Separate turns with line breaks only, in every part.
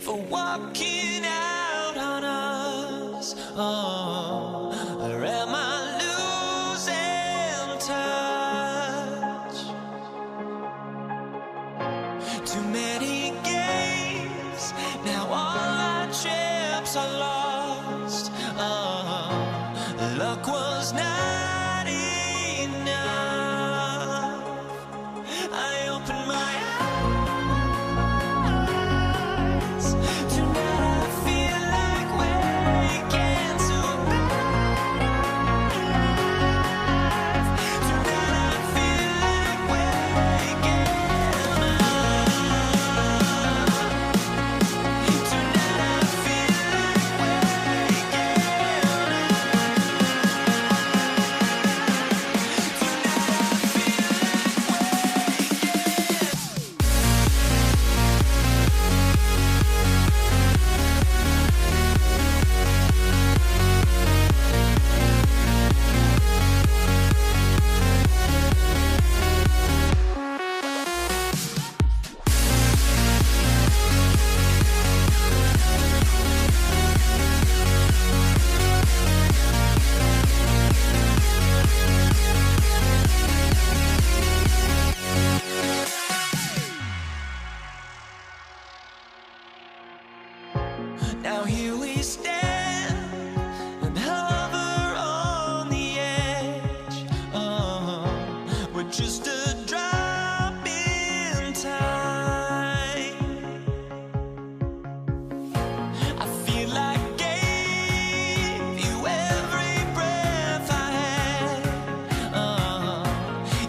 for walking out on us? Oh, or am I losing touch? Too many games, now all our chips are lost. Oh, luck was not enough. I opened my eyes. Tonight I feel like waking to a better life. Tonight I feel like waking up. Tonight I feel like waking Now here we stand and hover on the edge. Oh, we're just a drop in time. I feel like I gave you every breath I had. Oh,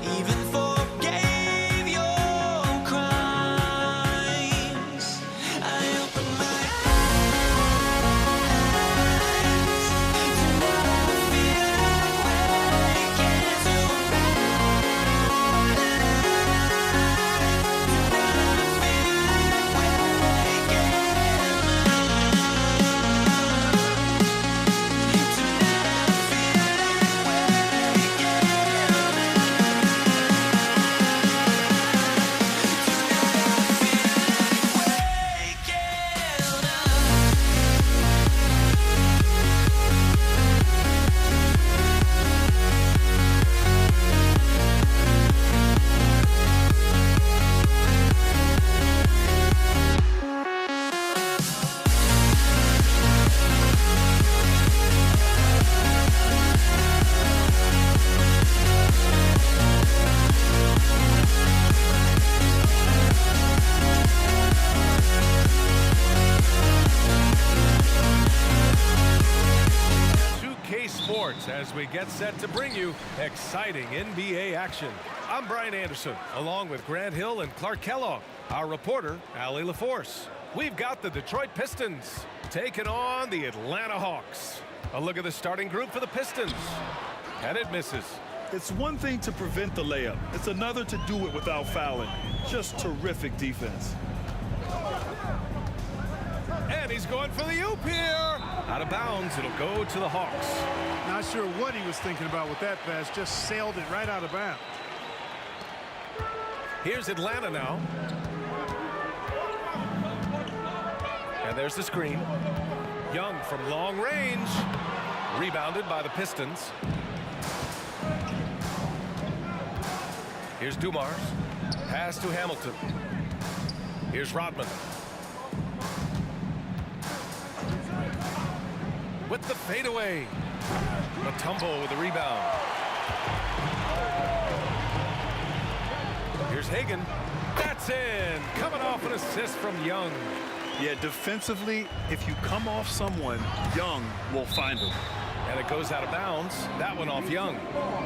even forgave your crimes. I opened my
as we get set to bring you exciting NBA action. I'm Brian Anderson, along with Grant Hill and Clark Kellogg. Our reporter, Allie LaForce. We've got the Detroit Pistons taking on the Atlanta Hawks. A look at the starting group for the Pistons. And it misses.
It's one thing to prevent the layup. It's another to do it without fouling. Just terrific defense.
And he's going for the oop here. Out of bounds, it'll go to the Hawks.
Not sure what he was thinking about with that pass. Just sailed it right out of bounds.
Here's Atlanta now. And there's the screen. Young from long range. Rebounded by the Pistons. Here's Dumars. Pass to Hamilton. Here's Rodman. With the fadeaway. Mutombo with the rebound. Here's Hagan. That's in. Coming off an assist from Young.
Yeah, defensively, if you come off someone, Young will find him.
And it goes out of bounds. That one off Young.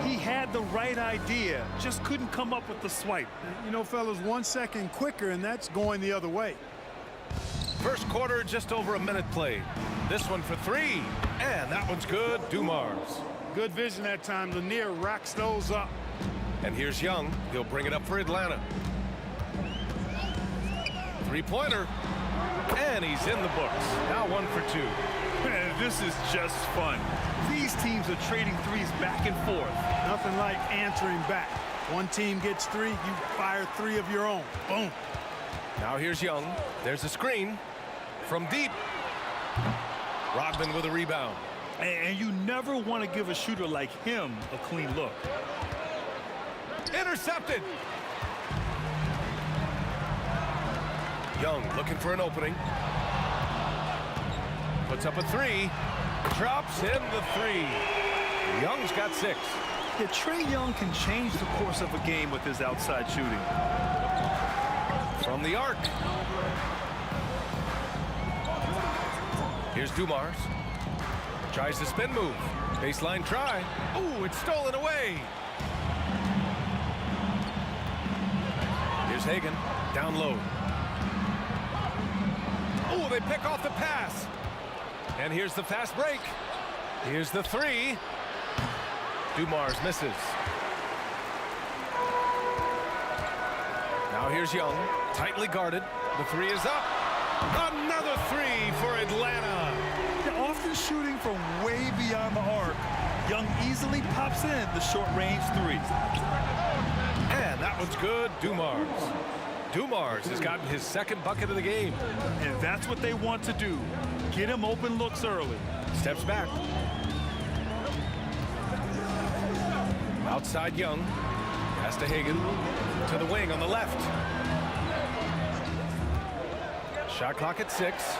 He had the right idea, just couldn't come up with the swipe. You know, fellas, 1 second quicker, and that's going the other way.
First quarter, just over a minute played. This one for three. And that one's good. Dumars.
Good vision that time. Lanier racks those up.
And here's Young. He'll bring it up for Atlanta. Three-pointer. And he's in the books. Now 1 for 2.
Man, this is just fun. These teams are trading threes back and forth.
Nothing like answering back. One team gets 3, you fire 3 of your own. Boom.
Now here's Young. There's a screen. from deep. Rodman with a rebound.
And you never want to give a shooter like him a clean look.
Intercepted. Young looking for an opening. Puts up a three. Drops in the three. Young's got 6.
Yeah, Trae Young can change the course of a game with his outside shooting.
From the arc. Here's Dumars. Tries the spin move. Baseline try. Ooh, it's stolen away. Here's Hagan. Down low. Ooh, they pick off the pass. And here's the fast break. Here's the three. Dumars misses. Now here's Young. Tightly guarded. The three is up. Another three for Atlanta.
They're often shooting from way beyond the arc. Young easily pops in the short-range three.
And that one's good. Dumars. Dumars has gotten his 2nd bucket of the game.
And that's what they want to do. Get him open looks early.
Steps back. Outside Young. Pass to Hagan. To the wing on the left. Shot clock at 6.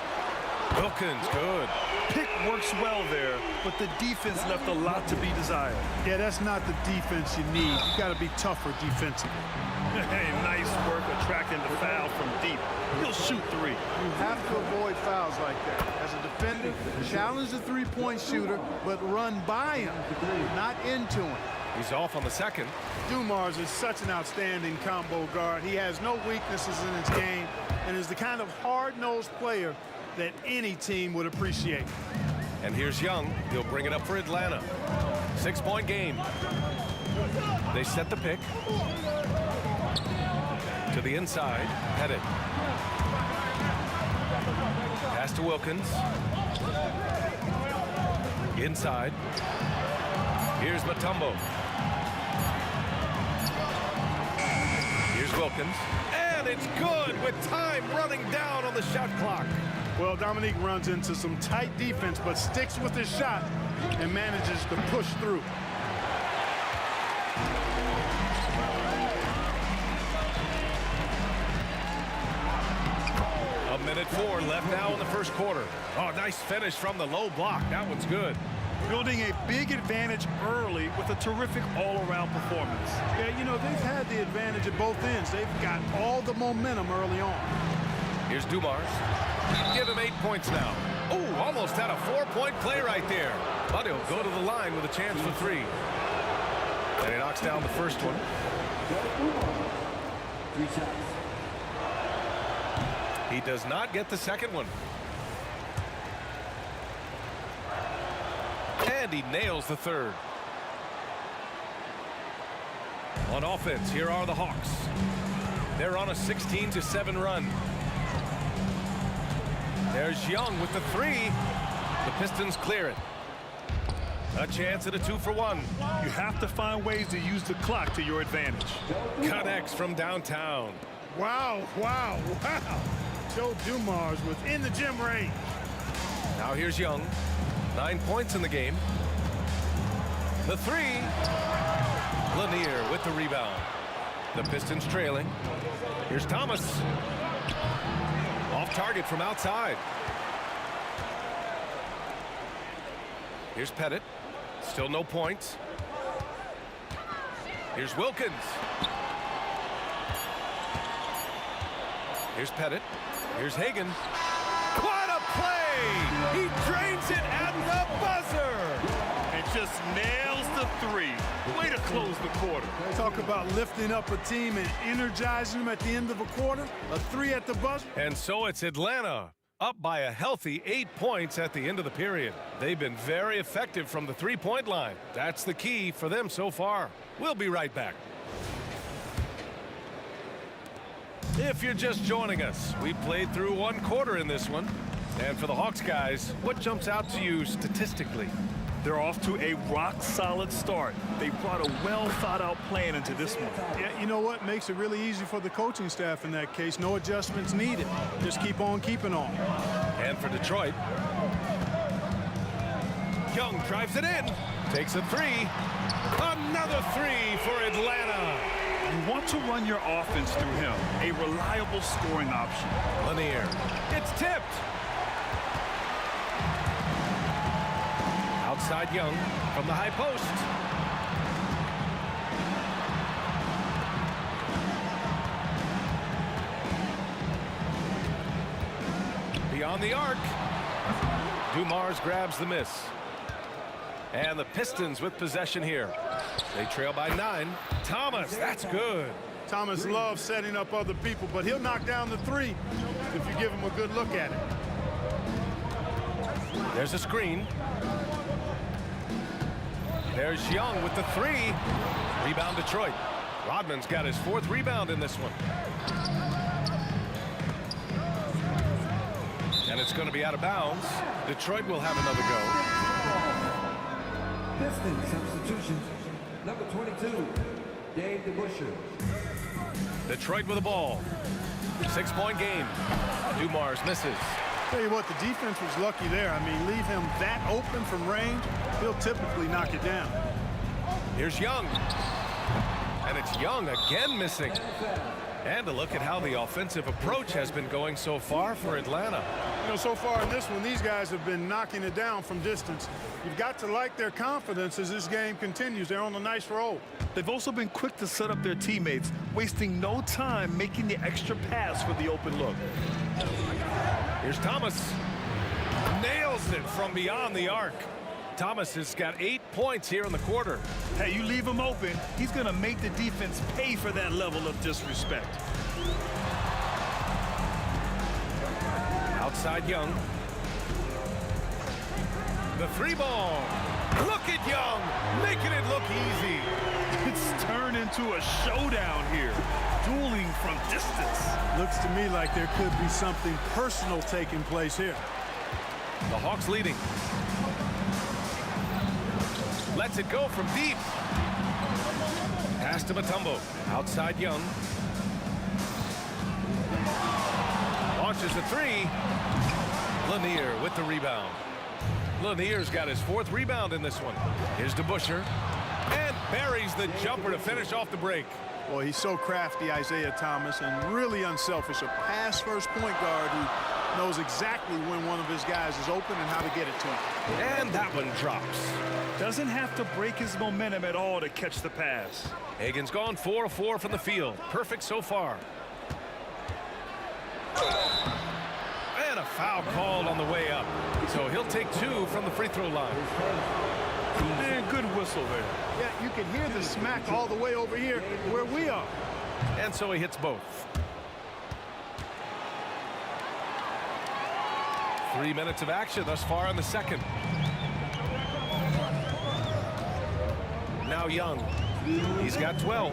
Wilkins, good.
Pick works well there, but the defense left a lot to be desired.
Yeah, that's not the defense you need. You got to be tougher defensively.
Hey, nice work attracting the foul from deep. He'll shoot 3.
You have to avoid fouls like that. As a defender, challenge the three-point shooter, but run by him, not into him.
He's off on the 2nd.
Dumars is such an outstanding combo guard. He has no weaknesses in his game and is the kind of hard-nosed player that any team would appreciate.
And here's Young. He'll bring it up for Atlanta. 6-point game. They set the pick. To the inside. Pettit. Pass to Wilkins. Inside. Here's Mutombo. Here's Wilkins. And it's good with time running down on the shot clock.
Well, Dominique runs into some tight defense, but sticks with his shot and manages to push through.
A minute 4 left now in the first quarter. Oh, nice finish from the low block. That one's good.
Building a big advantage early with a terrific all-around performance.
Yeah, you know, they've had the advantage at both ends. They've got all the momentum early on.
Here's Dumars. Give him 8 points now. Oh, almost had a 4-point play right there. But he'll go to the line with a chance for 3. And he knocks down the first one. He does not get the second one. And he nails the third. On offense, here are the Hawks. They're on a 16-7 run. There's Young with the 3. The Pistons clear it. A chance at a 2-for-1.
You have to find ways to use the clock to your advantage.
Connects from downtown.
Wow, wow, wow. Joe Dumars within the gym range.
Now here's Young. 9 points in the game. The 3. Lanier with the rebound. The Pistons trailing. Here's Thomas. Off target from outside. Here's Pettit. Still no points. Here's Wilkins. Here's Pettit. Here's Hagan. What a play! He drains it at the buzzer!
And just nails the 3. Way to close the quarter.
Talk about lifting up a team and energizing them at the end of a quarter. A 3 at the buzzer.
And so it's Atlanta, up by a healthy 8 points at the end of the period. They've been very effective from the three-point line. That's the key for them so far. We'll be right back. If you're just joining us, we played through 1 quarter in this one. And for the Hawks guys, what jumps out to you statistically?
They're off to a rock-solid start. They brought a well-thought-out plan into this one.
Yeah, you know what? Makes it really easy for the coaching staff in that case. No adjustments needed. Just keep on keeping on.
And for Detroit, Young drives it in. Takes a three. Another three for Atlanta.
You want to run your offense through him. A reliable scoring option.
Lanier. It's tipped. Outside Young from the high post. Beyond the arc. Dumars grabs the miss. And the Pistons with possession here. They trail by 9. Thomas, that's good.
Thomas loves setting up other people, but he'll knock down the three if you give him a good look at it.
There's a screen. There's Young with the three. Rebound Detroit. Rodman's got his 4th rebound in this one. And it's going to be out of bounds. Detroit will have another go.
Pistons substitution. Number 22, Dave DeBusschere.
Detroit with the ball. 6-point game. Dumars misses.
Tell you what, the defense was lucky there. I mean, leave him that open from range, he'll typically knock it down.
Here's Young. And it's Young again missing. And a look at how the offensive approach has been going so far for Atlanta.
You know, so far in this one, these guys have been knocking it down from distance. You've got to like their confidence as this game continues. They're on a nice roll.
They've also been quick to set up their teammates, wasting no time making the extra pass for the open look.
Here's Thomas. Nails it from beyond the arc. Thomas has got 8 points here in the quarter.
Hey, you leave him open, he's going to make the defense pay for that level of disrespect.
Outside Young. The 3-ball. Look at Young, making it look easy.
It's turned into a showdown here, dueling from distance.
Looks to me like there could be something personal taking place here.
The Hawks leading. Lets it go from deep. Pass to Mutombo. Outside Young. Launches a 3. Lanier with the rebound. Lanier's got his 4th rebound in this one. Here's DeBusschere. And buries the jumper to finish off the break.
Boy, he's so crafty, Isaiah Thomas, and really unselfish. A pass-first point guard who knows exactly when one of his guys is open and how to get it to him.
And that one drops.
Doesn't have to break his momentum at all to catch the pass.
Hagan's gone 4 of 4 from the field. Perfect so far. And a foul called on the way up. So he'll take 2 from the free throw line.
And good whistle there.
Yeah, you can hear the smack all the way over here where we are.
And so he hits both. 3 minutes of action thus far in the second. Now Young. He's got 12.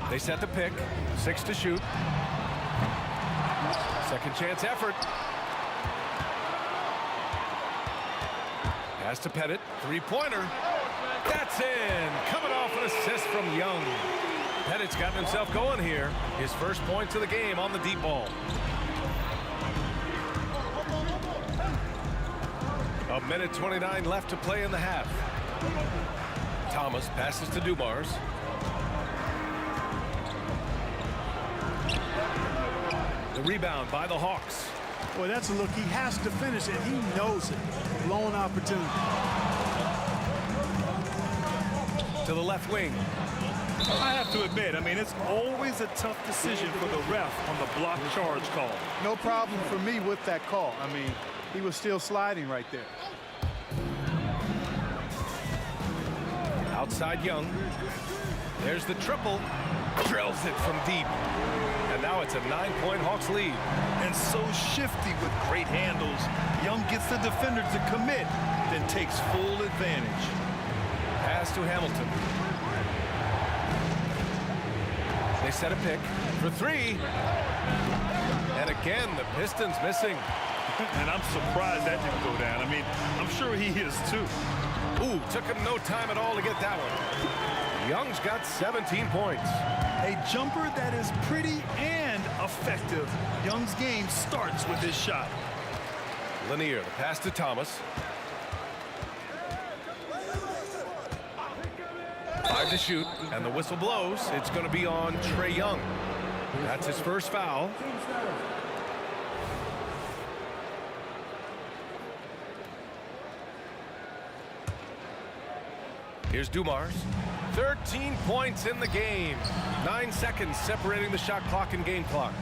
They set the pick. 6 to shoot. Second chance effort. Pass to Pettit. 3-pointer. That's in. Coming off an assist from Young. Pettit's gotten himself going here. His first points of the game on the deep ball. A minute 29 left to play in the half. Thomas passes to Dumars. The rebound by the Hawks.
Boy, that's a look he has to finish, and he knows it. Blown opportunity.
To the left wing.
I have to admit, I mean, it's always a tough decision for the ref on the block charge call.
No problem for me with that call. I mean, he was still sliding right there.
Outside Young. There's the triple. Drills it from deep. And now it's a 9-point Hawks lead.
And so shifty with great handles. Young gets the defender to commit, then takes full advantage.
Pass to Hamilton. They They set a pick for three. And again, the Pistons missing.
And I'm surprised that didn't go down. I mean, I'm sure he is too.
Ooh, took him no time at all to get that one. Young's got 17 points.
A jumper that is pretty and effective. Young's game starts with his shot.
Lanier, the pass to Thomas. 5 to shoot, and the whistle blows. It's going to be on Trae Young. That's his first foul. Here's Dumars. 13 points in the game. 9 seconds separating the shot clock and game clock.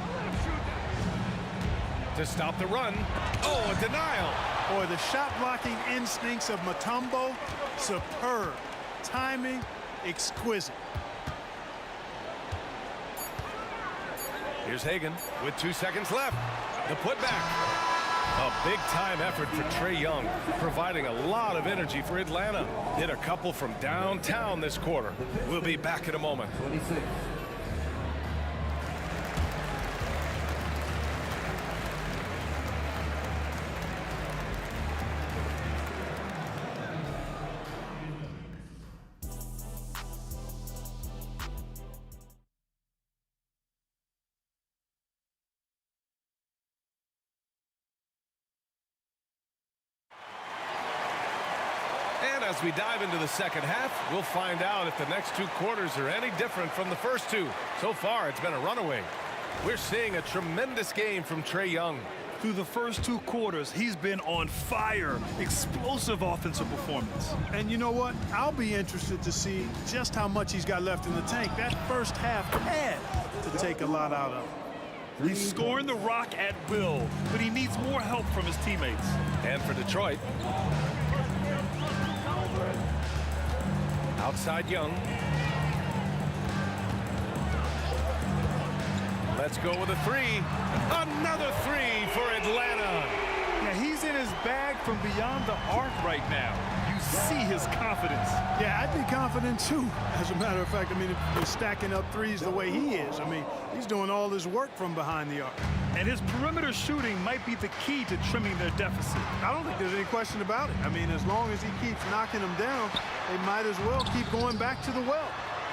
To stop the run. Oh, a denial.
Boy, the shot blocking instincts of Mutombo, superb. Timing, exquisite.
Here's Hagan with 2 seconds left. The putback. A big-time effort for Trae Young, providing a lot of energy for Atlanta. Hit a couple from downtown this quarter. We'll be back in a moment.
26.
And as we dive into the second half, we'll find out if the next 2 quarters are any different from the first 2. So far, it's been a runaway. We're seeing a tremendous game from Trae Young.
Through the first 2 quarters, he's been on fire. Explosive offensive performance.
And you know what? I'll be interested to see just how much he's got left in the tank. That first half had to take a lot out of him.
He's scoring the rock at will, but he needs more help from his teammates.
And for Detroit, outside Young. Let's go with a 3. Another 3 for Atlanta.
Yeah, he's in his bag from beyond the arc right now. You see his confidence.
Yeah, I'd be confident too. As a matter of fact, I mean, if he's stacking up threes the way he is, I mean, he's doing all his work from behind the arc.
And his perimeter shooting might be the key to trimming their deficit.
I don't think there's any question about it. I mean, as long as he keeps knocking them down, they might as well keep going back to the well.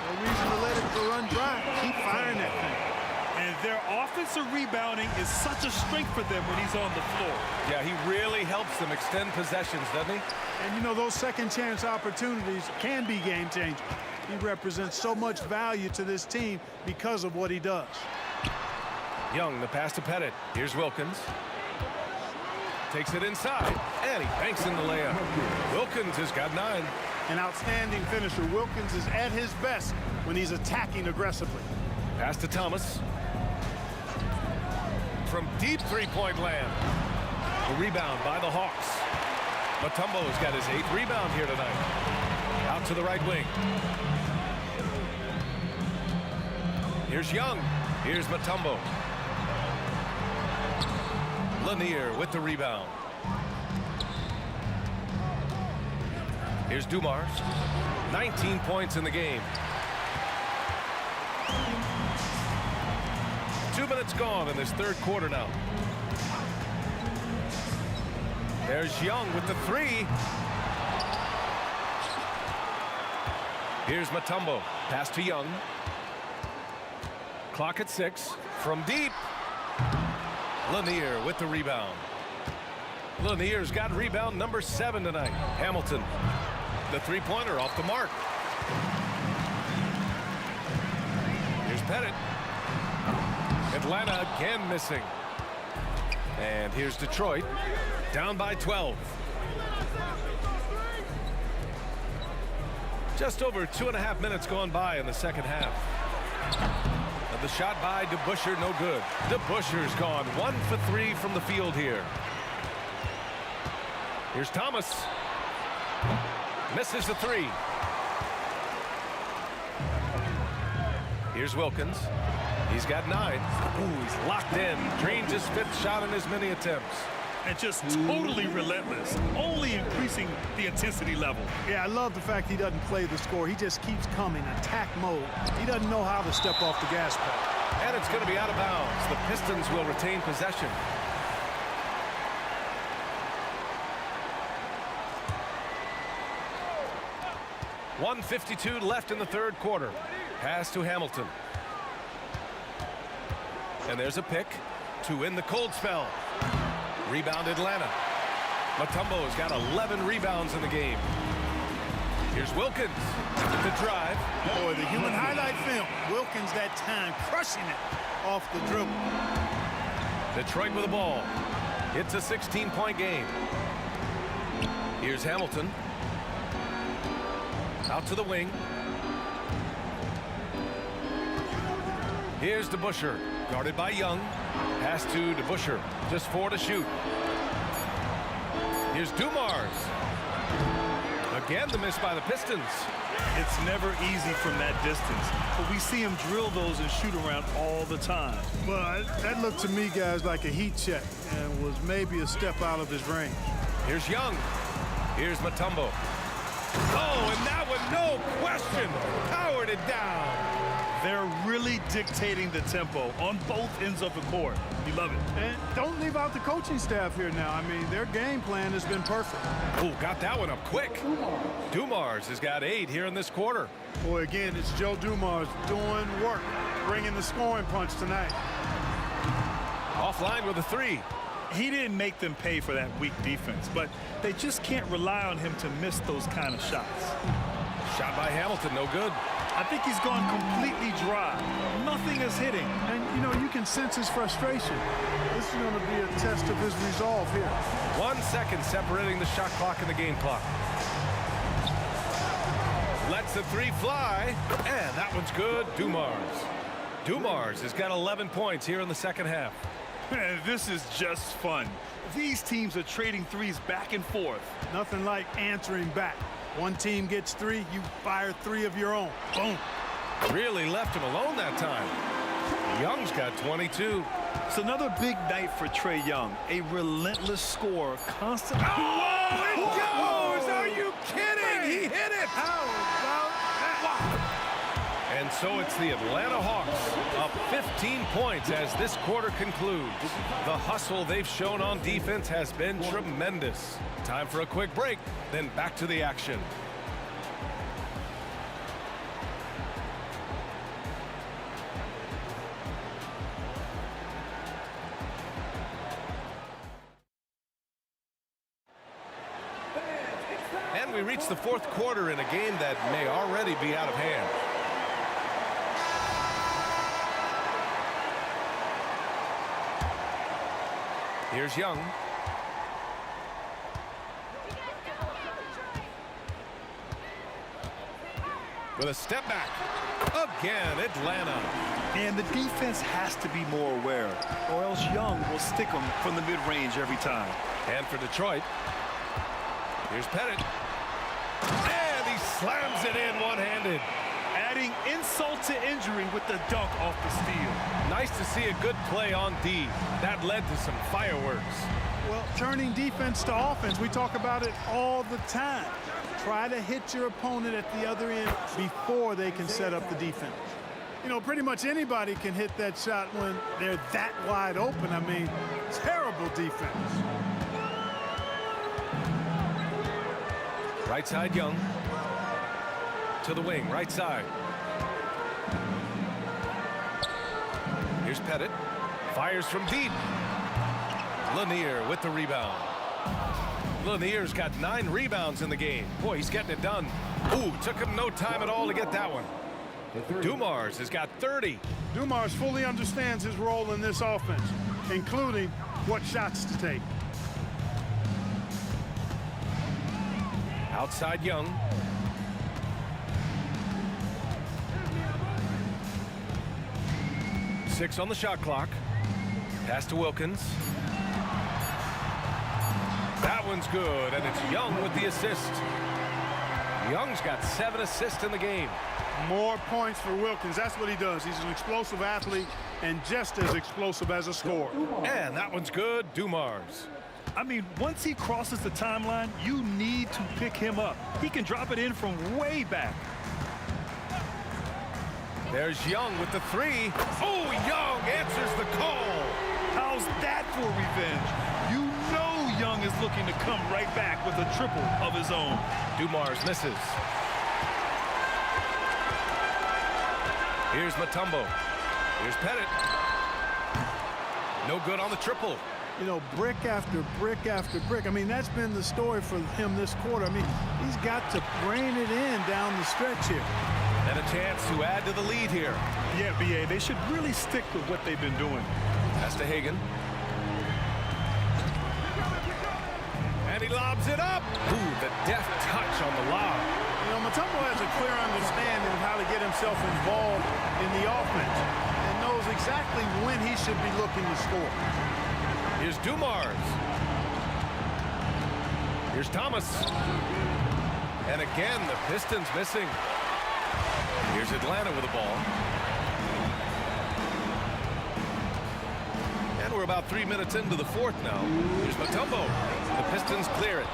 No reason to let it run dry. Keep firing that thing.
And their offensive rebounding is such a strength for them when he's on the floor.
Yeah, he really helps them extend possessions, doesn't he?
And you know, those second chance opportunities can be game changers. He represents so much value to this team because of what he does.
Young, the pass to Pettit. Here's Wilkins. Takes it inside, and he banks in the layup. Wilkins has got 9.
An outstanding finisher. Wilkins is at his best when he's attacking aggressively.
Pass to Thomas. From deep three-point land. The rebound by the Hawks. Mutombo's got his 8th rebound here tonight. Out to the right wing. Here's Young. Here's Mutombo. Lanier with the rebound. Here's Dumars. 19 points in the game. 2 minutes gone in this 3rd quarter now. There's Young with the 3. Here's Mutombo. Pass to Young. Clock at 6. From deep. Lanier with the rebound. Lanier's got rebound number 7 tonight. Hamilton. The 3-pointer off the mark. Here's Pettit. Atlanta again missing. And here's Detroit. Down by 12. Just over 2.5 minutes gone by in the second half. And the shot by DeBusschere, no good. DeBusschere's gone 1 for 3 from the field here. Here's Thomas. Misses the 3. Here's Wilkins. He's got 9. Ooh, he's locked in. Drains his 5th shot in his many attempts.
and just totally relentless, only increasing the intensity level.
Yeah, I love the fact he doesn't play the score. He just keeps coming, attack mode. He doesn't know how to step off the gas pedal.
And it's going to be out of bounds. The Pistons will retain possession. .152 left in the third quarter. Pass to Hamilton. And there's a pick to win the cold spell. Rebound Atlanta. Mutombo's got 11 rebounds in the game. Here's Wilkins. The drive.
Boy, the human highlight film. Wilkins that time crushing it off the dribble.
Detroit with the ball. It's a 16-point game. Here's Hamilton. Out to the wing. Here's DeBusschere, guarded by Young. Pass to DeBusschere, just 4 to shoot. Here's Dumars. Again, the miss by the Pistons.
It's never easy from that distance, but we see him drill those and shoot around all the time.
Well, that looked to me, guys, like a heat check and was maybe a step out of his range.
Here's Young. Here's Mutombo. Oh, and that one, no question, powered it down.
They're really dictating the tempo on both ends of the court. We love it.
And don't leave out the coaching staff here now. I mean, their game plan has been perfect.
Oh, got that one up quick. Dumars has got 8 here in this quarter.
Boy, again, it's Joe Dumars doing work, bringing the scoring punch tonight.
Offline with a 3.
He didn't make them pay for that weak defense, but they just can't rely on him to miss those kind of shots.
Shot by Hamilton, no good.
I think he's gone completely dry. Nothing is hitting.
And, you know, you can sense his frustration. This is going to be a test of his resolve here.
1 second separating the shot clock and the game clock. Lets the 3 fly, and that one's good. Dumars. Dumars has got 11 points here in the second half.
This is just fun. These teams are trading threes back and forth.
Nothing like answering back. One team gets 3, you fire 3 of your own. Boom.
Really left him alone that time. Young's got 22.
It's another big night for Trae Young. A relentless scorer, constantly.
Oh, it goes! Are you kidding? He hit it!
How about that?
And so it's the Atlanta Hawks up 15 points as this quarter concludes. The hustle they've shown on defense has been tremendous. Time for a quick break, then back to the action. And we reach the fourth quarter in a game that may already be out of hand. Here's Young. With a step back. Again, Atlanta.
And the defense has to be more aware, or else Young will stick them from the mid-range every time.
And for Detroit, here's Pettit. And he slams it in one-handed.
Adding insult to injury with the dunk off the steal.
Nice to see a good play on D. That led to some fireworks.
Well, turning defense to offense, we talk about it all the time. Try to hit your opponent at the other end before they can set up the defense. You know, pretty much anybody can hit that shot when they're that wide open. I mean, terrible defense.
Right side, Young. To the wing, right side. Here's Pettit. Fires from deep. Lanier with the rebound. Lanier's got 9 rebounds in the game. Boy, he's getting it done. Ooh, took him no time at all to get that one. Dumars has got 30.
Dumars fully understands his role in this offense, including what shots to take.
Outside Young. Six on the shot clock. Pass to Wilkins. That one's good, and it's Young with the assist. Young's got 7 assists in the game.
More points for Wilkins. That's what he does. He's an explosive athlete and just as explosive as a scorer.
And that one's good. Dumars.
I mean, once he crosses the timeline, you need to pick him up. He can drop it in from way back.
There's Young with the three. Oh, Young answers the call.
How's that for revenge? You know Young is looking to come right back with a triple of his own.
Dumars misses. Here's Mutombo. Here's Pettit. No good on the triple.
You know, brick after brick after brick. I mean, that's been the story for him this quarter. I mean, he's got to rein it in down the stretch here.
And a chance to add to the lead here.
Yeah, B.A., they should really stick with what they've been doing.
Pass to Hagan. And he lobs it up. Ooh, the deft touch on the lob.
You know, Mutombo has a clear understanding of how to get himself involved in the offense and knows exactly when he should be looking to score.
Here's Dumars. Here's Thomas. And again, the Pistons missing. Here's Atlanta with the ball. And we're about 3 minutes into the fourth now. Here's Mutombo. The Pistons clear it.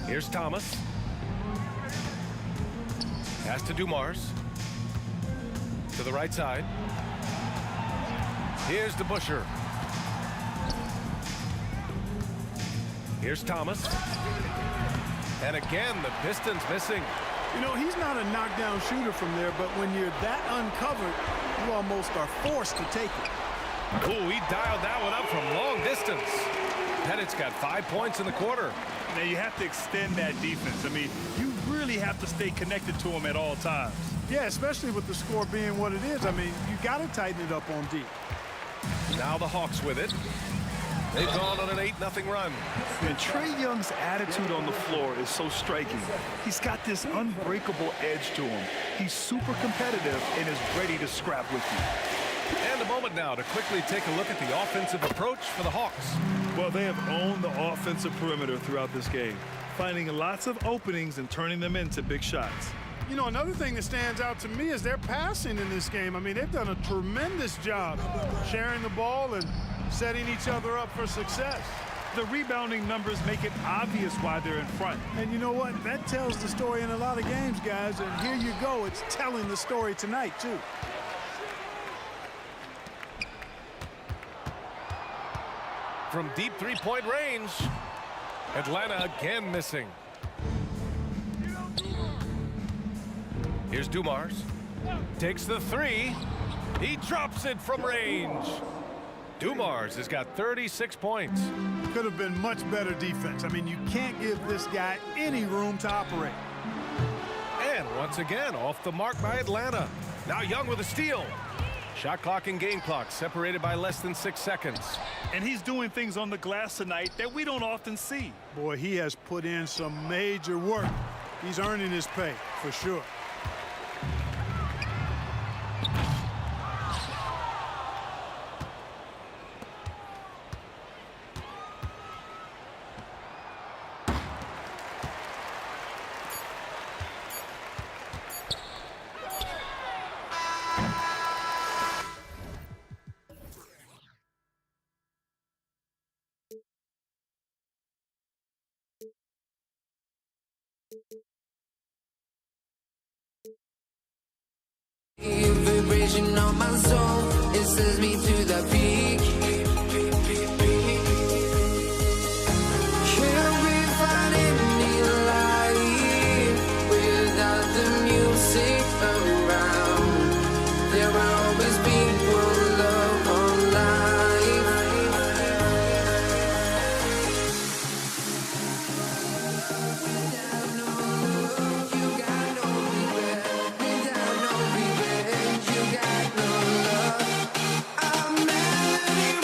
Here's Thomas. Pass to Dumars. To the right side. Here's DeBusschere. Here's Thomas. And again, the Pistons missing.
You know, he's not a knockdown shooter from there, but when you're that uncovered, you almost are forced to take it.
Ooh, he dialed that one up from long distance. Pettit's got 5 points in the quarter.
Now, you have to extend that defense. I mean, you really have to stay connected to him at all times.
Yeah, especially with the score being what it is. I mean, you got to tighten it up on D.
Now the Hawks with it. They've gone on an 8-0 run.
And Trae Young's attitude on the floor is so striking. He's got this unbreakable edge to him. He's super competitive and is ready to scrap with you.
And a moment now to quickly take a look at the offensive approach for the Hawks.
Well, they have owned the offensive perimeter throughout this game, finding lots of openings and turning them into big shots.
You know, another thing that stands out to me is their passing in this game. I mean, they've done a tremendous job sharing the ball and setting each other up for success.
The rebounding numbers make it obvious why they're in front.
And you know what? That tells the story in a lot of games, guys. And here you go. It's telling the story tonight, too.
From deep three-point range, Atlanta again missing. Here's Dumars. Takes the three. He drops it from range. Dumars has got 36 points.
Could have been much better defense. I mean, you can't give this guy any room to operate.
And once again, off the mark by Atlanta. Now Young with a steal. Shot clock and game clock separated by less than 6 seconds.
And he's doing things on the glass tonight that we don't often see.
Boy, he has put in some major work. He's earning his pay, for sure.
Vibration on my soul, it sends me to the peak. Can't we find any light without the music around? There will always be one love on life. Without no love, you got no regret. Without no regret, you got no love. I'm melody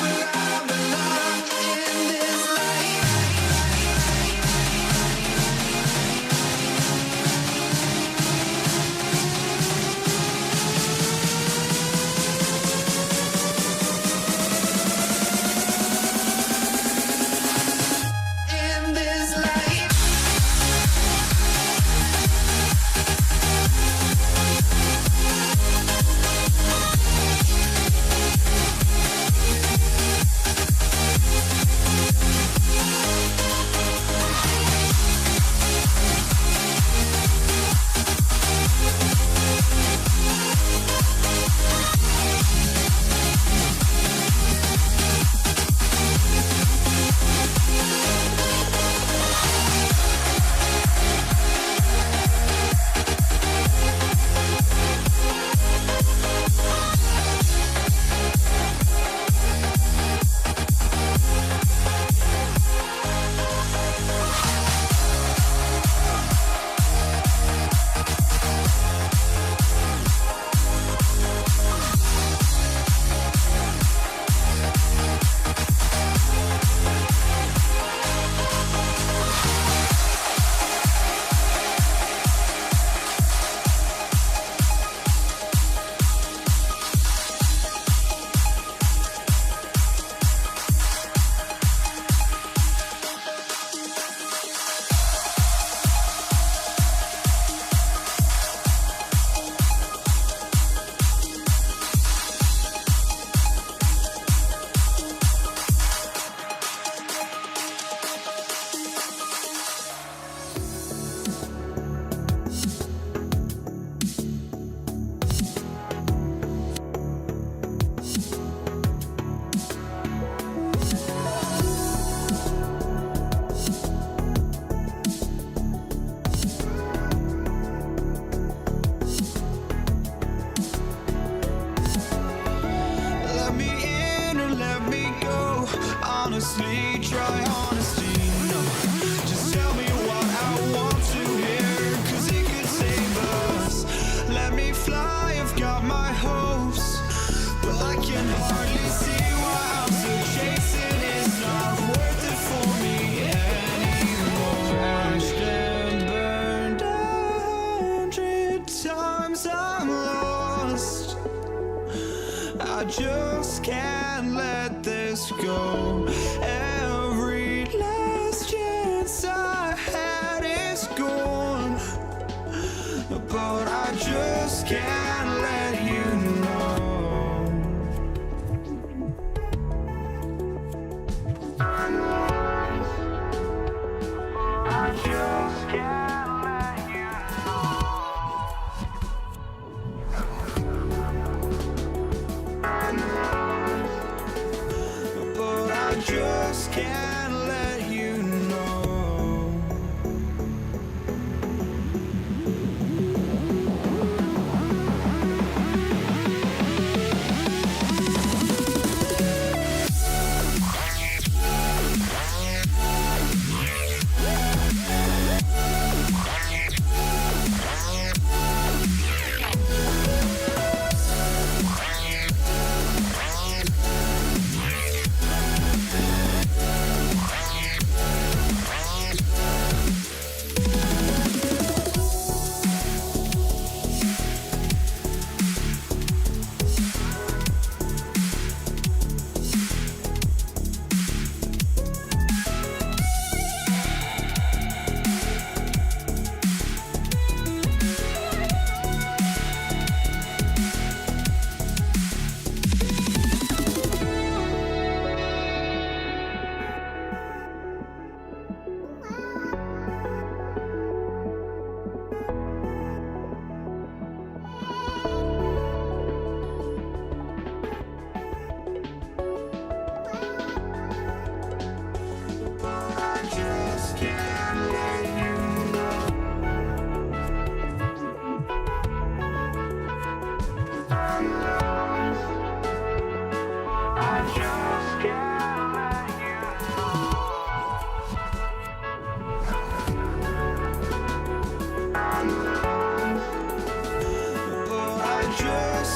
But I just can't let you know.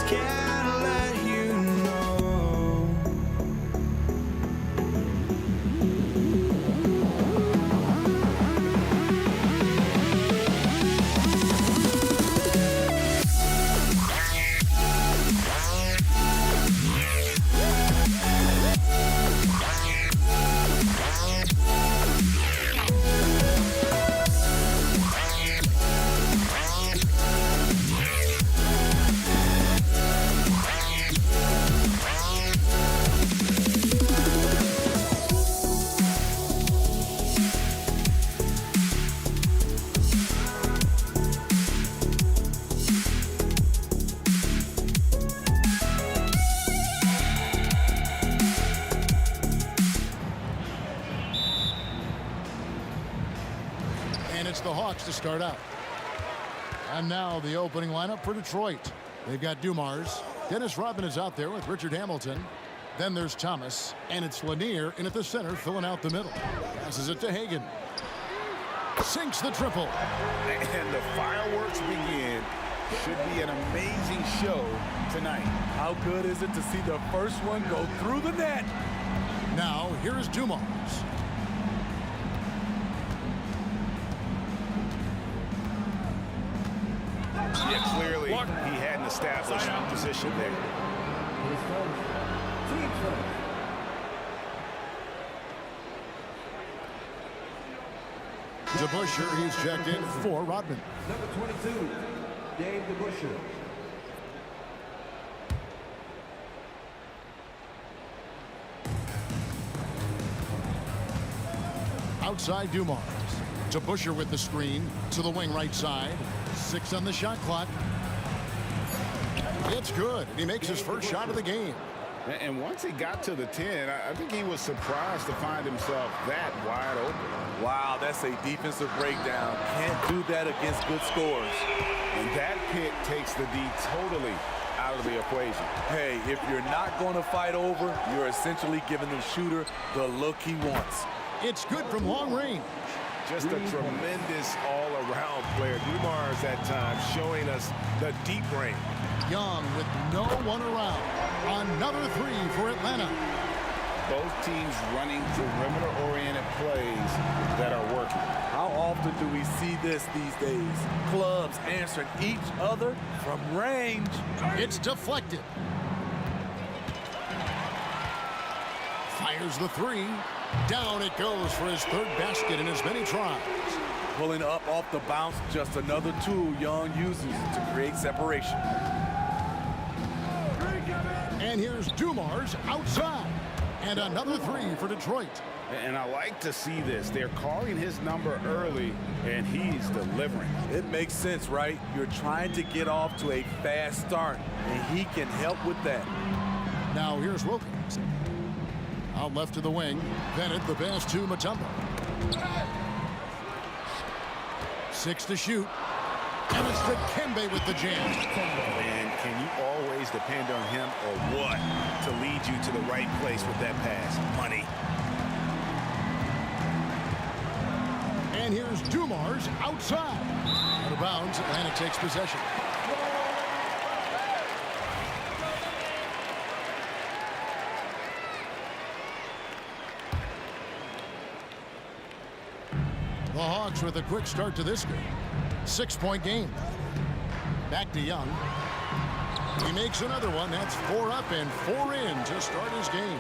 Can't let you know.
And it's the Hawks to start out. And now the opening lineup for Detroit. They've got Dumars. Dennis Rodman is out there with Richard Hamilton. Then there's Thomas. And it's Lanier in at the center, filling out the middle. Passes it to Hagan. Sinks the triple.
And the fireworks begin. Should be an amazing show tonight.
How good is it to see the first one go through the net?
Now, here is Dumars.
Yeah, clearly he had an established position there.
DeBusschere, he's checked in for Rodman.
Number 22, Dave DeBusschere.
Outside Dumars. DeBusschere with the screen to the wing right side. 6 on the shot clock. It's good, and he makes his first shot of the game.
And once he got to the 10, I think he was surprised to find himself that wide open.
Wow, that's a defensive breakdown. Can't do that against good scores.
And that pick takes the D totally out of the equation.
Hey, if you're not going to fight over, you're essentially giving the shooter the look he wants.
It's good from long range.
Just a tremendous all-around player. Dumars at times showing us the deep range.
Young with no one around. Another 3 for Atlanta.
Both teams running perimeter-oriented plays that are working.
How often do we see this these days? Clubs answering each other from range.
It's deflected. Fires the 3. Down it goes for his 3rd basket in as many tries.
Pulling up off the bounce, just another tool Young uses to create separation.
And here's Dumars outside. And another 3 for Detroit.
And I like to see this. They're calling his number early, and he's delivering.
It makes sense, right? You're trying to get off to a fast start, and he can help with that.
Now here's Wilkins. Out left to the wing. Bennett, the pass to Mutombo. 6 to shoot. And it's Dikembe with the jam.
And can you always depend on him or what to lead you to the right place with that pass? Money.
And here's Dumars outside. Out of bounds, and it takes possession. The Hawks with a quick start to this game. 6-point game. Back to Young. He makes another one. That's 4 up and 4 in to start his game.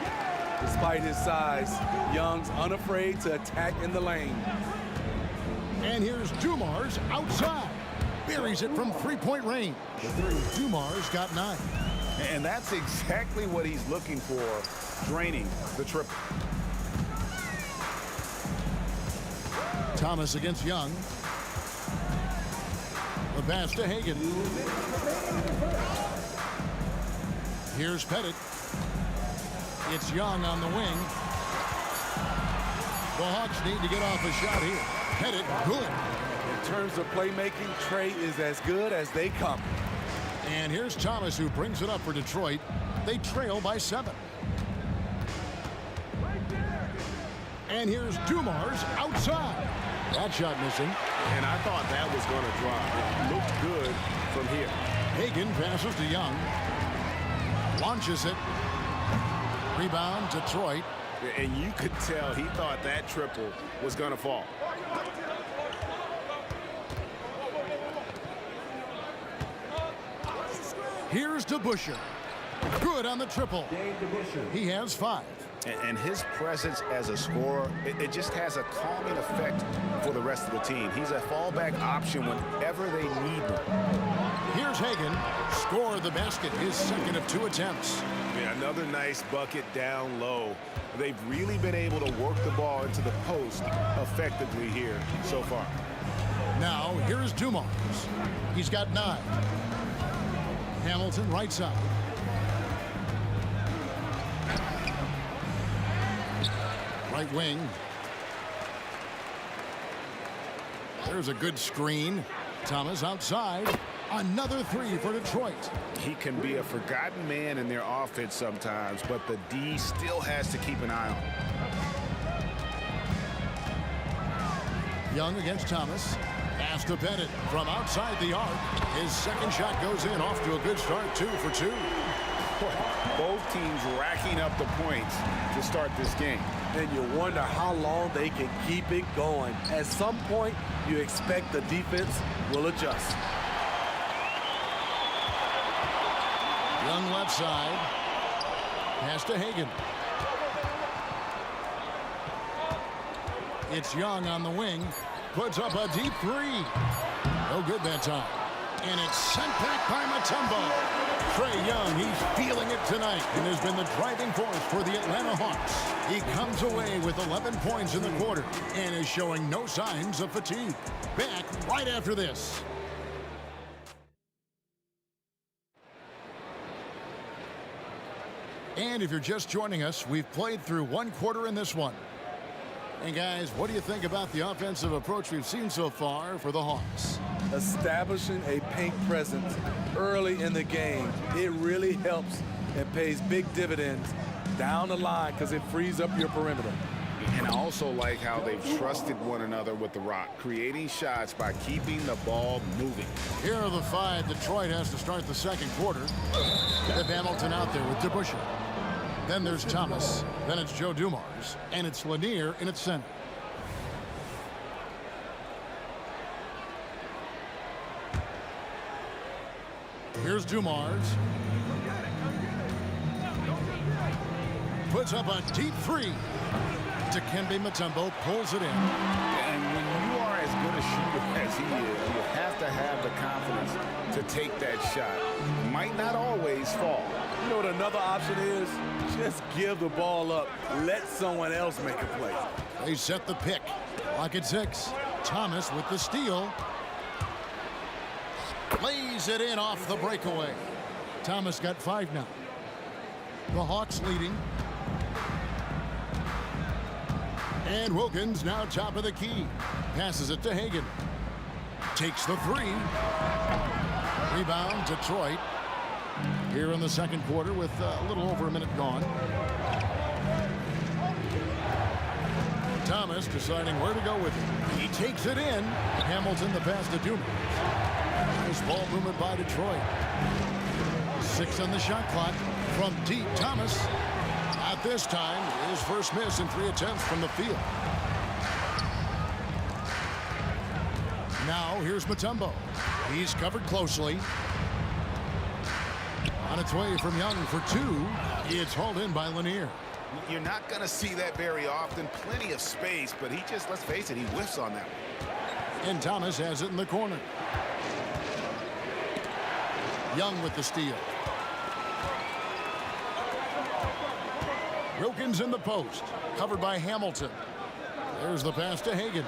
Despite his size, Young's unafraid to attack in the lane.
And here's Dumars outside. Buries it from 3-point range. Dumars got 9.
And that's exactly what he's looking for, draining the triple.
Thomas against Young. The pass to Hagan. Here's Pettit. It's Young on the wing. The Hawks need to get off a shot here. Pettit, good.
In terms of playmaking, Trey is as good as they come.
And here's Thomas, who brings it up for Detroit. They trail by 7. And here's Dumars outside. That shot missing.
And I thought that was going to drop. It looked good from here.
Hagan passes to Young. Launches it. Rebound, Detroit.
And you could tell he thought that triple was going to fall.
Here's DeBusschere. Good on the triple. He has 5.
And his presence as a scorer, it just has a calming effect for the rest of the team. He's a fallback option whenever they need one.
Here's Hagan. Score the basket, his second of 2 attempts.
Yeah, another nice bucket down low. They've really been able to work the ball into the post effectively here so far.
Now, here's Dumars. He's got 9. Hamilton, right side. Right wing. There's a good screen. Thomas outside. Another 3 for Detroit.
He can be a forgotten man in their offense sometimes, but the D still has to keep an eye on.
Young against Thomas. Pass to Bennett from outside the arc. His second shot goes in, off to a good start. 2 for 2.
Both teams racking up the points to start this game.
And you wonder how long they can keep it going. At some point, you expect the defense will adjust.
Young left side. Pass to Hagan. It's Young on the wing. Puts up a deep 3. No good that time. And it's sent back by Mutombo. Trae Young, he's feeling it tonight and has been the driving force for the Atlanta Hawks. He comes away with 11 points in the quarter and is showing no signs of fatigue. Back right after this. And if you're just joining us, we've played through 1 quarter in this one. And guys, what do you think about the offensive approach we've seen so far for the Hawks?
Establishing a paint presence early in the game, it really helps and pays big dividends down the line because it frees up your perimeter.
And I also like how they've trusted one another with the rock, creating shots by keeping the ball moving.
Here are the 5 Detroit has to start the second quarter. With Hamilton out there with DeBusschere. Then there's Thomas. Then it's Joe Dumars. And it's Lanier in its center. Here's Dumars. Puts up a deep 3. Dikembe Mutombo pulls it in.
And when you are as good a shooter as he is, you have to have the confidence to take that shot. Might not always fall,
You know what another option is? Just give the ball up. Let someone else make a play.
They set the pick. Clock at 6. Thomas with the steal. Lays it in off the breakaway. Thomas got 5 now. The Hawks leading. And Wilkins now top of the key. Passes it to Hagan. Takes the 3. Rebound, Detroit. Here in the second quarter with a little over a minute gone. Thomas deciding where to go with it. He takes it in. Hamilton the pass to Dumas. Nice ball movement by Detroit. 6 on the shot clock. From deep, Thomas. At this time, his first miss in 3 attempts from the field. Now here's Mutombo. He's covered closely. On its way from Young for 2. It's hauled in by Lanier.
You're not going to see that very often. Plenty of space, but he just, let's face it, he whiffs on that one.
And Thomas has it in the corner. Young with the steal. Wilkins in the post. Covered by Hamilton. There's the pass to Hagan.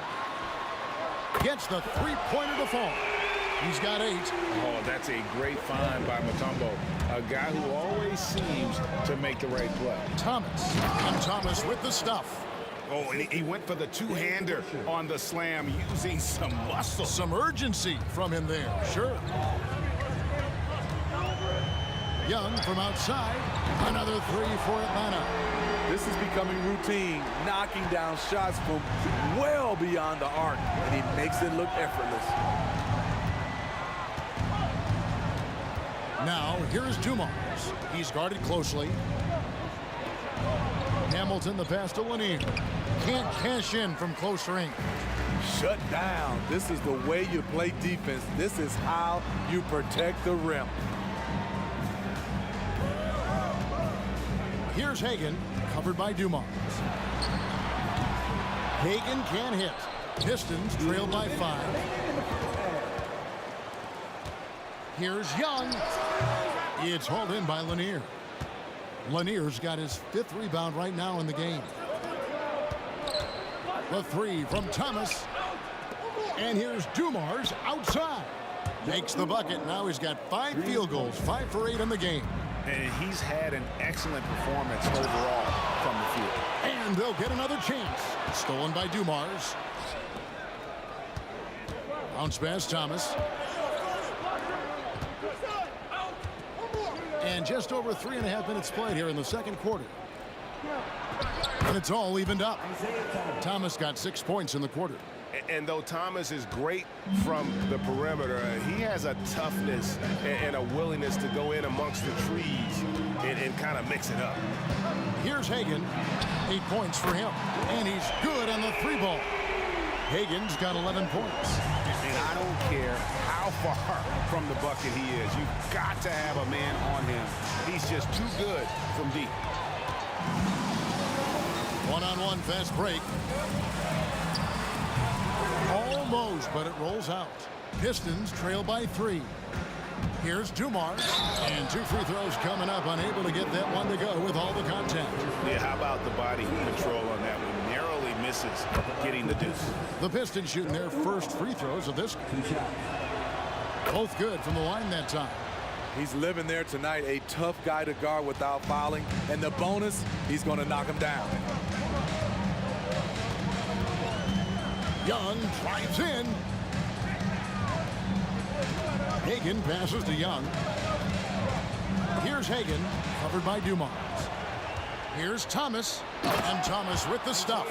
Gets the 3-pointer to fall. He's got 8.
Oh, that's a great find by Mutombo. A guy who always seems to make the right play.
Thomas. And Thomas with the stuff.
Oh, and he went for the two-hander on the slam using some muscle.
Some urgency from him there. Sure. Young from outside. Another 3 for Atlanta.
This is becoming routine, knocking down shots from well beyond the arc, and he makes it look effortless.
Now, here's Dumas. He's guarded closely. Hamilton the pass to Lanier. Can't cash in from close range.
Shut down. This is the way you play defense. This is how you protect the rim.
Here's Hagan, covered by Dumas. Hagan can't hit. Pistons trail by 5. Here's Young. It's hauled in by Lanier. Lanier's got his 5th rebound right now in the game. The 3 from Thomas. And here's Dumas outside. Makes the bucket. Now he's got 5 field goals, 5 for 8 in the game.
And he's had an excellent performance overall from the field.
And they'll get another chance. Stolen by Dumas. Bounce pass, Thomas. And just over 3.5 minutes played here in the second quarter. And it's all evened up. Thomas got 6 points in the quarter.
And though Thomas is great from the perimeter, he has a toughness and a willingness to go in amongst the trees and kind of mix it up.
Here's Hagan. 8 points for him. And he's good on the 3-ball. Hagan's got 11 points.
And I don't care how far from the bucket he is. You've got to have a man on him. He's just too good from deep.
One-on-one fast break. Almost, but it rolls out. Pistons trail by 3. Here's Dumas. And 2 free throws coming up. Unable to get that one to go with all the contact.
Yeah, how about the body control on that one? Narrowly misses getting the deuce.
The Pistons shooting their first free throws of this. Both good from the line that time.
He's living there tonight, a tough guy to guard without fouling. And the bonus, he's going to knock him down.
Young drives in. Hagan passes to Young. Here's Hagan, covered by Dumas. Here's Thomas, and Thomas with the stuff.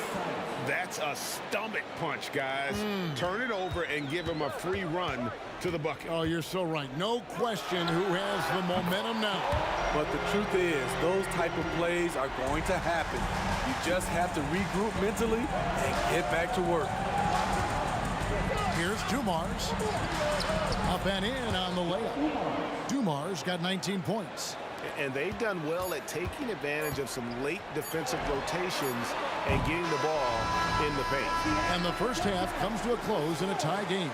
That's a stomach punch, guys. Turn it over and give him a free run to the bucket.
Oh, you're so right. No question who has the momentum now.
But the truth is, those type of plays are going to happen. You just have to regroup mentally and get back to work.
Here's Dumas. Up and in on the layup. Dumas got 19 points.
And they've done well at taking advantage of some late defensive rotations and getting the ball in the paint.
And the first half comes to a close in a tie game.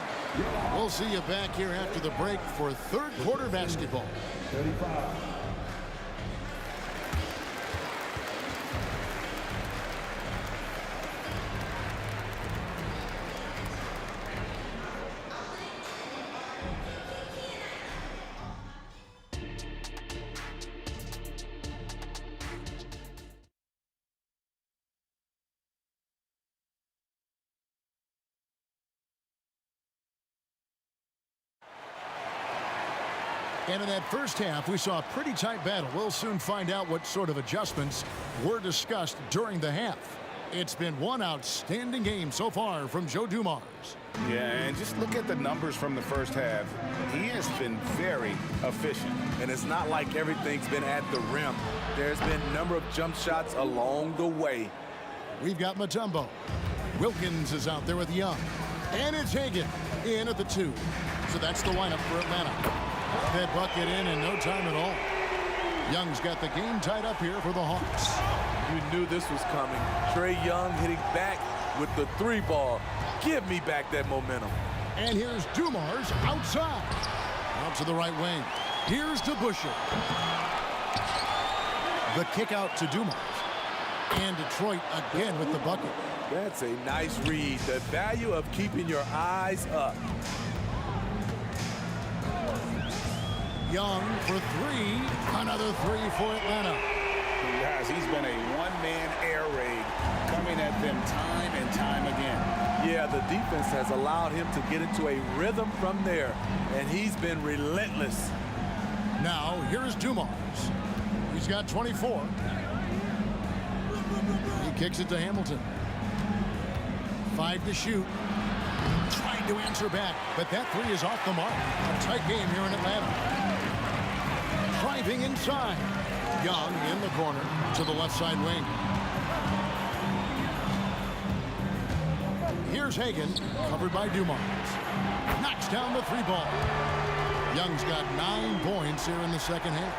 We'll see you back here after the break for third quarter basketball. And in that first half, we saw a pretty tight battle. We'll soon find out what sort of adjustments were discussed during the half. It's been one outstanding game so far from Joe Dumars.
Yeah, and just look at the numbers from the first half. He has been very efficient.
And it's not like everything's been at the rim. There's been a number of jump shots along the way.
We've got Mutombo. Wilkins is out there with Young. And it's Hagan in at the 2. So that's the lineup for Atlanta. That bucket in no time at all. Young's got the game tied up here for the Hawks.
You knew this was coming. Trae Young hitting back with the 3 ball. Give me back that momentum.
And here's Dumars outside. Out to the right wing. Here's to Busher. The kick out to Dumars. And Detroit again with the bucket.
That's a nice read. The value of keeping your eyes up.
Young for 3. Another 3 for Atlanta.
Guys, he's been a one-man air raid coming at them time and time again.
Yeah, the defense has allowed him to get into a rhythm from there, and he's been relentless.
Now, here's Dumars. He's got 24. He kicks it to Hamilton. 5 to shoot. Trying to answer back, but that 3 is off the mark. A tight game here in Atlanta. Driving inside. Young in the corner to the left side wing. Here's Hagan, covered by Dumars. Knocks down the 3 ball. Young's got 9 points here in the second half.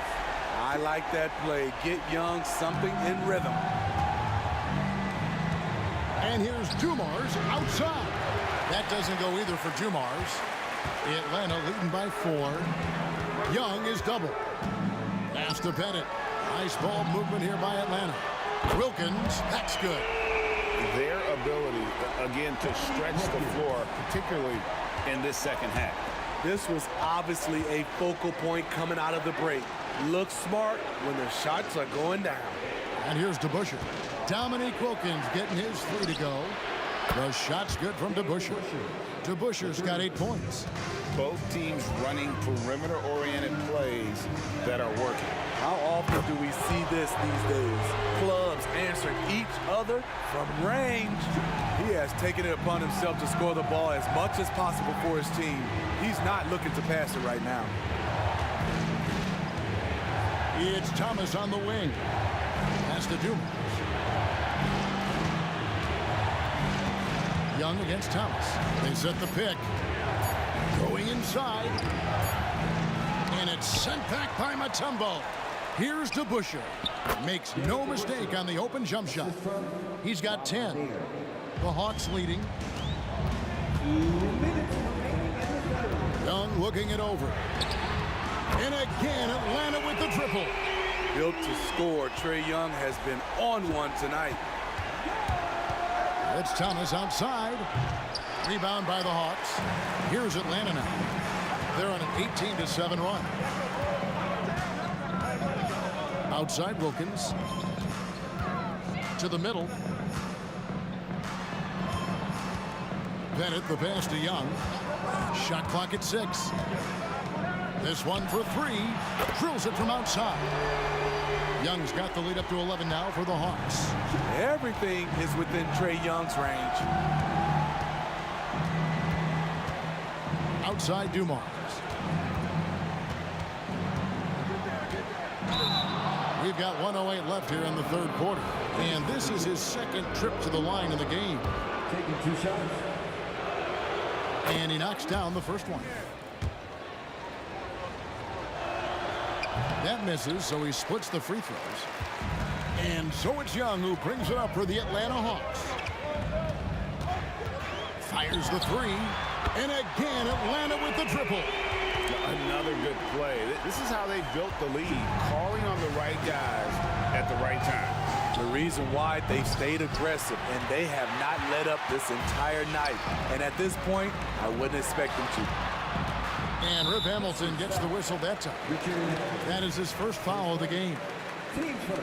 I like that play. Get Young something in rhythm.
And here's Dumars outside. That doesn't go either for Dumars. Atlanta leading by 4. Young is double. Pass to Bennett. Nice ball movement here by Atlanta. Wilkins, that's good.
Their ability, again, to stretch the floor, particularly in this second half.
This was obviously a focal point coming out of the break. Look smart when the shots are going down.
And here's DeBusschere. Dominique Wilkins getting his 3 to go. The shot's good from DeBusschere. DeBusschere's got 8 points.
Both teams running perimeter-oriented plays that are working.
How often do we see this these days? Clubs answering each other from range. He has taken it upon himself to score the ball as much as possible for his team. He's not looking to pass it right now.
It's Thomas on the wing. Pass to Dumars. Young against Thomas. They set the pick. Going inside. And it's sent back by Mutombo. Here's DeBusschere. Makes no mistake on the open jump shot. He's got 10. The Hawks leading. Young looking it over. And again, Atlanta with the triple.
Built to score. Trae Young has been on one tonight.
It's Thomas outside. Rebound by the Hawks. Here's Atlanta now. They're on an 18-7 run. Outside Wilkins. To the middle. Bennett, the pass to Young. Shot clock at 6. This one for 3. Drills it from outside. Young's got the lead up to 11 now for the Hawks.
Everything is within Trae Young's range.
Outside Dumars. We've got 1:08 left here in the third quarter. And this is his second trip to the line in the game.
Taking 2 shots.
And he knocks down the first one. That misses, so he splits the free throws. And so it's Young who brings it up for the Atlanta Hawks. Fires the 3. And again, Atlanta with the triple.
Another good play. This is how they built the lead, calling on the right guys at the right time.
The reason why they stayed aggressive, and they have not let up this entire night. And at this point, I wouldn't expect them to.
And Rip Hamilton gets the whistle that time. That is his first foul of the game.
Team first.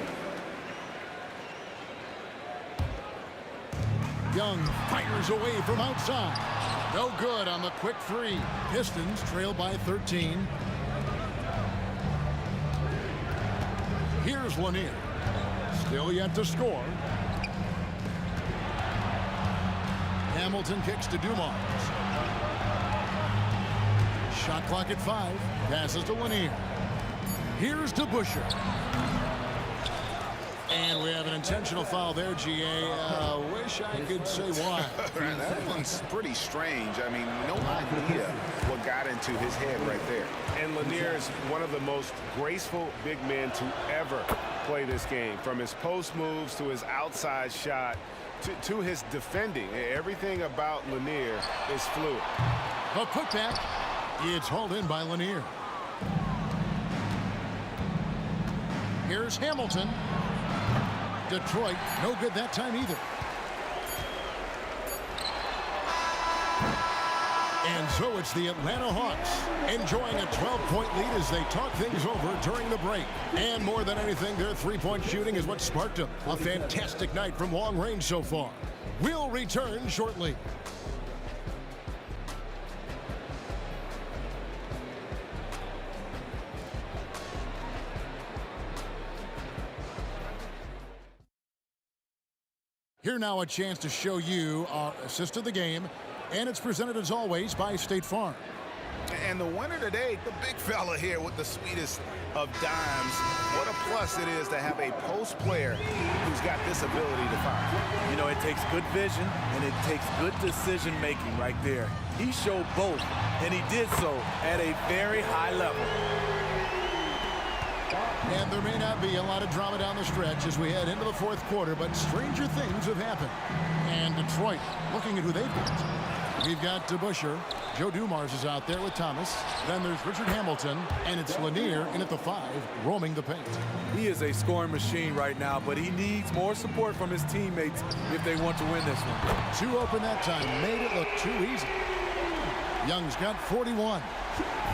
Young fires away from outside. No good on the quick 3. Pistons trail by 13. Here's Lanier. Still yet to score. Hamilton kicks to Dumars. Shot clock at 5. Passes to Lanier. Here's to Busher. And we have an intentional foul there, GA. Wish I could say why.
That one's pretty strange. I mean, no idea what got into his head right there.
And Lanier is one of the most graceful big men to ever play this game. From his post moves to his outside shot to his defending. Everything about Lanier is fluid.
A putback. It's hauled in by Lanier. Here's Hamilton. Detroit, no good that time either. And so it's the Atlanta Hawks enjoying a 12-point lead as they talk things over during the break. And more than anything, their three-point shooting is what sparked them. A fantastic night from long range so far. We'll return shortly. Here now a chance to show you our assist of the game, and it's presented as always by State Farm.
And the winner today, the big fella here with the sweetest of dimes. What a plus it is to have a post player who's got this ability to fire.
You know, it takes good vision and it takes good decision making right there. He showed both, and he did so at a very high level.
And there may not be a lot of drama down the stretch as we head into the fourth quarter, but stranger things have happened. And Detroit, looking at who they've got. We've got Busher. Joe Dumars is out there with Thomas. Then there's Richard Hamilton, and it's Lanier in at the 5, roaming the paint.
He is a scoring machine right now, but he needs more support from his teammates if they want to win this one.
2 open that time, made it look too easy. Young's got 41.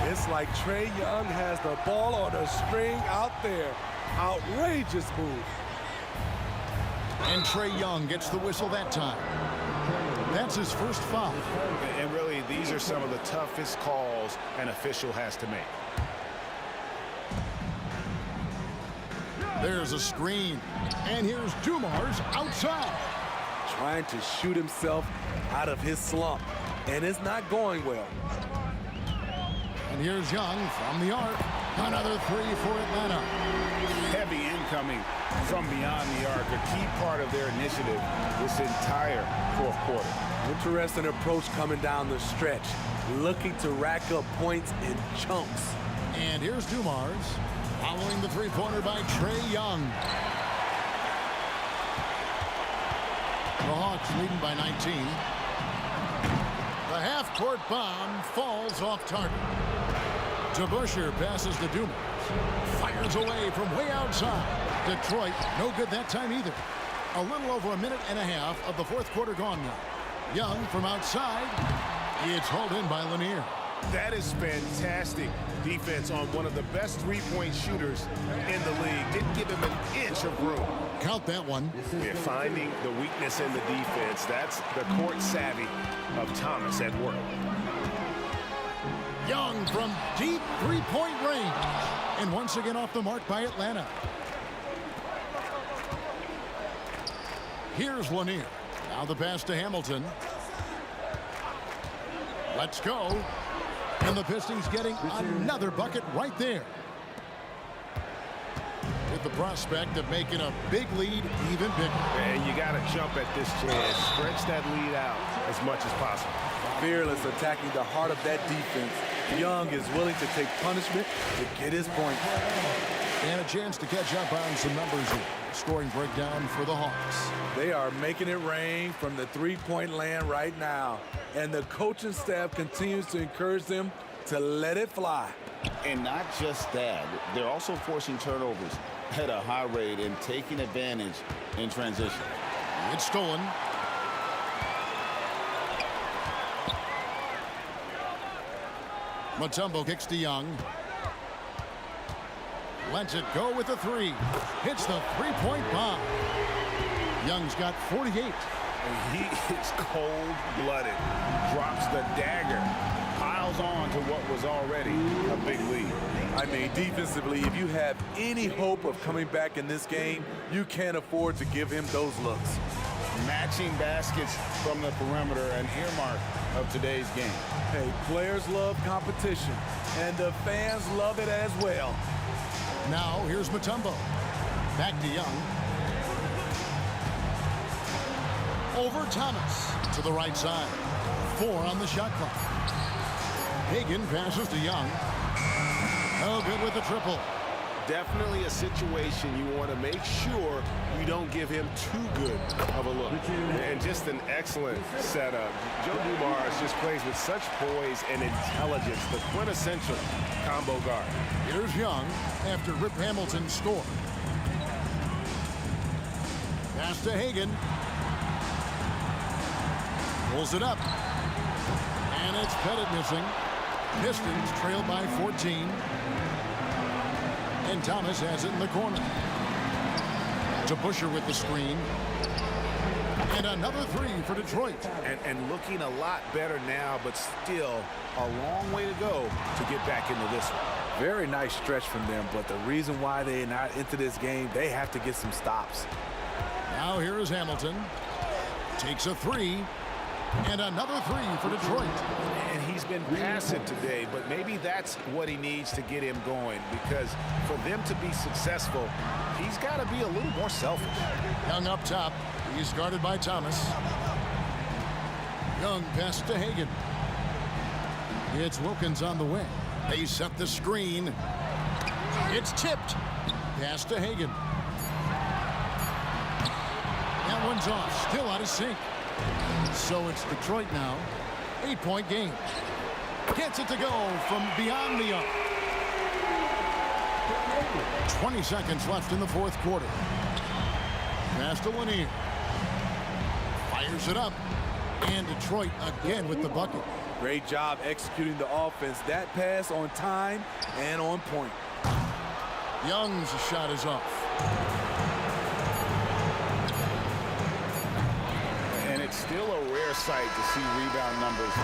It's like Trae Young has the ball on a string out there. Outrageous move.
And Trae Young gets the whistle that time. That's his first foul.
And really, these are some of the toughest calls an official has to make.
There's a screen. And here's Dumars outside.
Trying to shoot himself out of his slump. And it's not going well.
And here's Young from the arc. Another 3 for Atlanta.
Heavy incoming from beyond the arc, a key part of their initiative this entire fourth quarter.
Interesting approach coming down the stretch, looking to rack up points in chunks.
And here's Dumars, following the three-pointer by Trae Young. The Hawks leading by 19. The half-court bomb falls off target. Busher passes to Dumars. Fires away from way outside. Detroit, no good that time either. A little over a minute and a half of the fourth quarter gone now. Young from outside. It's hauled in by Lanier.
That is fantastic defense on one of the best three-point shooters in the league. Didn't give him an inch of room.
Count that one.
Yeah, finding the weakness in the defense. That's the court savvy of Thomas at work.
Young from deep three-point range. And once again off the mark by Atlanta. Here's Lanier. Now the pass to Hamilton. Let's go. And the Pistons getting another bucket right there. With the prospect of making a big lead even bigger.
And you got to jump at this chance. Stretch that lead out as much as possible.
Fearless attacking the heart of that defense. Young is willing to take punishment to get his point.
And a chance to catch up on some numbers here. Scoring breakdown for the Hawks.
They are making it rain from the three-point land right now. And the coaching staff continues to encourage them to let it fly.
And not just that, they're also forcing turnovers at a high rate and taking advantage in transition.
It's stolen. Mutombo kicks to Young. Lets it go with the 3. Hits the three-point bomb. Young's got 48.
He is cold-blooded. Drops the dagger. Piles on
on to what was already a big lead.
I mean, defensively, if you have any hope of coming back in this game, you can't afford to give him those looks.
Matching baskets from the perimeter, an earmark of today's game.
Hey, players love competition, and the fans love it as well.
Now, here's Mutombo. Back to Young. Over Thomas to the right side. 4 on the shot clock. Hagan passes to Young. No good with the triple.
Definitely a situation you want to make sure you don't give him too good of a look. And just an excellent setup. Joe Dumars just plays with such poise and intelligence, the quintessential combo guard.
Here's Young after Rip Hamilton scored. Pass to Hagan. Pulls it up. And it's Pettit missing. Pistons trailed by 14. And Thomas has it in the corner. To Busher with the screen. And another 3 for Detroit.
And looking a lot better now, but still a long way to go to get back into this one.
Very nice stretch from them, but the reason why they're not into this game, they have to get some stops.
Now here is Hamilton. Takes a 3. And another 3 for Detroit.
And he's been passive today, but maybe that's what he needs to get him going, because for them to be successful, he's got to be a little more selfish.
Young up top. He's guarded by Thomas. Young pass to Hagan. It's Wilkins on the wing. They set the screen. It's tipped. Pass to Hagan. That one's off. Still out of sync. So it's Detroit now. 8-point game. Gets it to go from beyond the arc. 20 seconds left in the fourth quarter. Pass to Lanier. Fires it up. And Detroit again with the bucket.
Great job executing the offense. That pass on time and on point.
Young's shot is off.
And it's still a rare sight to see rebound numbers.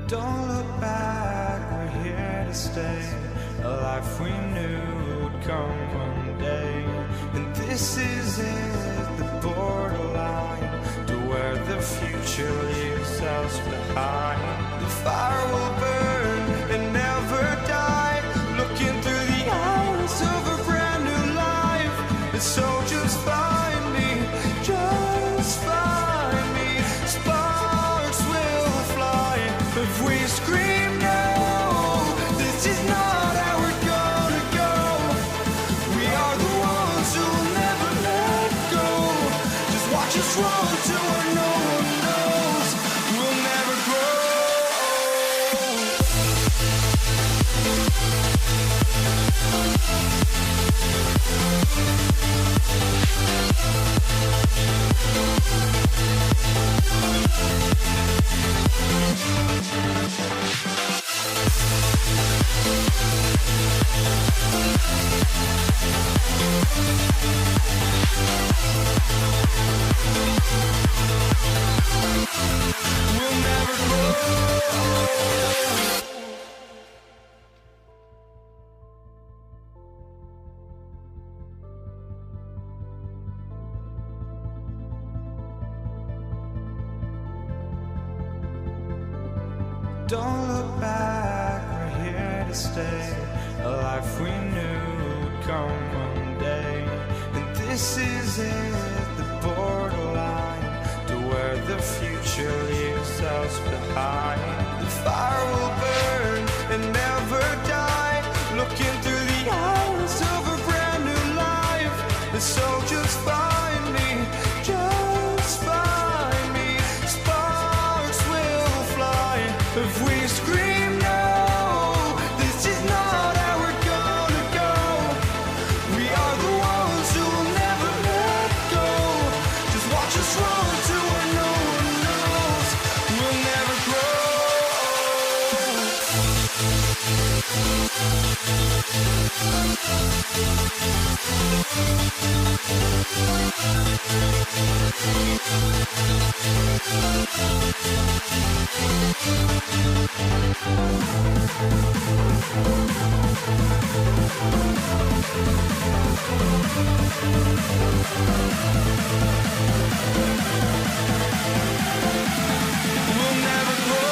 Don't look back, we're here to stay. A life we knew would come one day. And this is it, the borderline to where the future leaves us behind. The fire will burn and never die, looking through the eyes of a brand new life. And so just find me, just find me. Sparks will fly if we scream no. This is not how we're gonna go. We are the ones who'll never let go. Just watch us run to where no one knows. We'll never grow. don't look back, we're here to stay. A life we knew would come one day. And this is it, the borderline to where the future leaves us behind. The fire will burn and never die, looking through the eyes of a brand new life. And so just find me, just find me. Sparks will fly if we scream no. This is not how we're gonna go. We are the ones who will never let go. Just watch us run to where no one knows. We'll never grow. We'll never grow. We'll never grow.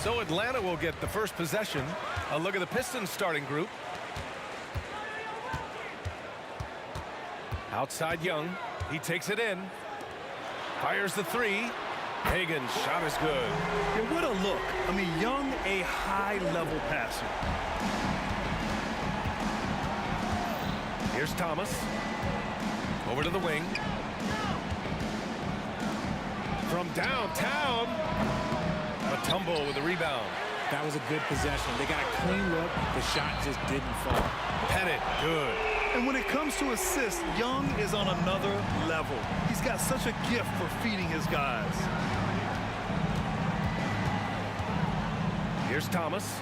So Atlanta will get the first possession. A look at the Pistons starting group. Outside Young. He takes it in. Fires the three. Hagan's shot is good.
Yeah, what a look. I mean, Young, a high-level passer.
Here's Thomas. Over to the wing. From downtown. A tumble with the rebound.
That was a good possession. They got a clean look. The shot just didn't fall.
Pettit, good.
And when it comes to assists, Young is on another level. He's got such a gift for feeding his guys.
Here's Thomas.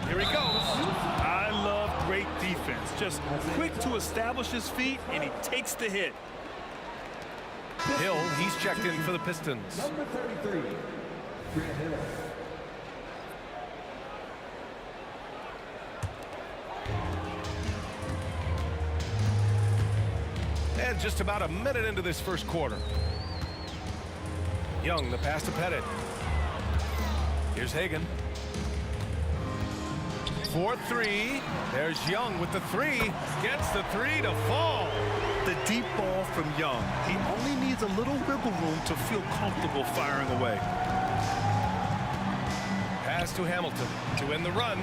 Here he goes.
I love great great defense. Just quick to establish his feet, and he takes the hit.
Hill, he's checked in for the Pistons.
Number 33, Grant Hill.
And just about a minute into this first quarter. Young, the pass to Pettit. Here's Hagan. 4-3. There's Young with the three. Gets the three to fall.
The deep ball from Young. He only needs a little wiggle room to feel comfortable firing away.
Pass to Hamilton to end the run.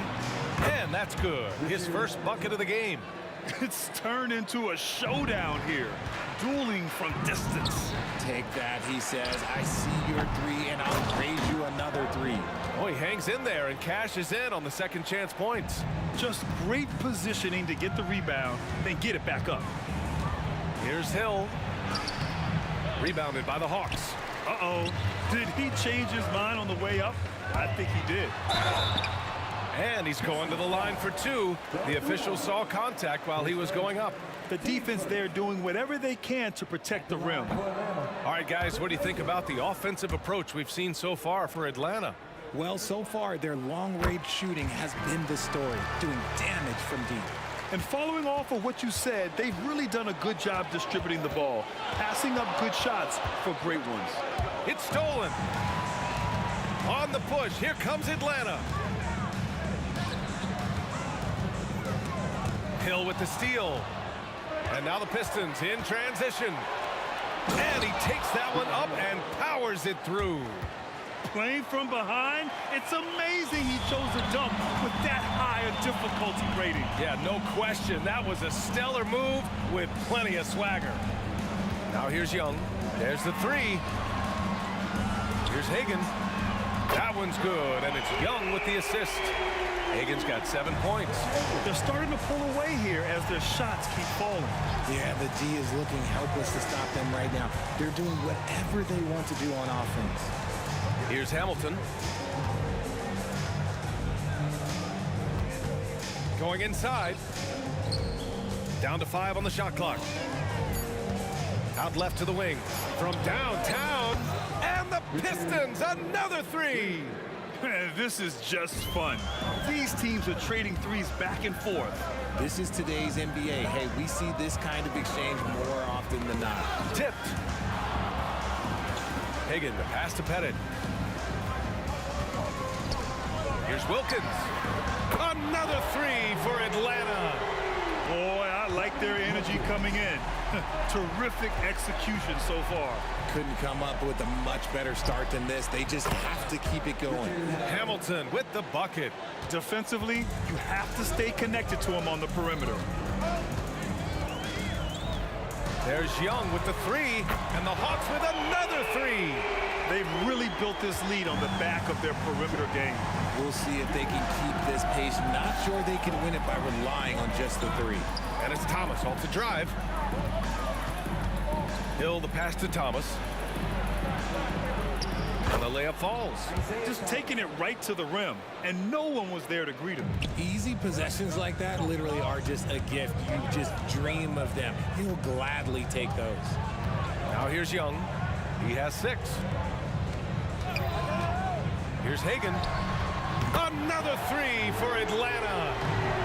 And that's good. His first bucket of the game.
It's turned into a showdown here. Dueling from distance.
Take that, he says. I see your three, and I'll raise you another three.
Oh, he hangs in there and cashes in on the second chance points.
Just great positioning to get the rebound, then get it back up.
Here's Hill. Rebounded by the Hawks.
Uh-oh. Did he change his mind on the way up? I think he did.
And he's going to the line for two. The official saw contact while he was going up.
The defense there doing whatever they can to protect the rim.
All right, guys, what do you think about the offensive approach we've seen so far for Atlanta?
Well, so far, their long-range shooting has been the story, doing damage from deep.
And following off of what you said, they've really done a good job distributing the ball, passing up good shots for great ones.
It's stolen. On the push, here comes Atlanta. Hill with the steal. And now the Pistons in transition. And he takes that one up and powers it through.
Playing from behind, it's amazing he chose a dunk with that high a difficulty rating.
Yeah, no question. That was a stellar move with plenty of swagger. Now here's Young. There's the three. Here's Hagan. That one's good, and it's Young with the assist. Hagan's got 7 points.
They're starting to pull away here as their shots keep falling.
Yeah, the D is looking helpless to stop them right now. They're doing whatever they want to do on offense.
Here's Hamilton. Going inside. Down to 5 on the shot clock. Out left to the wing. From downtown. And the Pistons, another three.
This is just fun. These teams are trading threes back and forth.
This is today's NBA. Hey, we see this kind of exchange more often than not.
Tipped. Hagan, the pass to Pettit. Here's Wilkins. Another three for Atlanta.
Boy, I like their energy coming in. Terrific execution so far.
Couldn't come up with a much better start than this. They just have to keep it going.
Hamilton with the bucket.
Defensively, you have to stay connected to him on the perimeter.
There's Young with the three, and the Hawks with another three.
They've really built this lead on the back of their perimeter game.
We'll see if they can keep this pace. Not sure they can win it by relying on just the three.
And it's Thomas off the drive. Hill, the pass to Thomas. And the layup falls.
Just taking it right to the rim, and no one was there to greet him.
Easy possessions like that literally are just a gift. You just dream of them. He'll gladly take those.
Now here's Young. He has 6. Here's Hagan. Another three for Atlanta.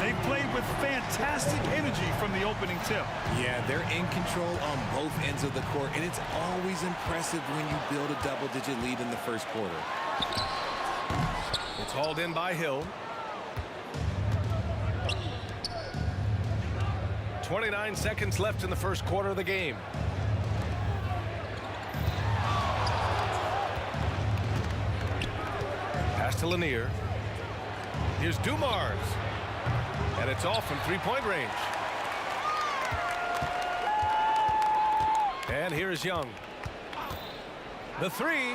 They played with fantastic energy from the opening tip.
Yeah, they're in control on both ends of the court, and it's always impressive when you build a double-digit lead in the first quarter.
It's hauled in by Hill. 29 seconds left in the first quarter of the game. Pass to Lanier. Here's Dumars. And it's off from three-point range. And here's Young. The three.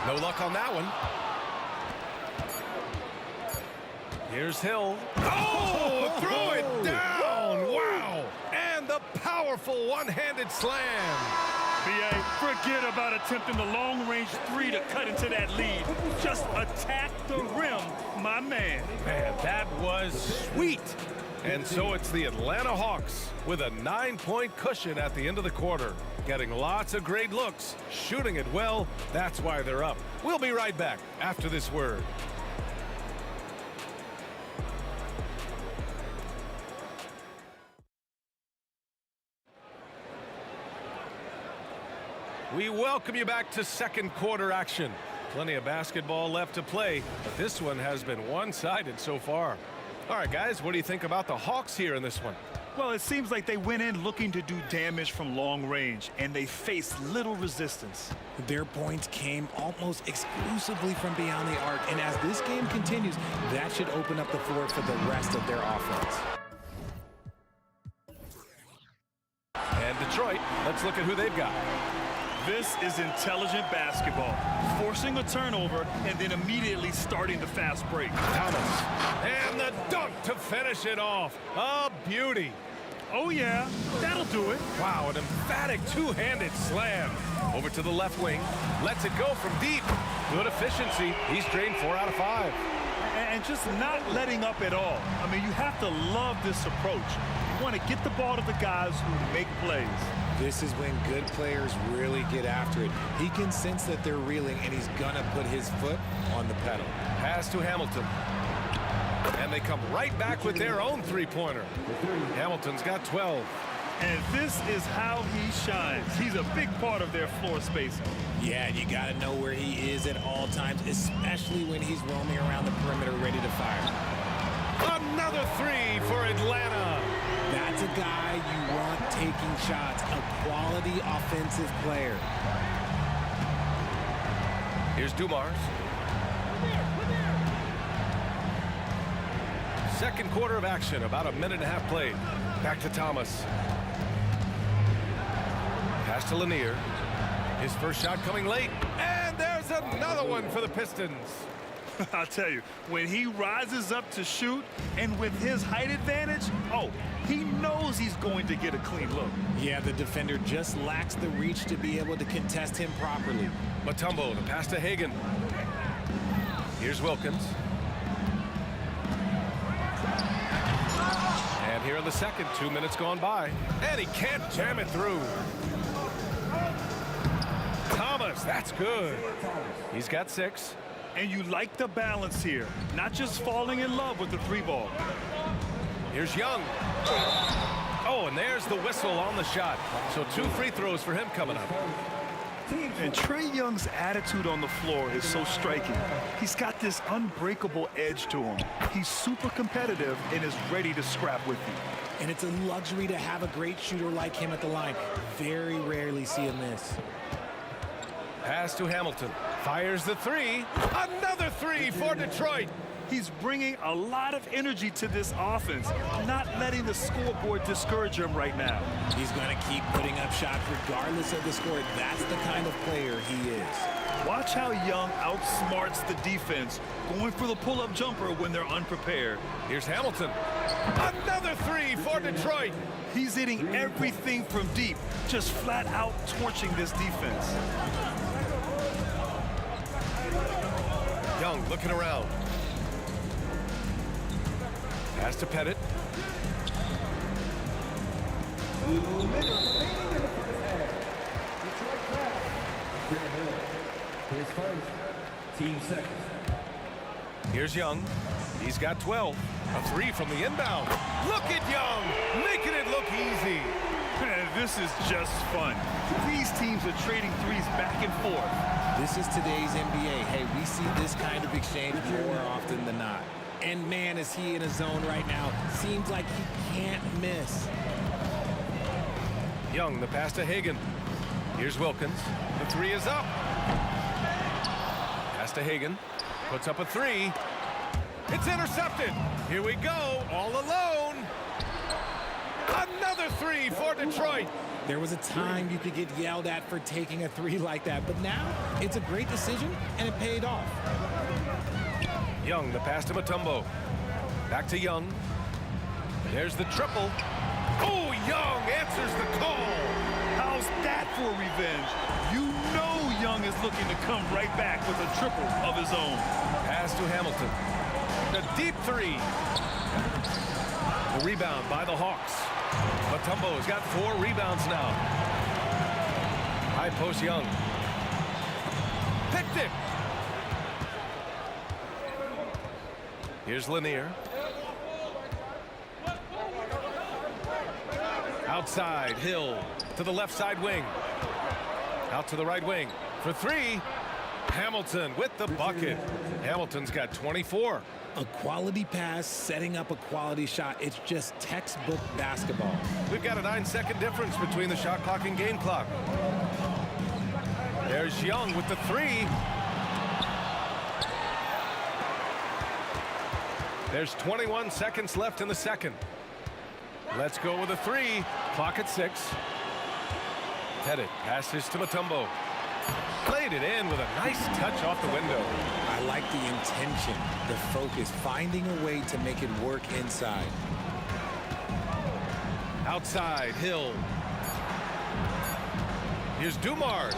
No luck on that one. Here's Hill. Oh, throw it down. Wow. And the powerful one-handed slam.
B.A., forget about attempting the long-range three to cut into that lead. Just attack the rim, my man.
Man, that was sweet. And so it's the Atlanta Hawks with a 9-point cushion at the end of the quarter. Getting lots of great looks, shooting it well. That's why they're up. We'll be right back after this word. We welcome you back to second quarter action. Plenty of basketball left to play, but this one has been one-sided so far. All right, guys, what do you think about the Hawks here in this one?
Well, it seems like they went in looking to do damage from long range, and they faced little resistance.
Their points came almost exclusively from beyond the arc, and as this game continues, that should open up the floor for the rest of their offense.
And Detroit, let's look at who they've got.
This is intelligent basketball, forcing a turnover and then immediately starting the fast break.
Thomas, and the dunk to finish it off. A beauty.
Oh, yeah, that'll do it.
Wow, an emphatic two-handed slam. Over to the left wing, lets it go from deep. Good efficiency. He's drained 4 out of 5.
And just not letting up at all. I mean, you have to love this approach. You want to get the ball to the guys who make plays.
This is when good players really get after it. He can sense that they're reeling, and he's going to put his foot on the pedal.
Pass to Hamilton. And they come right back with their own three-pointer. Hamilton's got 12.
And this is how he shines. He's a big part of their floor spacing.
Yeah, you got to know where he is at all times, especially when he's roaming around the perimeter ready to fire.
Another three for Atlanta.
That's a guy you want taking shots, a quality offensive player.
Here's Dumars. Second quarter of action, about a minute and a half played. Back to Thomas. Pass to Lanier. His first shot coming late. And there's another one for the Pistons.
I'll tell you, when he rises up to shoot and with his height advantage, oh, he knows he's going to get a clean look.
Yeah, the defender just lacks the reach to be able to contest him properly.
Mutombo to pass to Hagan. Here's Wilkins. And here in the second, 2 minutes gone by. And he can't jam it through. Thomas, that's good. He's got 6.
And you like the balance here, not just falling in love with the three ball.
Here's Young. Oh, and there's the whistle on the shot. So 2 free throws for him coming up.
And Trae Young's attitude on the floor is so striking. He's got this unbreakable edge to him. He's super competitive and is ready to scrap with you.
And it's a luxury to have a great shooter like him at the line. Very rarely see him miss.
Pass to Hamilton. Fires the 3. Another 3 for Detroit.
He's bringing a lot of energy to this offense, not letting the scoreboard discourage him right now.
He's going to keep putting up shots regardless of the score. That's the kind of player he is.
Watch how Young outsmarts the defense, going for the pull-up jumper when they're unprepared.
Here's Hamilton. Another 3 for Detroit.
He's hitting everything from deep, just flat out torching this defense.
Young looking around. Pass to Pettit. Here's Young. He's got 12. A 3 from the inbound. Look at Young, making it look easy.
This is just fun. These teams are trading threes back and forth.
This is today's NBA. Hey, we see this kind of exchange more often than not. And man, is he in a zone right now. Seems like he can't miss.
Young, the pass to Hagan. Here's Wilkins. The 3 is up. Pass to Hagan. Puts up a 3. It's intercepted. Here we go, all alone. Another 3 for Detroit.
There was a time you could get yelled at for taking a 3 like that, but now it's a great decision, and it paid off.
Young, the pass to Mutombo. Back to Young. There's the triple. Oh, Young answers the call.
How's that for revenge? You know Young is looking to come right back with a triple of his own.
Pass to Hamilton. The deep 3. The rebound by the Hawks. Mutombo's got 4 rebounds now. High post Young. Picked it. Here's Lanier. Outside, Hill to the left side wing. Out to the right wing for 3. Hamilton with the bucket. Hamilton's got 24.
A quality pass, setting up a quality shot. It's just textbook basketball.
We've got a 9-second difference between the shot clock and game clock. There's Young with the 3. There's 21 seconds left in the second. Let's go with a 3. Clock at 6. Pettit passes to Mutombo. Played it in with a nice touch off the window.
I like the intention, the focus, finding a way to make it work inside.
Outside, Hill. Here's Dumars.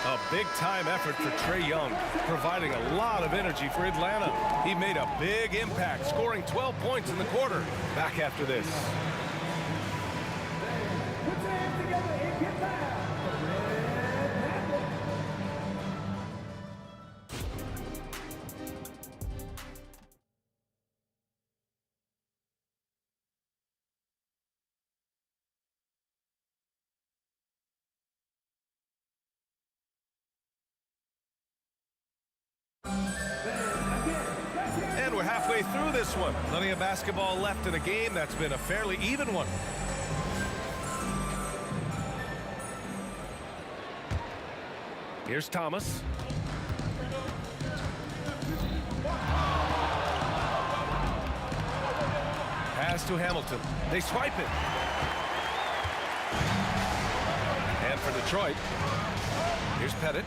A big-time effort for Trae Young, providing a lot of energy for Atlanta. He made a big impact, scoring 12 points in the quarter. Back after this. And we're halfway through this one. Plenty of basketball left in a game that's been a fairly even one. Here's Thomas. Pass to Hamilton. They swipe it. And for Detroit, here's Pettit.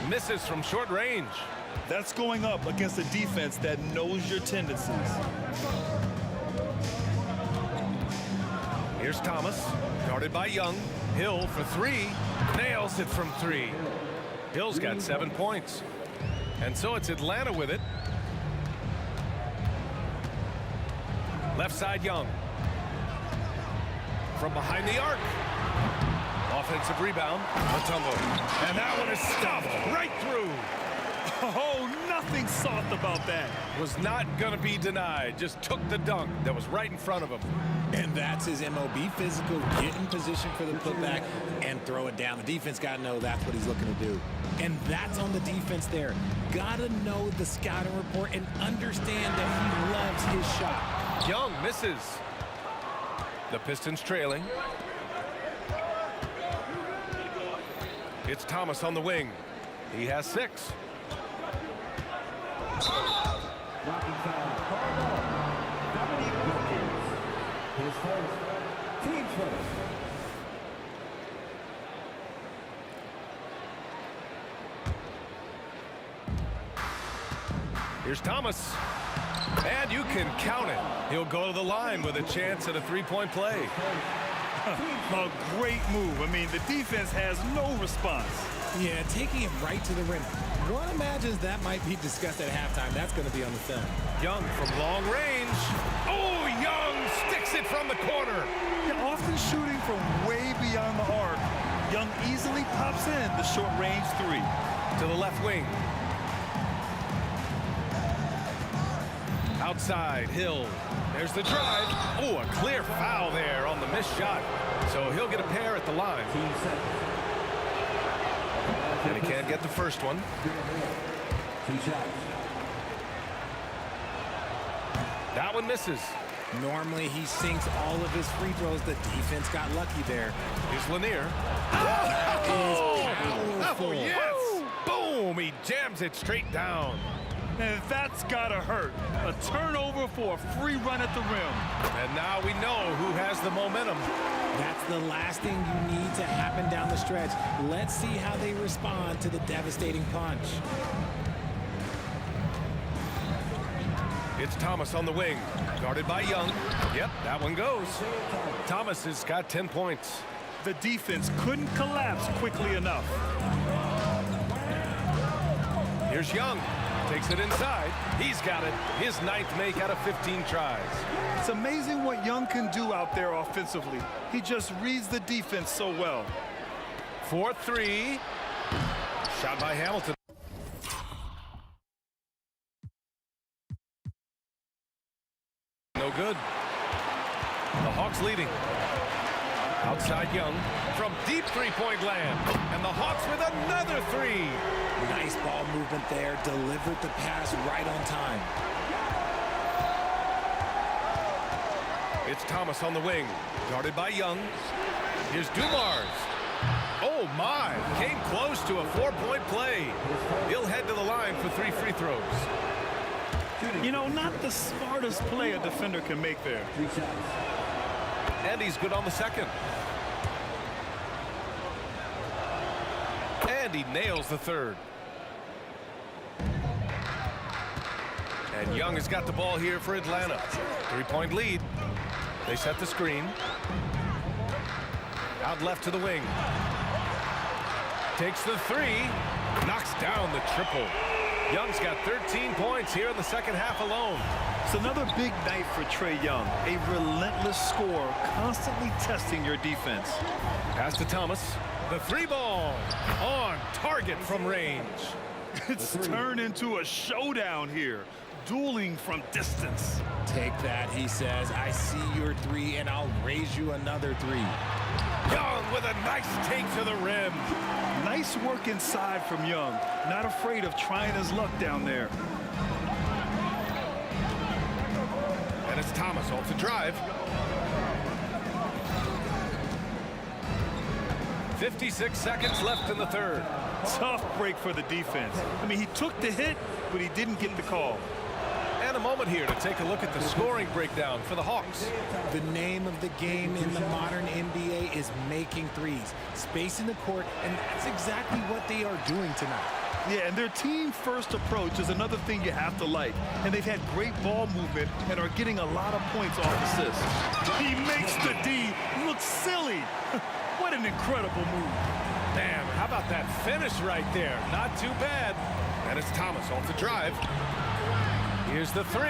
Misses from short range.
That's going up against a defense that knows your tendencies.
Here's Thomas, guarded by Young. Hill for 3. Nails it from 3. Hill's got 7 points. And so it's Atlanta with it. Left side, Young. From behind the arc. Offensive rebound, Mutombo. And that one is stopped right through.
Oh, nothing soft about that.
Was not going to be denied. Just took the dunk that was right in front of him.
And that's his MO. Be physical, get in position for the putback, and throw it down. The defense got to know that's what he's looking to do. And that's on the defense there. Got to know the scouting report and understand that he loves his shot.
Young misses. The Pistons trailing. It's Thomas on the wing. He has 6.
Knocking foul. Dominique Wilkins. His first. Team first.
Here's Thomas. And you can count it. He'll go to the line with a chance at a 3-point play.
A great move. I mean, the defense has no response.
Yeah, taking it right to the rim. One imagines that might be discussed at halftime. That's going to be on the film.
Young from long range. Oh, Young sticks it from the corner.
Yeah, often shooting from way beyond the arc. Young easily pops in the short-range 3.
To the left wing. Outside, Hill. There's the drive. Oh, a clear foul there on the missed shot. So he'll get a pair at the line. And he can't get the first one.
2 shots.
That one misses.
Normally he sinks all of his free throws. The defense got lucky there.
Here's Lanier.
Powerful.
Yes! Boom! He jams it straight down.
And that's gotta hurt. A turnover for a free run at the rim.
And now we know who has the momentum.
That's the last thing you need to happen down the stretch. Let's see how they respond to the devastating punch.
It's Thomas on the wing, guarded by Young. Yep, that one goes. Thomas has got 10 points.
The defense couldn't collapse quickly enough.
Here's Young. Takes it inside. He's got it. His 9th make out of 15 tries.
It's amazing what Young can do out there offensively. He just reads the defense so well.
4-3. Shot by Hamilton. No good. The Hawks leading. Outside Young from deep three-point land. And the Hawks with another 3.
Nice ball movement there. Delivered the pass right on time.
It's Thomas on the wing. Guarded by Young. Here's Dumars. Oh, my. Came close to a 4-point play. He'll head to the line for 3 free throws.
You know, not the smartest play a defender can make there.
And he's good on the second. And he nails the third. And Young has got the ball here for Atlanta. 3-point lead. They set the screen. Out left to the wing. Takes the 3. Knocks down the triple. Young's got 13 points here in the second half alone.
It's another big night for Trae Young. A relentless scorer, constantly testing your defense.
Pass to Thomas. The 3 ball on target from range.
It's turned into a showdown here. Dueling from distance.
Take that, he says. I see your 3, and I'll raise you another 3.
Young with a nice take to the rim.
Nice work inside from Young. Not afraid of trying his luck down there.
And it's Thomas off the drive. 56 seconds left in the third.
Tough break for the defense. I mean, he took the hit, but he didn't get the call.
And a moment here to take a look at the scoring breakdown for the Hawks.
The name of the game in the modern NBA is making threes, spacing the court, and that's exactly what they are doing tonight.
Yeah, and their team-first approach is another thing you have to like. And they've had great ball movement and are getting a lot of points off assists. He makes the D look silly. What an incredible move.
Man, how about that finish right there? Not too bad. And it's Thomas off the drive. Here's the 3.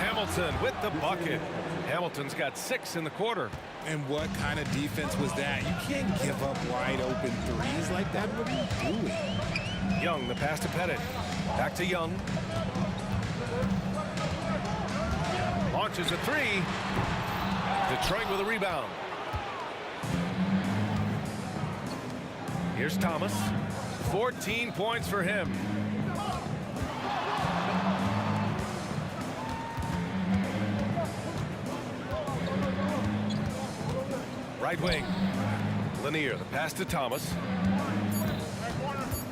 Hamilton with the bucket. Hamilton's got 6 in the quarter.
And what kind of defense was that? You can't give up wide open threes like that. What are you doing?
Young, the pass to Pettit. Back to Young. Launches a 3. Detroit with a rebound. Here's Thomas. 14 points for him. Right wing. Lanier, the pass to Thomas.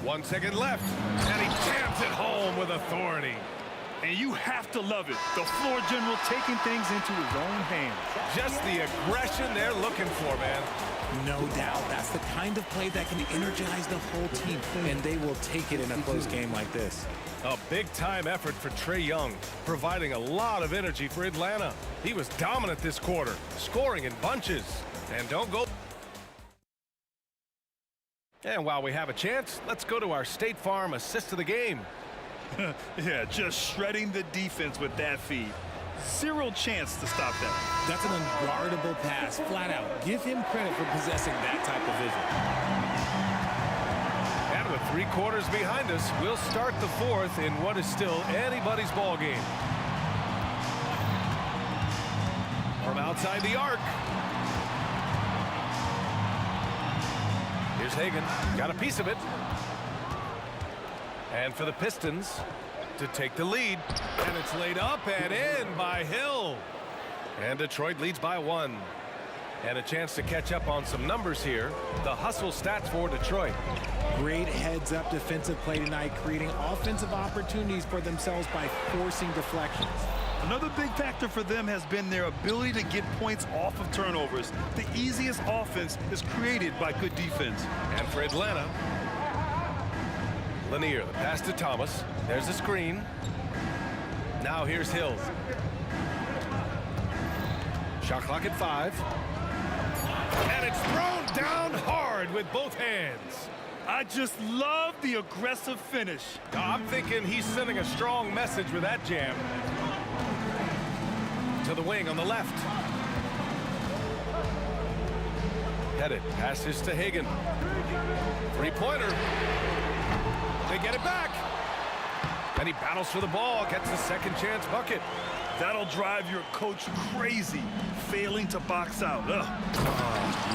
1 second left. And he jams it home with authority.
And you have to love it. The floor general taking things into his own hands.
Just the aggression they're looking for, man.
No doubt. That's the kind of play that can energize the whole team. And they will take it in a close game like this.
A big-time effort for Trae Young, providing a lot of energy for Atlanta. He was dominant this quarter, scoring in bunches. And don't go. And while we have a chance, let's go to our State Farm assist of the game.
Yeah, just shredding the defense with that feed. Zero chance to stop that.
That's an unguardable pass, flat out. Give him credit for possessing that type of vision.
And with 3 quarters behind us, we'll start the 4th in what is still anybody's ball game. From outside the arc. Here's Hagan. Got a piece of it. And for the Pistons to take the lead. And it's laid up and in by Hill. And Detroit leads by 1. And a chance to catch up on some numbers here. The hustle stats for Detroit.
Great heads-up defensive play tonight, creating offensive opportunities for themselves by forcing deflections.
Another big factor for them has been their ability to get points off of turnovers. The easiest offense is created by good defense.
And for Atlanta, Lanier, the pass to Thomas. There's a screen. Now here's Hill. Shot clock at 5. And it's thrown down hard with both hands.
I just love the aggressive finish.
I'm thinking he's sending a strong message with that jam. To the wing on the left. Headed, passes to Hagan. Three-pointer. They get it back. And he battles for the ball, gets a second chance bucket.
That'll drive your coach crazy, failing to box out.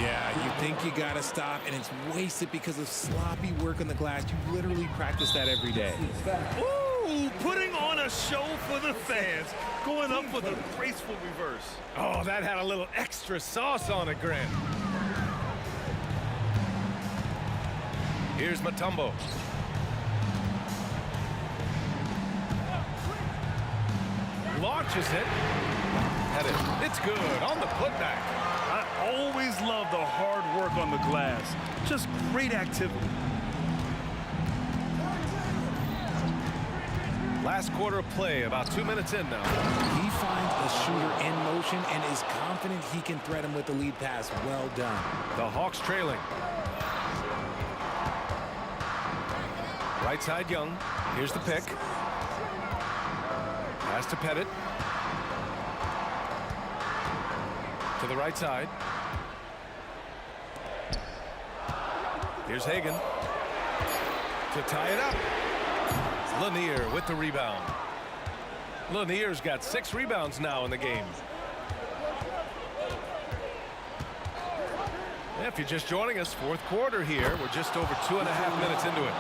Yeah, you think you got to stop, and it's wasted because of sloppy work on the glass. You literally practice that every day.
Ooh, putting on a show for the fans, going up with a graceful reverse.
Oh, that had a little extra sauce on it, Grant. Here's Mutombo. Launches it. Headed. It's good on the putback.
I always love the hard work on the glass. Just great activity.
Last quarter of play, about 2 minutes in now.
He finds a shooter in motion and is confident he can thread him with the lead pass. Well done.
The Hawks trailing. Right side, Young. Here's the pick. Pass to Pettit. To the right side. Here's Hagan. To tie it up. Lanier with the rebound. Lanier's got 6 rebounds now in the game. If you're just joining us, fourth quarter here. We're just over 2.5 minutes into it.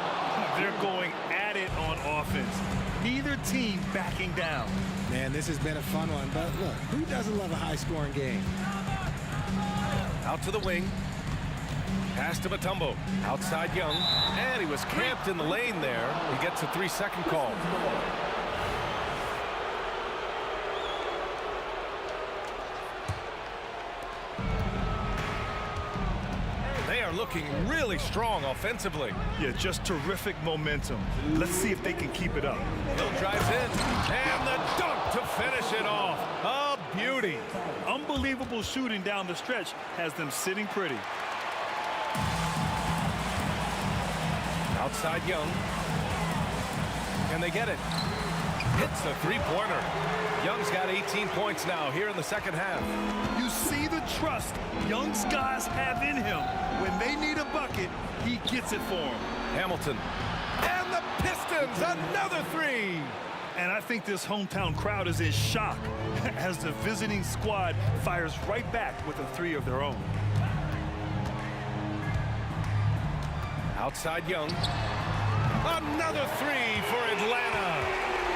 They're going at it on offense. Neither team backing down.
Man, this has been a fun one, but look, who doesn't love a high-scoring game?
Out to the wing. Pass to Mutombo. Outside Young. And he was camped in the lane there. He gets a 3-second call. They are looking really strong offensively.
Yeah, just terrific momentum. Let's see if they can keep it up.
Hill drives in. And the dunk to finish it off. A beauty.
Unbelievable shooting down the stretch has them sitting pretty.
Outside Young. And they get it. Hits a three-pointer. Young's got 18 points now here in the second half.
You see the trust Young's guys have in him. When they need a bucket, he gets it for them.
Hamilton. And the Pistons, another three.
And I think this hometown crowd is in shock as the visiting squad fires right back with a 3 of their own.
Outside Young. Another 3 for Atlanta.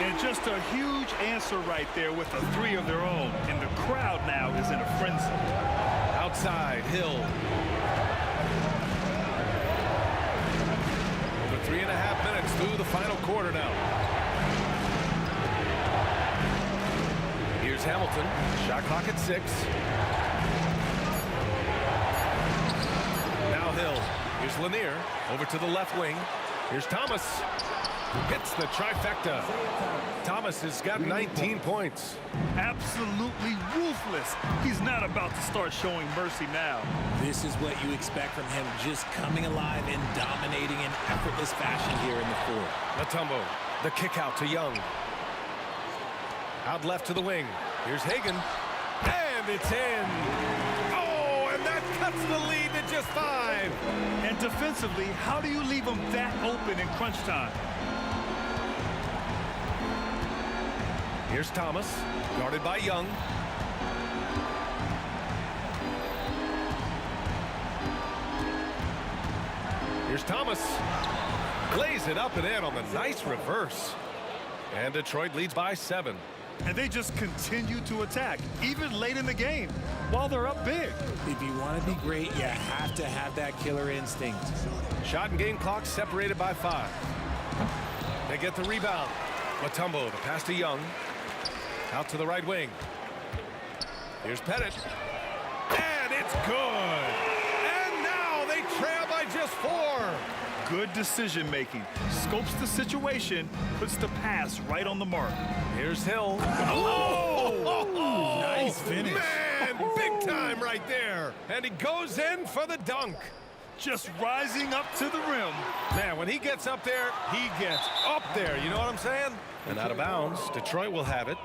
And just a huge answer right there with a 3 of their own. And the crowd now is in a frenzy.
Outside, Hill. Over 3.5 minutes through the final quarter now. Here's Hamilton. Shot clock at 6. Now Hill. Here's Lanier. Over to the left wing. Here's Thomas. Hits the trifecta. Thomas has got 19 points.
Absolutely ruthless. He's not about to start showing mercy now.
This is what you expect from him, just coming alive and dominating in effortless fashion here in the fourth.
Mutombo, the kick out to Young. Out left to the wing. Here's Hagan. And it's in. Oh, and that cuts the lead to just 5.
And defensively, how do you leave them that open in crunch time?
Here's Thomas, guarded by Young. Here's Thomas. Lays it up and in on the nice reverse. And Detroit leads by 7.
And they just continue to attack, even late in the game, while they're up big.
If you want to be great, you have to have that killer instinct.
Shot and game clock separated by 5. They get the rebound. Mutombo, the pass to Young. Out to the right wing. Here's Pettit. And it's good. And now they trail by just 4.
Good decision making. Scopes the situation, puts the pass right on the mark.
Here's Hill. Oh!
Nice finish.
Man, big time right there. And he goes in for the dunk.
just rising up to the rim.
Man, when he gets up there, he gets up there. You know what I'm saying? And out of bounds, Detroit will have it.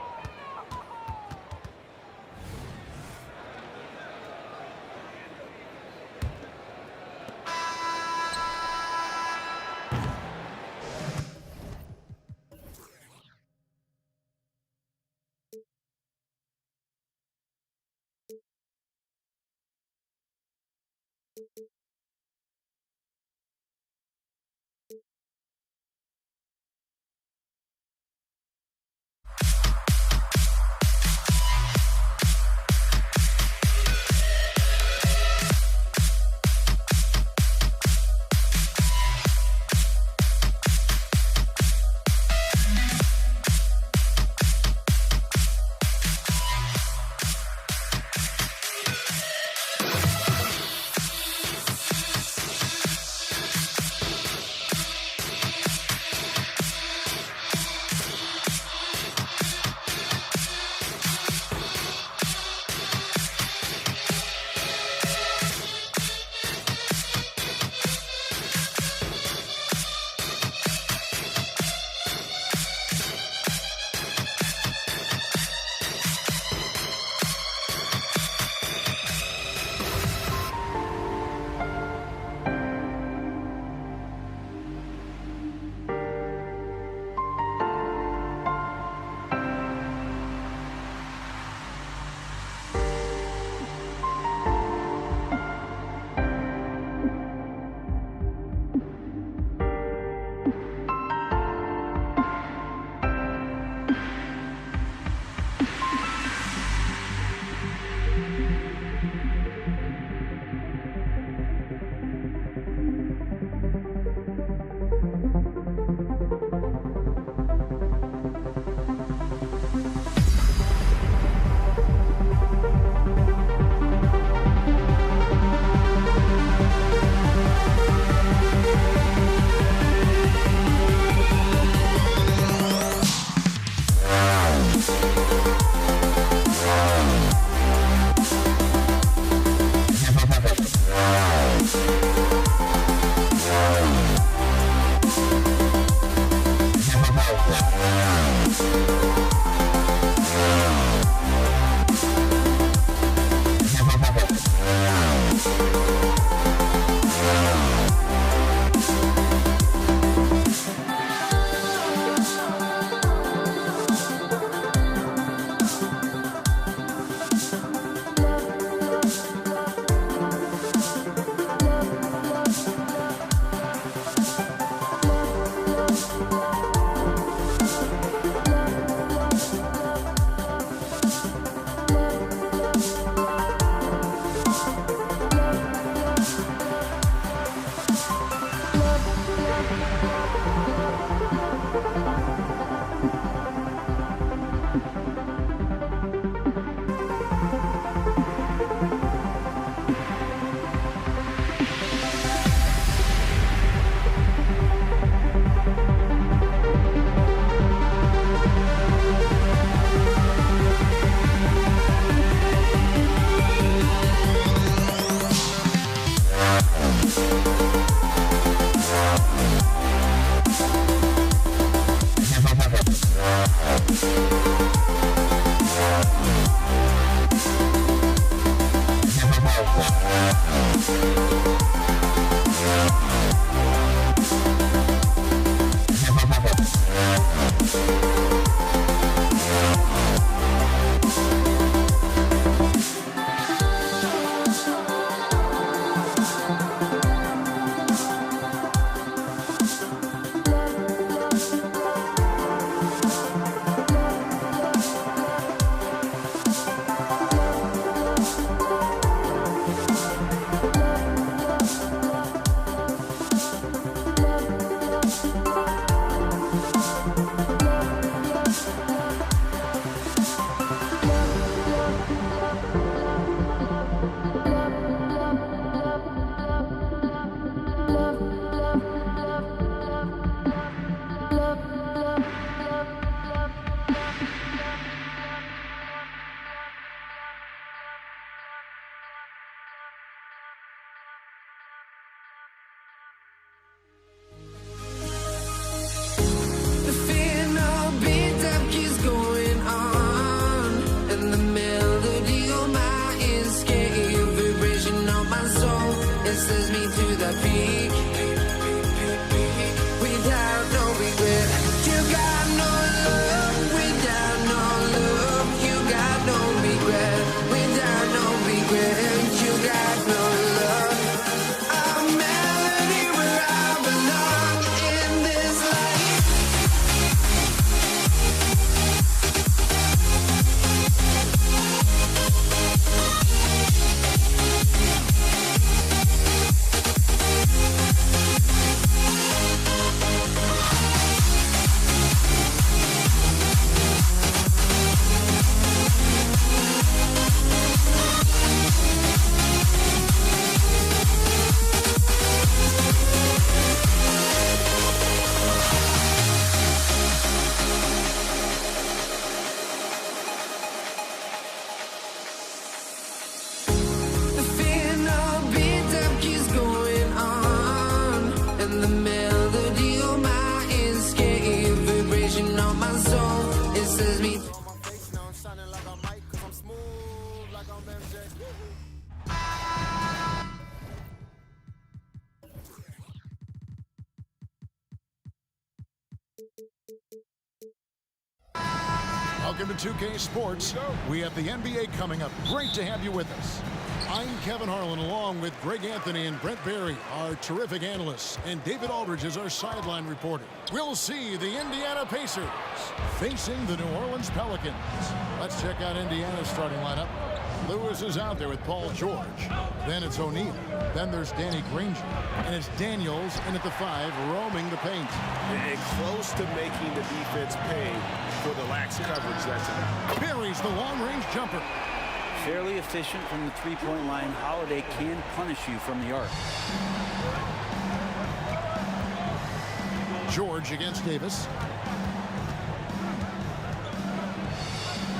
Welcome to 2K Sports. We have the NBA coming up. Great to have you with us. I'm Kevin Harlan, along with Greg Anthony and Brent Barry, our terrific analysts, and David Aldridge is our sideline reporter. We'll see the Indiana Pacers facing the New Orleans Pelicans. Let's check out Indiana's starting lineup. Lewis is out there with Paul George. Then it's O'Neal. Then there's Danny Granger. And it's Daniels in at the 5, roaming the paint.
And close to making the defense pay for the lax coverage that's in.
Barry's the long-range jumper.
Fairly efficient from the three-point line. Holiday can punish you from the arc.
George against Davis.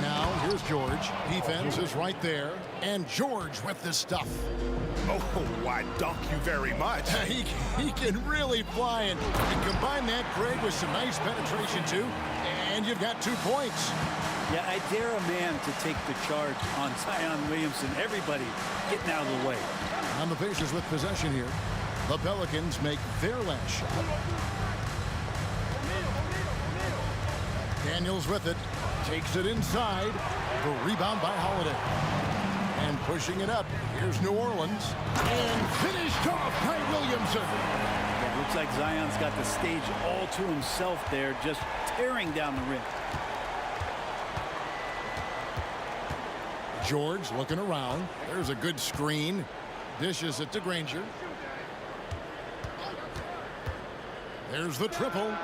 Now here's George. Defense is right there. And George with the stuff.
Oh, why, dunk you very much.
He can really fly. And combine that, Greg, with some nice penetration, too. And you've got 2 points.
Yeah, I dare a man to take the charge on Zion Williamson. Everybody getting out of the way.
On the Pacers with possession here. The Pelicans make their last shot. Daniels with it. Takes it inside. The rebound by Holiday. And pushing it up. Here's New Orleans. And finished off by Williamson.
Yeah, looks like Zion's got the stage all to himself there, just tearing down the rim.
George looking around. There's a good screen. Dishes it to Granger. There's the triple.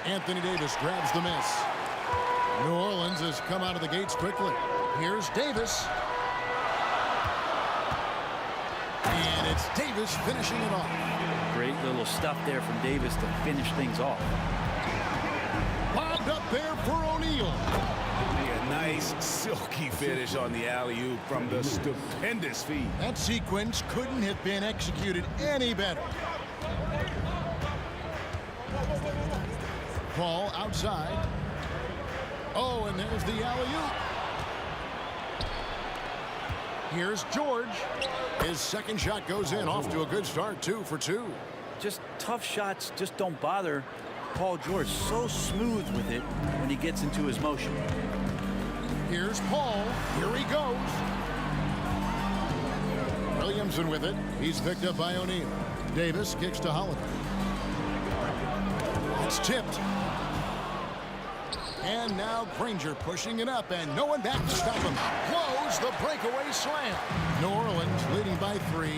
Anthony Davis grabs the miss. New Orleans has come out of the gates quickly. Here's Davis. And it's Davis finishing it off.
Great little stuff there from Davis to finish things off.
Lobbed up there for O'Neal.
A nice silky finish on the alley-oop from the stupendous feed.
That sequence couldn't have been executed any better. Paul outside. Oh, and there's the alley-oop. Here's George. His second shot goes in, off to a good start, 2 for 2.
Just tough shots just don't bother Paul George. So smooth with it when he gets into his motion.
Here's Paul. Here he goes. Williamson with it. He's picked up by O'Neal. Davis kicks to Holiday. It's tipped. And now Granger pushing it up, and no one back to stop him. Close the breakaway slam. New Orleans leading by 3.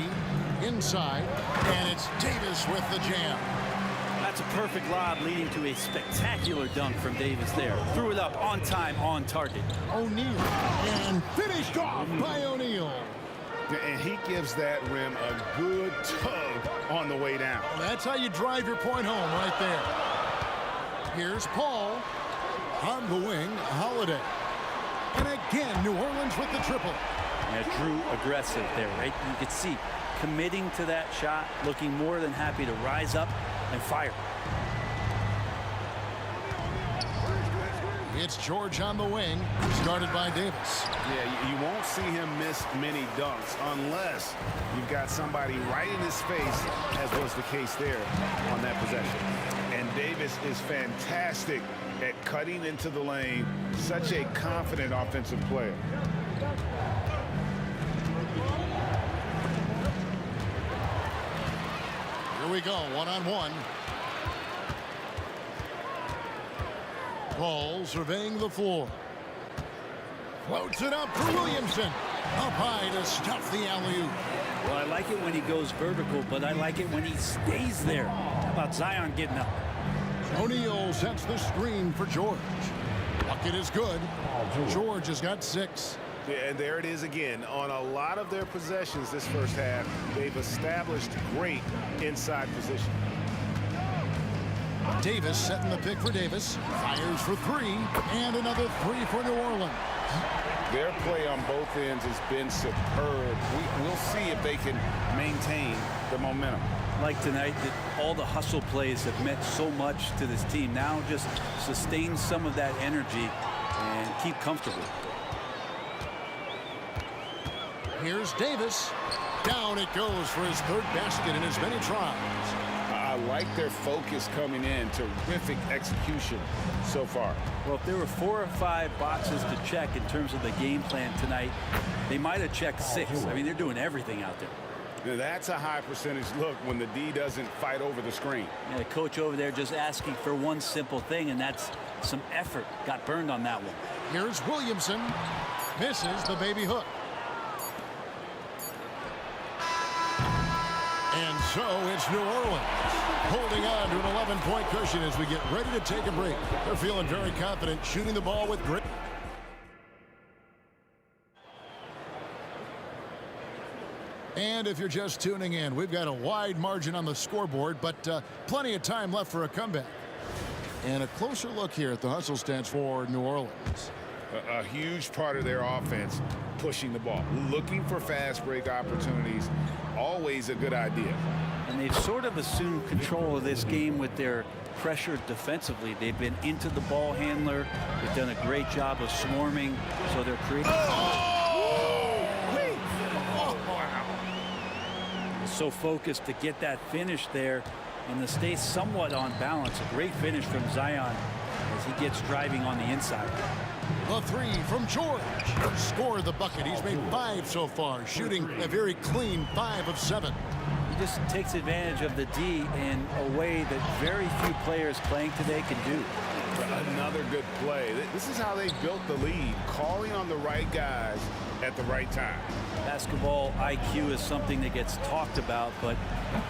Inside. And it's Davis with the jam.
That's a perfect lob leading to a spectacular dunk from Davis there. Threw it up on time, on target.
O'Neal. And finished off by O'Neal.
And he gives that rim a good tug on the way down.
That's how you drive your point home right there. Here's Paul. On the wing, Holiday. And again, New Orleans with the triple.
Yeah, Drew aggressive there, right? You could see committing to that shot, looking more than happy to rise up and fire.
It's George on the wing, started by Davis.
Yeah, you won't see him miss many dunks unless you've got somebody right in his face, as was the case there on that possession. And Davis is fantastic at cutting into the lane. Such a confident offensive player.
Here we go, one-on-one. Paul surveying the floor. Floats it up for Williamson. Up high to stuff the alley-oop.
Well, I like it when he goes vertical, but I like it when he stays there. How about Zion getting up?
O'Neal sets the screen for George. Bucket is good. George has got 6.
Yeah, and there it is again. On a lot of their possessions this first half, they've established great inside position.
Davis setting the pick for Davis. Fires for 3. And another 3 for New Orleans.
Their play on both ends has been superb. We'll see if they can maintain the momentum.
Like tonight, that all the hustle plays have meant so much to this team. Now just sustain some of that energy and keep comfortable.
Here's Davis. Down it goes for his 3rd basket in as many tries.
I like their focus coming in. Terrific execution so far.
Well, if there were 4 or 5 boxes to check in terms of the game plan tonight, they might have checked 6. I mean, they're doing everything out there.
Now, that's a high percentage look when the D doesn't fight over the screen.
Yeah, the coach over there just asking for one simple thing, and that's some effort. Got burned on that one.
Here's Williamson. Misses the baby hook. And so it's New Orleans holding on to an 11-point cushion as we get ready to take a break. They're feeling very confident, shooting the ball with great. And if you're just tuning in, we've got a wide margin on the scoreboard, but plenty of time left for a comeback. And a closer look here at the hustle stats for New Orleans.
A huge part of their offense, pushing the ball, looking for fast break opportunities, always a good idea.
And they've sort of assumed control of this game with their pressure defensively. They've been into the ball handler. They've done a great job of swarming, so they're creating. So focused to get that finish there and to stay somewhat on balance. A great finish from Zion as he gets driving on the inside.
The 3 from George. Scored the bucket. He's made 5 so far, shooting a very clean 5 of 7.
He just takes advantage of the D in a way that very few players playing today can do.
Another good play. This is how they built the lead, calling on the right guys at the right time.
Basketball IQ is something that gets talked about, but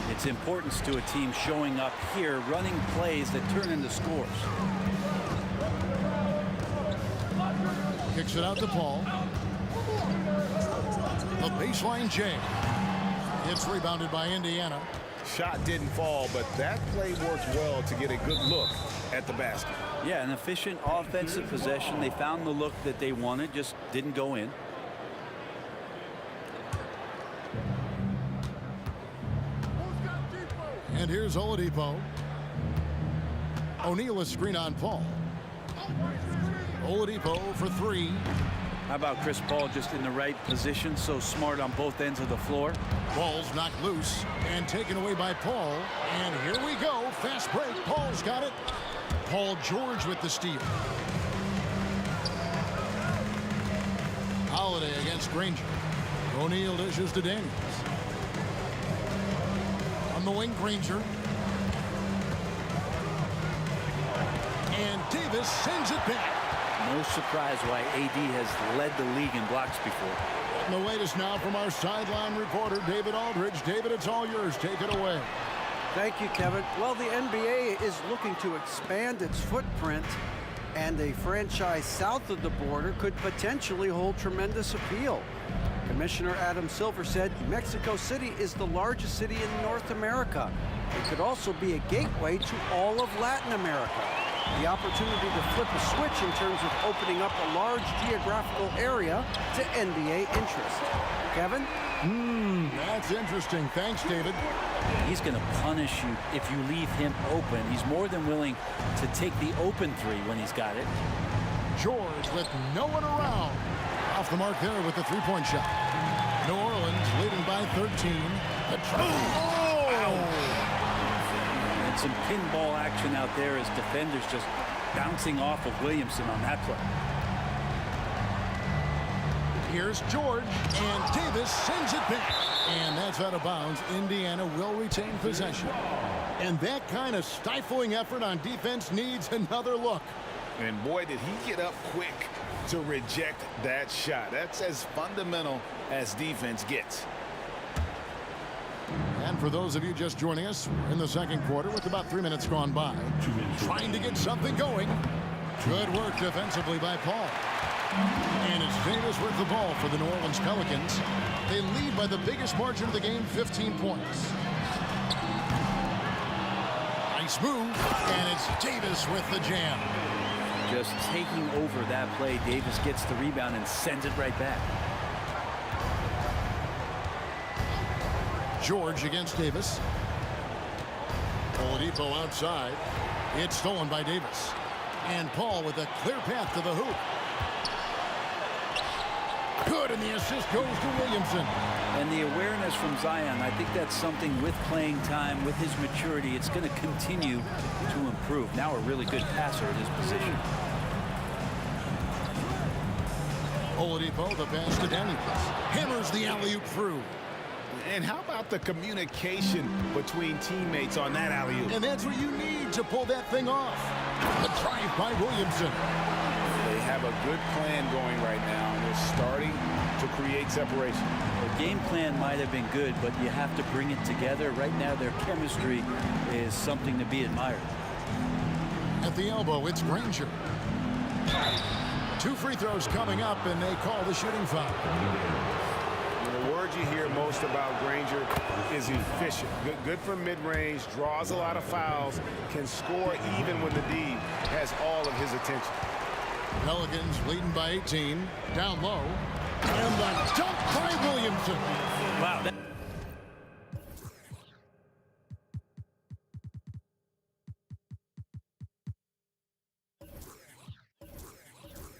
its importance to a team showing up here, running plays that turn into scores.
Kicks it out to Paul. The baseline J. It's rebounded by Indiana.
Shot didn't fall, but that play worked well to get a good look at the basket.
Yeah, an efficient offensive possession. They found the look that they wanted, just didn't go in.
And here's Oladipo. O'Neal a screen on Paul. Oladipo for 3.
How about Chris Paul just in the right position, so smart on both ends of the floor.
Ball's knocked loose and taken away by Paul. And here we go. Fast break. Paul's got it. Paul George with the steal. Holiday against Granger. O'Neal dishes to Daniels. On the wing, Granger. And Davis sends it back.
No surprise why AD has led the league in blocks before.
And the latest now from our sideline reporter, David Aldridge. David, it's all yours. Take it away.
Thank you, Kevin. Well, the NBA is looking to expand its footprint, and a franchise south of the border could potentially hold tremendous appeal. Commissioner Adam Silver said Mexico City is the largest city in North America. It could also be a gateway to all of Latin America. The opportunity to flip a switch in terms of opening up a large geographical area to NBA interest. Kevin?
That's interesting. Thanks, David.
He's going to punish you if you leave him open. He's more than willing to take the open 3 when he's got it.
George with no one around. Off the mark there with the 3-point shot. New Orleans leading by 13.
And some pinball action out there as defenders just bouncing off of Williamson on that play.
Here's George, and Davis sends it back. And that's out of bounds. Indiana will retain possession. And that kind of stifling effort on defense needs another look.
And boy, did he get up quick to reject that shot. That's as fundamental as defense gets.
And for those of you just joining us, we're in the second quarter with about 3 minutes gone by. Trying to get something going. Good work defensively by Paul. And it's Davis with the ball for the New Orleans Pelicans. They lead by the biggest margin of the game, 15 points. Nice move, and it's Davis with the jam.
Just taking over that play, Davis gets the rebound and sends it right back.
George against Davis. Oladipo outside. It's stolen by Davis. And Paul with a clear path to the hoop. Good, and the assist goes to Williamson.
And the awareness from Zion, I think that's something with playing time, with his maturity, it's going to continue to improve. Now a really good passer at his position.
Oladipo, the pass to Daniels. Hammers the alley-oop through.
And how about the communication between teammates on that alley-oop?
And that's what you need to pull that thing off. The drive by Williamson.
They have a good plan going right now, and they're starting to create separation.
The game plan might have been good, but you have to bring it together. Right now, their chemistry is something to be admired.
At the elbow, it's Granger. 2 free throws coming up, and they call the shooting foul.
The word you hear most about Granger is efficient. Good from mid-range, draws a lot of fouls, can score even when the D has all of his attention.
Pelicans leading by 18, down low, and the dunk by Williamson.
Wow.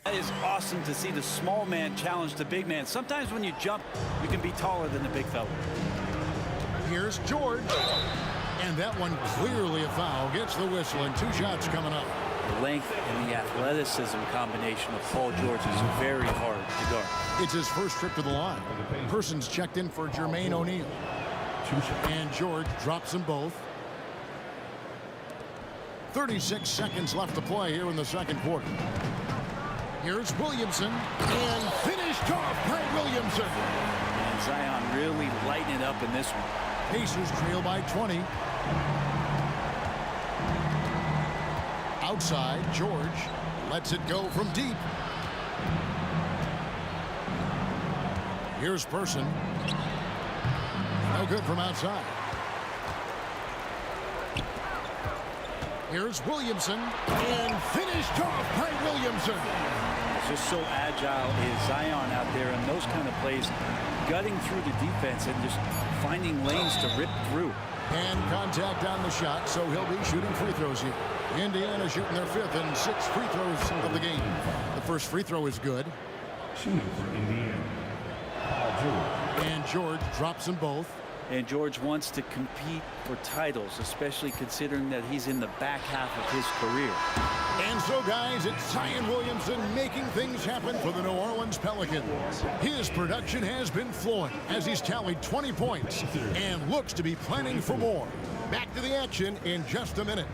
That is awesome to see the small man challenge the big man. Sometimes when you jump, you can be taller than the big fella.
Here's George. And that one clearly a foul. Gets the whistle, and 2 shots coming up.
The length and the athleticism combination of Paul George is very hard to guard.
It's his first trip to the line. Persons checked in for Jermaine O'Neal. And George drops them both. 36 seconds left to play here in the second quarter. Here's Williamson, and finished off by Williamson.
And Zion really lighting it up in this one.
Pacers trail by 20. Outside, George lets it go from deep. Here's Person. No good from outside. Here's Williamson, and finished off by Williamson.
Just so agile is Zion out there in those kind of plays, gutting through the defense and just finding lanes to rip through.
And contact on the shot, so he'll be shooting free throws here. Indiana shooting their 5th and 6th free throws of the game. The first free throw is good.
Shooting for Indiana, Paul George.
And George drops them both.
And George wants to compete for titles, especially considering that he's in the back half of his career.
And so, guys, it's Zion Williamson making things happen for the New Orleans Pelicans. His production has been flowing as he's tallied 20 points and looks to be planning for more. Back to the action in just a minute.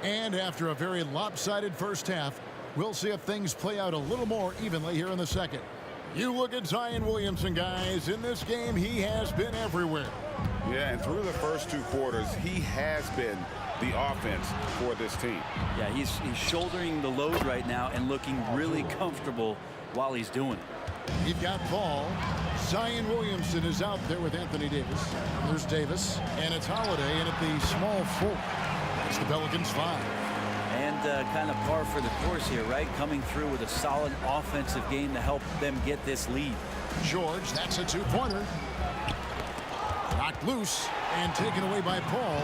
And after a very lopsided first half, we'll see if things play out a little more evenly here in the second. You look at Zion Williamson, guys. In this game, he has been everywhere.
Yeah, and through the first 2 quarters, he has been the offense for this team.
Yeah, he's shouldering the load right now and looking really comfortable while he's doing it.
You've got Paul. Zion Williamson is out there with Anthony Davis. There's Davis, and it's Holiday, and at the small 4. It's the Pelicans 5.
And kind of par for the course here, right? Coming through with a solid offensive game to help them get this lead.
George, that's a 2-pointer. Knocked loose and taken away by Paul.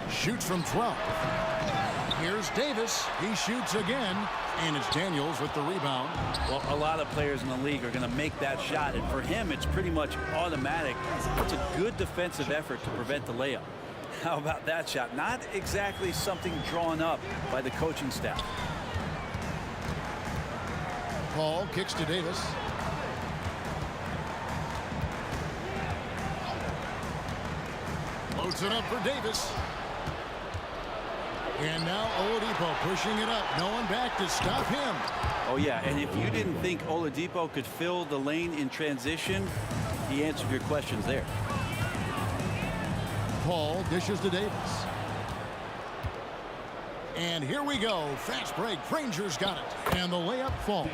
Shoots from 12. Here's Davis. He shoots again. And it's Daniels with the rebound.
Well, a lot of players in the league are going to make that shot. And for him, it's pretty much automatic. It's a good defensive effort to prevent the layup. How about that shot? Not exactly something drawn up by the coaching staff.
Paul kicks to Davis. Loads it up for Davis. And now Oladipo pushing it up. No one back to stop him.
Oh, yeah, and if you didn't think Oladipo could fill the lane in transition, he answered your questions there.
Paul dishes to Davis. And here we go. Fast break. Granger's got it. And the layup falls.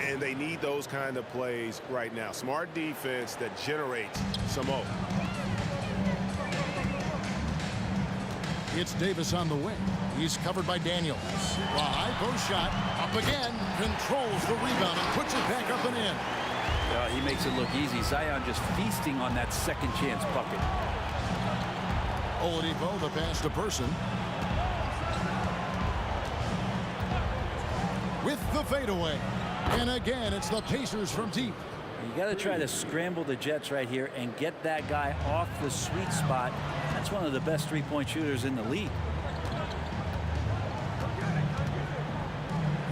And they need those kind of plays right now. Smart defense that generates some more.
It's Davis on the wing. He's covered by Daniels. A high post shot. Up again. Controls the rebound and puts it back up and in.
He makes it look easy. Zion just feasting on that second chance bucket.
Oladipo, the pass to Person. With the fadeaway. And again, it's the Pacers from deep.
You got to try to scramble the Jets right here and get that guy off the sweet spot. That's one of the best three-point shooters in the league.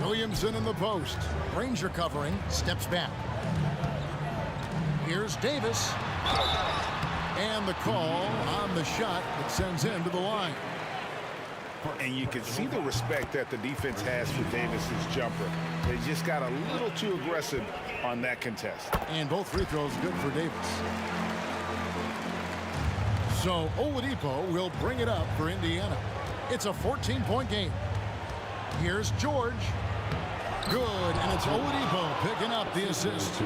Williamson in the post. Granger covering. Steps back. Here's Davis. And the call on the shot that sends him to the line.
And you can see the respect that the defense has for Davis's jumper. They just got a little too aggressive on that contest.
And both free throws good for Davis. So Oladipo will bring it up for Indiana. It's a 14-point game. Here's George. Good, and it's Oladipo picking up the assist.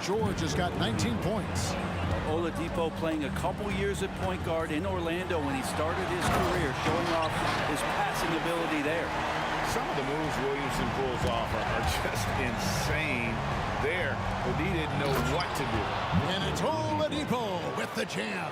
George has got 19 points.
Oladipo playing a couple years at point guard in Orlando when he started his career, showing off his passing ability there.
Some of the moves Williamson pulls off are just insane there, but he didn't know what to do.
And it's Oladipo with the jam.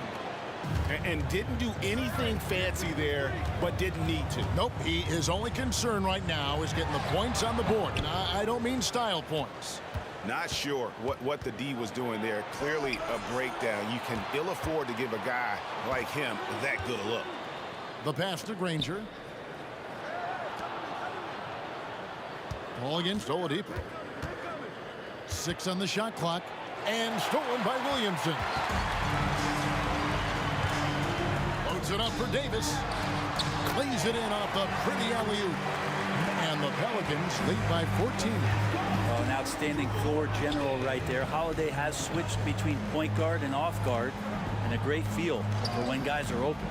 And didn't do anything fancy there, but didn't need to.
Nope, his only concern right now is getting the points on the board. And I don't mean style points.
Not sure what the D was doing there. Clearly a breakdown. You can ill afford to give a guy like him that good a look.
The pass to Granger. Ball against Oladipo. 6 on the shot clock. And stolen by Williamson. Loads it up for Davis. Lays it in off the pretty alley-oop. And the Pelicans lead by 14.
An outstanding floor general right there. Holiday has switched between point guard and off guard, and a great feel for when guys are open.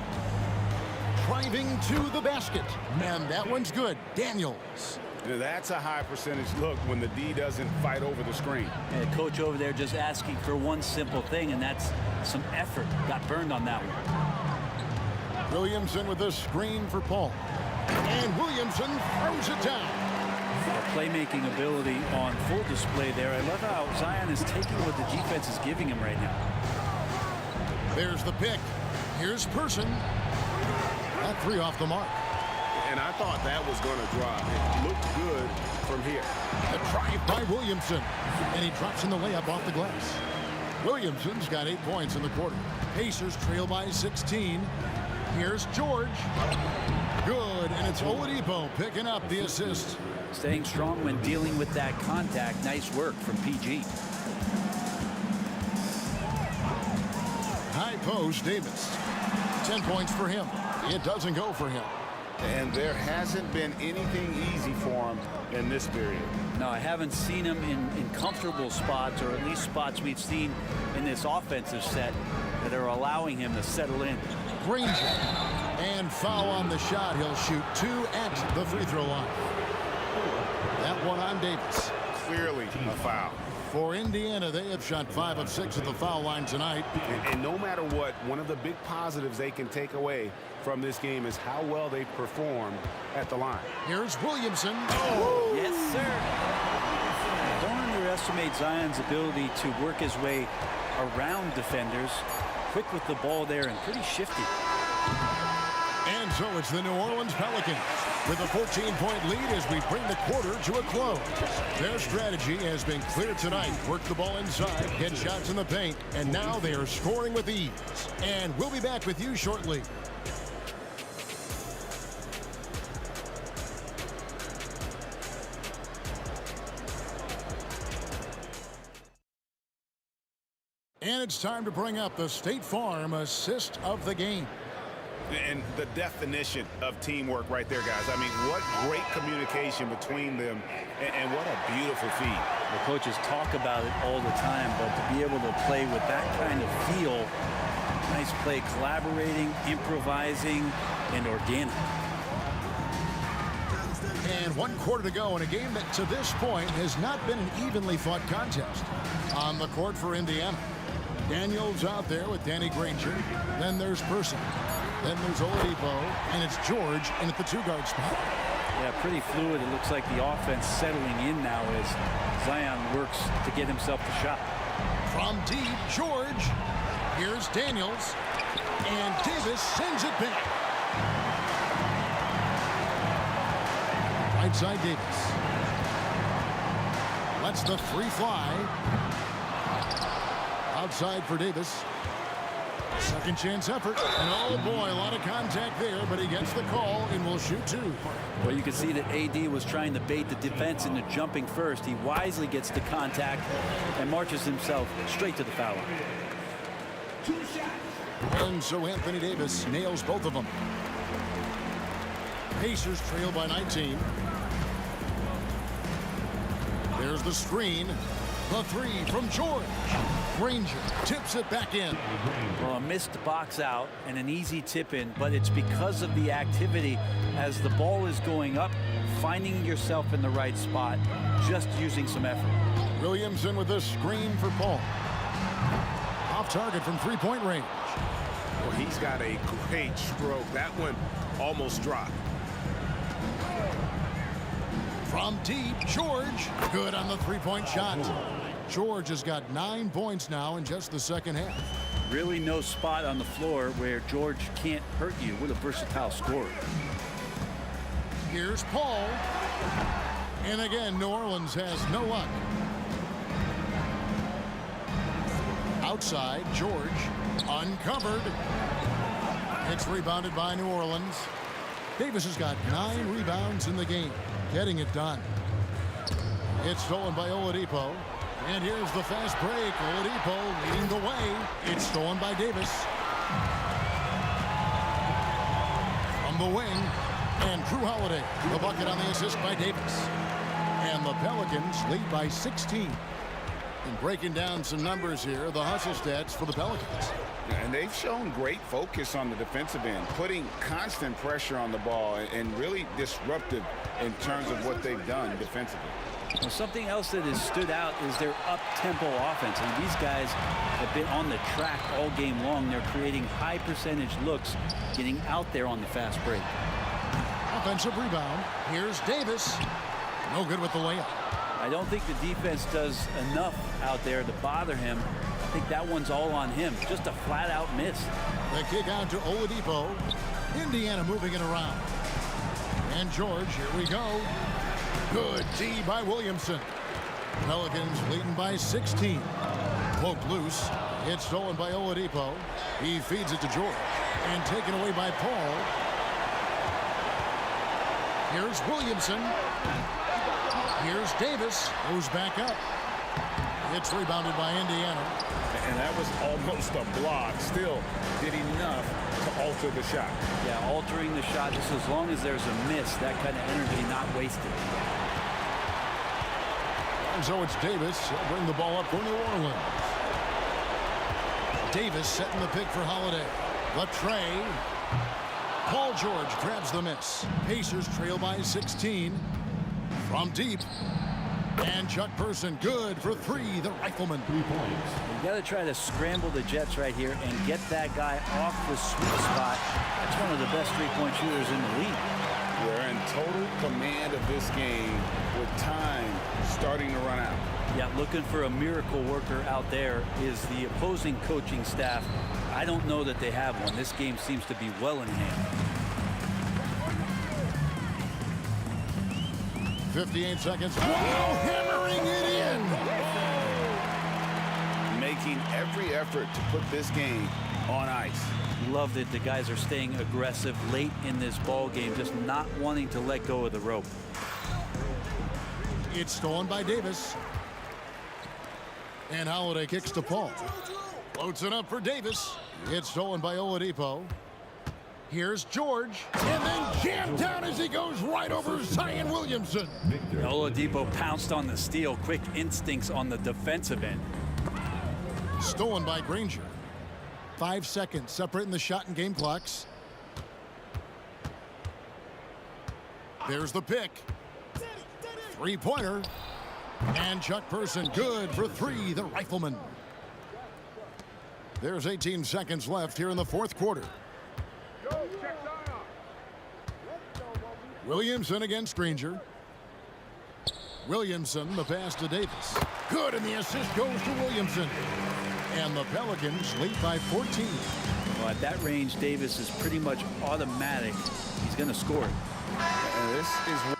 Driving to the basket, and that one's good. Daniels.
That's a high percentage look when the D doesn't fight over the screen.
And the coach over there just asking for one simple thing, and that's some effort. Got burned on that one.
Williamson with a screen for Paul. And Williamson throws it down.
Playmaking ability on full display there. I love how Zion is taking what the defense is giving him right now.
There's the pick. Here's Person. That three off the mark.
And I thought that was going to drop. It looked good from here.
A drive by Williamson. And he drops in the layup off the glass. Williamson's got 8 points in the quarter. Pacers trail by 16. Here's George. Good, and it's Oladipo picking up the assist.
Staying strong when dealing with that contact. Nice work from PG.
High post, Davis. 10 points for him. It doesn't go for him.
And there hasn't been anything easy for him in this period.
No, I haven't seen him in comfortable spots, or at least spots we've seen in this offensive set that are allowing him to settle in.
Granger. And foul on the shot. He'll shoot 2 at the free throw line. That one on Davis.
Clearly a foul.
For Indiana, they have shot 5 of 6 at the foul line tonight.
And no matter what, one of the big positives they can take away from this game is how well they performed at the line.
Here's Williamson.
Oh, yes, sir. Don't underestimate Zion's ability to work his way around defenders. Quick with the ball there and pretty shifty.
And so it's the New Orleans Pelicans with a 14-point lead as we bring the quarter to a close. Their strategy has been clear tonight. Work the ball inside, get shots in the paint, and now they are scoring with ease. And we'll be back with you shortly. And it's time to bring up the State Farm assist of the game.
And the definition of teamwork right there, guys. I mean, what great communication between them, and what a beautiful feed.
The coaches talk about it all the time, but to be able to play with that kind of feel, nice play, collaborating, improvising, and organic.
And 1 quarter to go in a game that to this point has not been an evenly fought contest. On the court for Indiana, Daniels out there with Danny Granger. Then there's Person. Then there's Oladipo, and it's George in at the 2-guard spot.
Yeah, pretty fluid. It looks like the offense settling in now as Zion works to get himself the shot.
From deep, George. Here's Daniels. And Davis sends it back. Right side Davis. Lets the 3 fly. Outside for Davis. Second chance effort. And oh boy, a lot of contact there, but he gets the call and will shoot 2.
Well, you can see that AD was trying to bait the defense into jumping first. He wisely gets the contact and marches himself straight to the foul line.
And so Anthony Davis nails both of them. Pacers trail by 19. There's the screen. The 3 from George. Granger tips it back in.
Well, a missed box out and an easy tip in, but it's because of the activity as the ball is going up, finding yourself in the right spot, just using some effort.
Williamson with the screen for Paul. Off target from 3-point range.
Well, he's got a great stroke. That one almost dropped.
From deep, George. Good on the 3-point shot. George has got 9 points now in just the second half.
Really no spot on the floor where George can't hurt you. What a versatile scorer.
Here's Paul. And again, New Orleans has no luck. Outside, George. Uncovered. It's rebounded by New Orleans. Davis has got 9 rebounds in the game. Getting it done. It's stolen by Oladipo. And here's the fast break. Oladipo leading the way. It's stolen by Davis. From the wing. And Drew Holiday. The bucket on the assist by Davis. And the Pelicans lead by 16. And breaking down some numbers here, the hustle stats for the Pelicans.
And they've shown great focus on the defensive end, putting constant pressure on the ball and really disruptive in terms of what they've done defensively.
Well, something else that has stood out is their up-tempo offense. And these guys have been on the track all game long. They're creating high percentage looks, getting out there on the fast break.
Offensive rebound. Here's Davis. No good with the layup.
I don't think the defense does enough out there to bother him. I think that one's all on him. Just a flat-out miss.
The kick out to Oladipo. Indiana moving it around. And George, here we go. Good D by Williamson. Pelicans leading by 16. Poked loose. It's stolen by Oladipo. He feeds it to George. And taken away by Paul. Here's Williamson. Here's Davis. Goes back up. It's rebounded by Indiana.
And that was almost a block. Still did enough to alter the shot.
Yeah, altering the shot just as long as there's a miss. That kind of energy not wasted.
And so it's Davis. He'll bring the ball up for New Orleans. Davis setting the pick for Holiday. The tray. Paul George grabs the miss. Pacers trail by 16. From deep. And Chuck Person good for 3, the rifleman.
3 points.
You got to try to scramble the Jets right here and get that guy off the sweet spot. That's one of the best 3-point shooters in the league.
They're in total command of this game with time starting to run out.
Yeah, looking for a miracle worker out there is the opposing coaching staff. I don't know that they have one. This game seems to be well in hand.
58 seconds. Wow, hammering it in.
Making every effort to put this game on ice.
Love that the guys are staying aggressive late in this ball game, just not wanting to let go of the rope.
It's stolen by Davis. And Holiday kicks to Paul. Floats it up for Davis. It's stolen by Oladipo. Here's George. And then jammed down as he goes right over Zion Williamson.
Oladipo pounced on the steal. Quick instincts on the defensive end.
Stolen by Granger. 5 seconds separating the shot and game clocks. There's the pick. Three-pointer. And Chuck Person good for three, the Rifleman. There's 18 seconds left here in the fourth quarter. Williamson against Granger. Williamson, the pass to Davis. Good, and the assist goes to Williamson. And the Pelicans lead by 14.
Well, at that range, Davis is pretty much automatic. He's going to score it.
And this is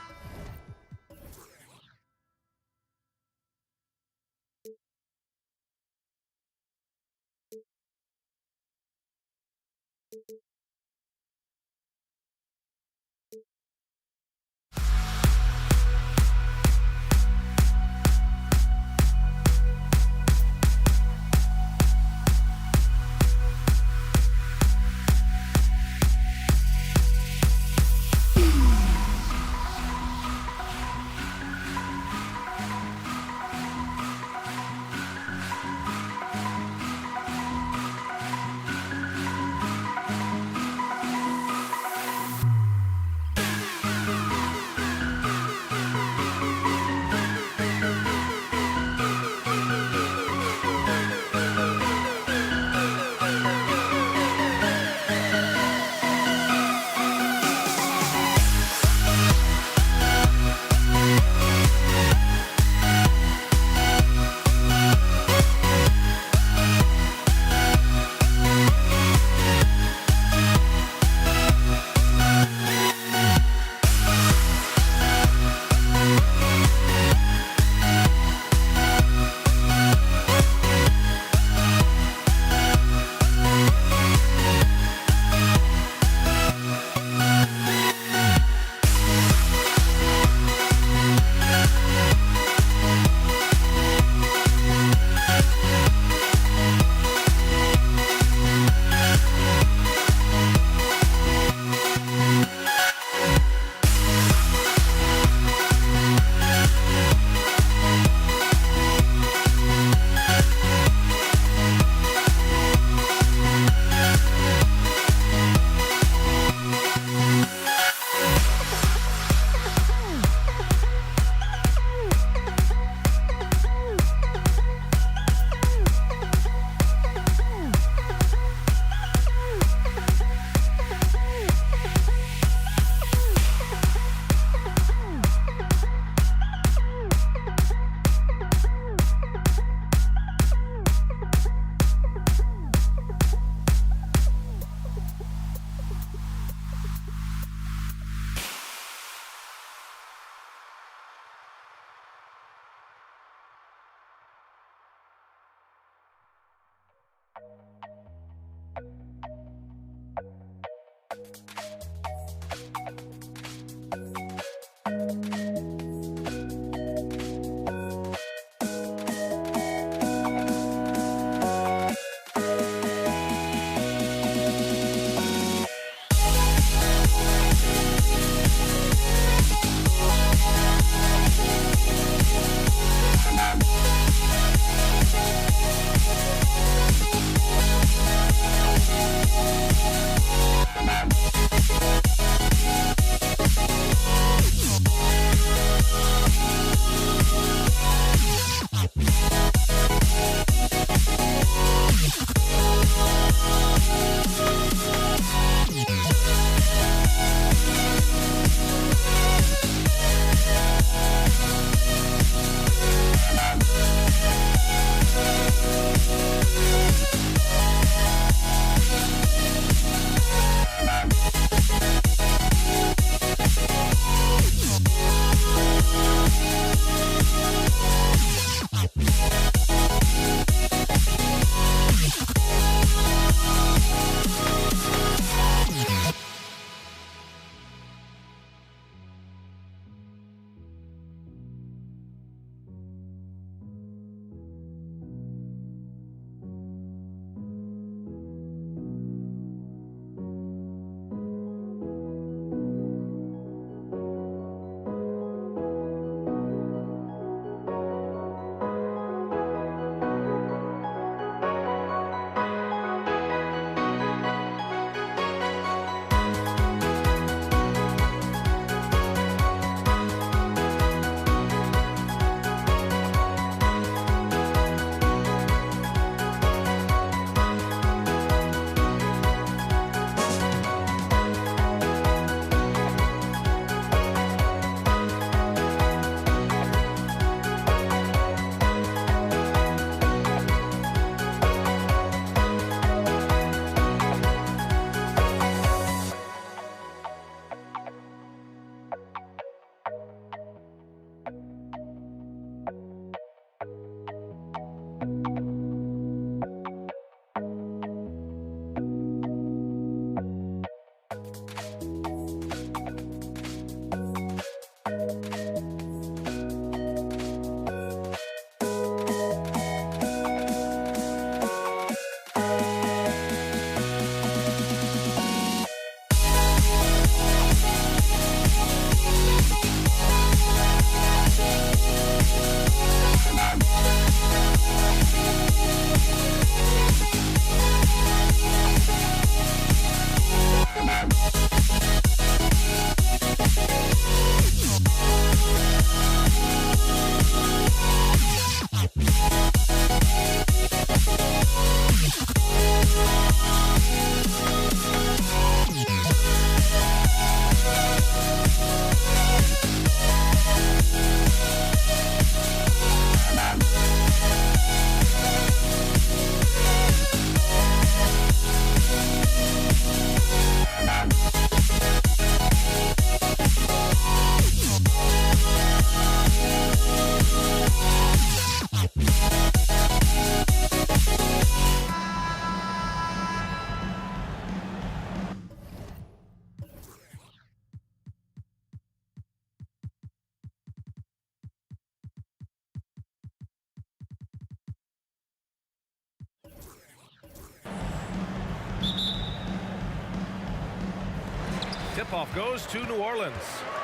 tip-off goes to New Orleans.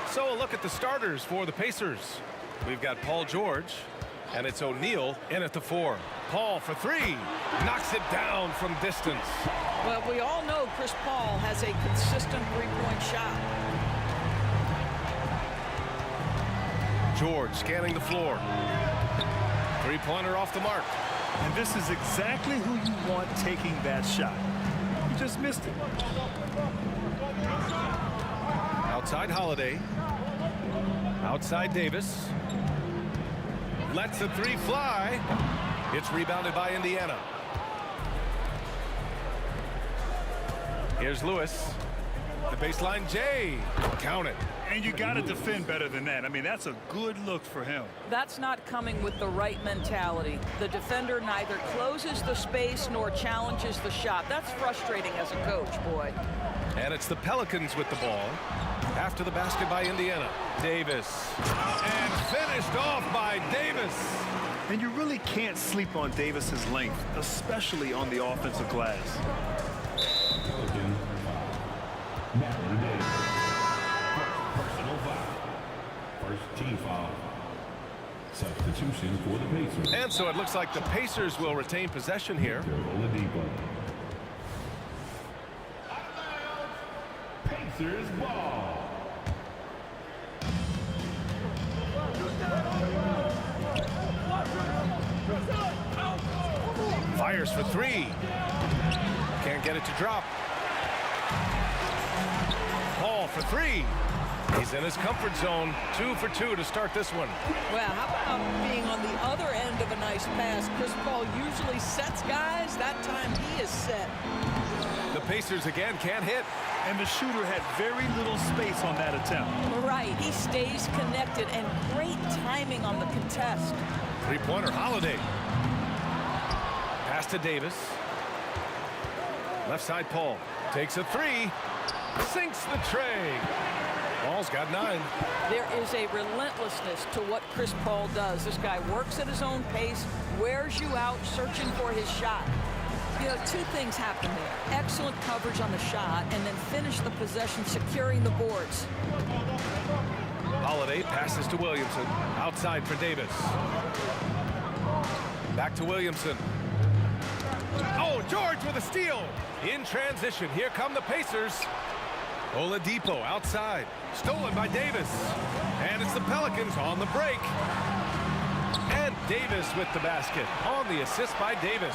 So a look at the starters for the Pacers. We've got Paul George, and it's O'Neal in at the 4. Paul for 3. Knocks it down from distance.
Well, we all know Chris Paul has a consistent three-point shot.
George scanning the floor. Three-pointer off the mark.
And this is exactly who you want taking that shot. You just missed it.
Outside Holiday. Outside Davis. Lets the 3 fly. It's rebounded by Indiana. Here's Lewis. The baseline J. Count it.
And you got to defend better than that. I mean, that's a good look for him.
That's not coming with the right mentality. The defender neither closes the space nor challenges the shot. That's frustrating as a coach, boy.
And it's the Pelicans with the ball. After the basket by Indiana. Davis. And finished off by Davis.
And you really can't sleep on Davis's length, especially on the offensive glass.
Personal foul. First team foul. Substitution for the Pacers.
And so it looks like the Pacers will retain possession here.
Pacers ball.
Fires for 3. Can't get it to drop. Paul for 3. He's in his comfort zone. 2 for 2 to start this one.
Well, how about being on the other end of a nice pass? Chris Paul usually sets guys. That time he is set.
The Pacers again can't hit.
And the shooter had very little space on that attempt.
Right. He stays connected and great timing on the contest.
Three-pointer Holiday. Pass to Davis. Left side Paul. Takes a 3. Sinks the tray. Paul's got 9.
There is a relentlessness to what Chris Paul does. This guy works at his own pace, wears you out, searching for his shot. You know, 2 things happen there. Excellent coverage on the shot, and then finish the possession securing the boards.
Holiday passes to Williamson. Outside for Davis. Back to Williamson. Oh, George with a steal. In transition, here come the Pacers. Oladipo outside. Stolen by Davis. And it's the Pelicans on the break. And Davis with the basket on the assist by Davis.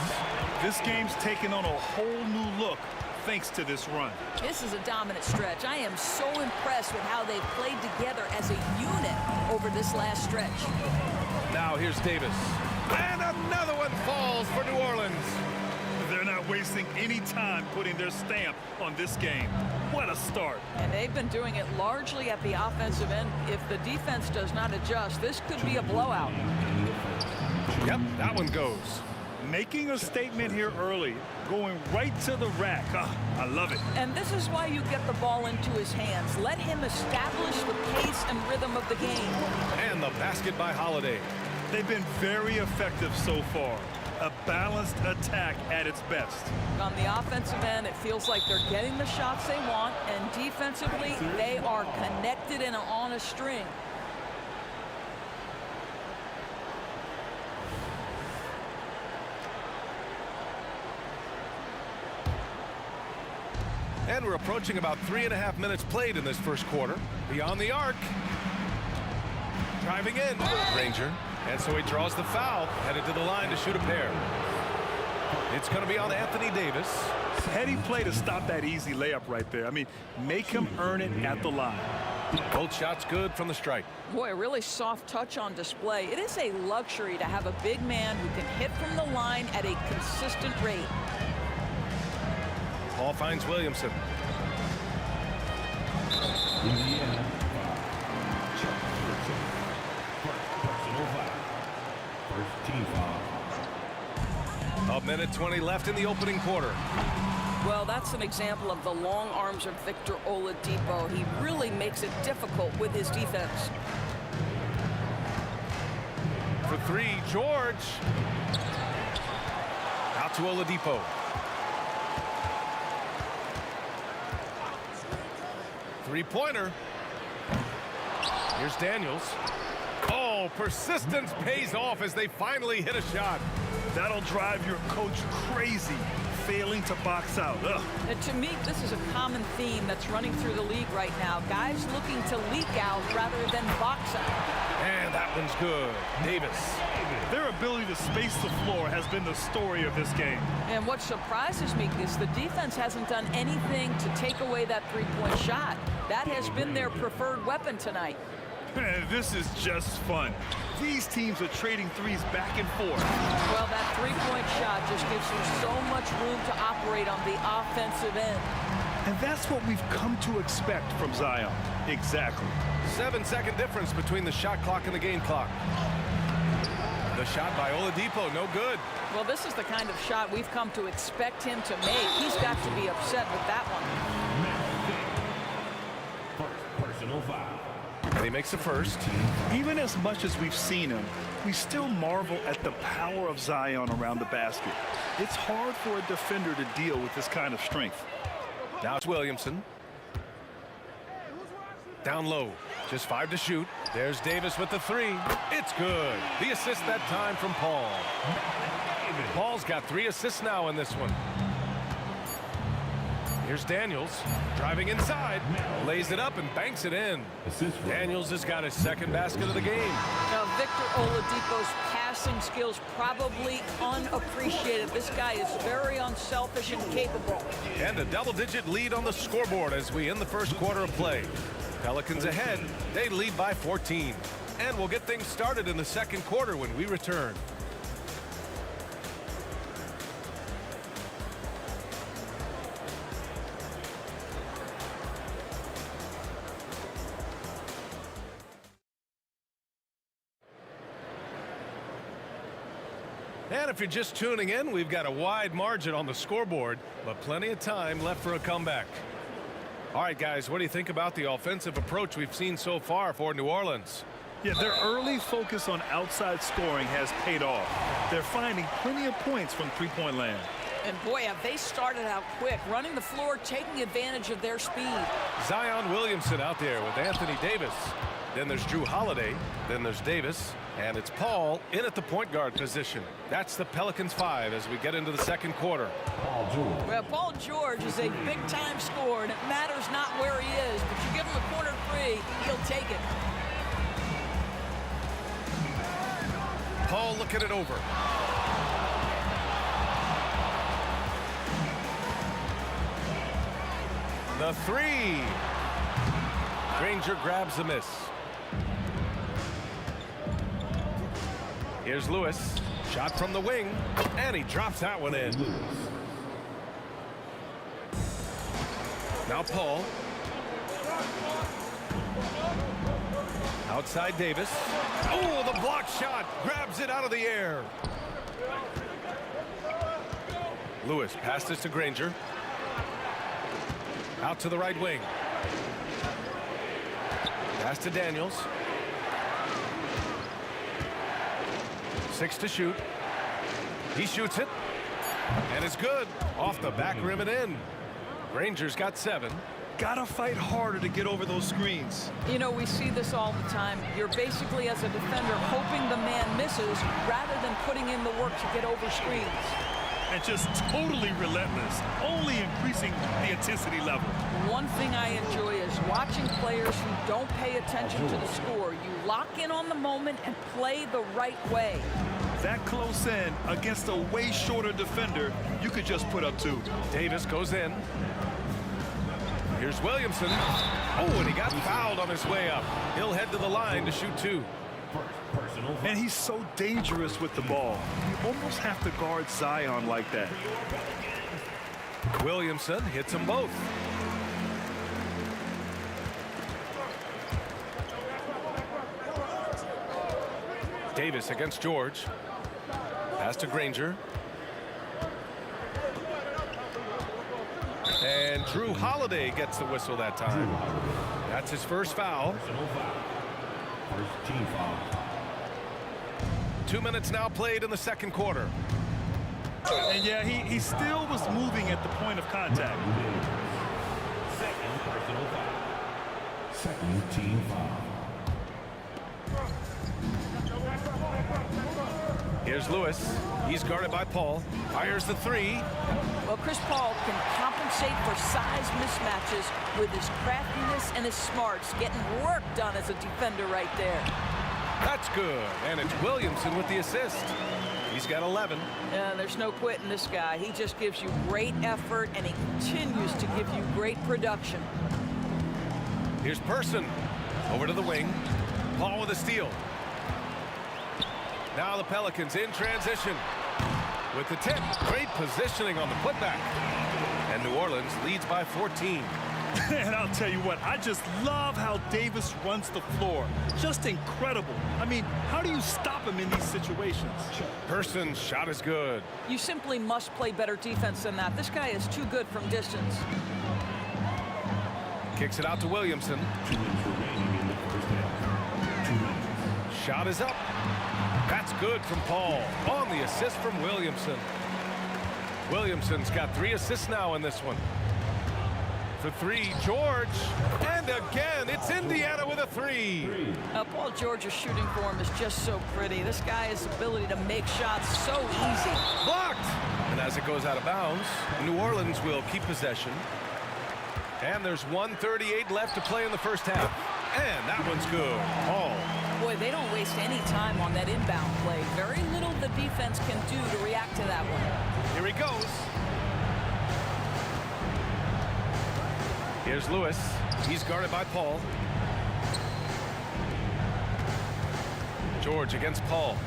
This game's taken on a whole new look thanks to this run.
This is a dominant stretch. I am so impressed with how they've played together as a unit over this last stretch.
Now here's Davis. And another one falls for New Orleans.
They're not wasting any time putting their stamp on this game. What a start.
And they've been doing it largely at the offensive end. If the defense does not adjust, this could be a blowout.
Yep, that one goes.
Making a statement here early, going right to the rack. I love it.
And this is why you get the ball into his hands. Let him establish the pace and rhythm of the game.
And the basket by Holiday.
They've been very effective so far. A balanced attack at its best.
On the offensive end, it feels like they're getting the shots they want, and defensively, they are connected and on a string.
And we're approaching about 3.5 minutes played in this first quarter. Beyond the arc. Driving in. Ranger. And so he draws the foul. Headed to the line to shoot a pair. It's going to be on Anthony Davis.
Heady play to stop that easy layup right there. I mean, make him earn it at the line.
Both shots good from the strike.
Boy, a really soft touch on display. It is a luxury to have a big man who can hit from the line at a consistent rate.
Paul finds Williamson.
Indiana. Personal foul. First team foul.
A minute 20 left in the opening quarter.
Well, that's an example of the long arms of Victor Oladipo. He really makes it difficult with his defense.
For 3, George. Out to Oladipo. Three-pointer. Here's Daniels. Oh, persistence pays off as they finally hit a shot.
That'll drive your coach crazy, failing to box out. Ugh.
And to me, this is a common theme that's running through the league right now. Guys looking to leak out rather than box out.
And that one's good. Davis.
Their ability to space the floor has been the story of this game.
And what surprises me is the defense hasn't done anything to take away that three-point shot. That has been their preferred weapon tonight.
This is just fun. These teams are trading threes back and forth.
Well, that three-point shot just gives you so much room to operate on the offensive end.
And that's what we've come to expect from Zion. Exactly.
7-second difference between the shot clock and the game clock. The shot by Oladipo, no good.
Well, this is the kind of shot we've come to expect him to make. He's got to be upset with that one.
First personal foul.
And he makes the first.
Even as much as we've seen him, we still marvel at the power of Zion around the basket. It's hard for a defender to deal with this kind of strength.
Now it's Williamson. Down low. Just 5 to shoot. There's Davis with the 3. It's good. The assist that time from Paul. Paul's got 3 assists now in this one. Here's Daniels driving inside, lays it up and banks it in. Daniels has got his second basket of the game.
Now, Victor Oladipo's passing skills probably unappreciated. This guy is very unselfish and capable.
And a double-digit lead on the scoreboard as we end the first quarter of play. Pelicans ahead. They lead by 14. And we'll get things started in the second quarter when we return. And if you're just tuning in, we've got a wide margin on the scoreboard, but plenty of time left for a comeback. All right, guys, what do you think about the offensive approach we've seen so far for New Orleans?
Yeah, their early focus on outside scoring has paid off. They're finding plenty of points from three-point land.
And boy, have they started out quick, running the floor, taking advantage of their speed.
Zion Williamson out there with Anthony Davis. Then there's Drew Holiday. Then there's Davis. And it's Paul in at the point guard position. That's the Pelicans 5 as we get into the second quarter.
Well, Paul George is a big-time scorer, and it matters not where he is, but you give him a corner 3, he'll take it.
Paul looking it over. The 3. Granger grabs the miss. Here's Lewis. Shot from the wing, and he drops that one in. Now Paul. Outside Davis. Oh, the block shot. Grabs it out of the air. Lewis passes to Granger. Out to the right wing. Pass to Daniels. 6 to shoot. He shoots it. And it's good. Off the back rim and in. Granger's got 7.
Gotta fight harder to get over those screens.
You know, we see this all the time. You're basically, as a defender, hoping the man misses rather than putting in the work to get over screens.
And just totally relentless, only increasing the intensity level.
One thing I enjoy is watching players who don't pay attention to the score. You lock in on the moment and play the right way.
That close in against a way shorter defender, you could just put up 2.
Davis goes in. Here's Williamson. Oh, and he got fouled on his way up. He'll head to the line to shoot 2.
And he's so dangerous with the ball. You almost have to guard Zion like that.
Williamson hits them both. Davis against George. Pass to Granger. And Drew Holiday gets the whistle that time. That's his first foul.
First team foul.
2 minutes now played in the second quarter.
And yeah, he still was moving at the point of contact.
Second personal foul. Second team foul.
Here's Lewis. He's guarded by Paul. Fires the three.
Well, Chris Paul can compensate for size mismatches with his craftiness and his smarts, getting work done as a defender right there.
That's good. And it's Williamson with the assist. He's got 11.
There's no quitting this guy. He just gives you great effort, and he continues to give you great production.
Here's Person. Over to the wing. Paul with a steal. Now the Pelicans in transition. With the tip, great positioning on the putback. And New Orleans leads by 14.
And I'll tell you what, I just love how Davis runs the floor. Just incredible. I mean, how do you stop him in these situations?
Person's shot is good.
You simply must play better defense than that. This guy is too good from distance.
Kicks it out to Williamson.
2 minutes remaining in the first half. 2 minutes.
Shot is up. That's good from Paul. On the assist from Williamson. Williamson's got 3 assists now in this one. For 3, George. And again, it's Indiana with a 3.
Paul George's shooting form is just so pretty. This guy's ability to make shots so easy.
Blocked. And as it goes out of bounds, New Orleans will keep possession. And there's 1:38 left to play in the first half. And that one's good. Paul.
Boy, they don't waste any time on that inbound play. Very little the defense can do to react to that one.
Here he goes. Here's Lewis. He's guarded by Paul. George against Paul.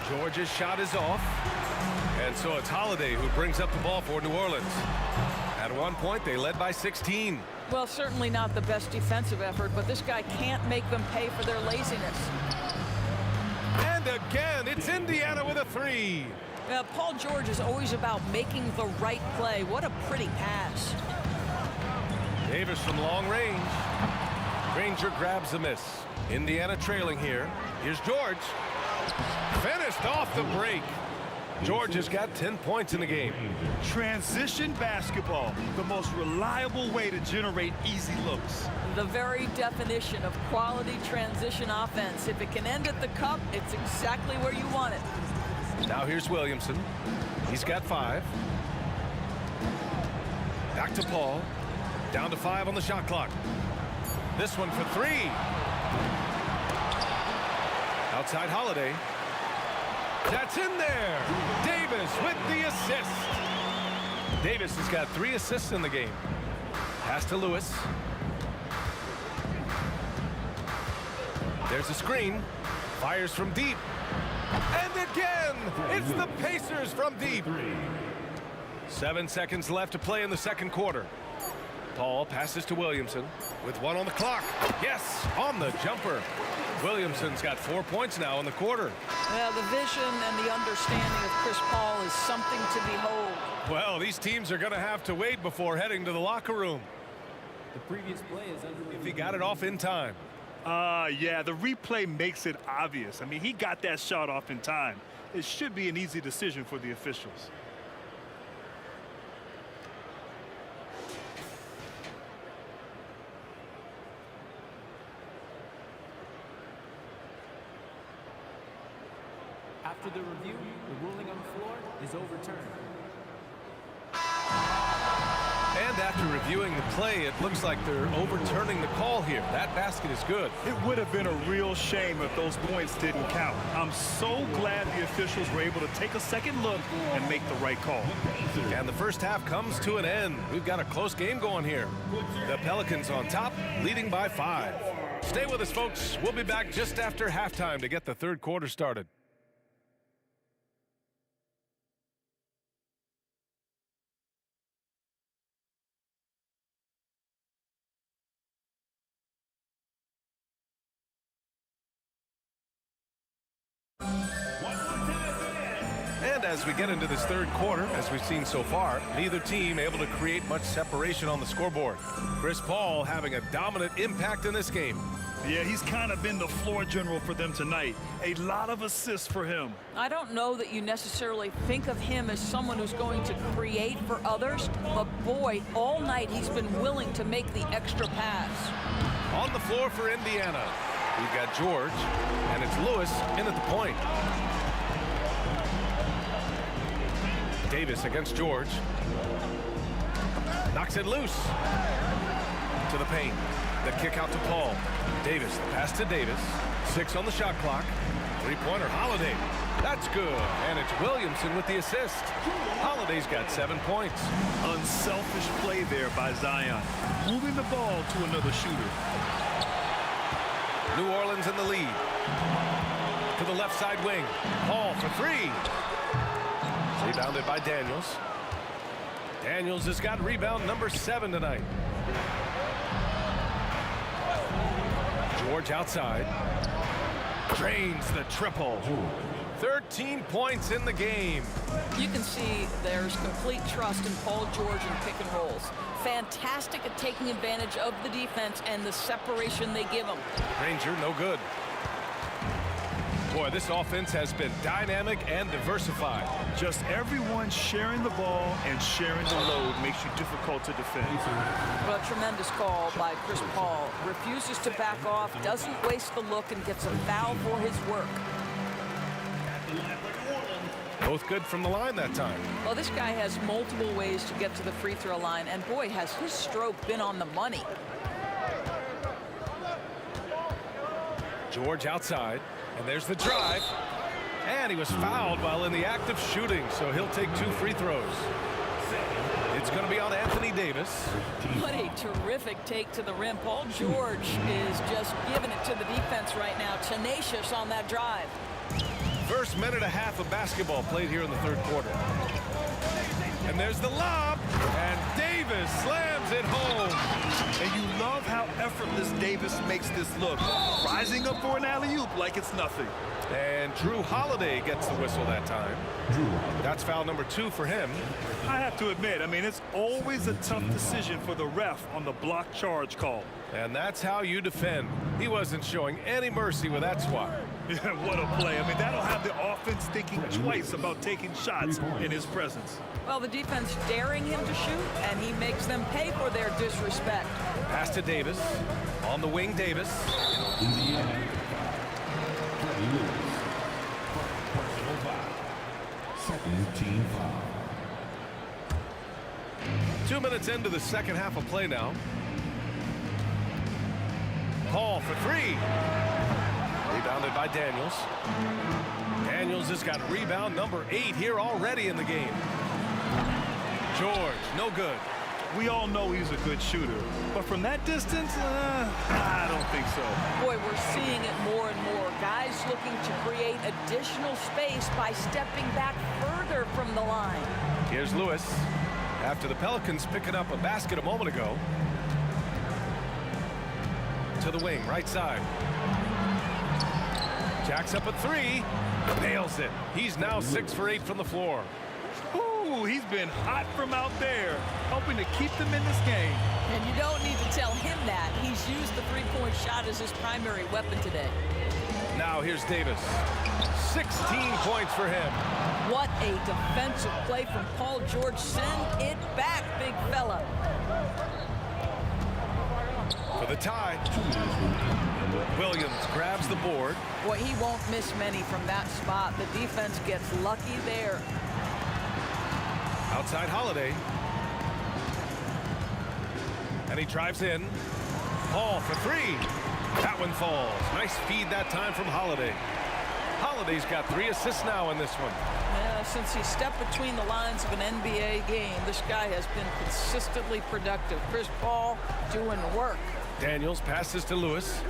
George's shot is off. And so it's Holiday who brings up the ball for New Orleans. At one point, they led by 16.
Well, certainly not the best defensive effort, but this guy can't make them pay for their laziness.
And again, it's Indiana with a 3.
Paul George is always about making the right play. What a pretty pass.
Davis from long range. Granger grabs the miss. Indiana trailing here. Here's George. Finished off the break. George has got 10 points in the game.
Transition basketball, the most reliable way to generate easy looks.
The very definition of quality transition offense. If it can end at the cup, it's exactly where you want it.
Now here's Williamson. He's got 5. Back to Paul. Down to 5 on the shot clock. This one for 3. Outside Holiday. That's in there. Davis with the assist. Davis has got 3 assists in the game. Pass to Lewis. There's a screen. Fires from deep. And again, it's the Pacers from deep. 7 seconds left to play in the second quarter. Paul passes to Williamson with 1 on the clock. Yes, on the jumper. Williamson's got 4 points now in the quarter.
Yeah, the vision and the understanding of Chris Paul is something to behold.
Well, these teams are going to have to wait before heading to the locker room.
The previous play is under.
If he got it off in time.
Yeah, the replay makes it obvious. I mean, he got that shot off in time. It should be an easy decision for the officials.
After the review, the ruling on the floor is overturned.
And after reviewing the play, it looks like they're overturning the call here. That basket is good.
It would have been a real shame if those points didn't count. I'm so glad the officials were able to take a second look and make the right call.
And the first half comes to an end. We've got a close game going here. The Pelicans on top, leading by 5. Stay with us, folks. We'll be back just after halftime to get the third quarter started. And as we get into this third quarter, as we've seen so far, neither team able to create much separation on the scoreboard. Chris Paul having a dominant impact in this game.
Yeah, he's kind of been the floor general for them tonight. A lot of assists for him.
I don't know that you necessarily think of him as someone who's going to create for others, but boy, all night he's been willing to make the extra pass.
On the floor for Indiana, we've got George, and it's Lewis in at the point. Davis against George. Knocks it loose. To the paint. The kick out to Paul. Davis, the pass to Davis. 6 on the shot clock. Three-pointer, Holiday. That's good. And it's Williamson with the assist. Holiday's got 7 points.
Unselfish play there by Zion. Moving the ball to another shooter.
New Orleans in the lead. To the left side wing. Paul for 3. Rebounded by Daniels. Daniels has got rebound number 7 tonight. George outside. Drains the triple. 13 points in the game.
You can see there's complete trust in Paul George in pick and rolls. Fantastic at taking advantage of the defense and the separation they give him.
Ranger, no good. Boy, this offense has been dynamic and diversified.
Just everyone sharing the ball and sharing the load makes you difficult to defend.
Well, a tremendous call by Chris Paul. Refuses to back off, doesn't waste the look, and gets a foul for his work.
Both good from the line that time.
Well, this guy has multiple ways to get to the free throw line, and boy, has his stroke been on the money.
George outside, and there's the drive. And he was fouled while in the act of shooting, so he'll take 2 free throws. It's going to be on Anthony Davis.
What a terrific take to the rim. Paul George is just giving it to the defense right now. Tenacious on that drive.
First minute and a half of basketball played here in the third quarter. And there's the lob, and Davis slams it home.
And you love how effortless Davis makes this look. Rising up for an alley-oop like it's nothing.
And Drew Holiday gets the whistle that time. That's foul number 2 for him.
I have to admit, I mean, it's always a tough decision for the ref on the block charge call.
And that's how you defend. He wasn't showing any mercy with that swat.
Yeah, what a play. I mean, that'll have the offense thinking twice about taking shots in his presence.
Well, the defense daring him to shoot, and he makes them pay for their disrespect.
Pass to Davis. On the wing, Davis.
Indiana. 2nd team foul.
2 minutes into the second half of play now. Paul for 3. Rebounded by Daniels. Daniels has got rebound number 8 here already in the game. George, no good.
We all know he's a good shooter, but from that distance, I don't think so.
Boy, we're seeing it more and more. Guys looking to create additional space by stepping back further from the line.
Here's Lewis. After the Pelicans picking up a basket a moment ago. To the wing, right side. Jacks up at 3. Nails it. He's now 6 for 8 from the floor.
Ooh, he's been hot from out there, hoping to keep them in this game.
And you don't need to tell him that. He's used the three-point shot as his primary weapon today.
Now here's Davis. 16 points for him.
What a defensive play from Paul George. Send it back, big fella.
For the tie. Williams grabs the board.
Boy, he won't miss many from that spot. The defense gets lucky there.
Outside Holiday. And he drives in. Paul for 3. That one falls. Nice feed that time from Holiday. Holiday's got 3 assists now in this one.
Yeah, since he stepped between the lines of an NBA game, this guy has been consistently productive. Chris Paul doing work.
Daniels passes to Lewis.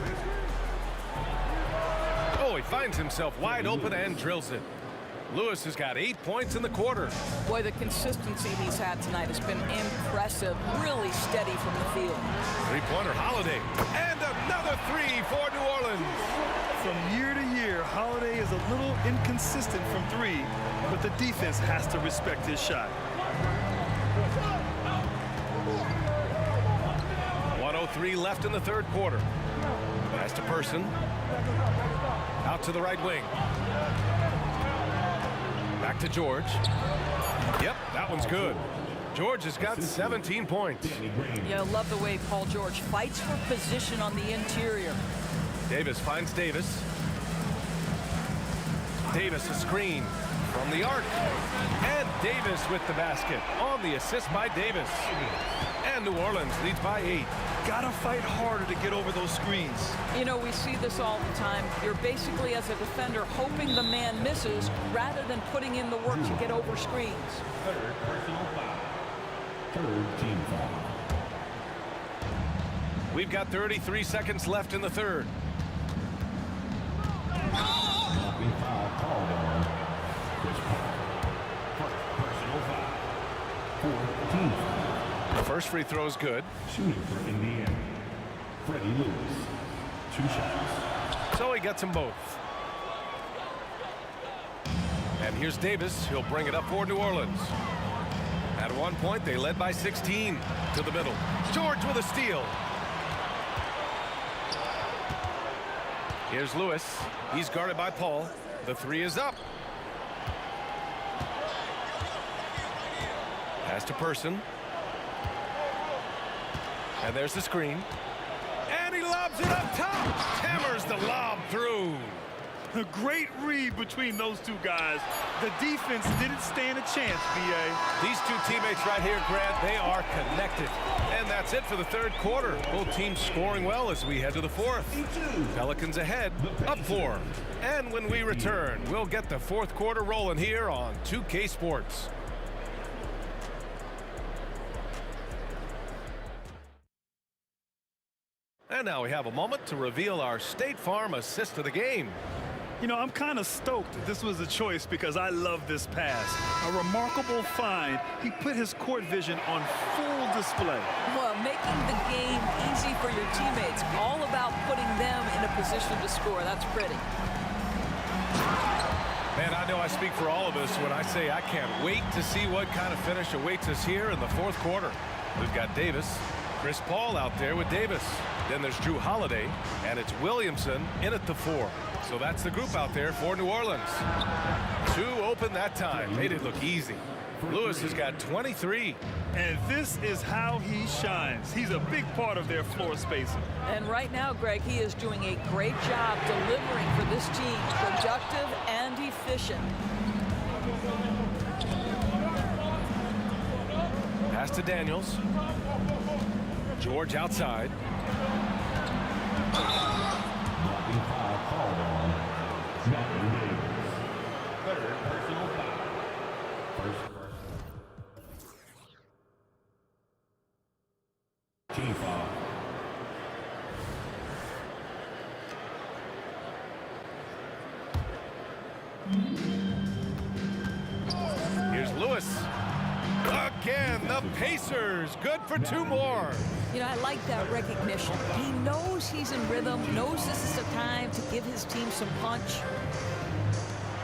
Oh, he finds himself wide open and drills it. Lewis has got 8 points in the quarter.
Boy, the consistency he's had tonight has been impressive. Really steady from the field.
Three-pointer Holiday. And another 3 for New Orleans.
From year to year, Holiday is a little inconsistent from 3, but the defense has to respect his shot.
1:03 left in the third quarter. Pass to Person. Out to the right wing. Back to George. Yep, that one's good. George has got 17 points.
Yeah, love the way Paul George fights for position on the interior.
Davis finds Davis. Davis a screen from the arc. And Davis with the basket on the assist by Davis. And New Orleans leads by 8.
Gotta fight harder to get over those screens.
You know, we see this all the time. You're basically, as a defender, hoping the man misses rather than putting in the work to get over screens.
Third personal foul. Third team foul.
We've got 33 seconds left in the third.
Blocking foul called on Chris Paul. First personal foul. Fourth team foul.
The first free throw is good.
Shooting for Indiana, Freddie Lewis. 2 shots.
So he gets them both. And here's Davis. He'll bring it up for New Orleans. At one point, they led by 16 to the middle. George with a steal. Here's Lewis. He's guarded by Paul. The three is up. Pass to Person. And there's the screen. And he lobs it up top. Hammers the lob through.
A great read between those two guys. The defense didn't stand a chance, B.A.
These two teammates right here, Grant, they are connected. And that's it for the third quarter. Both teams scoring well as we head to the fourth. Pelicans ahead, up 4. And when we return, we'll get the fourth quarter rolling here on 2K Sports. And now we have a moment to reveal our State Farm assist of the game.
You know, I'm kind of stoked that this was a choice because I love this pass. A remarkable find. He put his court vision on full display.
Well, making the game easy for your teammates. All about putting them in a position to score. That's pretty.
Man, I know I speak for all of us when I say I can't wait to see what kind of finish awaits us here in the fourth quarter. We've got Davis, Chris Paul out there with Davis. Then there's Drew Holiday, and it's Williamson in at the 4. So that's the group out there for New Orleans. 2 open that time. Made it look easy. Lewis has got 23.
And this is how he shines. He's a big part of their floor spacing.
And right now, Greg, he is doing a great job delivering for this team. Productive and efficient.
Pass to Daniels. George outside.
Blocking foul called on Jonathan Davis. Third personal foul. First team foul.
Here's Lewis. Again, the Pacers. Good for 2 more.
You know, I like that recognition. He knows he's in rhythm, knows this is the time to give his team some punch.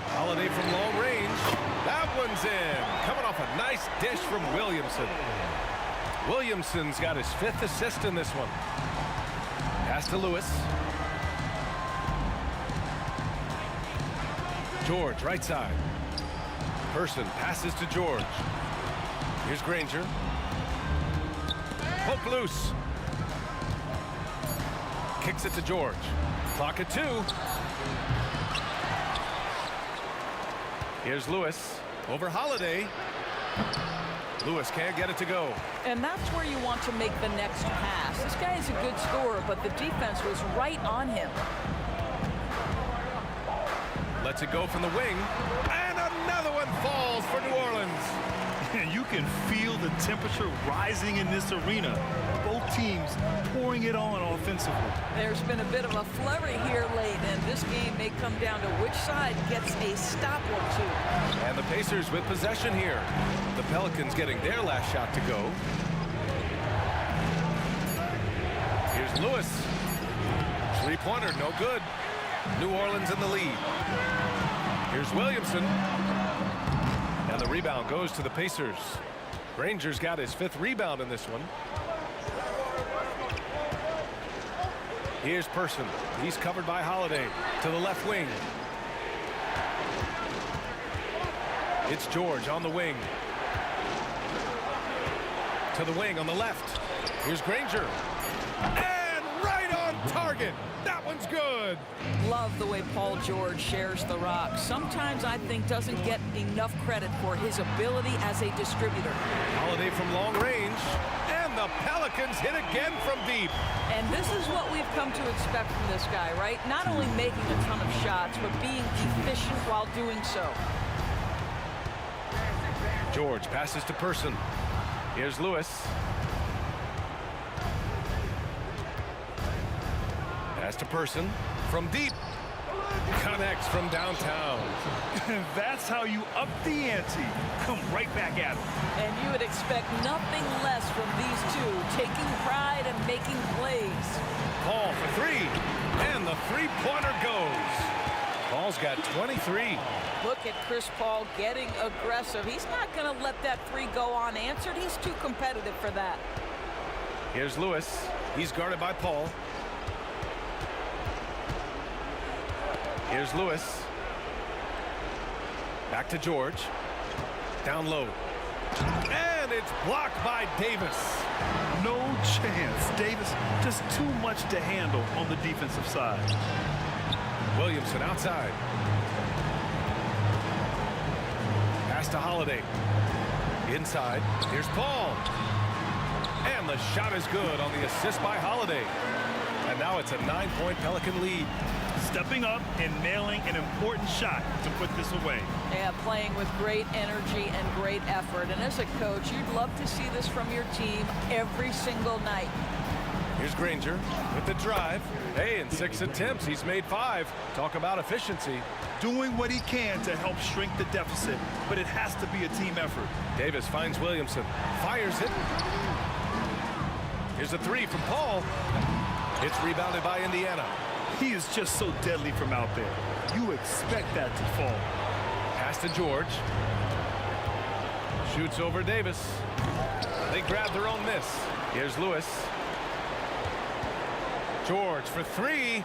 Holiday from long range. That one's in. Coming off a nice dish from Williamson. Williamson's got his 5th assist in this one. Pass to Lewis. George, right side. Person passes to George. Here's Granger. Poke loose. Kicks it to George. Clock at 2. Here's Lewis over Holiday. Lewis can't get it to go.
And that's where you want to make the next pass. This guy is a good scorer, but the defense was right on him.
Lets it go from the wing. And another one falls for New Orleans.
And you can feel the temperature rising in this arena. Both teams pouring it on offensively.
There's been a bit of a flurry here late, and this game may come down to which side gets a stop or 2.
And the Pacers with possession here. The Pelicans getting their last shot to go. Here's Lewis. 3-pointer, no good. New Orleans in the lead. Here's Williamson. And the rebound goes to the Pacers. Granger's got his 5th rebound in this one. Here's Person. He's covered by Holiday to the left wing. It's George on the wing. To the wing on the left. Here's Granger. And right on target. That one's good.
Love the way Paul George shares the rock. Sometimes I think doesn't get enough credit for his ability as a distributor.
Holiday from long range. And the Pelicans hit again from deep.
And this is what we've come to expect from this guy, right? Not only making a ton of shots, but being efficient while doing so.
George passes to Person. Here's Lewis. Pass to Person from deep. Connects from downtown.
That's how you up the ante. Come right back at him.
And you would expect nothing less from these two, taking pride and making plays.
Paul for three. And the three-pointer goes. Paul's got 23.
Look at Chris Paul getting aggressive. He's not going to let that three go unanswered. He's too competitive for that.
Here's Lewis. He's guarded by Paul. Here's Lewis. Back to George. Down low. And it's blocked by Davis.
No chance. Davis just too much to handle on the defensive side.
Williamson outside. Pass to Holiday. Inside. Here's Paul. And the shot is good on the assist by Holiday. And now it's a 9-point Pelican lead.
Stepping up and nailing an important shot to put this away.
Yeah, playing with great energy and great effort. And as a coach, you'd love to see this from your team every single night.
Here's Granger with the drive. Hey, in 6 attempts, he's made 5. Talk about efficiency.
Doing what he can to help shrink the deficit, but it has to be a team effort.
Davis finds Williamson. Fires it. Here's a three from Paul. It's rebounded by Indiana.
He is just so deadly from out there. You expect that to fall.
Pass to George. Shoots over Davis. They grab their own miss. Here's Lewis. George for three.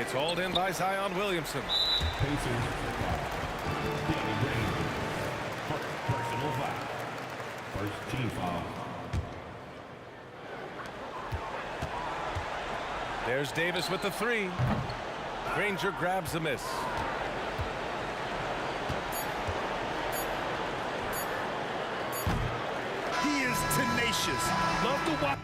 It's hauled in by Zion Williamson.
Personal foul. First team foul.
There's Davis with the three. Granger grabs the miss.
He is tenacious. Love to watch.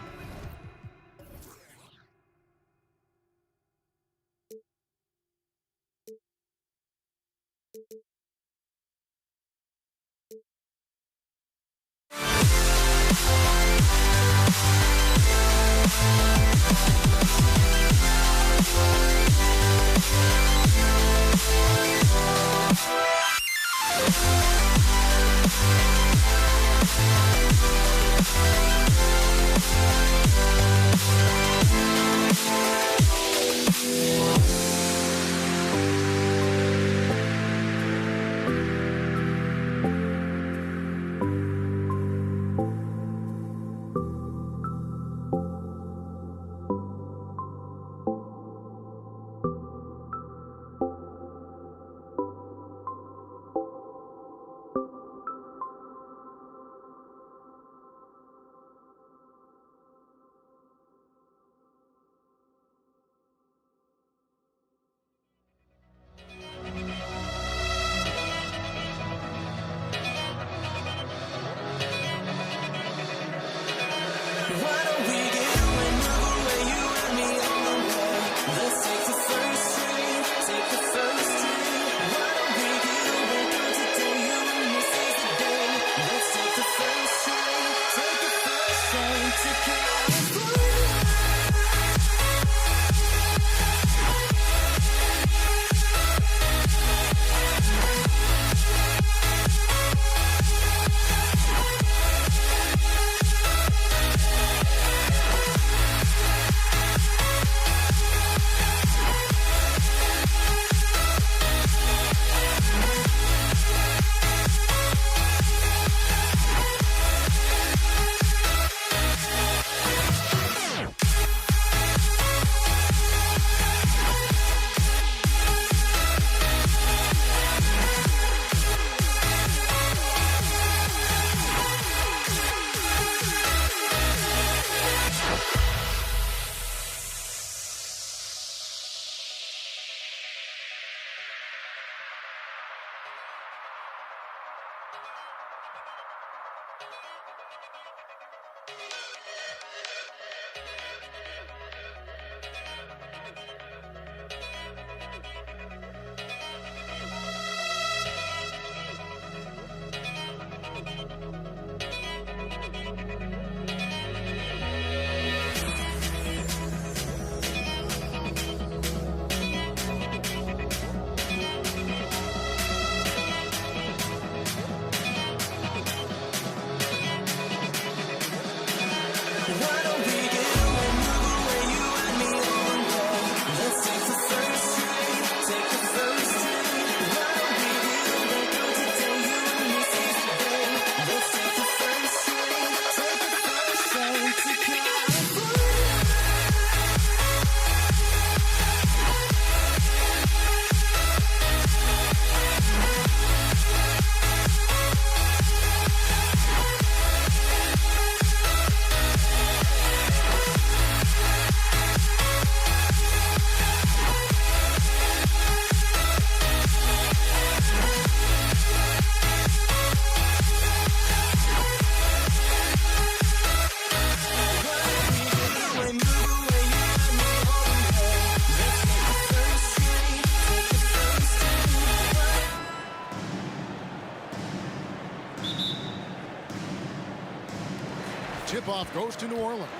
Tip-off goes to New Orleans.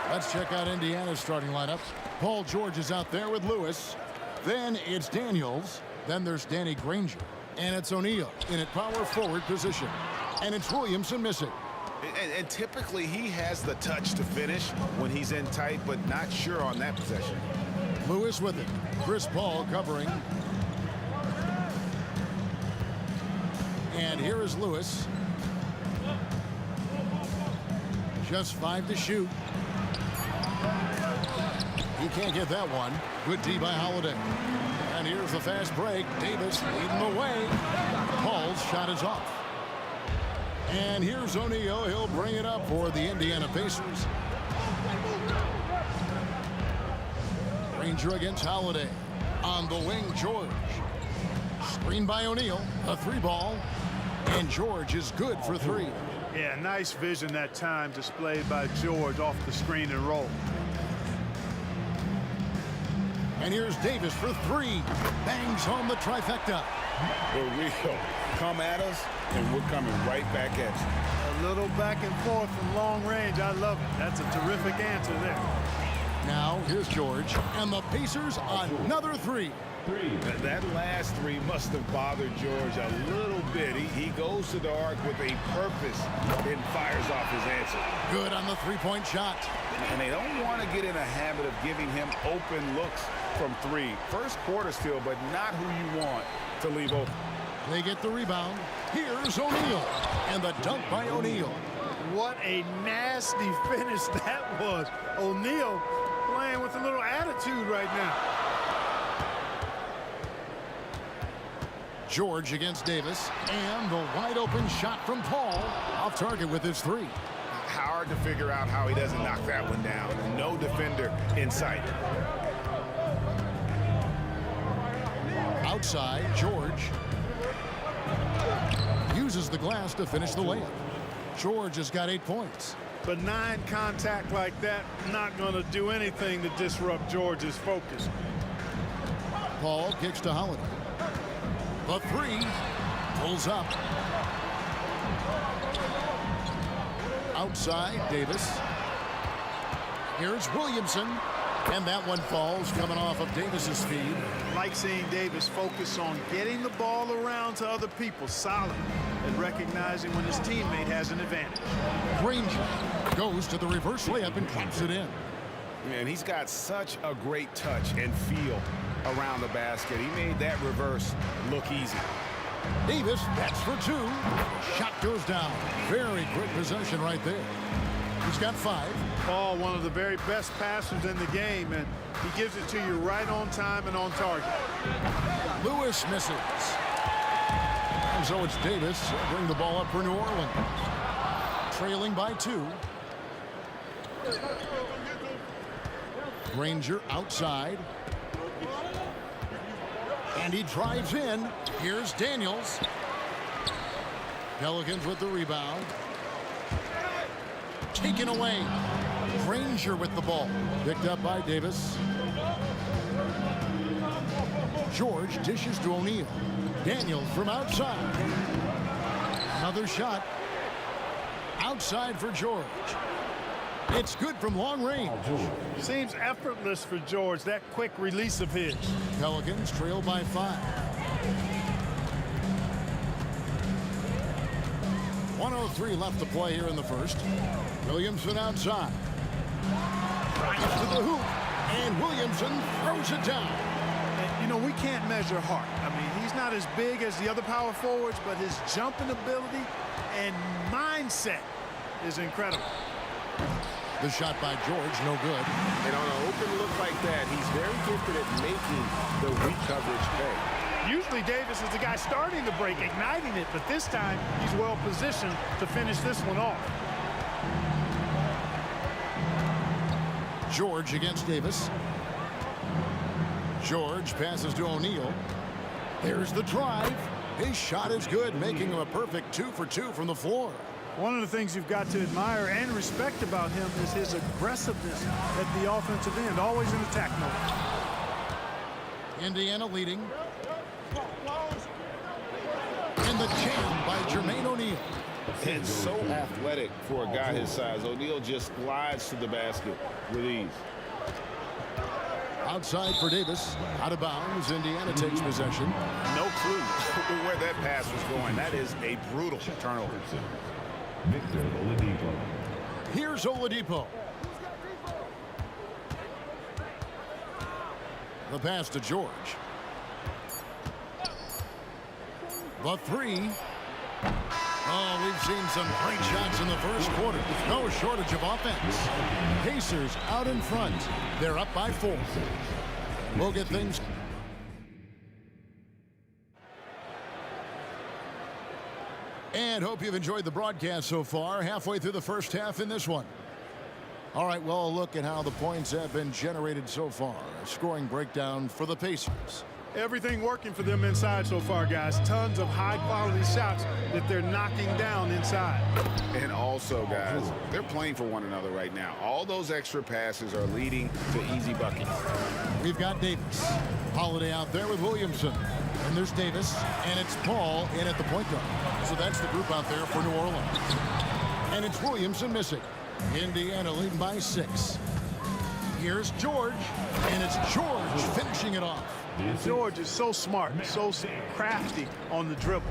Let's check out Indiana's starting lineup. Paul George is out there with Lewis. Then it's Daniels. Then there's Danny Granger. And it's O'Neal in at power forward position. And it's Williamson missing.
And typically he has the touch to finish when he's in tight, but not sure on that possession.
Lewis with it. Chris Paul covering. And here is Lewis. Just 5 to shoot. He can't get that one. Good D by Holiday. And here's the fast break. Davis leading the way. Paul's shot is off. And here's O'Neal. He'll bring it up for the Indiana Pacers. Granger against Holiday. On the wing, George. Screen by O'Neal. A 3-ball. And George is good for 3.
Yeah, nice vision that time displayed by George off the screen and roll.
And here's Davis for 3. Bangs home the trifecta.
The real come at us, and we're coming right back at you.
A little back and forth from long range. I love it. That's a terrific answer there.
Now here's George, and the Pacers another 3.
That last 3 must have bothered George a little bit. He goes to the arc with a purpose and fires off his answer.
Good on the 3-point shot.
And they don't want to get in a habit of giving him open looks from 3. First quarter still, but not who you want to leave open.
They get the rebound. Here's O'Neal. And the dunk by O'Neal.
What a nasty finish that was. O'Neal playing with a little attitude right now.
George against Davis. And the wide open shot from Paul. Off target with his 3.
Hard to figure out how he doesn't knock that one down. No defender in sight.
Outside, George uses the glass to finish the layup. George has got 8 points.
But 9 contact like that, not going to do anything to disrupt George's focus.
Paul kicks to Holiday. The 3 pulls up. Outside, Davis. Here's Williamson. And that one falls coming off of Davis's speed.
Like seeing Davis focus on getting the ball around to other people. Solid and recognizing when his teammate has an advantage.
Granger goes to the reverse layup and drops it in.
Man, he's got such a great touch and feel around the basket. He made that reverse look easy.
Davis bats for 2. Shot goes down. Very quick possession right there. He's got 5.
Paul, one of the very best passers in the game, and he gives it to you right on time and on target.
Lewis misses. And so it's Davis. He'll bring the ball up for New Orleans. Trailing by 2. Granger outside. And he drives in. Here's Daniels. Pelicans with the rebound. Taken away. Granger with the ball. Picked up by Davis. George dishes to O'Neal. Daniels from outside. Another shot. Outside for George. It's good from long range.
Seems effortless for George, that quick release of his.
Pelicans trail by 5. 1:03 left to play here in the first. Williamson outside. Drives to the hoop. And Williamson throws it down.
You know, we can't measure Hart. I mean, he's not as big as the other power forwards, but his jumping ability and mindset is incredible.
The shot by George, no good.
And on an open look like that, he's very gifted at making the weak coverage pay.
Usually Davis is the guy starting the break, igniting it, but this time he's well positioned to finish this one off.
George against Davis. George passes to O'Neal. There's the drive. His shot is good, making him a perfect 2 for 2 from the floor.
One of the things you've got to admire and respect about him is his aggressiveness at the offensive end, always in attack mode.
Indiana leading. And the jam by Jermaine O'Neal.
And so athletic for a guy his size. O'Neal just glides to the basket with ease.
Outside for Davis. Out of bounds. Indiana takes possession.
No clue where that pass was going. That is a brutal turnover.
Victor Oladipo.
Here's Oladipo. The pass to George. The 3. Oh, we've seen some great shots in the first quarter. No shortage of offense. Pacers out in front. They're up by 4. We'll get things. And hope you've enjoyed the broadcast so far. Halfway through the first half in this one. All right, well, a look at how the points have been generated so far. A scoring breakdown for the Pacers.
Everything working for them inside so far, guys. Tons of high-quality shots that they're knocking down inside.
And also, guys, they're playing for one another right now. All those extra passes are leading to easy buckets.
We've got Davis. Holiday out there with Williamson. And there's Davis, and it's Paul in at the point guard. So that's the group out there for New Orleans. And it's Williamson missing. Indiana leading by 6. Here's George, and it's George finishing it off.
George is so smart, so crafty on the dribble.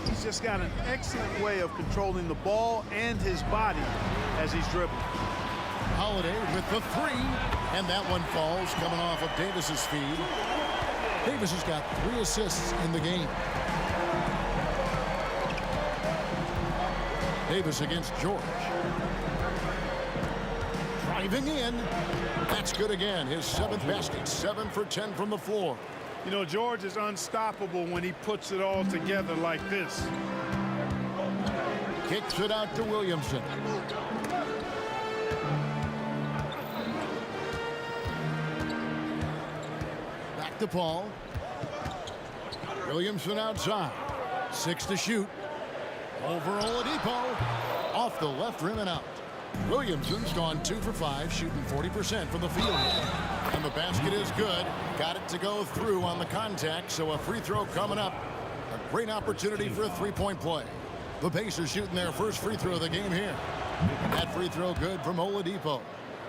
He's just got an excellent way of controlling the ball and his body as he's dribbling.
Holiday with the 3, and that one falls coming off of Davis's feed. Davis has got 3 assists in the game. Davis against George. Driving in. That's good again. His 7th basket. 7 for 10 from the floor.
You know, George is unstoppable when he puts it all together like this.
Kicks it out to Williamson. Back to Paul. Williamson outside. 6 to shoot. Over Oladipo. Off the left rim and out. Williamson's gone 2 for 5, shooting 40% from the field. And the basket is good. Got it to go through on the contact, so a free throw coming up. A great opportunity for a 3-point play. The Pacers shooting their first free throw of the game here. That free throw good from Oladipo.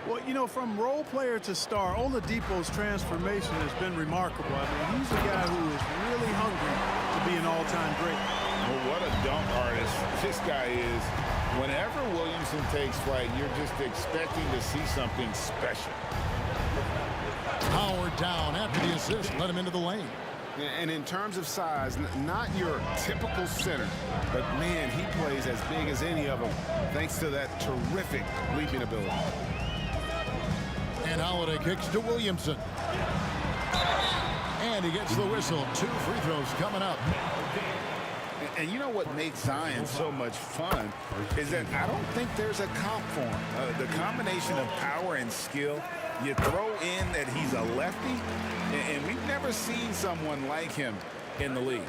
Well, you know, from role player to star, Oladipo's transformation has been remarkable. I mean, he's a guy who is really hungry to be an all-time great.
Well, what a dunk artist this guy is. Whenever Williamson takes flight, you're just expecting to see something special.
Howard down after the assist, let him into the lane.
And in terms of size, not your typical center, but man, he plays as big as any of them, thanks to that terrific leaping ability.
And Holiday kicks to Williamson. And he gets the whistle. 2 free throws coming up.
And you know what makes Zion so much fun is that I don't think there's a comp for him. The combination of power and skill, you throw in that he's a lefty, and we've never seen someone like him in the league.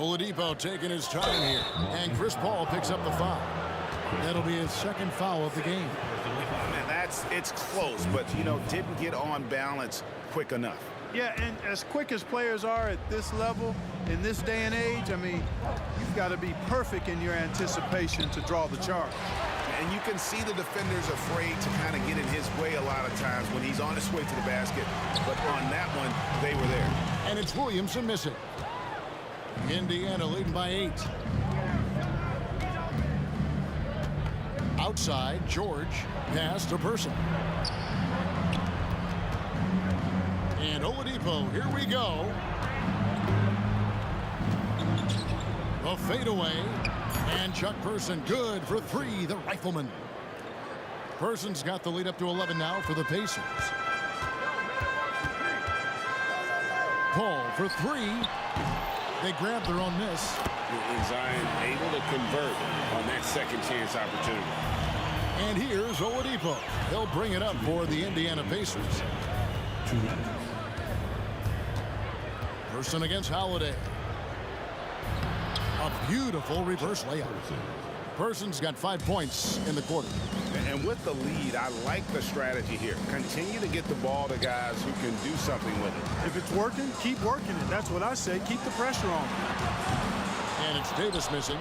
Oladipo taking his time here. And Chris Paul picks up the foul. That'll be his second foul of the game.
And it's close, but, you know, didn't get on balance quick enough.
Yeah, and as quick as players are at this level, in this day and age, I mean, you've got to be perfect in your anticipation to draw the charge.
And you can see the defenders afraid to kind of get in his way a lot of times when he's on his way to the basket. But on that one, they were there.
And it's Williamson missing. Indiana leading by 8. Outside, George, pass to Person. And Oladipo, here we go. A fadeaway. And Chuck Person, good for 3, the rifleman. Person's got the lead up to 11 now for the Pacers. Paul for 3. They grab their own miss.
And Zion able to convert on that second chance opportunity.
And here's Oladipo. He'll bring it up for the Indiana Pacers.
2 minutes.
Person against Holiday. A beautiful reverse layup. Person's got 5 points in the quarter.
And with the lead, I like the strategy here. Continue to get the ball to guys who can do something with it.
If it's working, keep working it. That's what I say. Keep the pressure on.
And it's Davis missing.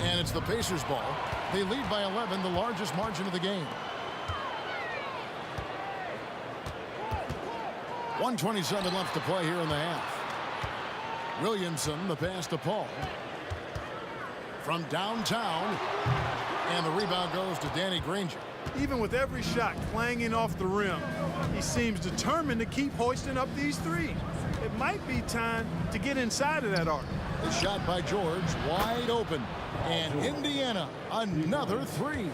And it's the Pacers ball. They lead by 11, the largest margin of the game. 1:27 left to play here in the half. Williamson, the pass to Paul. From downtown. And the rebound goes to Danny Granger.
Even with every shot clanging off the rim, he seems determined to keep hoisting up these threes. It might be time to get inside of that arc.
The shot by George, wide open. And Indiana, another 3.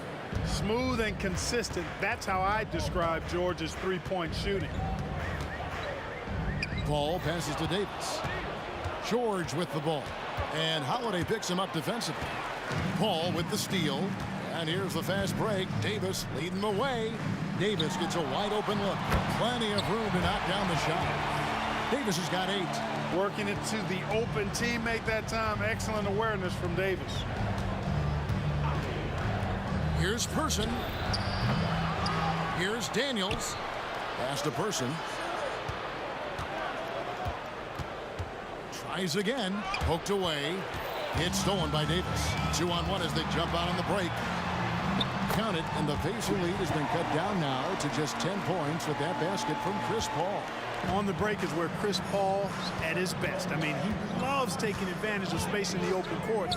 Smooth and consistent. That's how I describe George's three-point shooting.
Paul passes to Davis. George with the ball. And Holiday picks him up defensively. Paul with the steal. And here's the fast break. Davis leading the way. Davis gets a wide open look. Plenty of room to knock down the shot. Davis has got 8.
Working it to the open teammate that time. Excellent awareness from Davis.
Here's Person. Here's Daniels. Pass to Person. Tries again. Poked away. It's stolen by Davis. 2-on-1 as they jump out on the break. Count it, and the Pacer lead has been cut down now to just 10 points with that basket from Chris Paul.
On the break is where Chris Paul's at his best. I mean, he loves taking advantage of space in the open court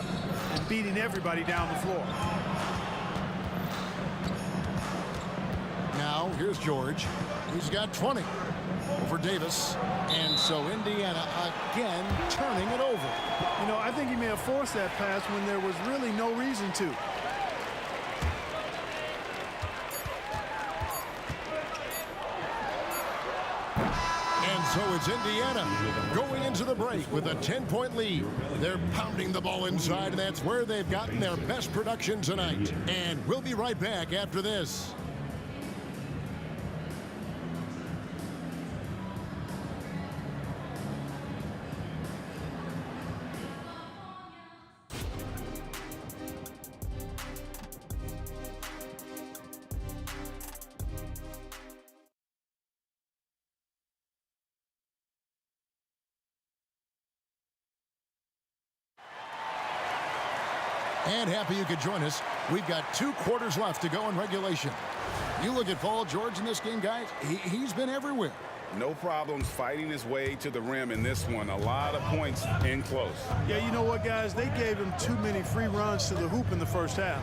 and beating everybody down the floor.
Now, here's George. He's got 20 over Davis. And so Indiana again turning it over.
You know, I think he may have forced that pass when there was really no reason to.
And so it's Indiana going into the break with a 10-point lead. They're pounding the ball inside, and that's where they've gotten their best production tonight. And we'll be right back after this. And happy you could join us. We've got 2 quarters left to go in regulation. You look at Paul George in this game, guys. He's been everywhere.
No problems fighting his way to the rim in this one. A lot of points in close.
Yeah, you know what, guys? They gave him too many free runs to the hoop in the first half.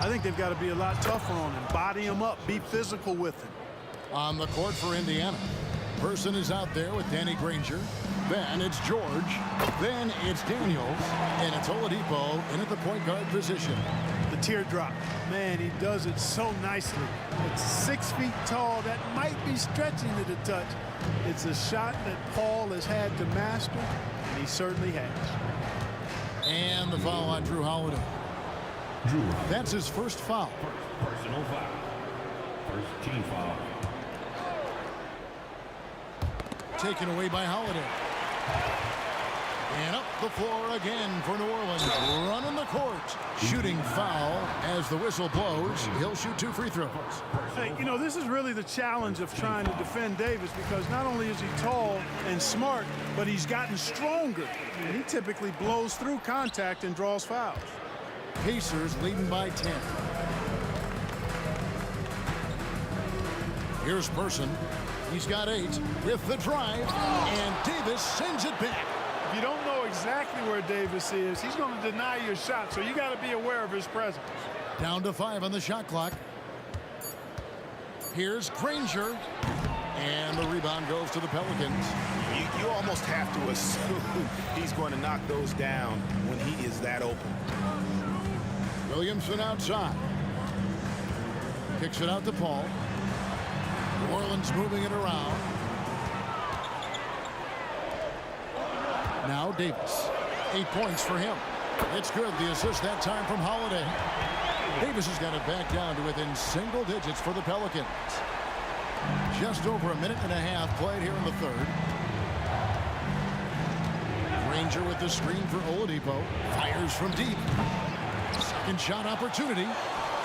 I think they've got to be a lot tougher on him. Body him up. Be physical with him.
On the court for Indiana. Person is out there with Danny Granger. Then it's George. Then it's Daniels. And it's Oladipo in at the point guard position.
The teardrop. Man, he does it so nicely. It's 6 feet tall. That might be stretching it a touch. It's a shot that Paul has had to master, and he certainly has.
And the foul on Drew Holiday. That's his first foul.
Personal foul. First team foul.
Taken away by Holiday. And up the floor again for New Orleans. Running the court. Shooting foul as the whistle blows. He'll shoot 2 free throws.
Hey, you know, this is really the challenge of trying to defend Davis, because not only is he tall and smart, but he's gotten stronger. And he typically blows through contact and draws fouls.
Pacers leading by 10. Here's Person. He's got 8 with the drive, and Davis sends it back.
If you don't know exactly where Davis is, he's going to deny your shot, so you got to be aware of his presence.
Down to 5 on the shot clock. Here's Granger, and the rebound goes to the Pelicans.
You almost have to assume he's going to knock those down when he is that open.
Williamson outside. Kicks it out to Paul. New Orleans moving it around. Now Davis. 8 points for him. It's good. The assist that time from Holiday. Davis has got it back down to within single digits for the Pelicans. Just over a minute and a half played here in the third. Granger with the screen for Oladipo. Fires from deep. Second shot opportunity.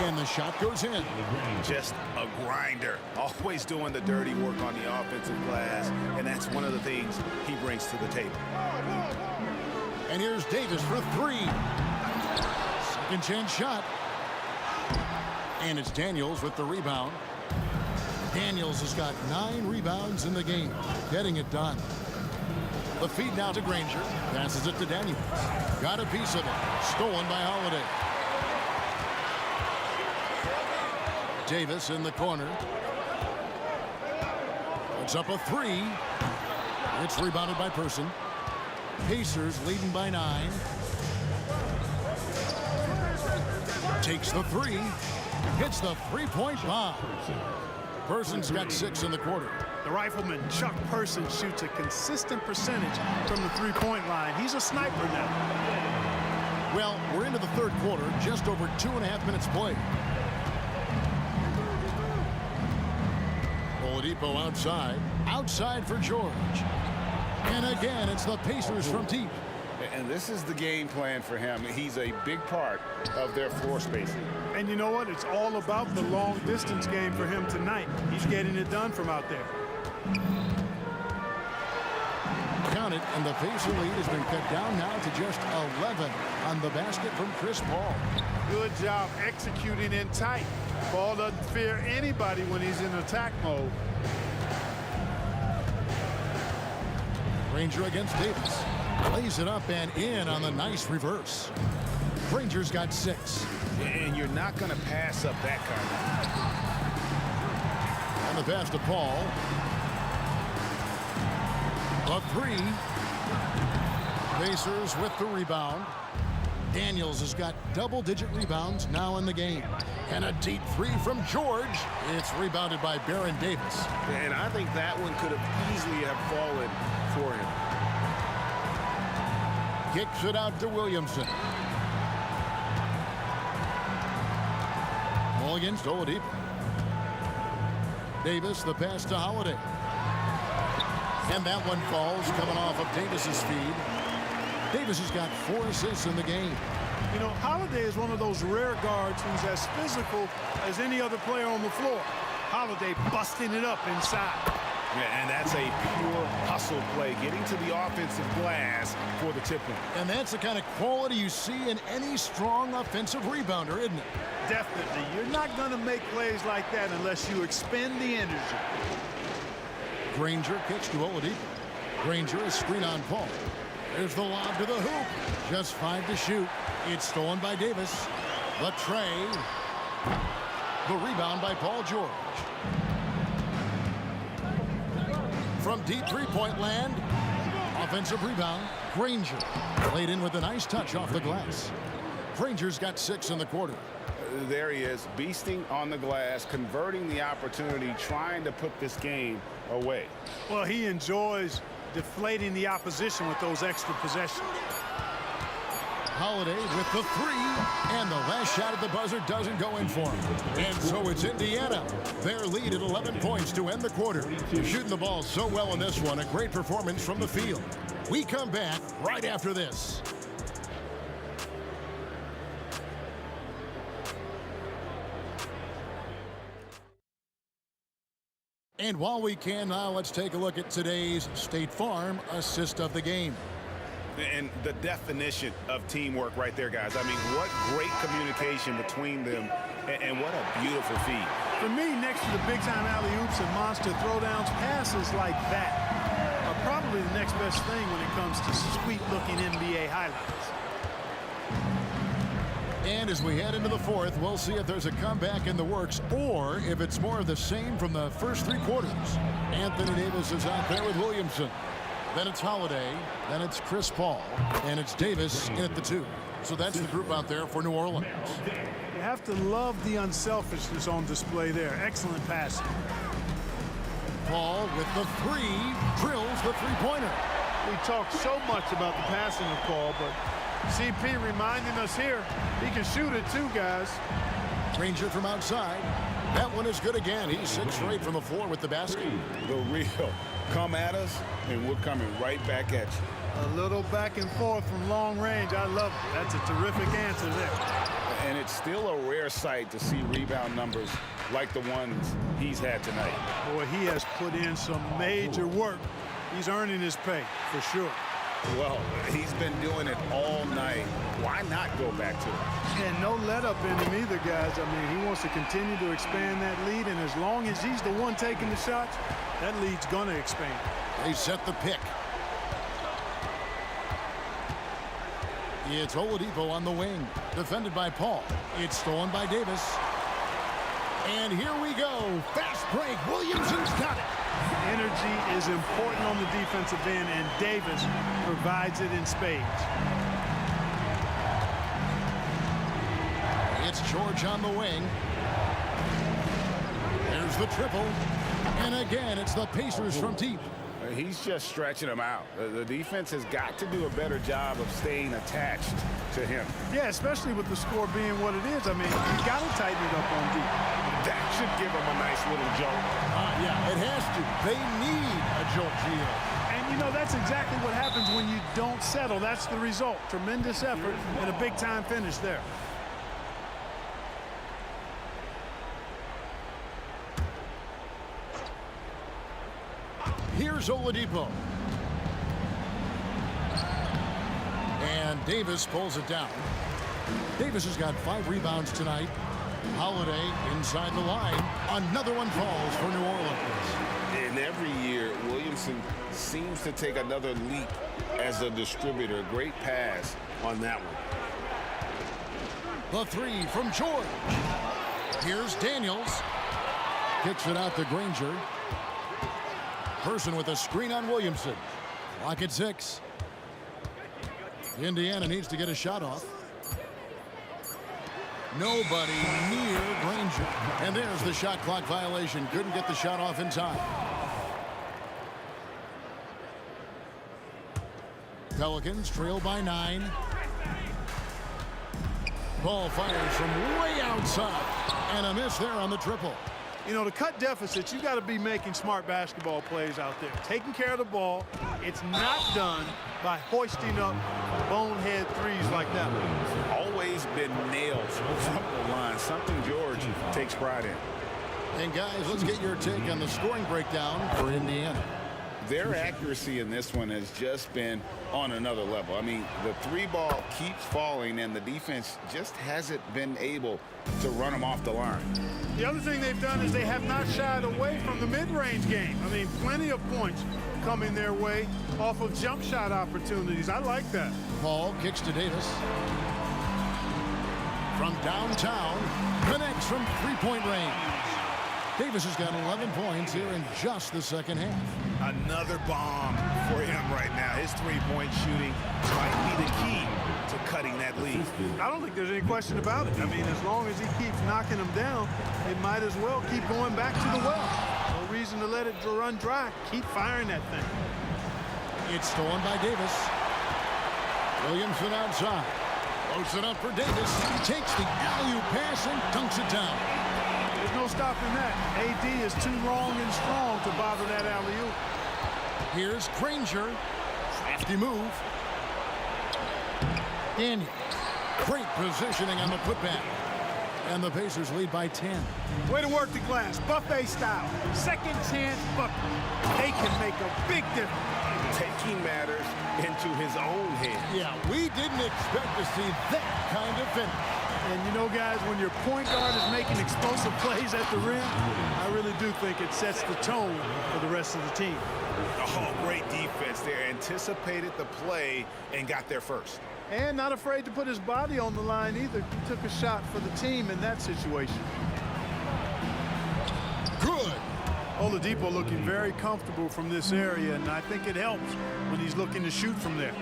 And the shot goes in.
Just a grinder. Always doing the dirty work on the offensive glass. And that's one of the things he brings to the table.
And here's Davis for 3. Second chance shot. And it's Daniels with the rebound. Daniels has got 9 rebounds in the game. Getting it done. The feed now to Granger. Passes it to Daniels. Got a piece of it. Stolen by Holiday. Davis in the corner. Puts up a 3. It's rebounded by Person. Pacers leading by 9. Takes the 3. Hits the 3-point bomb. Person's got 6 in the quarter.
The rifleman Chuck Person shoots a consistent percentage from the 3-point line. He's a sniper now.
Well, we're into the third quarter. Just over 2.5 minutes played. Oladipo outside. Outside for George. And again, it's the Pacers from deep.
And this is the game plan for him. He's a big part of their floor spacing.
And you know what? It's all about the long distance game for him tonight. He's getting it done from out there.
Count it, and the Pacer lead has been cut down now to just 11 on the basket from Chris Paul.
Good job executing in tight. Paul doesn't fear anybody when he's in attack mode.
Granger against Davis. Lays it up and in on the nice reverse. Granger's got 6.
And you're not going to pass up that kind.
And the pass to Paul. A 3. Pacers with the rebound. Daniels has got double-digit rebounds now in the game. And a deep 3 from George. It's rebounded by Baron Davis.
And I think that one could have easily have fallen for him.
Kicks it out to Williamson. Ball against Oladipo. Davis, the pass to Holiday. And that one falls, coming off of Davis's feed. Davis has got 4 assists in the game.
You know, Holiday is one of those rare guards who's as physical as any other player on the floor. Holiday busting it up inside.
Yeah, and that's a pure hustle play, getting to the offensive glass for the tip-in.
And that's the kind of quality you see in any strong offensive rebounder, isn't it?
Definitely. You're not going to make plays like that unless you expend the energy.
Granger kicks to Oladipo. Granger is screen on Paul. There's the lob to the hoop. Just 5 to shoot. It's stolen by Davis. The tray. The rebound by Paul George. From deep 3-point land. Offensive rebound. Granger. Laid in with a nice touch off the glass. Granger's got 6 in the quarter.
There he is, beasting on the glass, converting the opportunity, trying to put this game away.
Well, he enjoys deflating the opposition with those extra possessions.
Holiday with the 3, and the last shot at the buzzer doesn't go in for him. And so it's Indiana. Their lead at 11 points to end the quarter. Shooting the ball so well in this one, a great performance from the field. We come back right after this. And while we can now, let's take a look at today's State Farm assist of the game.
And the definition of teamwork right there, guys. I mean, what great communication between them, and what a beautiful feed.
For me, next to the big-time alley-oops and monster throwdowns, passes like that are probably the next best thing when it comes to sweet-looking NBA highlights.
And as we head into the fourth, we'll see if there's a comeback in the works or if it's more of the same from the first three quarters. Anthony Davis is out there with Williamson. Then it's Holiday. Then it's Chris Paul. And it's Davis in at the 2. So that's the group out there for New Orleans.
You have to love the unselfishness on display there. Excellent passing.
Paul with the 3, drills the three-pointer.
We talk so much about the passing of Paul, but CP reminding us here, he can shoot it too, guys.
Granger from outside. That one is good again. He's 6 for 8 from the floor with the basket.
The real come at us, and we're coming right back at you.
A little back and forth from long range. I love it. That's a terrific answer there.
And it's still a rare sight to see rebound numbers like the ones he's had tonight.
Boy, he has put in some major work. He's earning his pay, for sure.
Well, he's been doing it all night. Why not go back to it?
And no let up in him either, guys. I mean, he wants to continue to expand that lead, and as long as he's the one taking the shots, that lead's going to expand.
They set the pick. It's Oladipo on the wing, defended by Paul. It's stolen by Davis. And here we go. Fast break. Williamson's got it.
Energy is important on the defensive end, and Davis provides it in spades.
It's George on the wing. There's the triple. And again, it's the Pacers from deep.
He's just stretching them out. The defense has got to do a better job of staying attached to him.
Yeah, especially with the score being what it is. I mean, you got to tighten it up on deep.
That should give them a nice little jolt.
Yeah, it has to. They need a jolt, Gio.
And, you know, that's exactly what happens when you don't settle. That's the result. Tremendous effort and a big-time finish there.
Here's Oladipo. And Davis pulls it down. Davis has got 5 rebounds tonight. Holiday inside the line. Another one falls for New Orleans.
And every year, Williamson seems to take another leap as a distributor. Great pass on that one.
The 3 from George. Here's Daniels. Kicks it out to Granger. Person with a screen on Williamson. Clock at 6. Indiana needs to get a shot off. Nobody near Granger. And there's the shot clock violation. Couldn't get the shot off in time. Pelicans trail by 9. Ball fires from way outside. And a miss there on the triple.
You know, to cut deficits, you got to be making smart basketball plays out there. Taking care of the ball. It's not done by hoisting up bonehead threes like that one.
Always been nailed from the line. Something George takes pride in.
And guys, let's get your take on the scoring breakdown for Indiana.
Their accuracy in this one has just been on another level. I mean, the 3 ball keeps falling, and the defense just hasn't been able to run them off the line.
The other thing they've done is they have not shied away from the mid-range game. I mean, plenty of points coming their way off of jump shot opportunities. I like that.
Paul kicks to Davis. From downtown, connects from 3-point range. Davis has got 11 points here in just the second half.
Another bomb for him right now. His 3-point shooting might be the key to cutting that lead.
I don't think there's any question about it. I mean, as long as he keeps knocking them down, they might as well keep going back to the well. No reason to let it run dry. Keep firing that thing.
It's stolen by Davis. Williamson outside. Loads it up for Davis. He takes the alley-oop pass and dunks it down.
There's no stopping that. AD is too long and strong to bother that alley-oop.
Here's Granger. Crafty move. Daniel. Great positioning on the putback. And the Pacers lead by 10.
Way to work the glass, buffet style. Second chance bucket. They can make a big difference.
Taking matters into his own hands.
Yeah, we didn't expect to see that kind of finish.
And you know, guys, when your point guard is making explosive plays at the rim, I really do think it sets the tone for the rest of the team.
Oh, great defense there. Anticipated the play and got there first.
And not afraid to put his body on the line either. He took a shot for the team in that situation.
Good.
Oladipo looking very comfortable from this area, and I think it helps when he's looking to shoot from there.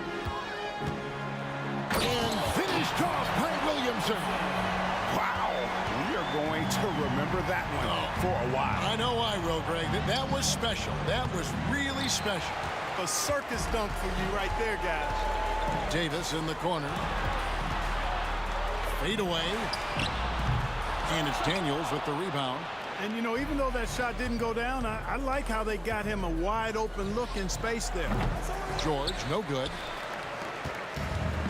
And finished off by Williamson.
Wow. We are going to remember that one for a while.
I know I will, Greg. That was special. That was really special.
A circus dunk for you right there, guys.
Davis in the corner. Fade away. And it's Daniels with the rebound.
And, you know, even though that shot didn't go down, I like how they got him a wide-open look in space there.
George, no good.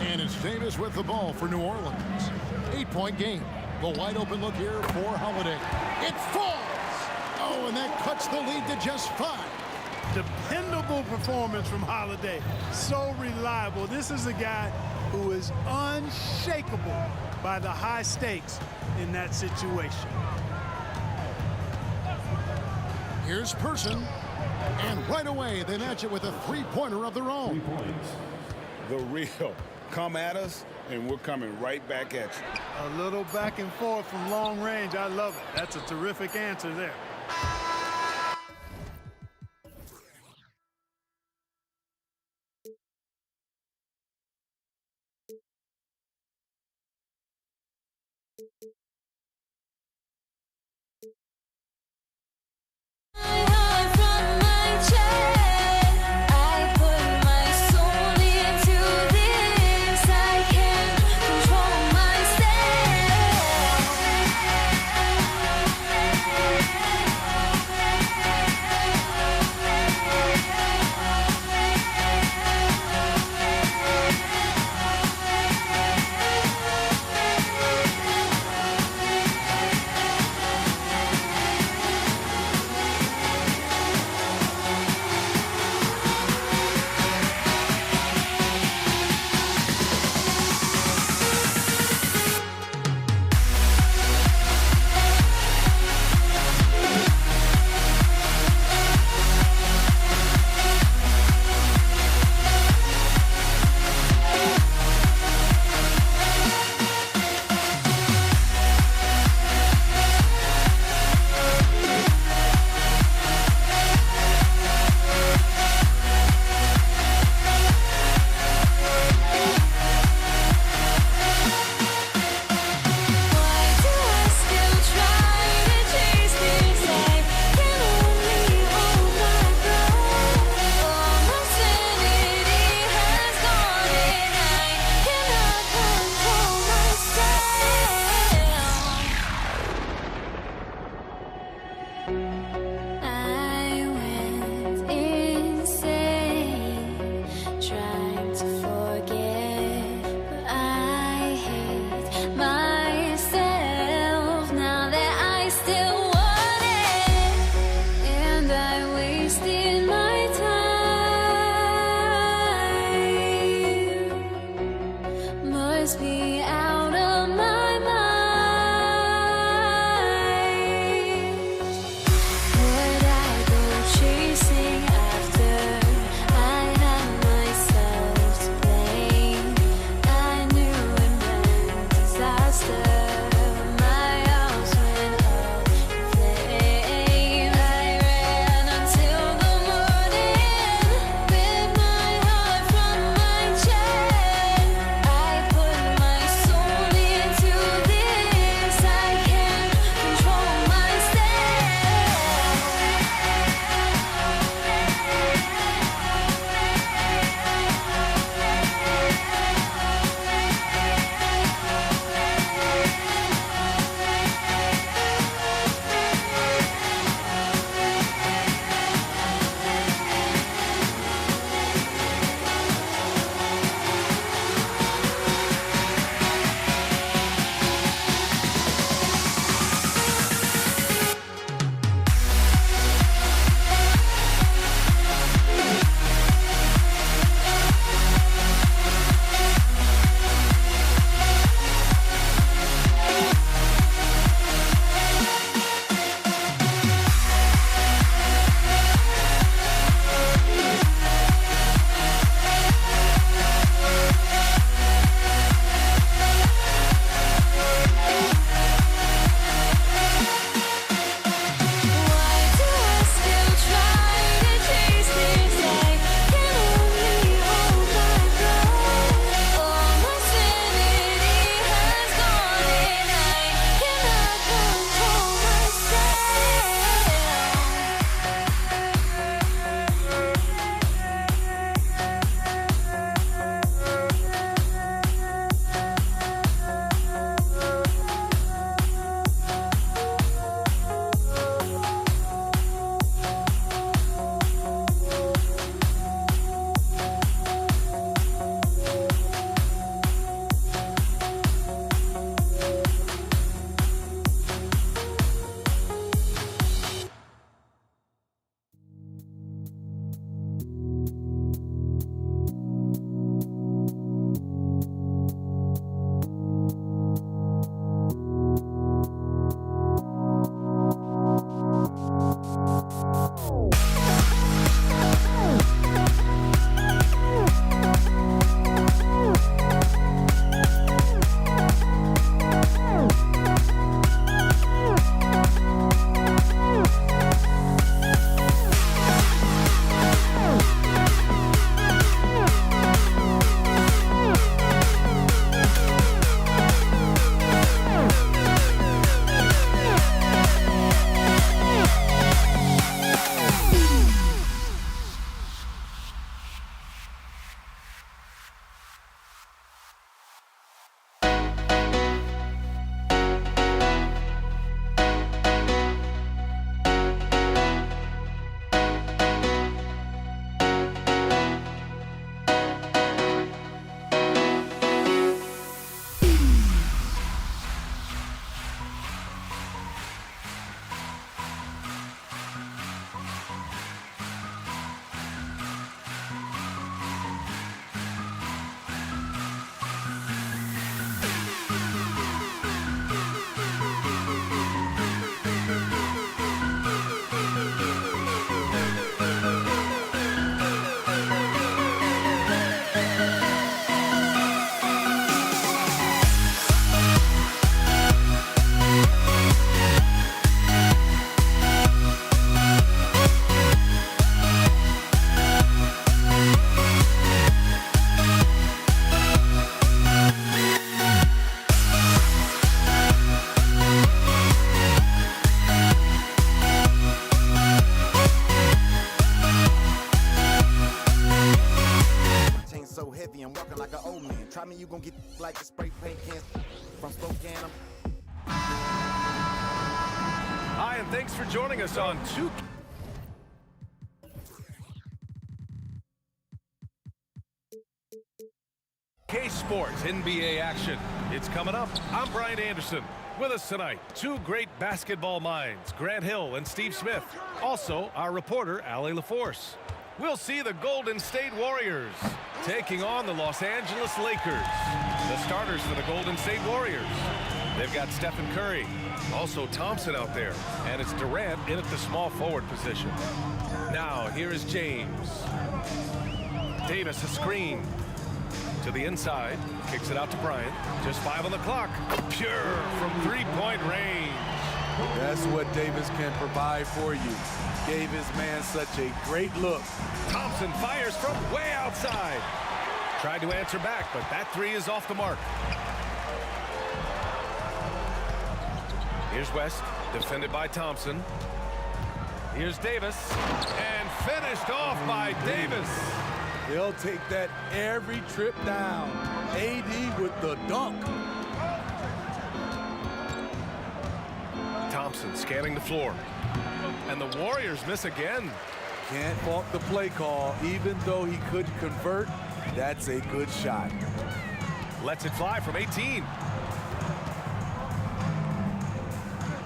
And it's Davis with the ball for New Orleans. 8-point game. The wide-open look here for Holiday. It falls! Oh, and that cuts the lead to just 5.
Dependable performance from Holiday. So reliable. This is a guy who is unshakable by the high stakes in that situation.
Here's Person. And right away, they match it with a three-pointer of their own.
3 points.
The real. Come at us, and we're coming right back at you.
A little back and forth from long range. I love it. That's a terrific answer there.
you gon' get like a spray paint can from Spokane.
Hi, and thanks for joining us on 2K. Sports NBA action. It's coming up. I'm Brian Anderson. With us tonight, two great basketball minds, Grant Hill and Steve Smith. Also, our reporter, Allie LaForce. We'll see the Golden State Warriors taking on the Los Angeles Lakers. The starters for the Golden State Warriors. They've got Stephen Curry, also Thompson out there, and it's Durant in at the small forward position. Now, here is James. Davis, a screen. To the inside, kicks it out to Bryant. Just 5 on the clock. Pure from three-point range.
That's what Davis can provide for you. Gave his man such a great look.
Thompson fires from way outside. Tried to answer back, but that three is off the mark. Here's West, defended by Thompson. Here's Davis, and finished off by Davis.
He'll take that every trip down. AD with the dunk.
Thompson scanning the floor. And the Warriors miss again.
Can't fault the play call. Even though he couldn't convert, that's a good shot.
Lets it fly from 18.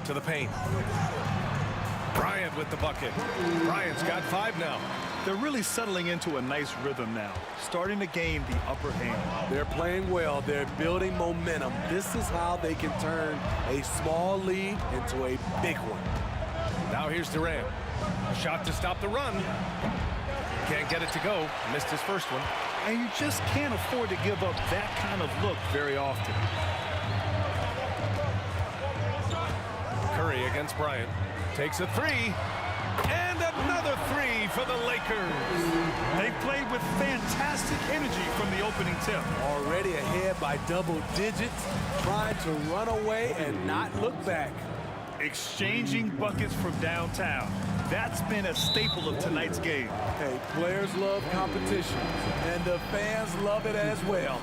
To the paint. Bryant with the bucket. Bryant's got 5 now.
They're really settling into a nice rhythm now, starting to gain the upper hand.
They're playing well. They're building momentum. This is how they can turn a small lead into a big one.
Now here's Durant. Shot to stop the run. Can't get it to go. Missed his first one.
And you just can't afford to give up that kind of look very often.
Curry against Bryant. Takes a three. And another three for the Lakers.
They played with fantastic energy from the opening tip.
Already ahead by double digits, trying to run away and not look back.
Exchanging buckets from downtown. That's been a staple of tonight's game.
Hey, players love competition, and the fans love it as well.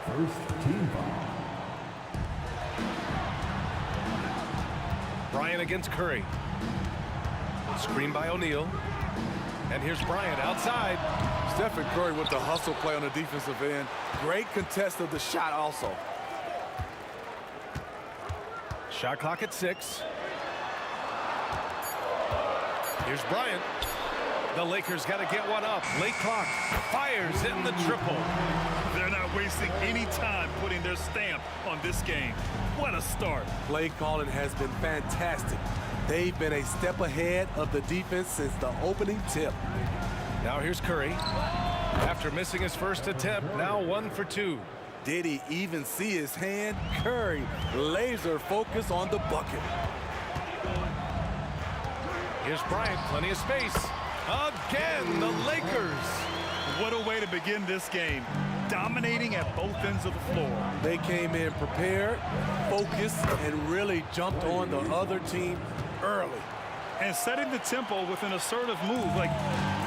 First team foul.
Bryant against Curry. Screen by O'Neal. And here's Bryant outside.
Stephen Curry with the hustle play on the defensive end. Great contest of the shot also.
Shot clock at 6. Here's Bryant. The Lakers got to get one up. Late clock. Fires in the triple.
They're not wasting any time putting their stamp on this game. What a start.
Play calling has been fantastic. They've been a step ahead of the defense since the opening tip.
Now here's Curry. After missing his first attempt, now 1 for 2.
Did he even see his hand? Curry, laser focus on the bucket.
Here's Bryant, plenty of space. Again, the Lakers.
What a way to begin this game. Dominating at both ends of the floor.
They came in prepared, focused, and really jumped on the other team early.
And setting the tempo with an assertive move. Like,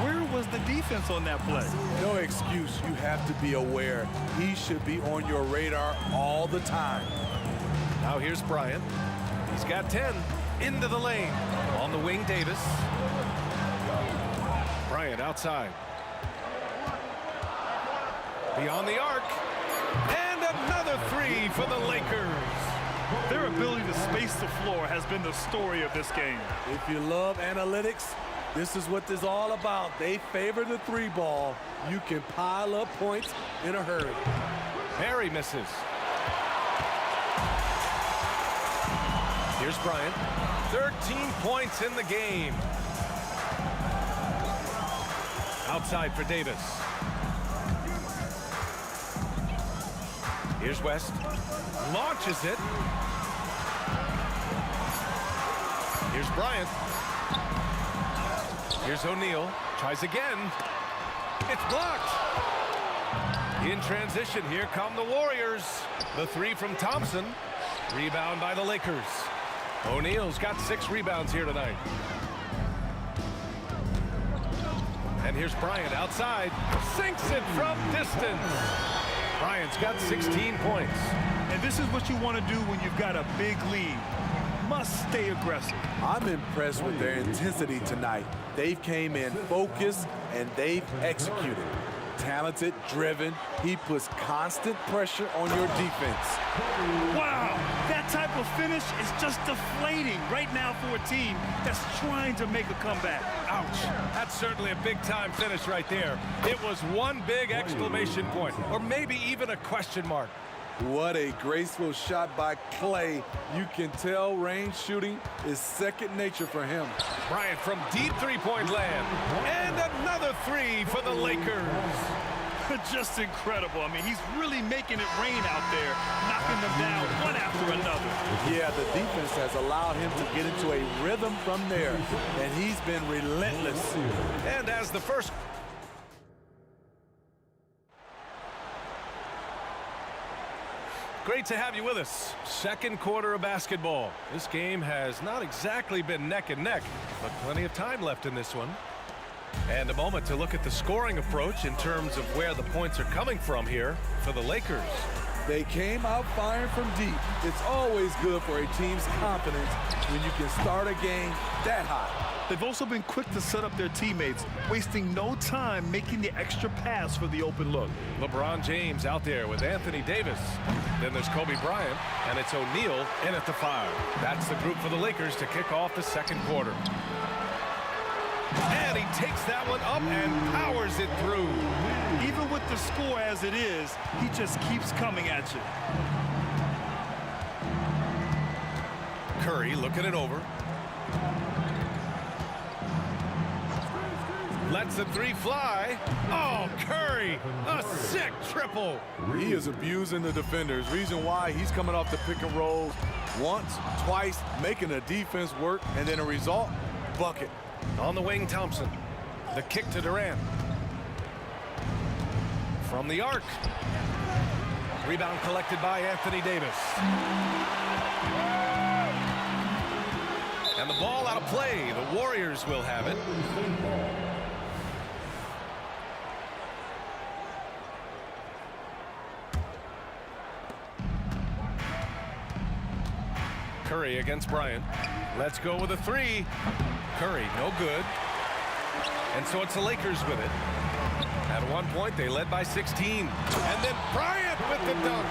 where was the defense on that play?
No excuse. You have to be aware. He should be on your radar all the time.
Now here's Bryant. He's got 10. Into the lane. On the wing, Davis. Bryant outside. Beyond the arc. And another three for the Lakers.
Their ability to space the floor has been the story of this game.
If you love analytics, this is what this is all about. They favor the 3-ball. You can pile up points in a hurry.
Harry misses. Here's Bryant. 13 points in the game. Outside for Davis. Here's West. Launches it. Here's Bryant. Here's O'Neal. Tries again. It's blocked. In transition, here come the Warriors. The three from Thompson. Rebound by the Lakers. O'Neal's got 6 rebounds here tonight. And here's Bryant outside. Sinks it from distance. Bryant's got 16 points.
And this is what you want to do when you've got a big lead. Must stay aggressive.
I'm impressed with their intensity tonight. They've came in focused and they've executed. Talented, driven. He puts constant pressure on your defense.
Wow, that type of finish is just deflating right now for a team that's trying to make a comeback.
Ouch. That's certainly a big-time finish right there. It was one big exclamation point, or maybe even a question mark.
What a graceful shot by Clay. You can tell range shooting is second nature for him.
Bryant from deep three-point land. And another three for the Lakers.
Just incredible. I mean, he's really making it rain out there, knocking them down one after another.
Yeah, the defense has allowed him to get into a rhythm from there, and he's been relentless.
And as the first... Great to have you with us. Second quarter of basketball. This game has not exactly been neck and neck, but plenty of time left in this one. And a moment to look at the scoring approach in terms of where the points are coming from here for the Lakers.
They came out firing from deep. It's always good for a team's confidence when you can start a game that hot.
They've also been quick to set up their teammates, wasting no time making the extra pass for the open look.
LeBron James out there with Anthony Davis. Then there's Kobe Bryant, and it's O'Neal in at the foul. That's the group for the Lakers to kick off the second quarter. And he takes that one up and powers it through.
Even with the score as it is, he just keeps coming at you.
Curry looking it over. Lets the three fly. Oh, Curry, a sick triple.
He is abusing the defenders. Reason why he's coming off the pick and rolls once, twice, making the defense work, and then a result, bucket.
On the wing, Thompson. The kick to Durant. From the arc. Rebound collected by Anthony Davis. And the ball out of play. The Warriors will have it. Curry against Bryant. Let's go with a three. Curry, no good. And so it's the Lakers with it. At one point, they led by 16. And then Bryant with the dunk.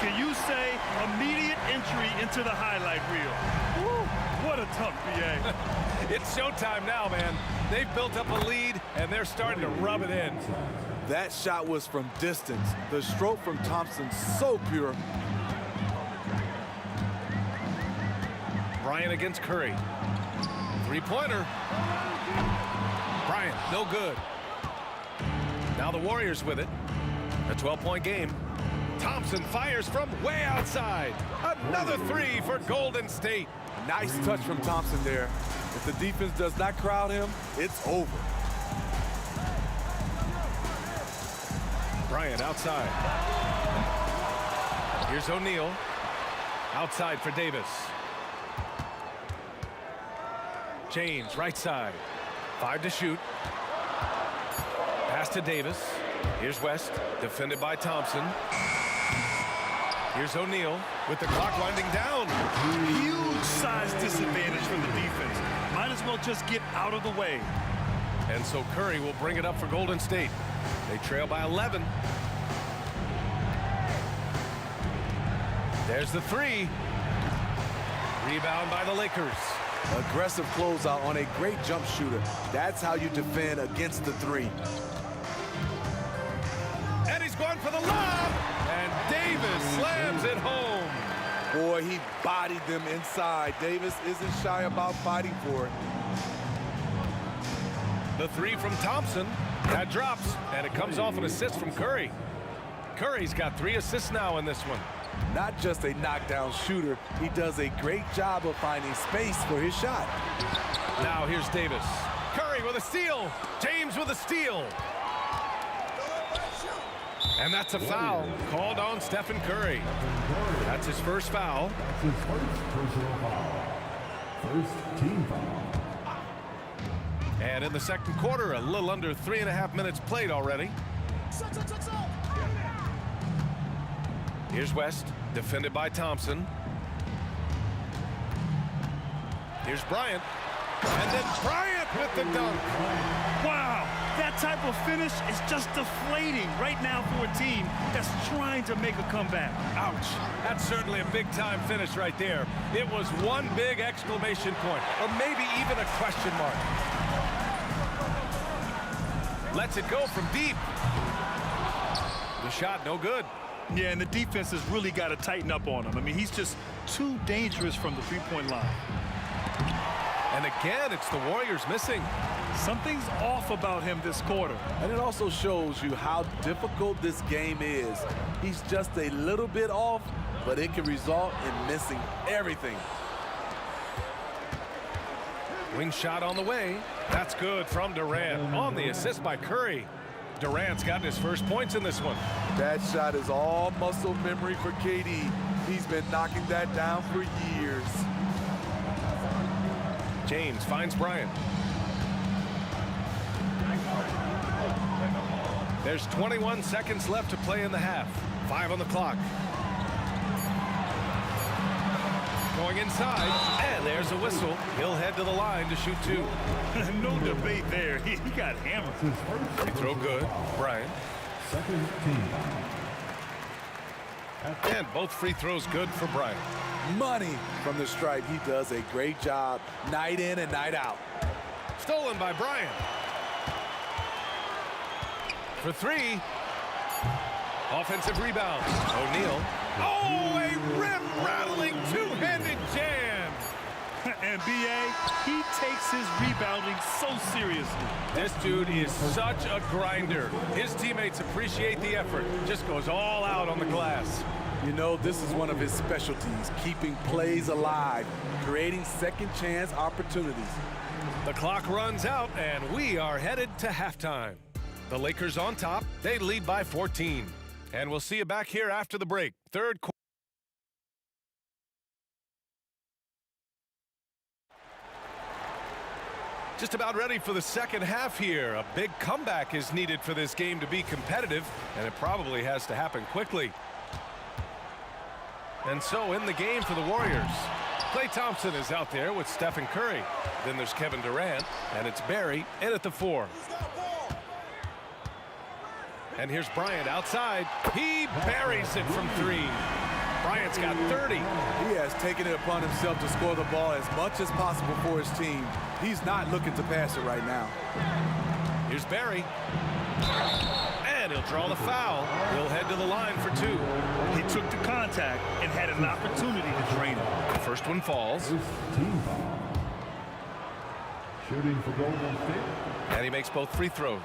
Can you say immediate entry into the highlight reel? Woo, what a dunk, B.A.
It's showtime now, man. They've built up a lead, and they're starting to rub it in.
That shot was from distance. The stroke from Thompson, so pure.
Bryant against Curry. Three-pointer. Bryant, no good. Now the Warriors with it. A 12-point game. Thompson fires from way outside. Another three for Golden State.
Nice touch from Thompson there. If the defense does not crowd him, it's over.
Bryant outside. Here's O'Neal. Outside for Davis. James, right side. 5 to shoot. Pass to Davis. Here's West, defended by Thompson. Here's O'Neal with the clock winding down.
Huge size disadvantage for the defense. Might as well just get out of the way.
And so Curry will bring it up for Golden State. They trail by 11. There's the three. Rebound by the Lakers.
Aggressive closeout on a great jump shooter. That's how you defend against the three.
And he's going for the lob. And Davis slams it home.
Boy, he bodied them inside. Davis isn't shy about fighting for it.
The three from Thompson. That drops. And it comes off an assist from Curry. Curry's got 3 assists now in this one.
Not just a knockdown shooter, he does a great job of finding space for his shot.
Now here's Davis. Curry with a steal. James with a steal. And that's a foul called on Stephen Curry. That's his first foul.
That's his first personal foul. First team foul.
And in the second quarter, a little under 3.5 minutes played already. Here's West, defended by Thompson. Here's Bryant. And then Bryant with the dunk.
Wow, that type of finish is just deflating right now for a team that's trying to make a comeback.
Ouch. That's certainly a big-time finish right there. It was one big exclamation point, or maybe even a question mark. Lets it go from deep. The shot, no good.
Yeah, and the defense has really got to tighten up on him. I mean, he's just too dangerous from the three-point line.
And again, it's the Warriors missing.
Something's off about him this quarter.
And it also shows you how difficult this game is. He's just a little bit off, but it can result in missing everything.
Wing shot on the way. That's good from Durant. On the assist by Curry. Durant's gotten his first points in this one.
That shot is all muscle memory for KD. He's been knocking that down for years.
James finds Bryant. There's 21 seconds left to play in the half. 5 on the clock. Going inside, and there's a whistle. He'll head to the line to shoot 2.
No debate there. He got hammered.
Free throw good. Bryant.
Second team.
And both free throws good for Bryant.
Money from the stripe. He does a great job night in and night out.
Stolen by Bryant. For 3. Offensive rebound. O'Neal. Oh, a rim-rattling two-handed jam.
And B.A., he takes his rebounding so seriously.
This dude is such a grinder. His teammates appreciate the effort. Just goes all out on the glass.
You know, this is one of his specialties, keeping plays alive, creating second chance opportunities.
The clock runs out, and we are headed to halftime. The Lakers on top. They lead by 14. And we'll see you back here after the break. Third quarter. Just about ready for the second half here. A big comeback is needed for this game to be competitive, and it probably has to happen quickly. And so in the game for the Warriors, Klay Thompson is out there with Stephen Curry. Then there's Kevin Durant, and it's Barry in at the 4. And here's Bryant outside. He buries it from 3. Bryant's got 30.
He has taken it upon himself to score the ball as much as possible for his team. He's not looking to pass it right now.
Here's Barry. And he'll draw the foul. He'll head to the line for 2.
He took the contact and had an opportunity to drain it.
The first one falls.
Team foul. Shooting for Golden State.
And he makes both free throws.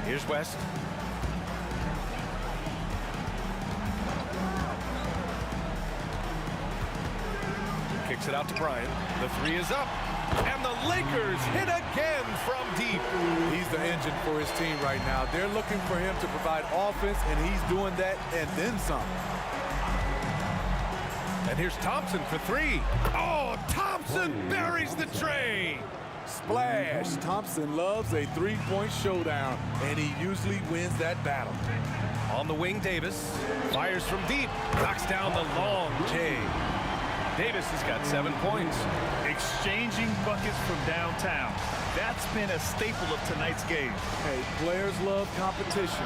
Here's West. Kicks it out to Bryant. The 3 is up. And the Lakers hit again from deep.
He's the engine for his team right now. They're looking for him to provide offense, and he's doing that and then some.
And here's Thompson for 3. Oh, Thompson buries the tray.
Splash. Thompson loves a three-point showdown, and he usually wins that battle.
On the wing, Davis fires from deep, knocks down the long J. Davis has got 7 points.
Exchanging buckets from downtown. That's been a staple of tonight's game.
Hey, players love competition,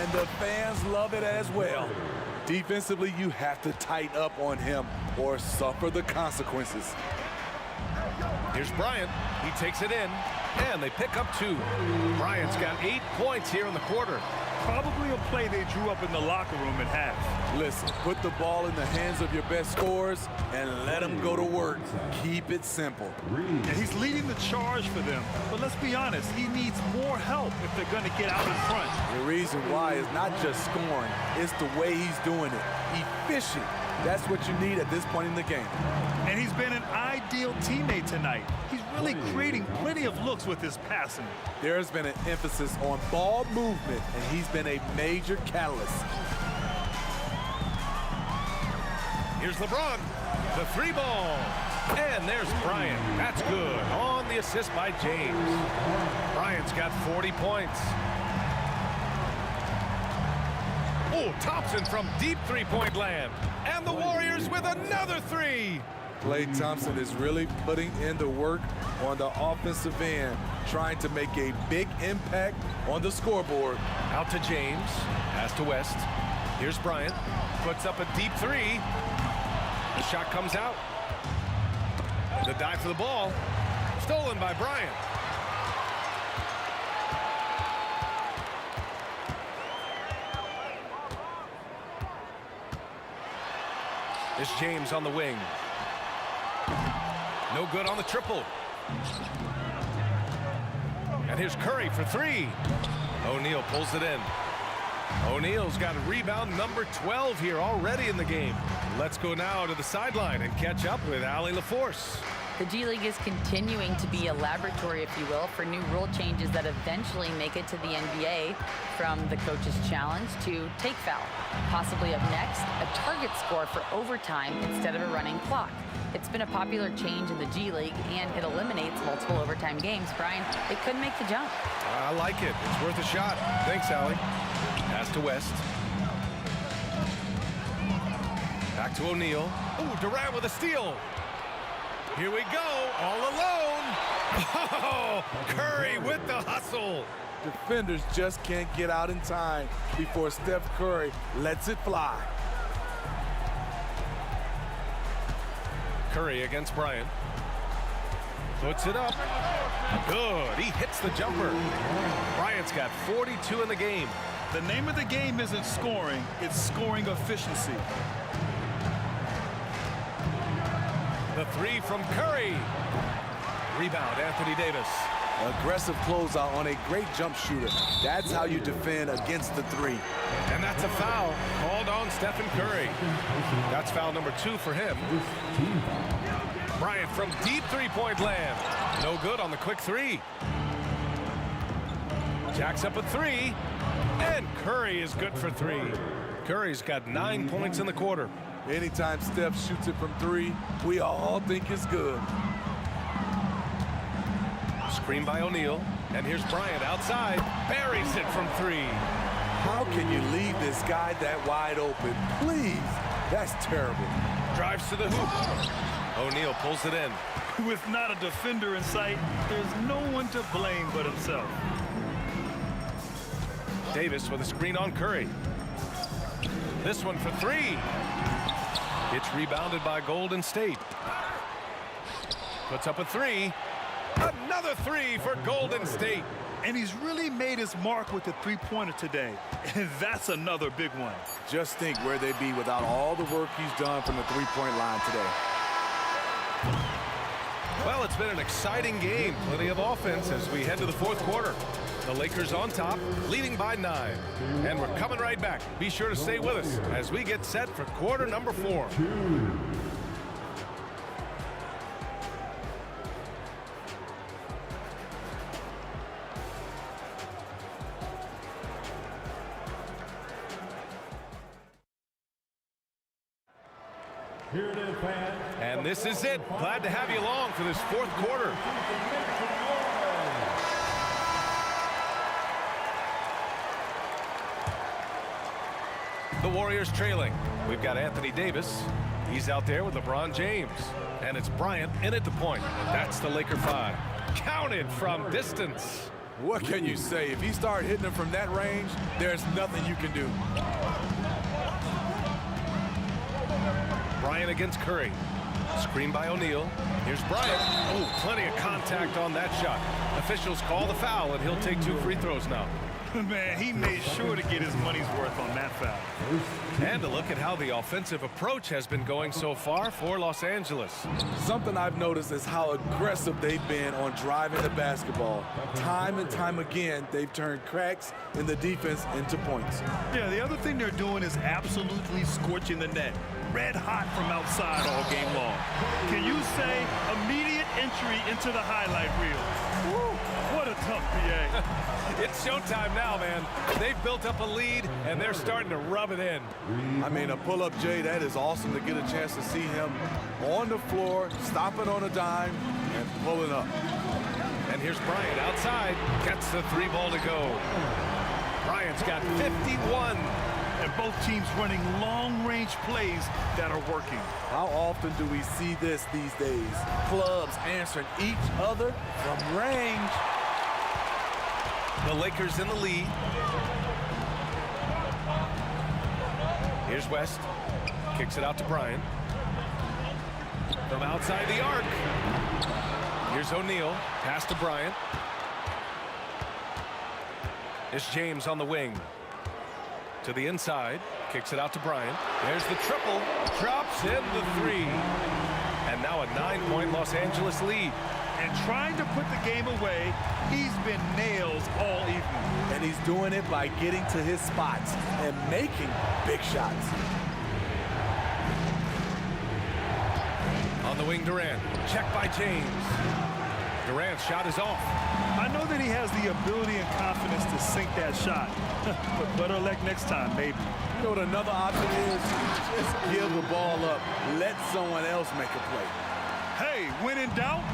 and the fans love it as well. Defensively, you have to tighten up on him or suffer the consequences.
Here's Bryant. He takes it in, and they pick up 2. Bryant's got 8 points here in the quarter.
Probably a play they drew up in the locker room at half.
Listen, put the ball in the hands of your best scorers and let them go to work. Keep it simple.
And he's leading the charge for them. But let's be honest, he needs more help if they're going to get out in front.
The reason why is not just scoring, it's the way he's doing it. Efficient. That's what you need at this point in the game.
And he's been an ideal teammate tonight. He's really creating plenty of looks with his passing.
There's been an emphasis on ball movement, and he's been a major catalyst.
Here's LeBron. The 3 ball. And there's Bryant. That's good. On the assist by James. Bryant's got 40 points. Oh, Thompson from deep three-point land. And the Warriors with another three.
Klay Thompson is really putting in the work on the offensive end, trying to make a big impact on the scoreboard.
Out to James, pass to West. Here's Bryant, puts up a deep three. The shot comes out. The dive for the ball, stolen by Bryant. It's James on the wing. No good on the triple. And here's Curry for three. O'Neal pulls it in. O'Neal's got a rebound number 12 here already in the game. Let's go now to the sideline and catch up with Allie LaForce.
The G League is continuing to be a laboratory, if you will, for new rule changes that eventually make it to the NBA, from the coach's challenge to take foul. Possibly up next, a target score for overtime instead of a running clock. It's been a popular change in the G League, and it eliminates multiple overtime games. Brian, it could make the jump.
I like it. It's worth a shot. Thanks, Allie. Pass to West. Back to O'Neal. Ooh, Durant with a steal. Here we go, all alone. Oh, Curry with the hustle.
Defenders just can't get out in time before Steph Curry lets it fly.
Curry against Bryant. Puts it up. Good. He hits the jumper. Bryant's got 42 in the game.
The name of the game isn't scoring, it's scoring efficiency.
The three from Curry. Rebound, Anthony Davis.
Aggressive closeout on a great jump shooter. That's how you defend against the three.
And that's a foul called on Stephen Curry. That's foul number 2 for him. Bryant from deep three-point land. No good on the quick three. Jacks up a three. And Curry is good for 3. Curry's got 9 points in the quarter.
Anytime Steph shoots it from 3, we all think it's good.
Screen by O'Neal. And here's Bryant outside. Buries it from 3.
How can you leave this guy that wide open? Please. That's terrible.
Drives to the hoop. O'Neal pulls it in.
With not a defender in sight, there's no one to blame but himself.
Davis with a screen on Curry. This one for 3. It's rebounded by Golden State. Puts up a 3. Another 3 for Golden State.
And he's really made his mark with the three-pointer today. And that's another big one.
Just think where they'd be without all the work he's done from the three-point line today.
Well, it's been an exciting game. Plenty of offense as we head to the 4th quarter. The Lakers on top, leading by 9. And we're coming right back. Be sure to stay with us as we get set for quarter number 4.
Here it is, fans.
And this is it. Glad to have you along for this 4th quarter. The Warriors trailing. We've got Anthony Davis. He's out there with LeBron James. And it's Bryant in at the point. That's the Laker 5. Counted from distance.
What can you say? If he starts hitting them from that range, there's nothing you can do.
Bryant against Curry. Screen by O'Neal. Here's Bryant. Oh, plenty of contact on that shot. Officials call the foul, and he'll take 2 free throws now.
Man, he made sure to get his money's worth on that foul.
And a look at how the offensive approach has been going so far for Los Angeles.
Something I've noticed is how aggressive they've been on driving the basketball. Time and time again, they've turned cracks in the defense into points.
Yeah, the other thing they're doing is absolutely scorching the net. Red hot from outside all game long. Can you say immediate entry into the highlight reel? Woo, what a tough PA.
It's showtime now, man. They've built up a lead, and they're starting to rub it in.
I mean, a pull-up, Jay, that is awesome to get a chance to see him on the floor, stopping on a dime, and pulling up.
And here's Bryant outside. Gets the 3 ball to go. Bryant's got 51.
And both teams running long-range plays that are working.
How often do we see this these days? Clubs answering each other from range.
The Lakers in the lead. Here's West. Kicks it out to Bryant. From outside the arc. Here's O'Neal. Pass to Bryant. It's James on the wing. To the inside. Kicks it out to Bryant. There's the triple. Drops in the 3. And now a 9-point Los Angeles lead.
And trying to put the game away, he's been nails all evening.
And he's doing it by getting to his spots and making big shots.
On the wing, Durant. Checked by James. Durant's shot is off.
I know that he has the ability and confidence to sink that shot. But better luck next time, maybe.
You know what another option is? Just give the ball up. Let someone else make a play.
Hey, when in doubt,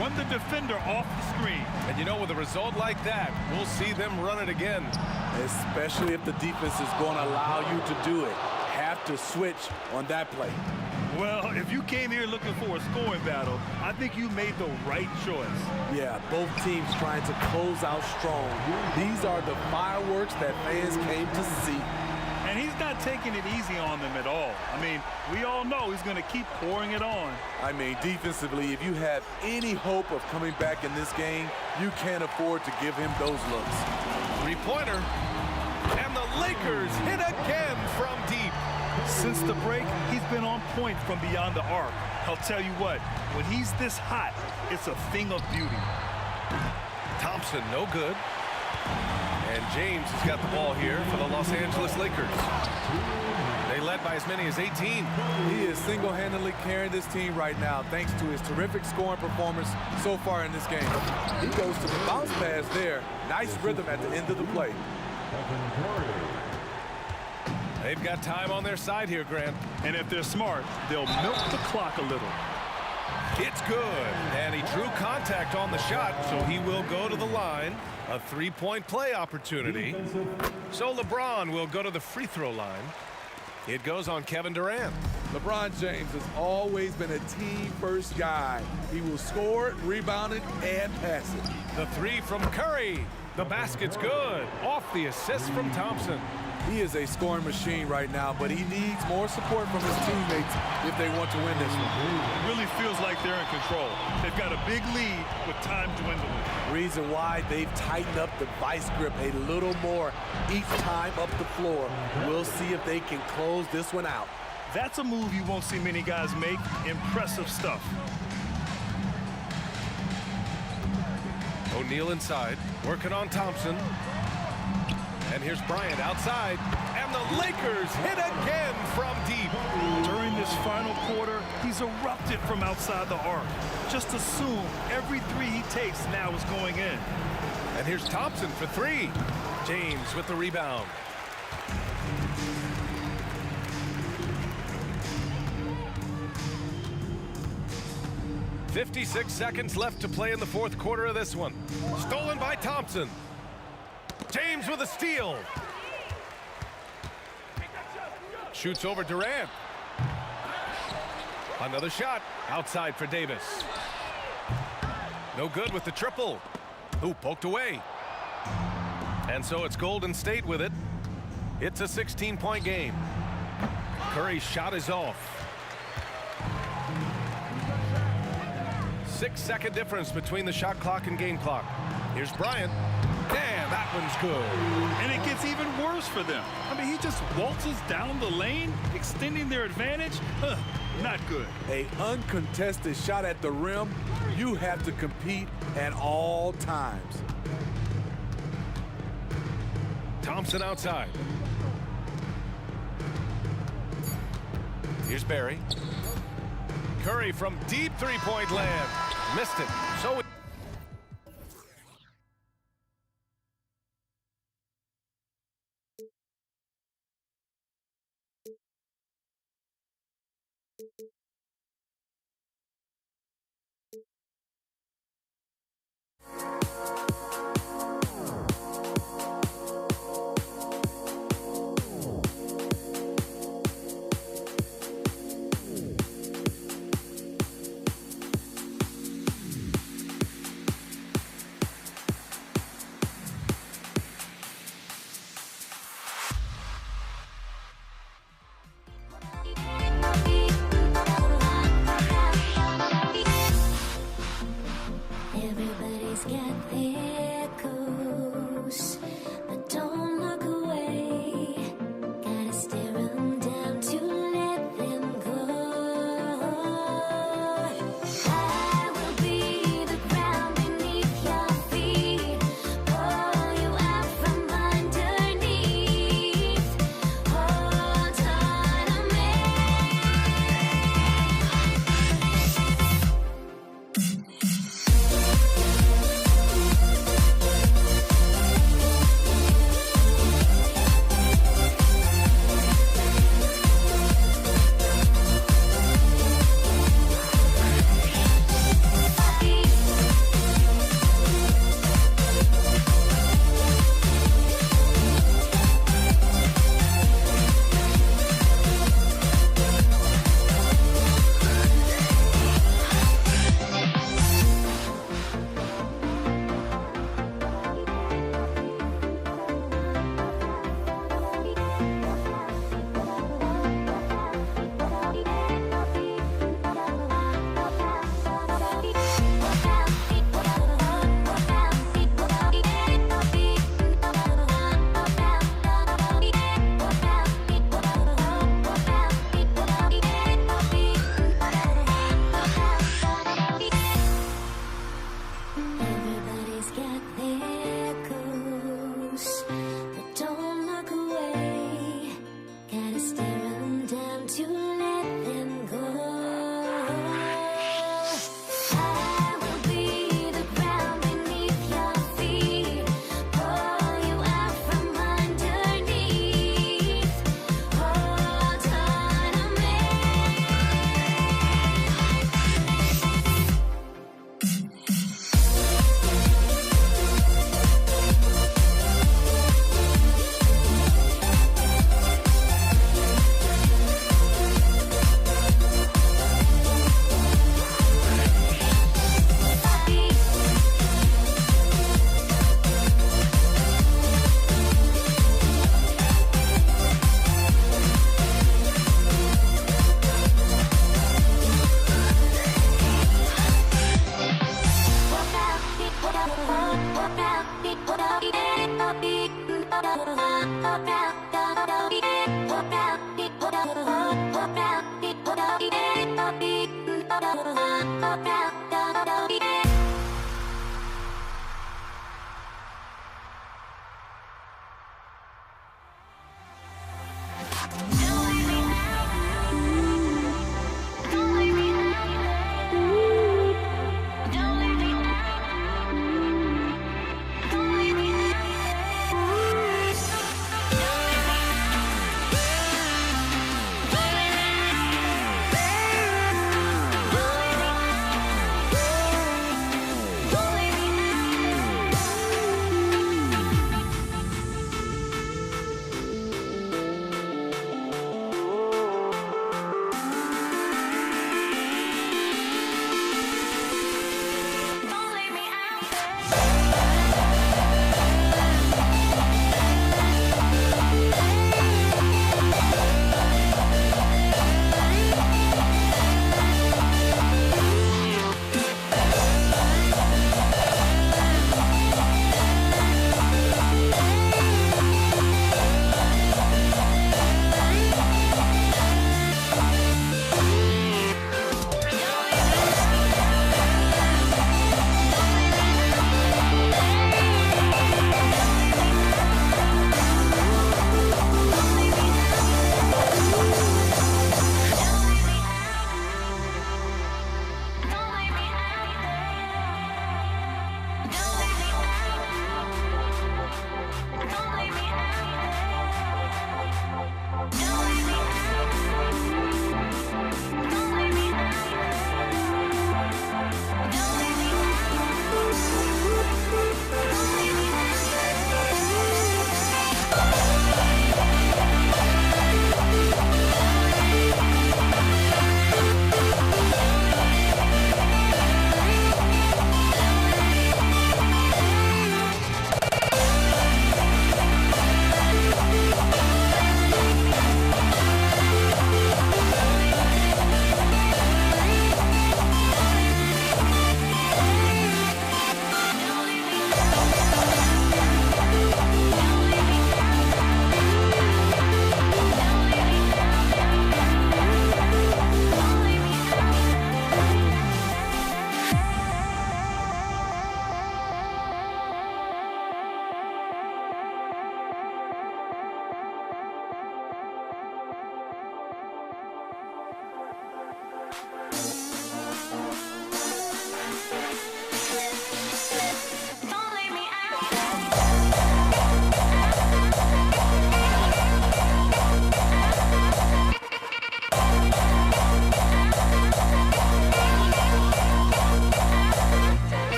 run the defender off the screen.
And you know, with a result like that, we'll see them run it again.
Especially if the defense is going to allow you to do it. Have to switch on that play.
Well, if you came here looking for a scoring battle, I think you made the right choice.
Yeah, both teams trying to close out strong. These are the fireworks that fans came to see.
And he's not taking it easy on them at all. I mean, we all know he's going to keep pouring it on.
I mean, defensively, if you have any hope of coming back in this game, you can't afford to give him those looks.
3-pointer. And the Lakers hit again from deep.
Since the break, he's been on point from beyond the arc. I'll tell you what, when he's this hot, it's a thing of beauty.
Thompson, no good. And James has got the ball here for the Los Angeles Lakers. They led by as many as 18.
He is single-handedly carrying this team right now thanks to his terrific scoring performance so far in this game. He goes to the bounce pass there. Nice rhythm at the end of the play.
They've got time on their side here, Grant.
And if they're smart, they'll milk the clock a little.
It's good. And he drew contact on the shot, so he will go to the line. A 3-point play opportunity. So LeBron will go to the free throw line. It goes on Kevin Durant.
LeBron James has always been a team-first guy. He will score it, rebound it, and pass it.
The 3 from Curry. The basket's good. Off the assist from Thompson.
He is a scoring machine right now, but he needs more support from his teammates if they want to win this one.
It really feels like they're in control. They've got a big lead with time dwindling.
Reason why they've tightened up the vice grip a little more each time up the floor. We'll see if they can close this one out.
That's a move you won't see many guys make. Impressive stuff.
O'Neal inside, working on Thompson. And here's Bryant outside. And the Lakers hit again from deep.
During this final quarter, he's erupted from outside the arc. Just assume every 3 he takes now is going in.
And here's Thompson for 3. James with the rebound. "56 seconds left to play in the fourth quarter of this one. Stolen by Thompson. James with a steal. Shoots over Durant. Another shot outside for Davis. No good with the triple. Ooh, poked away. And so it's Golden State with it. It's a 16-point game. Curry's shot is off. 6-second difference between the shot clock and game clock. Here's Bryant. Damn, that one's good.
And it gets even worse for them. I mean, he just waltzes down the lane, extending their advantage. Not good.
An uncontested shot at the rim. You have to compete at all times.
Thompson outside. Here's Barry. Curry from deep three-point land. Missed it. So
Everybody's got their goals, but don't look away. Gotta stare 'em down to let them go. I will be the ground beneath your feet, pull you out from underneath. Hold on to me. Everybody's got their goals, but don't look away. Gotta stare 'em down to let them go. I will be the ground beneath your feet, pull you out from underneath. Hold on to me.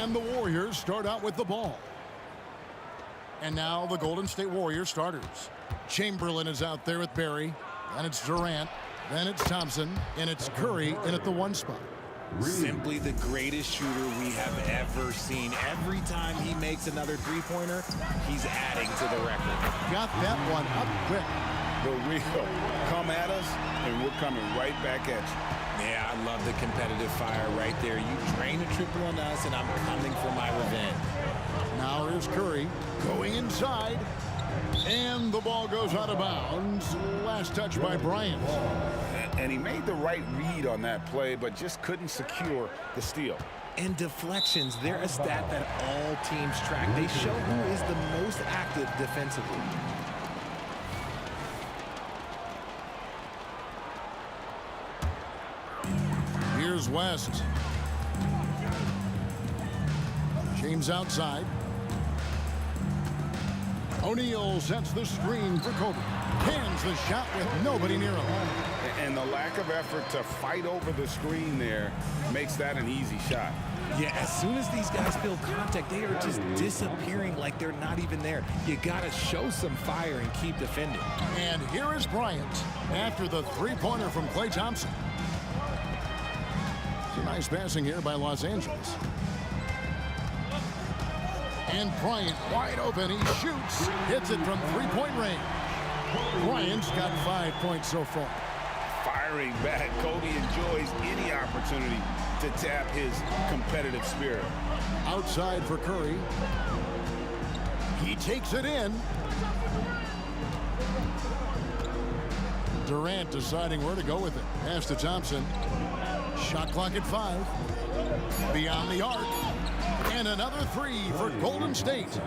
And the Warriors start out with the ball. And now the Golden State Warriors starters. Chamberlain is out there with Barry. Then it's Durant. Then it's Thompson. And it's Curry in at the 1 spot.
Simply the greatest shooter we have ever seen. Every time he makes another three-pointer, he's adding to the record.
Got that one up quick.
The real come at us, and we're coming right back at you.
Yeah, I love the competitive fire right there. You drain a triple on us, and I'm coming for my revenge.
Now here's Curry going inside. And the ball goes out of bounds. Last touch by Bryant.
And he made the right read on that play, but just couldn't secure the steal.
And deflections, they're a stat that all teams track. They show who is the most active defensively.
Here's West. James outside. O'Neal sets the screen for Kobe. Hands the shot with nobody near him.
And the lack of effort to fight over the screen there makes that an easy shot.
Yeah, as soon as these guys feel contact, they are just disappearing like they're not even there. You got to show some fire and keep defending.
And here is Bryant after the three-pointer from Klay Thompson. Some nice passing here by Los Angeles. And Bryant wide open. He shoots. Hits it from three-point range. Bryant's got 5 points so far.
Firing back. Kobe enjoys any opportunity to tap his competitive spirit.
Outside for Curry. He takes it in. Durant deciding where to go with it. Pass to Thompson. Shot clock at 5. Beyond the arc. And another 3 for Golden State.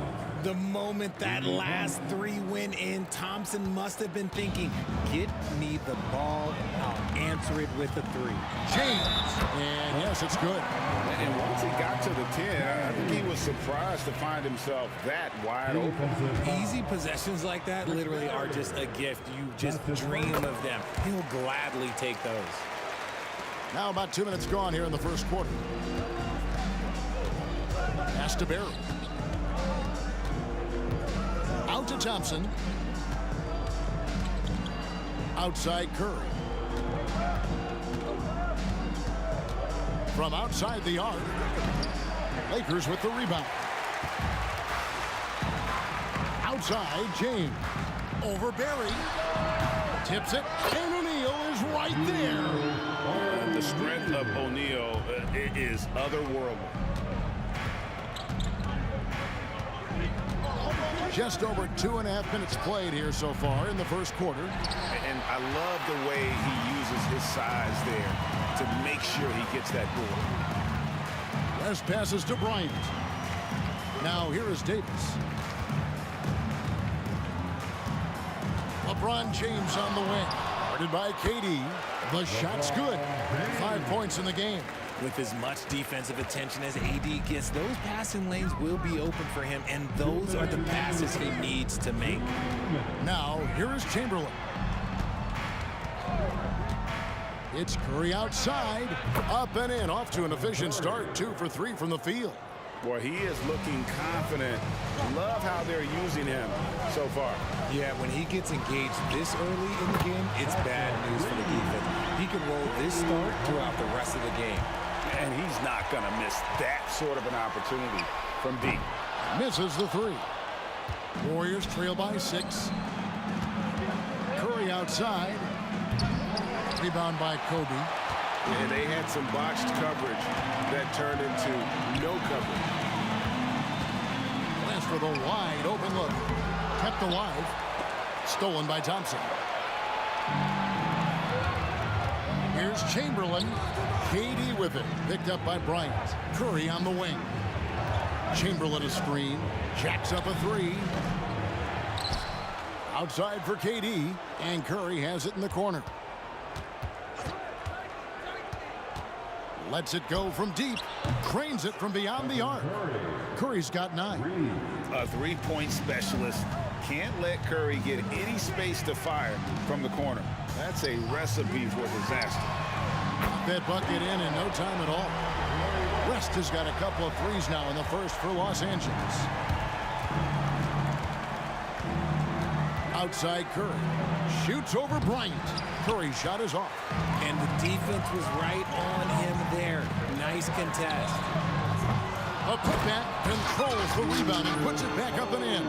The moment that last 3 went in, Thompson must have been thinking, get me the ball, I'll answer it with a 3.
James, and yes, it's good.
And once he got to the 10, I think he was surprised to find himself that wide open.
Easy possessions like that literally are just a gift. You just dream of them. He'll gladly take those.
Now about 2 minutes gone here in the first quarter. Pass to Barry. Out to Thompson. Outside Curry. From outside the arc. Lakers with the rebound. Outside James. Over Barry. Tips it. And O'Neal is right there.
The strength of O'Neal is otherworldly.
Just over 2.5 minutes played here so far in the first quarter.
And I love the way he uses his size there to make sure he gets that board.
West passes to Bryant. Now here is Davis. LeBron James on the wing. Guarded by KD. The shot's good. 5 points in the game.
With as much defensive attention as AD gets, those passing lanes will be open for him, and those are the passes he needs to make.
Now, here is Chamberlain. It's Curry outside. Up and in. Off to an efficient start. 2 for 3 from the field.
Boy, he is looking confident. Love how they're using him so far.
Yeah, when he gets engaged this early in the game, it's bad news for the defense. He can roll this start throughout the rest of the game.
And he's not going to miss that sort of an opportunity from deep.
Misses the 3. Warriors trail by 6. Curry outside. Rebound by Kobe.
And they had some botched coverage that turned into no coverage.
Last with a wide open look. Kept alive. Stolen by Thompson. Here's Chamberlain. KD with it. Picked up by Bryant. Curry on the wing. Chamberlain a screen. Jacks up a 3. Outside for KD. And Curry has it in the corner. Lets it go from deep. Cranes it from beyond the arc. Curry's got 9.
A three-point specialist can't let Curry get any space to fire from the corner. That's a recipe for disaster.
That bucket in no time at all. West has got a couple of threes now in the first for Los Angeles. Outside Curry. Shoots over Bryant. Curry's shot is off.
And the defense was right on him there. Nice contest.
A putback controls the rebound and puts it back up and in.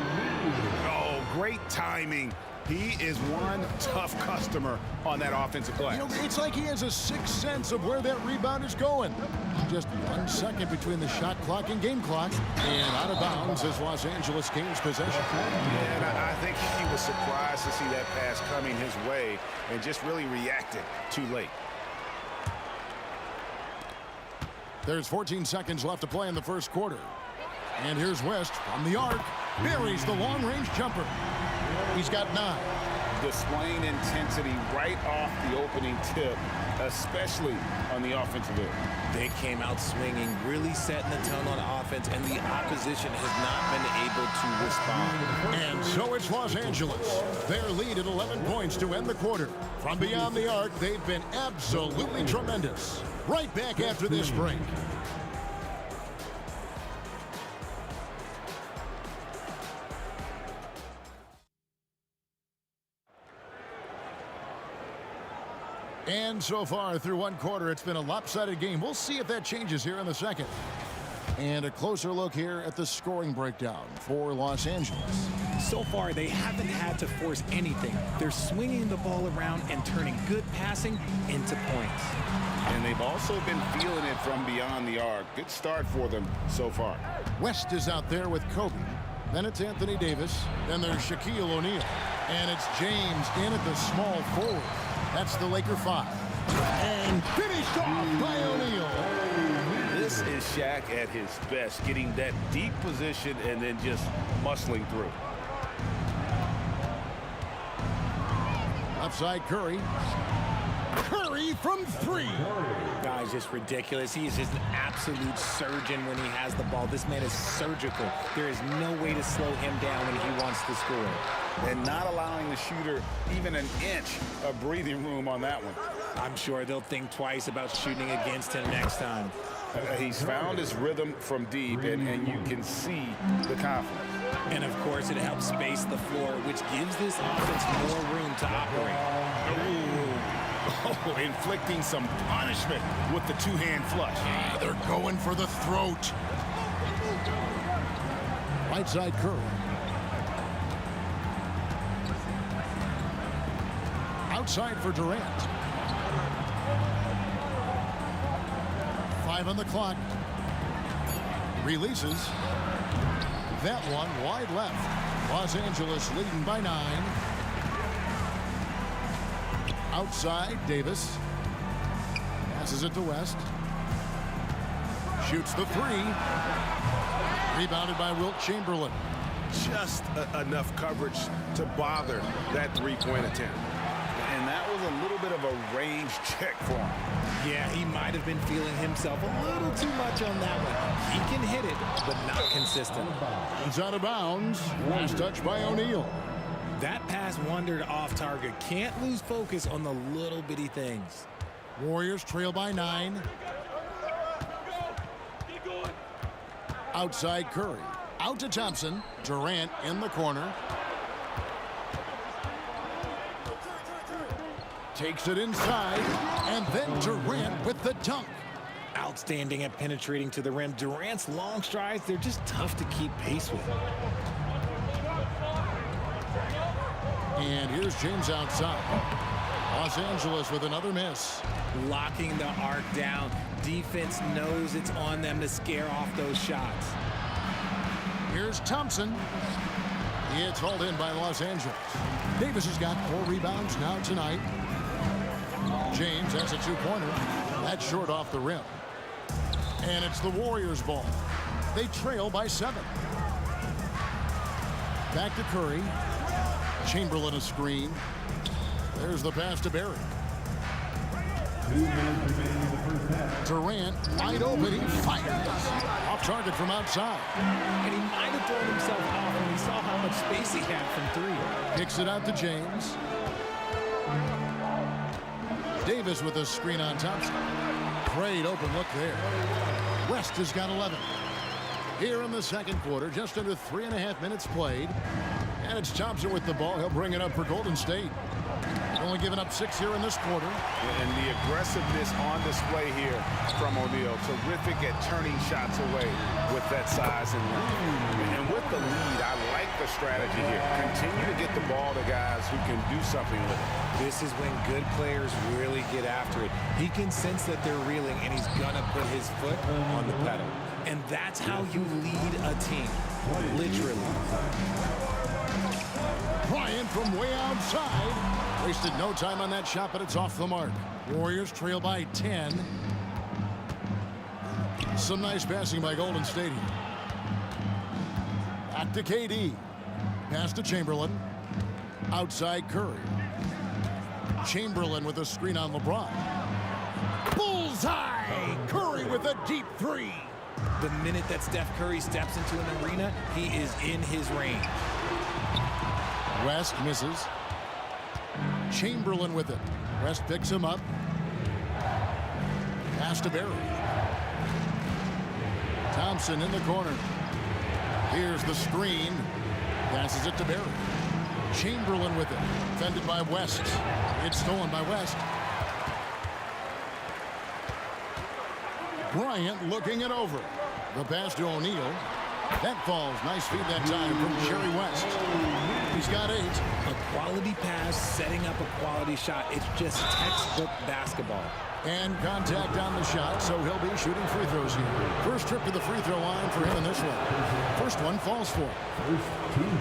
Oh, great timing. He is one tough customer on that offensive play.
You know, it's like he has a sixth sense of where that rebound is going. Just 1 second between the shot clock and game clock. And out of bounds as Los Angeles gains possession.
Yeah, and I think he was surprised to see that pass coming his way and just really reacted too late.
There's 14 seconds left to play in the first quarter. And here's West from the arc. Buries the long-range jumper. He's got 9.
Displaying intensity right off the opening tip, especially on the offensive end.
They came out swinging, really setting the tone on offense, and the opposition has not been able to respond.
And so it's Los Angeles. Their lead at 11 points to end the quarter. From beyond the arc, they've been absolutely tremendous. Right back after this break. And so far through one quarter, it's been a lopsided game. We'll see if that changes here in the second. And a closer look here at the scoring breakdown for Los Angeles.
So far, they haven't had to force anything. They're swinging the ball around and turning good passing into points.
And they've also been feeling it from beyond the arc. Good start for them so far.
West is out there with Kobe. Then it's Anthony Davis. Then there's Shaquille O'Neal. And it's James in at the small forward. That's the Laker 5. And finished off by O'Neal.
This is Shaq at his best, getting that deep position and then just muscling through.
Outside Curry. Curry from 3.
Guy's just ridiculous. He is just an absolute surgeon when he has the ball. This man is surgical. There is no way to slow him down when he wants to score.
And not allowing the shooter even an inch of breathing room on that one.
I'm sure they'll think twice about shooting against him next time.
He's found his rhythm from deep, and you can see the confidence.
And, of course, it helps space the floor, which gives this offense more room to operate.
Oh, inflicting some punishment with the two-hand flush.
Yeah, they're going for the throat. Right side Curry. Outside for Durant. 5 on the clock. Releases. That one wide left. Los Angeles leading by 9. Outside, Davis. Passes it to West. Shoots the 3. Rebounded by Wilt Chamberlain.
Just enough coverage to bother that three-point attempt.
And that was a little bit of a range check for him.
Yeah, he might have been feeling himself a little too much on that one. He can hit it, but not consistent.
It's out of bounds. Last touch by O'Neal.
That pass wandered off target. Can't lose focus on the little bitty things.
Warriors trail by 9. Outside Curry. Out to Thompson. Durant in the corner. Takes it inside, and then Durant with the dunk.
Outstanding at penetrating to the rim. Durant's long strides, they're just tough to keep pace with.
And here's James outside. Los Angeles with another miss.
Locking the arc down. Defense knows it's on them to scare off those shots.
Here's Thompson. It's hauled in by Los Angeles. Davis has got 4 rebounds now tonight. James has a 2-pointer. That's short off the rim. And it's the Warriors' ball. They trail by 7. Back to Curry. Chamberlain a screen. There's the pass to Barry. Durant wide open. He fires. Off target from outside.
And he might have thrown himself off when he saw how much space he had from 3.
Kicks it out to James. Davis with a screen on Thompson. Great open look there. West has got 11. Here in the second quarter, just under 3.5 minutes played. And it's Thompson with the ball. He'll bring it up for Golden State. Only giving up 6 here in this quarter.
And the aggressiveness on display here from O'Neal. Terrific at turning shots away with that size and length. And with the lead, I like the strategy here. Continue to get the ball to guys who can do something with it.
This is when good players really get after it. He can sense that they're reeling, and he's going to put his foot on the pedal. And that's how you lead a team, literally.
Bryant from way outside. Wasted no time on that shot, but it's off the mark. Warriors trail by 10. Some nice passing by Golden State. Back to KD. Pass to Chamberlain. Outside Curry. Chamberlain with a screen on LeBron. Bullseye! Curry with a deep three.
The minute that Steph Curry steps into an arena, he is in his range.
West misses. Chamberlain with it. West picks him up. Pass to Barry. Thompson in the corner. Here's the screen. Passes it to Barry. Chamberlain with it. Defended by West. It's stolen by West. Bryant looking it over. The pass to O'Neal. That falls. Nice feed that time from Jerry West. He's got 8.
A quality pass, setting up a quality shot. It's just textbook basketball.
And contact on the shot, so he'll be shooting free throws here. First trip to the free throw line for him in this one. First one falls for him.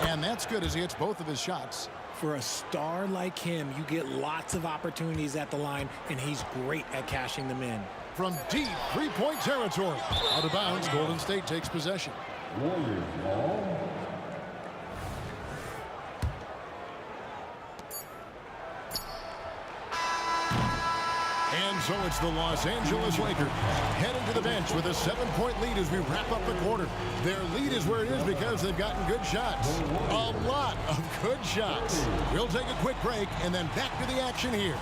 And that's good as he hits both of his shots.
For a star like him, you get lots of opportunities at the line, and he's great at cashing them in.
From deep three-point territory. Out of bounds, Golden State takes possession.
Warriors ball.
And so it's the Los Angeles Lakers heading to the bench with a 7-point lead as we wrap up the quarter. Their lead is where it is because they've gotten good shots. A lot of good shots. We'll take a quick break and then back to the action here.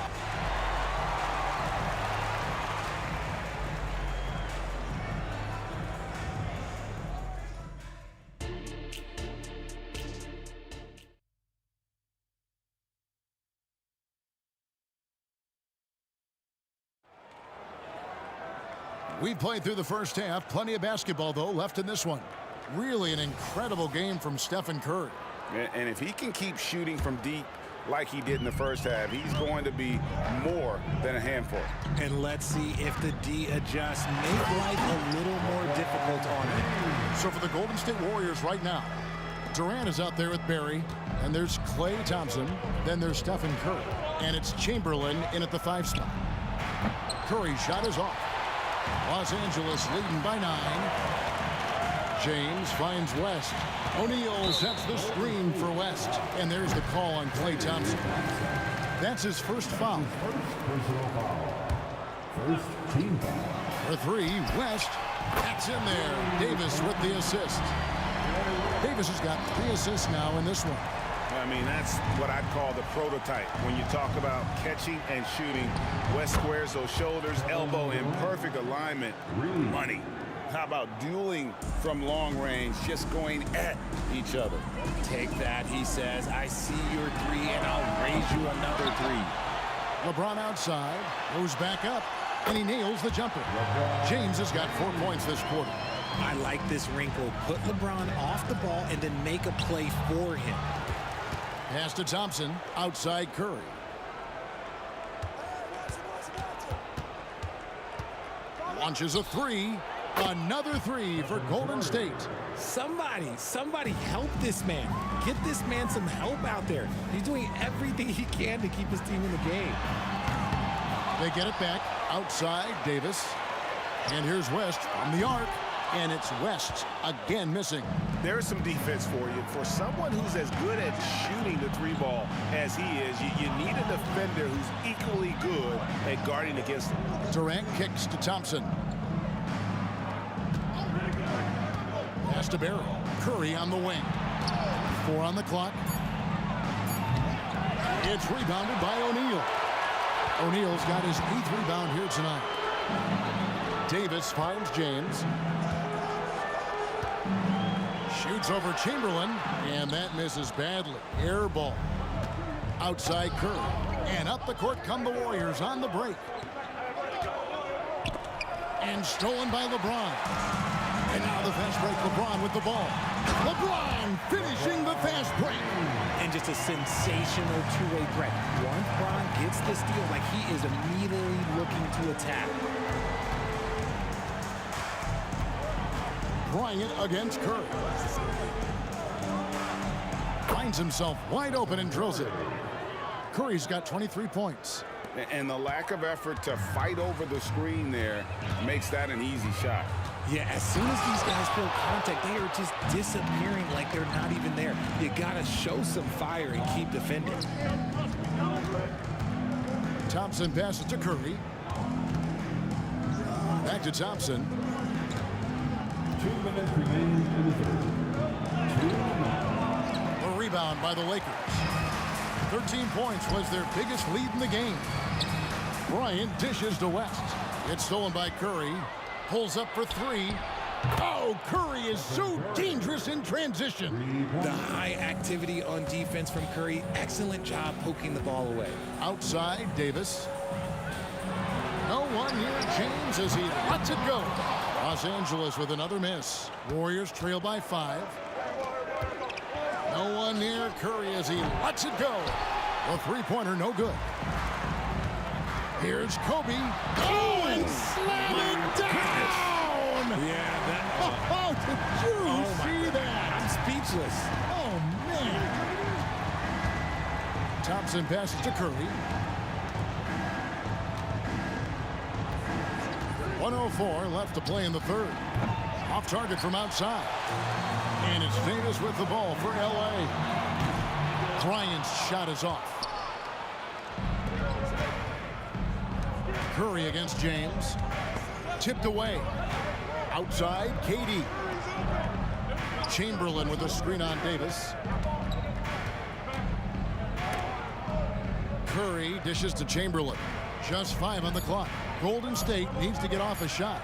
We've played through the first half. Plenty of basketball, though, left in this one. Really an incredible game from Stephen Curry.
And if he can keep shooting from deep like he did in the first half, he's going to be more than a handful.
And let's see if the D adjusts, make life a little more difficult on him.
So for the Golden State Warriors right now, Durant is out there with Barry, and there's Klay Thompson, then there's Stephen Curry, and it's Chamberlain in at the 5 spot. Curry's shot is off. Los Angeles leading by 9. James finds West. O'Neal sets the screen for West. And there's the call on Klay Thompson. That's his first foul.
Personal foul. First team foul.
For 3, West. That's in there. Davis with the assist. Davis has got 3 assists now in this one.
I mean, that's what I'd call the prototype. When you talk about catching and shooting, West squares those shoulders, elbow in perfect alignment. Money. How about dueling from long range, just going at each other?
Take that, he says. I see your 3, and I'll raise you another 3.
LeBron outside, goes back up, and he nails the jumper. James has got 4 points this quarter.
I like this wrinkle. Put LeBron off the ball and then make a play for him.
Pass to Thompson, outside Curry. Launches a 3. Another 3 for Golden State.
Somebody help this man. Get this man some help out there. He's doing everything he can to keep his team in the game.
They get it back, outside Davis. And here's West from the arc. And it's West again missing.
There's some defense for you. For someone who's as good at shooting the 3 ball as he is, you need a defender who's equally good at guarding against him.
Durant kicks to Thompson. Pass to Barry. Curry on the wing. 4 on the clock. It's rebounded by O'Neal. O'Neal's got his 8th rebound here tonight. Davis finds James. Shoots over Chamberlain, and that misses badly. Air ball. Outside Curry. And up the court come the Warriors on the break. And stolen by LeBron. And now the fast break, LeBron with the ball. LeBron finishing the fast break.
And just a sensational two-way threat. Once LeBron gets the steal, like he is immediately looking to attack.
Bryant against Curry. Finds himself wide open and drills it. Curry's got 23 points.
And the lack of effort to fight over the screen there makes that an easy shot.
Yeah, as soon as these guys feel contact, they are just disappearing like they're not even there. You gotta show some fire and keep defending.
Thompson passes to Curry. Back to Thompson.
2 minutes remaining in the third.
A rebound by the Lakers. 13 points was their biggest lead in the game. Bryant dishes to West. It's stolen by Curry. Pulls up for three. Oh, Curry is so dangerous in transition.
The high activity on defense from Curry. Excellent job poking the ball away.
Outside, Davis. No one near James as he lets it go. Los Angeles with another miss. Warriors trail by 5. No one near Curry as he lets it go. A three-pointer, no good. Here's Kobe. Oh, and slam it down!
Yeah, that...
Oh, did you see that?
I'm speechless.
Oh, man. Thompson passes to Curry. 1:04 left to play in the third. Off target from outside. And it's Davis with the ball for L.A. Bryant's shot is off. Curry against James. Tipped away. Outside, KD. Chamberlain with a screen on Davis. Curry dishes to Chamberlain. Just 5 on the clock. Golden State needs to get off a shot.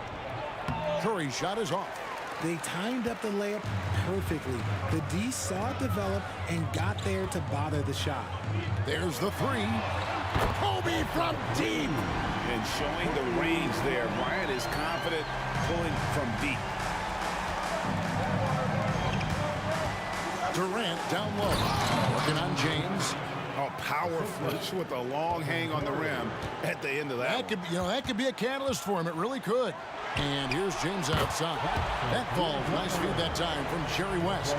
Curry's shot is off.
They timed up the layup perfectly. The D saw it develop and got there to bother the shot.
There's the three. Kobe from deep.
And showing the range there. Bryant is confident pulling from deep.
Durant down low. Working on James.
A power flush with a long hang on the rim at the end of that.
That could be a catalyst for him. It really could. And here's James outside. That falls. Nice feed that time from Jerry West.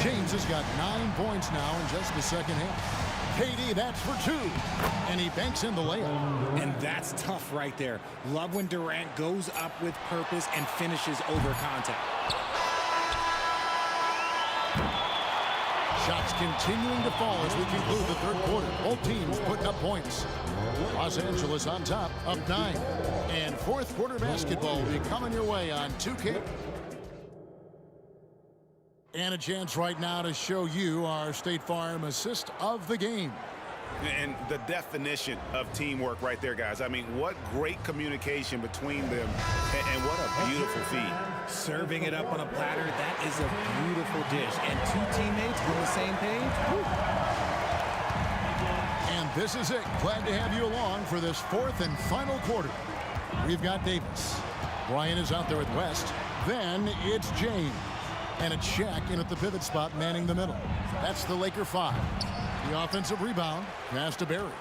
James has got 9 points now in just the second half. KD, that's for 2. And he banks in the layup.
And that's tough right there. Love when Durant goes up with purpose and finishes over contact.
Shots continuing to fall as we conclude the third quarter. Both teams putting up points. Los Angeles on top, up 9. And fourth quarter basketball will be coming your way on 2K. And a chance right now to show you our State Farm assist of the game.
And the definition of teamwork right there, guys. I mean, what great communication between them, and what a beautiful feed.
Serving it up on a platter, that is a beautiful dish. And 2 teammates on the same page. Woo.
And this is it. Glad to have you along for this fourth and final quarter. We've got Davis. Bryant is out there with West. Then it's James. And it's Shaq in at the pivot spot, manning the middle. That's the Laker 5. The offensive rebound. Pass to Barry.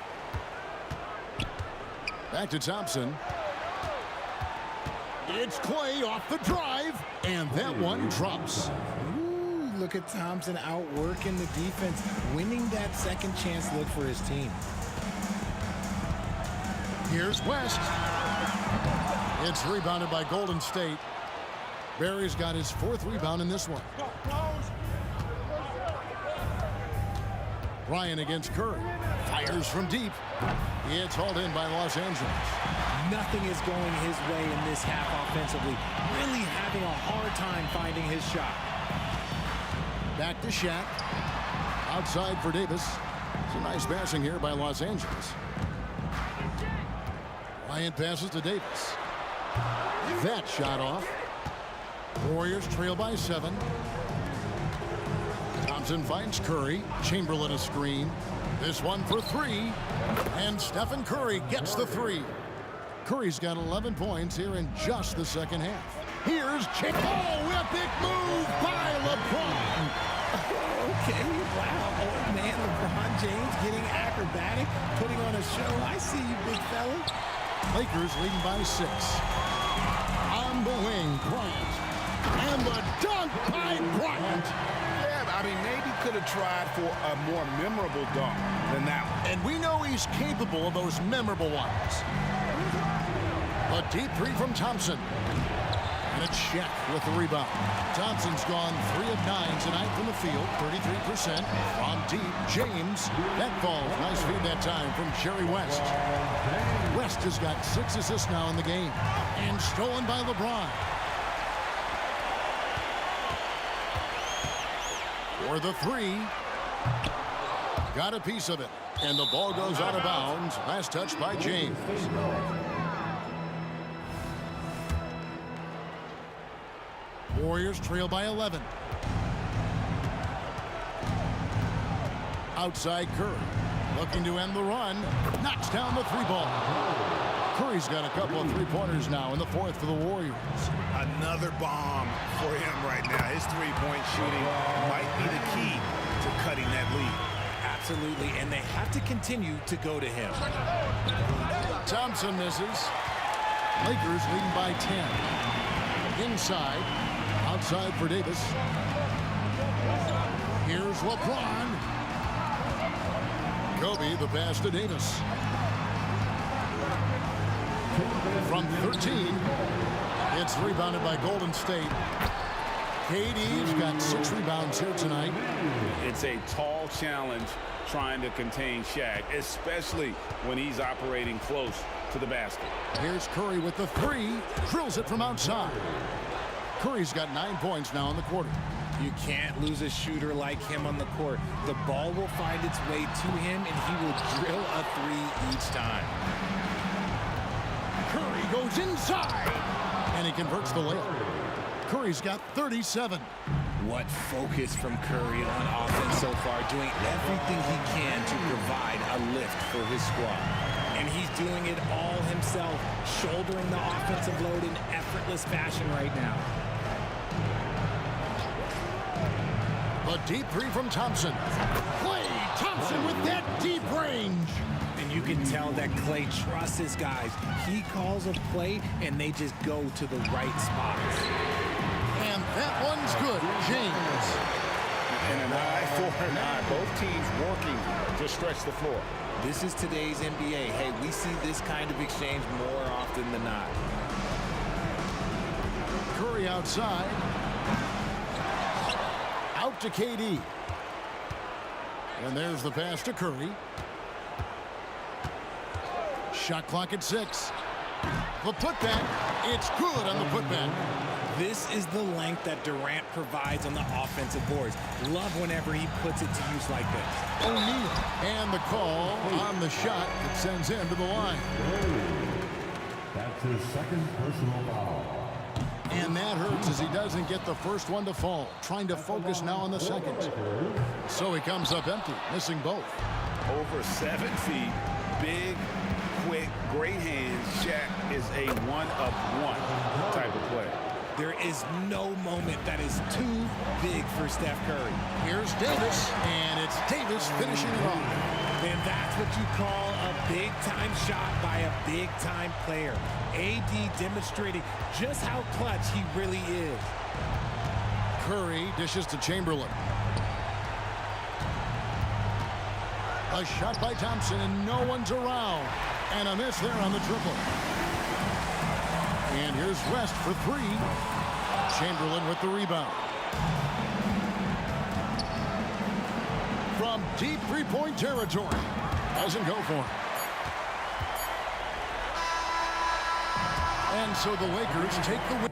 Back to Thompson. It's Clay off the drive. And that one drops.
Ooh, look at Thompson outworking the defense, winning that second chance look for his team.
Here's West. It's rebounded by Golden State. Barry's got his 4th rebound in this one. Bryant against Curry. Fires from deep. It's hauled in by Los Angeles.
Nothing is going his way in this half offensively. Really having a hard time finding his shot.
Back to Shaq. Outside for Davis. Some nice passing here by Los Angeles. Bryant passes to Davis. That shot off. Warriors trail by 7. Thompson finds Curry. Chamberlain a screen. This one for 3. And Stephen Curry gets the 3. Curry's got 11 points here in just the second half. Here's epic move by LeBron.
Okay, wow. Oh, man, LeBron James getting acrobatic, putting on a show. I see you, big fella.
Lakers leading by 6. On the wing, Bryant. And the dunk by Bryant.
Yeah, I mean, maybe could have tried for a more memorable dunk than that one.
And we know he's capable of those memorable ones. A deep 3 from Thompson. And it's Shaq with the rebound. Thompson's gone 3 of 9 tonight from the field, 33%. From deep, James. That falls. Nice feed that time from Jerry West. West has got 6 assists now in the game. And stolen by LeBron. For the 3. Got a piece of it. And the ball goes out of bounds. Last touch by James. Warriors trail by 11. Outside Curry. Looking to end the run. Knocks down the 3 ball. Curry's got a couple of 3-pointers now in the 4th for the Warriors.
Another bomb for him right now. His 3-point shooting might be the key to cutting that lead.
Absolutely, and they have to continue to go to him.
Thompson misses. Lakers leading by 10. Inside. Outside for Davis. Here's LeBron. Kobe, the pass to Davis. From 13, it's rebounded by Golden State. KD's got 6 rebounds here tonight.
It's a tall challenge trying to contain Shaq, especially when he's operating close to the basket.
Here's Curry with the 3. Drills it from outside. Curry's got 9 points now in the quarter.
You can't lose a shooter like him on the court. The ball will find its way to him, and he will drill a 3 each time.
Curry goes inside, and he converts the layup. Curry's got 37.
What focus from Curry on offense so far, doing everything he can to provide a lift for his squad. And he's doing it all himself, shouldering the offensive load in effortless fashion right now.
A deep 3 from Thompson. Klay Thompson with that deep range.
And you can tell that Klay trusts his guys. He calls a play, and they just go to the right spots.
And that one's good. James.
And an eye for an eye. Both teams working to stretch the floor.
This is today's NBA. Hey, we see this kind of exchange more often than not.
Curry outside. Out to KD. And there's the pass to Curry. Shot clock at 6. The putback. It's good on the putback.
This is the length that Durant provides on the offensive boards. Love whenever he puts it to use like this.
O'Neal. And the call on the shot that sends him to the line.
That's his second personal foul.
And that hurts as he doesn't get the first one to fall. Trying to focus now on the second. So he comes up empty, missing both.
Over 7 feet, big, quick, great hands. Shaq is a one-of-one type of player.
There is no moment that is too big for Steph Curry.
Here's Davis, and it's Davis finishing it off.
And that's what you call a big-time shot by a big-time player. AD demonstrating just how clutch he really is.
Curry dishes to Chamberlain. A shot by Thompson, and no one's around. And a miss there on the triple. And here's West for 3. Chamberlain with the rebound. From deep 3-point territory. Doesn't go for him. And so the Lakers take the win.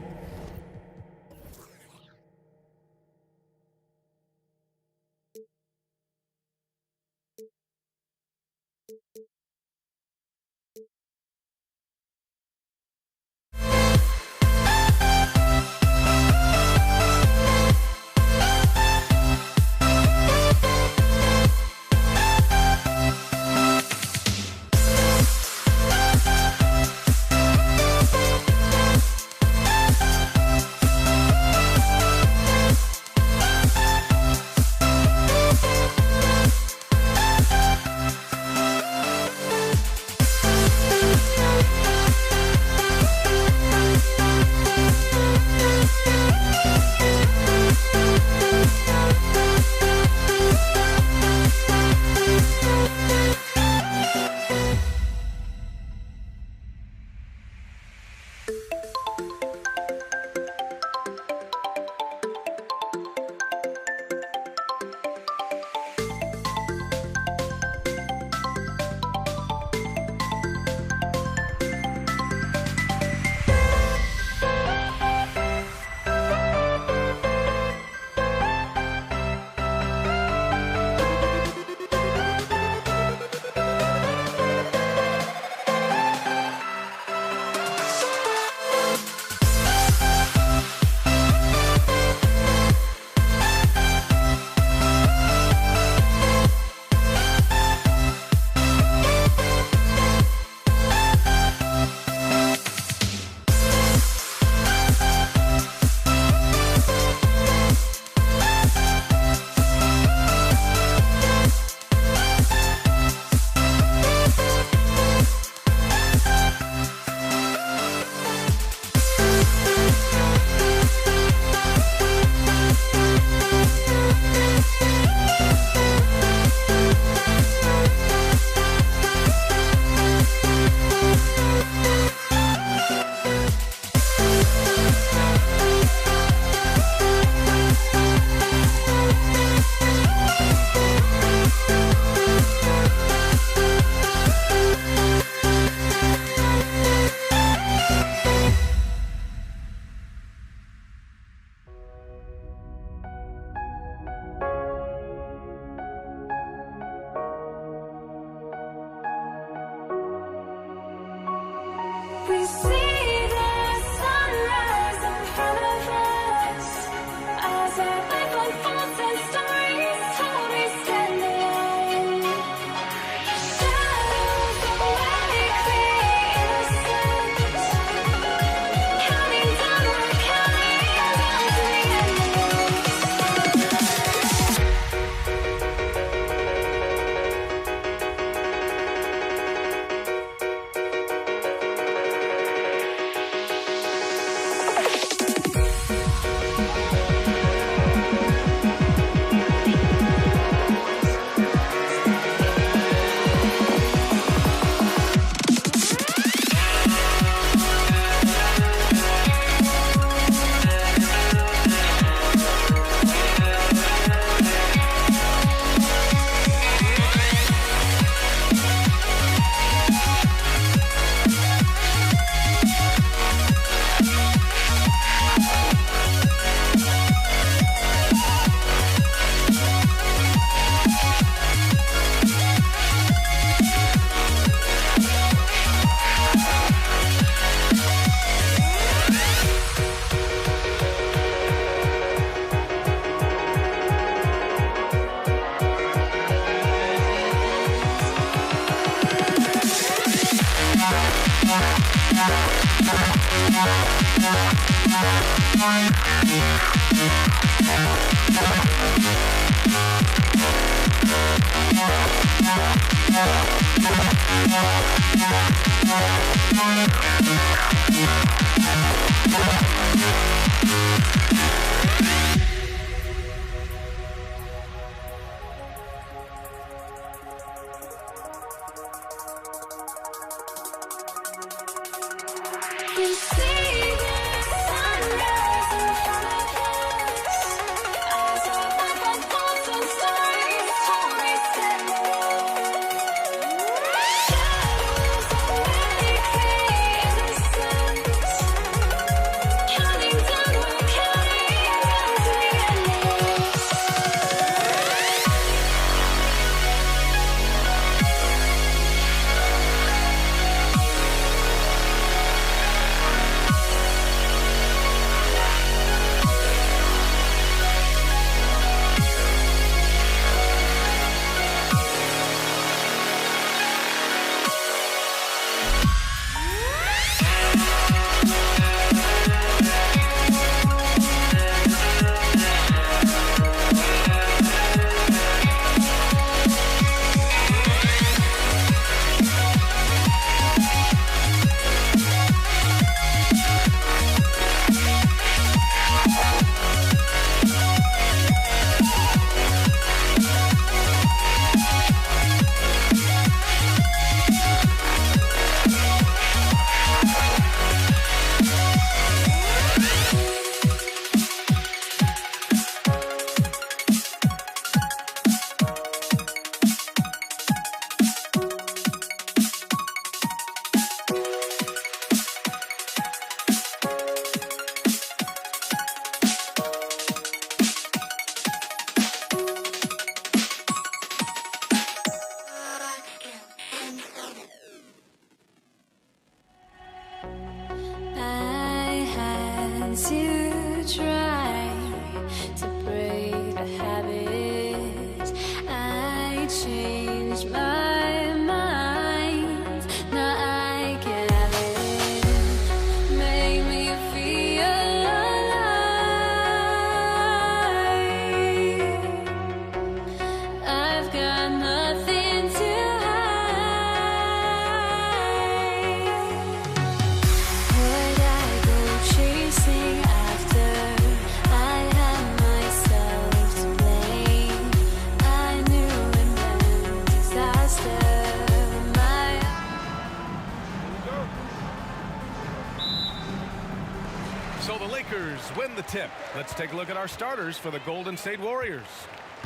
So the Lakers win the tip. Let's take a look at our starters for the Golden State Warriors.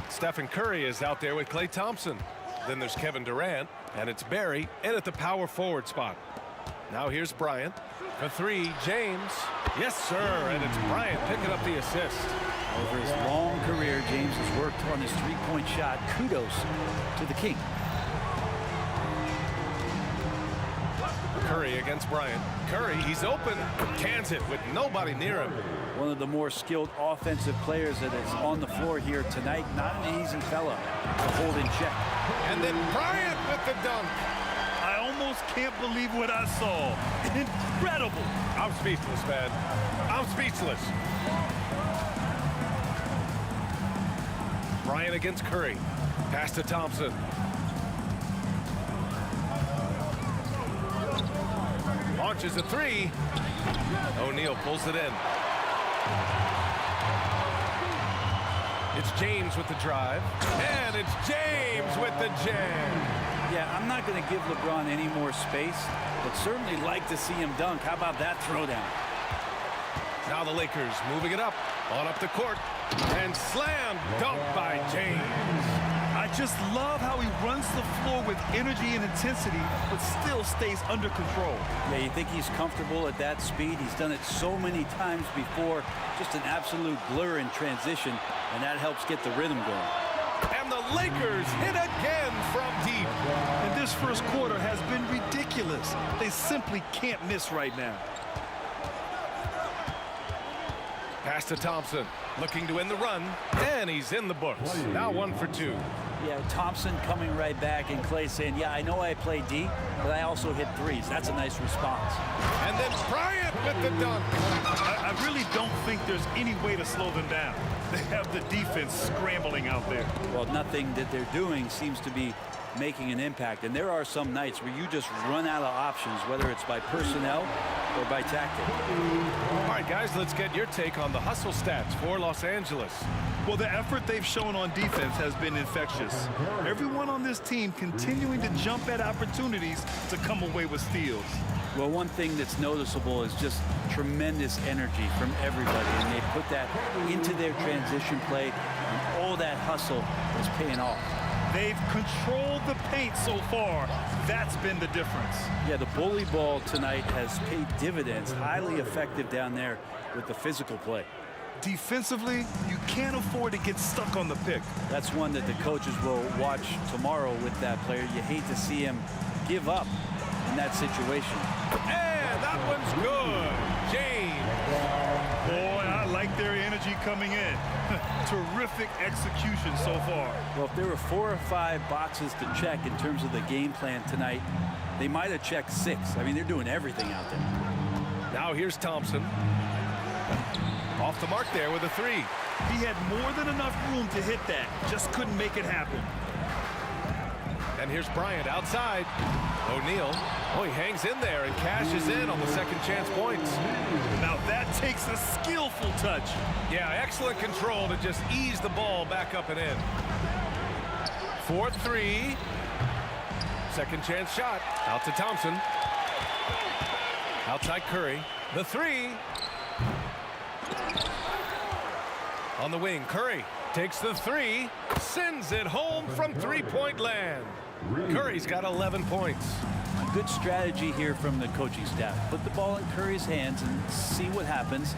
Stephen Curry is out there with Klay Thompson. Then there's Kevin Durant, and it's Barry in at the power forward spot. Now here's Bryant. For three, James. Yes, sir, and it's Bryant picking up the assist.
Over his long career, James has worked on his three-point shot. Kudos to the King.
Curry against Bryant. Curry, he's open. Cans it with nobody near him.
One of the more skilled offensive players that is on the floor here tonight. Not an easy fella to hold in check.
And then Bryant with the dunk.
I almost can't believe what I saw. Incredible.
I'm speechless, man. I'm speechless. Bryant against Curry. Pass to Thompson. Launches a three. O'Neal pulls it in. It's James with the drive. And it's James with the jam.
Yeah, I'm not going to give LeBron any more space, but certainly like to see him dunk. How about that throwdown?
Now the Lakers moving it up. On up the court. And slam dunk by James.
I just love how he runs the floor with energy and intensity, but still stays under control.
Yeah, you think he's comfortable at that speed? He's done it so many times before. Just an absolute blur in transition, and that helps get the rhythm going.
And the Lakers hit again from deep.
And this first quarter has been ridiculous. They simply can't miss right now.
Pass to Thompson, looking to win the run, and he's in the books. Now 1 for 2.
Yeah, Thompson coming right back, and Clay saying, yeah, I know I play D, but I also hit threes. That's a nice response.
And then Bryant with the dunk.
I really don't think there's any way to slow them down. They have the defense scrambling out there.
Well, nothing that they're doing seems to be making an impact, and there are some nights where you just run out of options, whether it's by personnel or by tactic.
All right, guys, let's get your take on the hustle stats for Los Angeles.
Well, the effort they've shown on defense has been infectious. Everyone on this team continuing to jump at opportunities to come away with steals.
Well, one thing that's noticeable is just tremendous energy from everybody, and they put that into their transition play, and all that hustle is paying off.
They've controlled the paint so far. That's been the difference.
Yeah, the bully ball tonight has paid dividends. Highly effective down there with the physical play.
Defensively, you can't afford to get stuck on the pick.
That's one that the coaches will watch tomorrow with that player. You hate to see him give up in that situation.
And that one's good. James.
Boy, I like their energy coming in. Terrific execution so far.
Well, if there were 4 or 5 boxes to check in terms of the game plan tonight, they might have checked 6. I mean, they're doing everything out there.
Now here's Thompson. Off the mark there with a 3.
He had more than enough room to hit that. Just couldn't make it happen.
And here's Bryant outside. O'Neal. Oh, he hangs in there and cashes in on the second chance points.
Now that takes a skillful touch.
Yeah, excellent control to just ease the ball back up and in. 4-3. Second chance shot. Out to Thompson. Outside Curry. The 3. On the wing, Curry takes the 3. Sends it home from three-point land. Curry's got 11 points.
A good strategy here from the coaching staff. Put the ball in Curry's hands and see what happens.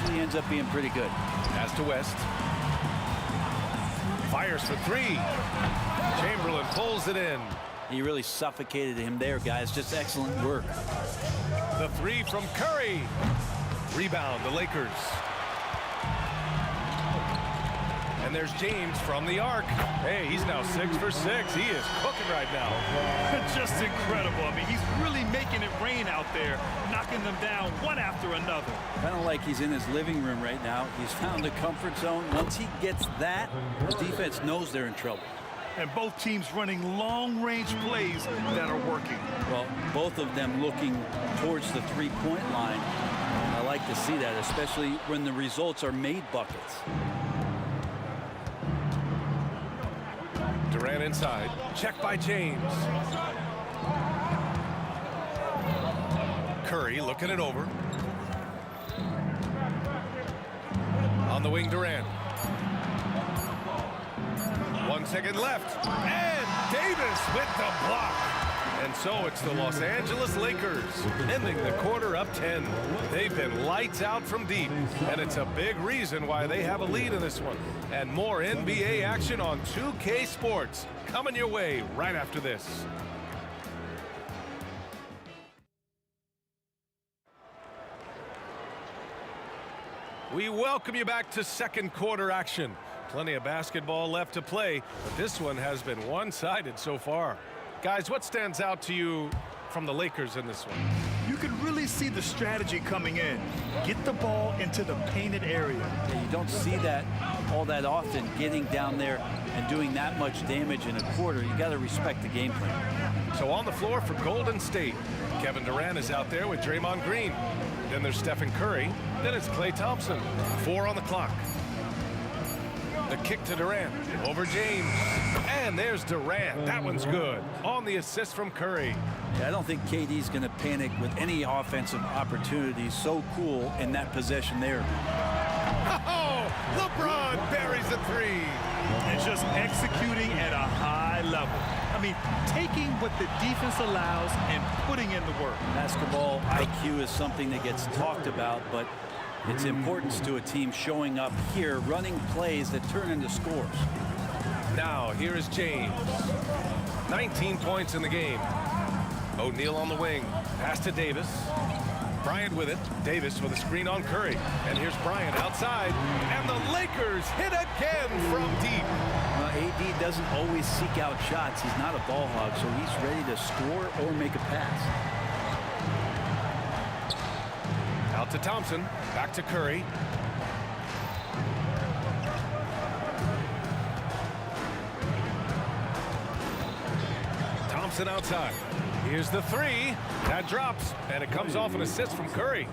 Usually ends up being pretty good.
Pass to West. Fires for 3. Chamberlain pulls it in.
He really suffocated him there, guys. Just excellent work.
The 3 from Curry. Rebound, the Lakers. And there's James from the arc. Hey, he's now 6 for 6. He is cooking right now.
Just incredible. I mean, he's really making it rain out there, knocking them down one after another.
Kind of like he's in his living room right now. He's found the comfort zone. Once he gets that, the defense knows they're in trouble.
And both teams running long-range plays that are working.
Well, both of them looking towards the three-point line. I like to see that, especially when the results are made buckets.
Durant inside. Check by James. Curry looking it over. On the wing, Durant. 1 second left. And Davis with the block. And so it's the Los Angeles Lakers ending the quarter up 10. They've been lights out from deep, and it's a big reason why they have a lead in this one. And more NBA action on 2K Sports coming your way right after this. We welcome you back to second quarter action. Plenty of basketball left to play, but this one has been one-sided so far. Guys, what stands out to you from the Lakers in this one?
You can really see the strategy coming in. Get the ball into the painted area.
Yeah, you don't see that all that often, getting down there and doing that much damage in a quarter. You got to respect the game plan.
So on the floor for Golden State, Kevin Durant is out there with Draymond Green. Then there's Stephen Curry. Then it's Klay Thompson. 4 on the clock. The kick to Durant. Over James. And there's Durant. That one's good. On the assist from Curry.
Yeah, I don't think KD's going to panic with any offensive opportunities. So cool in that possession there.
Oh, LeBron buries a 3.
And just executing at a high level. I mean, taking what the defense allows and putting in the work.
Basketball IQ is something that gets talked about, but its importance to a team showing up here, running plays that turn into scores.
Now, here is James. 19 points in the game. O'Neal on the wing. Pass to Davis. Bryant with it. Davis with a screen on Curry. And here's Bryant outside. And the Lakers hit again from deep.
Well, AD doesn't always seek out shots. He's not a ball hog, so he's ready to score or make a pass.
Out to Thompson. Back to Curry. Thompson outside. Here's the three. That drops, and it comes off an assist from Curry.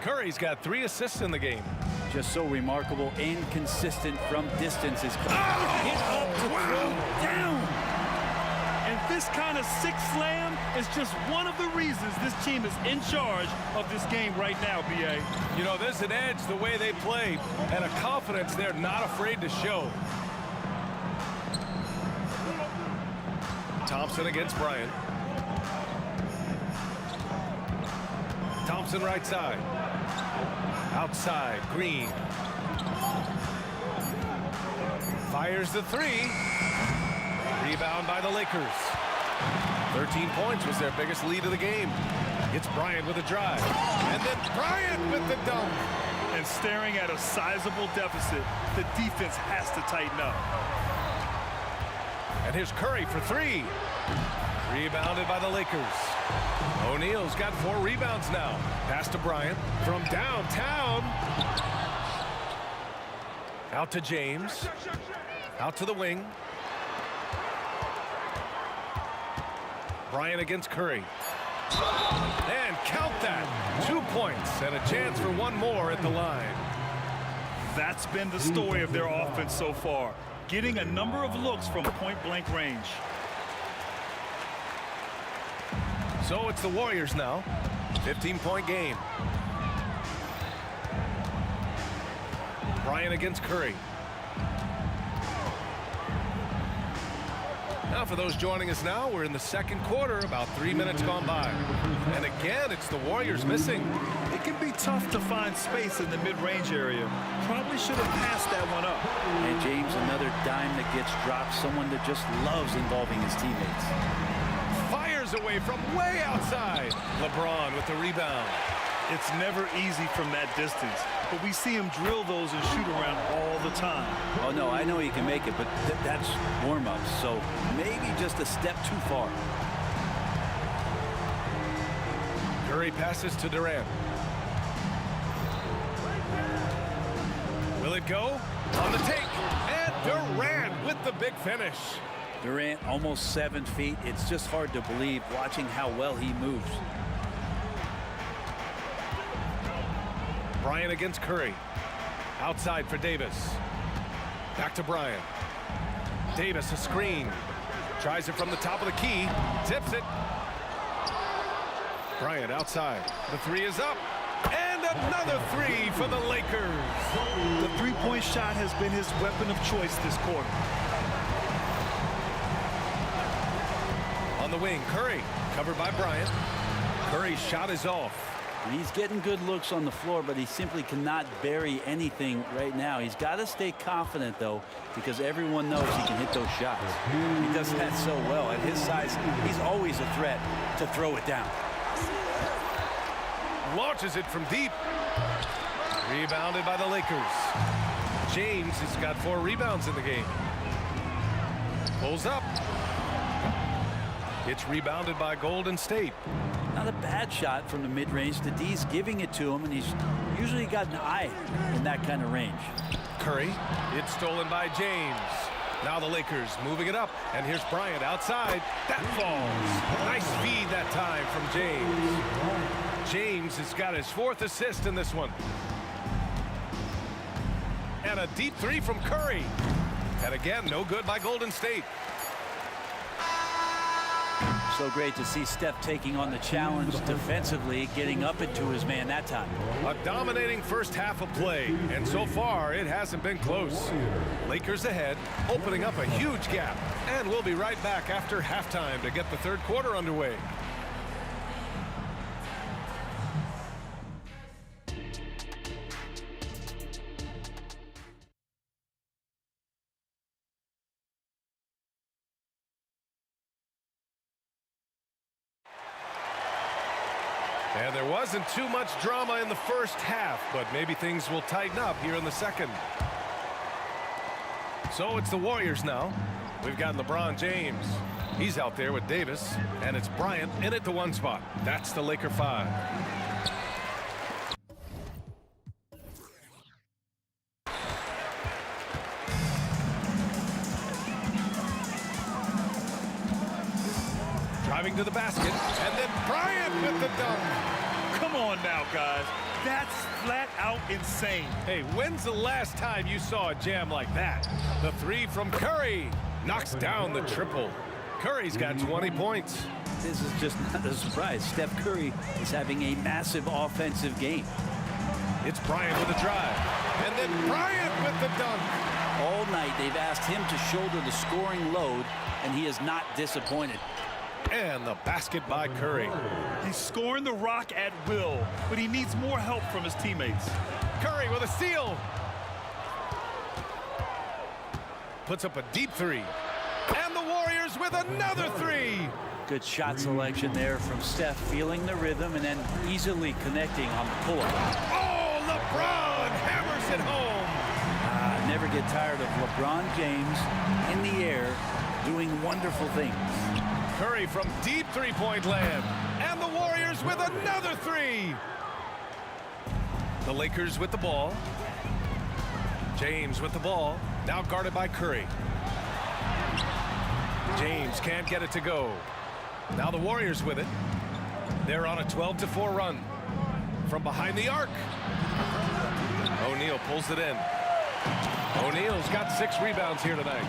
Curry's got 3 assists in the game.
Just so remarkable and consistent from distance. Hit up to throw down.
And this kind of sick slam is just one of the reasons this team is in charge of this game right now, B.A.
You know, there's an edge the way they play and a confidence they're not afraid to show. Thompson against Bryant. Thompson right side. Outside, Green. Fires the three. Rebound by the Lakers. 13 points was their biggest lead of the game. It's Bryant with a drive. And then Bryant with the dunk.
And staring at a sizable deficit, the defense has to tighten up.
And here's Curry for 3. Rebounded by the Lakers. O'Neal's got 4 rebounds now. Pass to Bryant from downtown. Out to James. Out to the wing. Bryant against Curry. And count that. 2 points and a chance for 1 more at the line.
That's been the story of their offense so far. Getting a number of looks from point-blank range.
So it's the Warriors now. 15-point game. Bryant against Curry. Now for those joining us now, we're in the second quarter, about 3 minutes gone by. And again, it's the Warriors missing.
It can be tough to find space in the mid-range area. Probably should have passed that one up.
And James, another dime that gets dropped, someone that just loves involving his teammates.
Fires away from way outside. LeBron with the rebound.
It's never easy from that distance, but we see him drill those and shoot around all the time.
Oh, no, I know he can make it, but that's warm-ups, so maybe just a step too far.
Curry passes to Durant. Will it go? On the take, and Durant with the big finish.
Durant almost 7 feet. It's just hard to believe watching how well he moves.
Bryant against Curry. Outside for Davis. Back to Bryant. Davis a screen. Tries it from the top of the key. Tips it. Bryant outside. The 3 is up. And another 3 for the Lakers.
The three-point shot has been his weapon of choice this quarter.
On the wing, Curry. Covered by Bryant. Curry's shot is off.
He's getting good looks on the floor, but he simply cannot bury anything right now. He's got to stay confident, though, because everyone knows he can hit those shots. He does that so well. At his size, he's always a threat to throw it down.
Launches it from deep. Rebounded by the Lakers. James has got 4 rebounds in the game. Pulls up. It's rebounded by Golden State.
Not a bad shot from the mid-range. The D's giving it to him, and he's usually got an eye in that kind of range.
Curry. It's stolen by James. Now the Lakers moving it up. And here's Bryant outside. That falls. Nice feed that time from James. James has got his 4th assist in this one. And a deep 3 from Curry. And again, no good by Golden State.
So great to see Steph taking on the challenge defensively, getting up into his man that time.
A dominating first half of play, and so far it hasn't been close. Lakers ahead, opening up a huge gap. And we'll be right back after halftime to get the third quarter underway. And there wasn't too much drama in the first half, but maybe things will tighten up here in the second. So it's the Warriors now. We've got LeBron James. He's out there with Davis, and it's Bryant in at the 1 spot. That's the Laker 5. Driving to the basket, and then Bryant with the dunk.
Come on now, guys. That's flat out insane.
Hey, when's the last time you saw a jam like that? The 3 from Curry knocks down the triple. Curry's got 20 points.
This is just not a surprise. Steph Curry is having a massive offensive game.
It's Bryant with a drive, and then Bryant with the dunk.
All night they've asked him to shoulder the scoring load, and he is not disappointed.
And the basket by Curry.
He's scoring the rock at will, but he needs more help from his teammates.
Curry with a steal. Puts up a deep 3. And the Warriors with another 3.
Good shot selection there from Steph, feeling the rhythm and then easily connecting on the pull-up.
Oh, LeBron hammers it home.
Never get tired of LeBron James in the air doing wonderful things.
Curry from deep 3-point land. And the Warriors with another 3. The Lakers with the ball. James with the ball. Now guarded by Curry. James can't get it to go. Now the Warriors with it. They're on a 12-4 run. From behind the arc. O'Neal pulls it in. O'Neal's got 6 rebounds here tonight.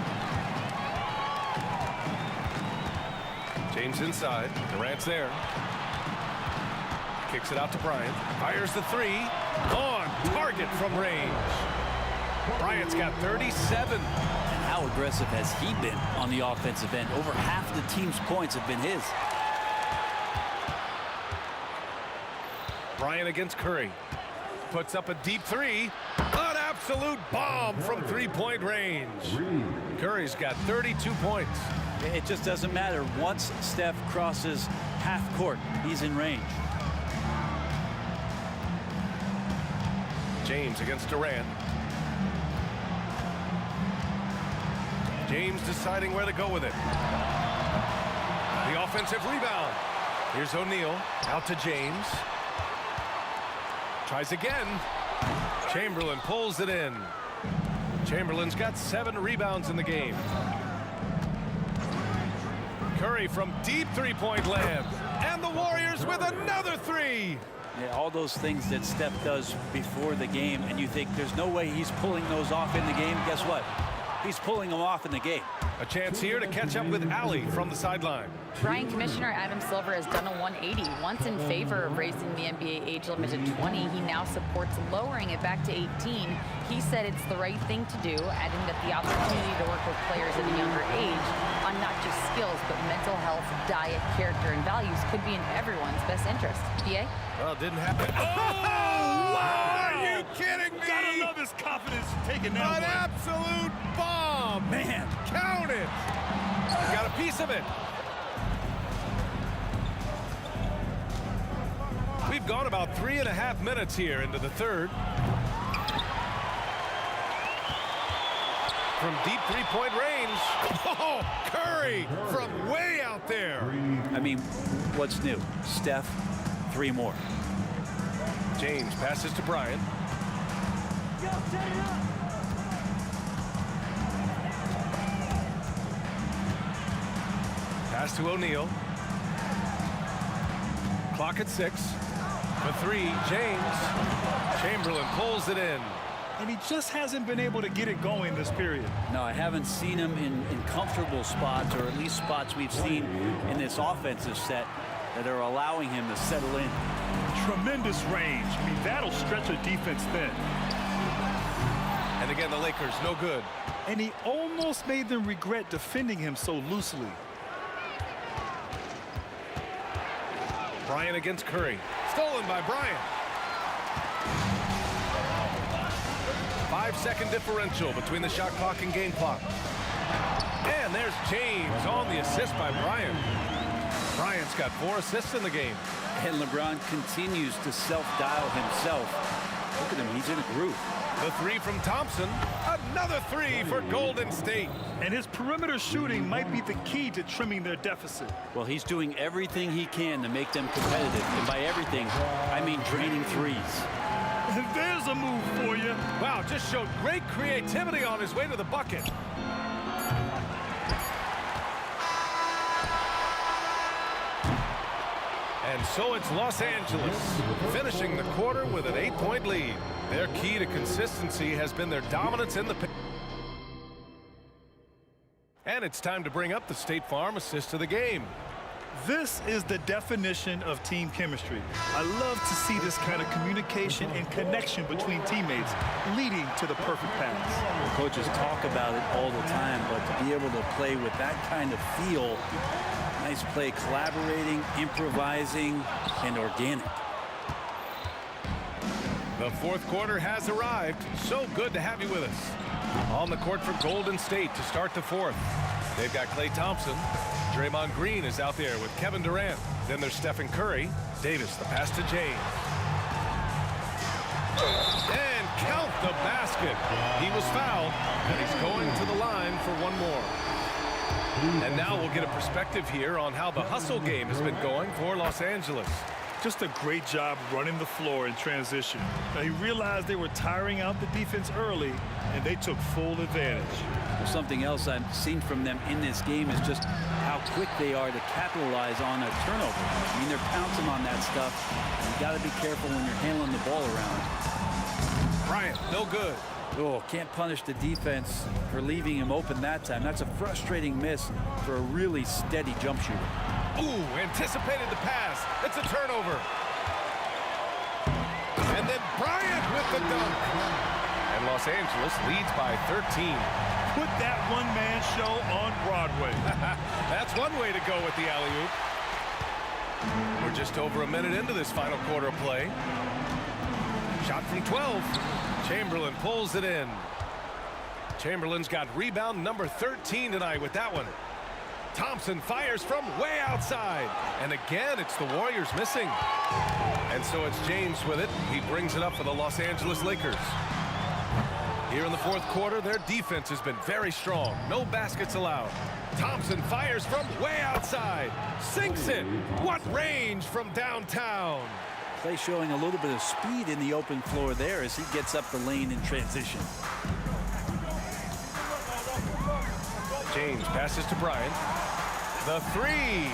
James inside. Durant's there. Kicks it out to Bryant. Fires the 3. On target from range. Bryant's got 37.
And how aggressive has he been on the offensive end? Over half the team's points have been his.
Bryant against Curry. Puts up a deep 3. An absolute bomb from 3-point range. Curry's got 32 points.
It just doesn't matter. Once Steph crosses half court, he's in range.
James against Durant. James deciding where to go with it. The offensive rebound. Here's O'Neal. Out to James. Tries again. Chamberlain pulls it in. Chamberlain's got 7 rebounds in the game. Curry from deep 3-point land. And the Warriors with another 3.
Yeah, all those things that Steph does before the game, and you think there's no way he's pulling those off in the game. Guess what? He's pulling them off in the game.
A chance here to catch up with Allie from the sideline.
Brian, Commissioner Adam Silver has done a 180. Once in favor of raising the NBA age limit to 20, he now supports lowering it back to 18. He said it's the right thing to do, adding that the opportunity to work with players at a younger age on not just skills, but mental health, diet, character, and values could be in everyone's best interest. PA?
Well, it didn't happen. Oh, wow! Are you kidding me?
Gotta love his confidence taking that
An absolute bomb!
Man,
count it! Got a piece of it. We've gone about 3.5 minutes here into the third. From deep 3-point range. Oh, Curry from way out there.
I mean, what's new? Steph, 3 more.
James passes to Bryant. Pass to O'Neal. Clock at 6. For 3, James. Chamberlain pulls it in.
And he just hasn't been able to get it going this period.
No, I haven't seen him in comfortable spots, or at least spots we've seen in this offensive set that are allowing him to settle in.
Tremendous range. I mean, that'll stretch a defense thin.
And again, the Lakers, no good.
And he almost made them regret defending him so loosely.
Bryant against Curry. Stolen by Bryant. 5-second differential between the shot clock and game clock. And there's James on the assist by Bryant. Bryant's got 4 assists in the game.
And LeBron continues to self-dial himself. Look at him, he's in a groove.
The three from Thompson. Another three for Golden State.
And his perimeter shooting might be the key to trimming their deficit.
Well, he's doing everything he can to make them competitive. And by everything, I mean draining threes.
There's a move for you.
Wow, just showed great creativity on his way to the bucket. And so it's Los Angeles finishing the quarter with an 8-point lead. Their key to consistency has been their dominance in the paint. And it's time to bring up the State Farm assist of the game.
This is the definition of team chemistry. I love to see this kind of communication and connection between teammates leading to the perfect pass.
Coaches talk about it all the time, but to be able to play with that kind of feel, nice play, collaborating, improvising, and organic.
The fourth quarter has arrived. So good to have you with us. On the court for Golden State to start the fourth. They've got Klay Thompson. Draymond Green is out there with Kevin Durant. Then there's Stephen Curry. Davis, the pass to James. And count the basket. He was fouled, and he's going to the line for one more. And now we'll get a perspective here on how the hustle game has been going for Los Angeles.
Just a great job running the floor in transition. Now, he realized they were tiring out the defense early, and they took full advantage.
Well, something else I've seen from them in this game is just how quick they are to capitalize on a turnover. I mean, they're pouncing on that stuff. You got to be careful when you're handling the ball around.
Bryant, no good.
Oh, can't punish the defense for leaving him open that time. That's a frustrating miss for a really steady jump shooter.
Ooh, anticipated the pass. It's a turnover. And then Bryant with the dunk. And Los Angeles leads by 13.
Put that one-man show on Broadway.
That's one way to go with the alley-oop. We're just over a minute into this final quarter of play. Shot from 12. Chamberlain pulls it in. Chamberlain's got rebound number 13 tonight with that one. Thompson fires from way outside. And again, it's the Warriors missing. And so it's James with it. He brings it up for the Los Angeles Lakers. Here in the fourth quarter, their defense has been very strong. No baskets allowed. Thompson fires from way outside. Sinks it. What range from downtown.
Klay showing a little bit of speed in the open floor there as he gets up the lane in transition.
James passes to Bryant. The three.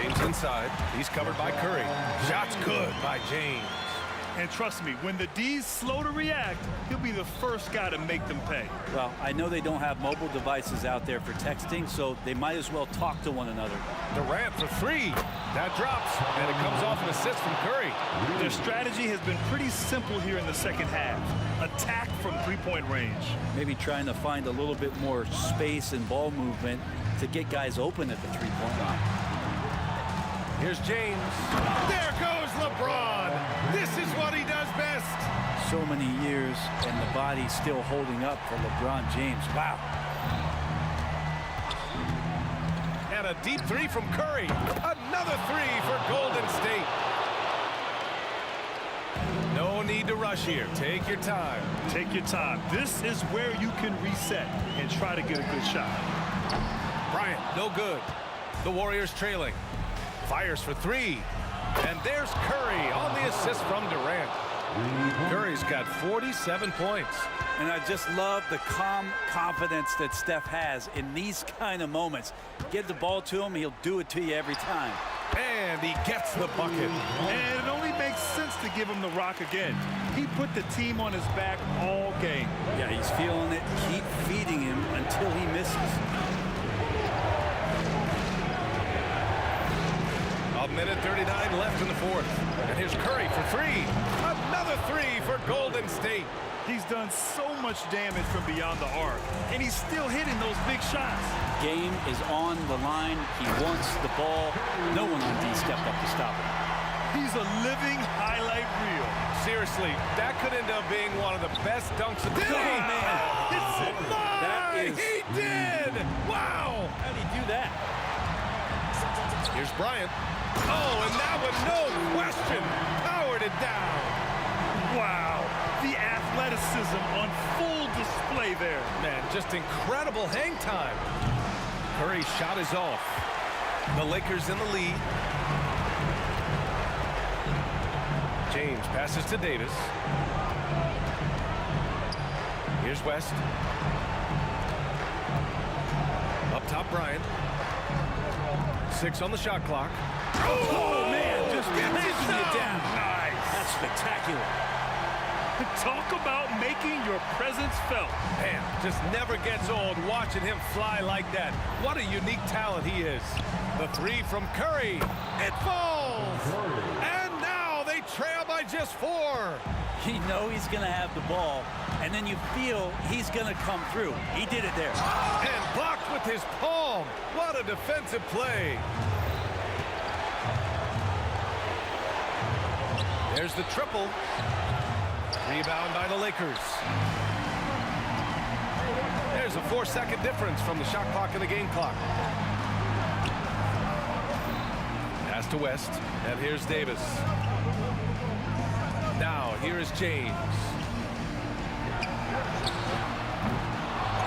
James inside. He's covered by Curry. Shot's good by James.
And trust me, when the D's slow to react, he'll be the first guy to make them pay.
Well, I know they don't have mobile devices out there for texting, so they might as well talk to one another.
Durant for three. That drops, and it comes off an assist from Curry.
Their strategy has been pretty simple here in the second half. Attack from three-point range.
Maybe trying to find a little bit more space and ball movement to get guys open at the three-point line.
Here's James. There goes LeBron. This is what he does best.
So many years, and the body still holding up for LeBron James. Wow.
And a deep three from Curry. Another three for Golden State. No need to rush here. Take your time.
Take your time. This is where you can reset and try to get a good shot.
Bryant, no good. The Warriors trailing. Fires for three. And there's Curry on the assist from Durant. Curry's got 47 points.
And I just love the calm confidence that Steph has in these kind of moments. Get the ball to him, he'll do it to you every time.
And he gets the bucket.
And it only makes sense to give him the rock again. He put the team on his back all game.
Yeah, he's feeling it. Keep feeding him until he misses.
A minute 39 left in the fourth. And here's Curry for three. Another three for Golden State.
He's done so much damage from beyond the arc, and he's still hitting those big shots.
Game is on the line. He wants the ball. No one on D stepped up to stop him.
He's a living highlight reel.
Seriously, that could end up being one of the best dunks of the day.
Oh, man.
Hits it.
That is...
He did. Wow.
How did he do that?
Here's Bryant. Oh, and that one, no question, powered it down.
Wow, the athleticism on full display there.
Man, just incredible hang time. Curry's shot is off. The Lakers in the lead. James passes to Davis. Here's West. Up top, Bryant. 6 on the shot clock.
Oh man, just
Taking it down.
Nice.
That's spectacular.
Talk about making your presence felt.
Man, just never gets old watching him fly like that. What a unique talent he is. The 3 from Curry. It falls. And now they trail by just 4.
You know he's going to have the ball, and then you feel he's going to come through. He did it there.
And blocked with his palm. What a defensive play. There's the triple. Rebound by the Lakers. There's a 4-second difference from the shot clock and the game clock. Pass to West, and here's Davis. Now, here is James.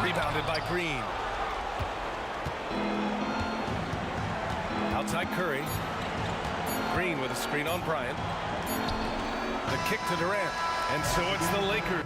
Rebounded by Green. Outside Curry. Green with a screen on Bryant. The kick to Durant. And so it's the Lakers.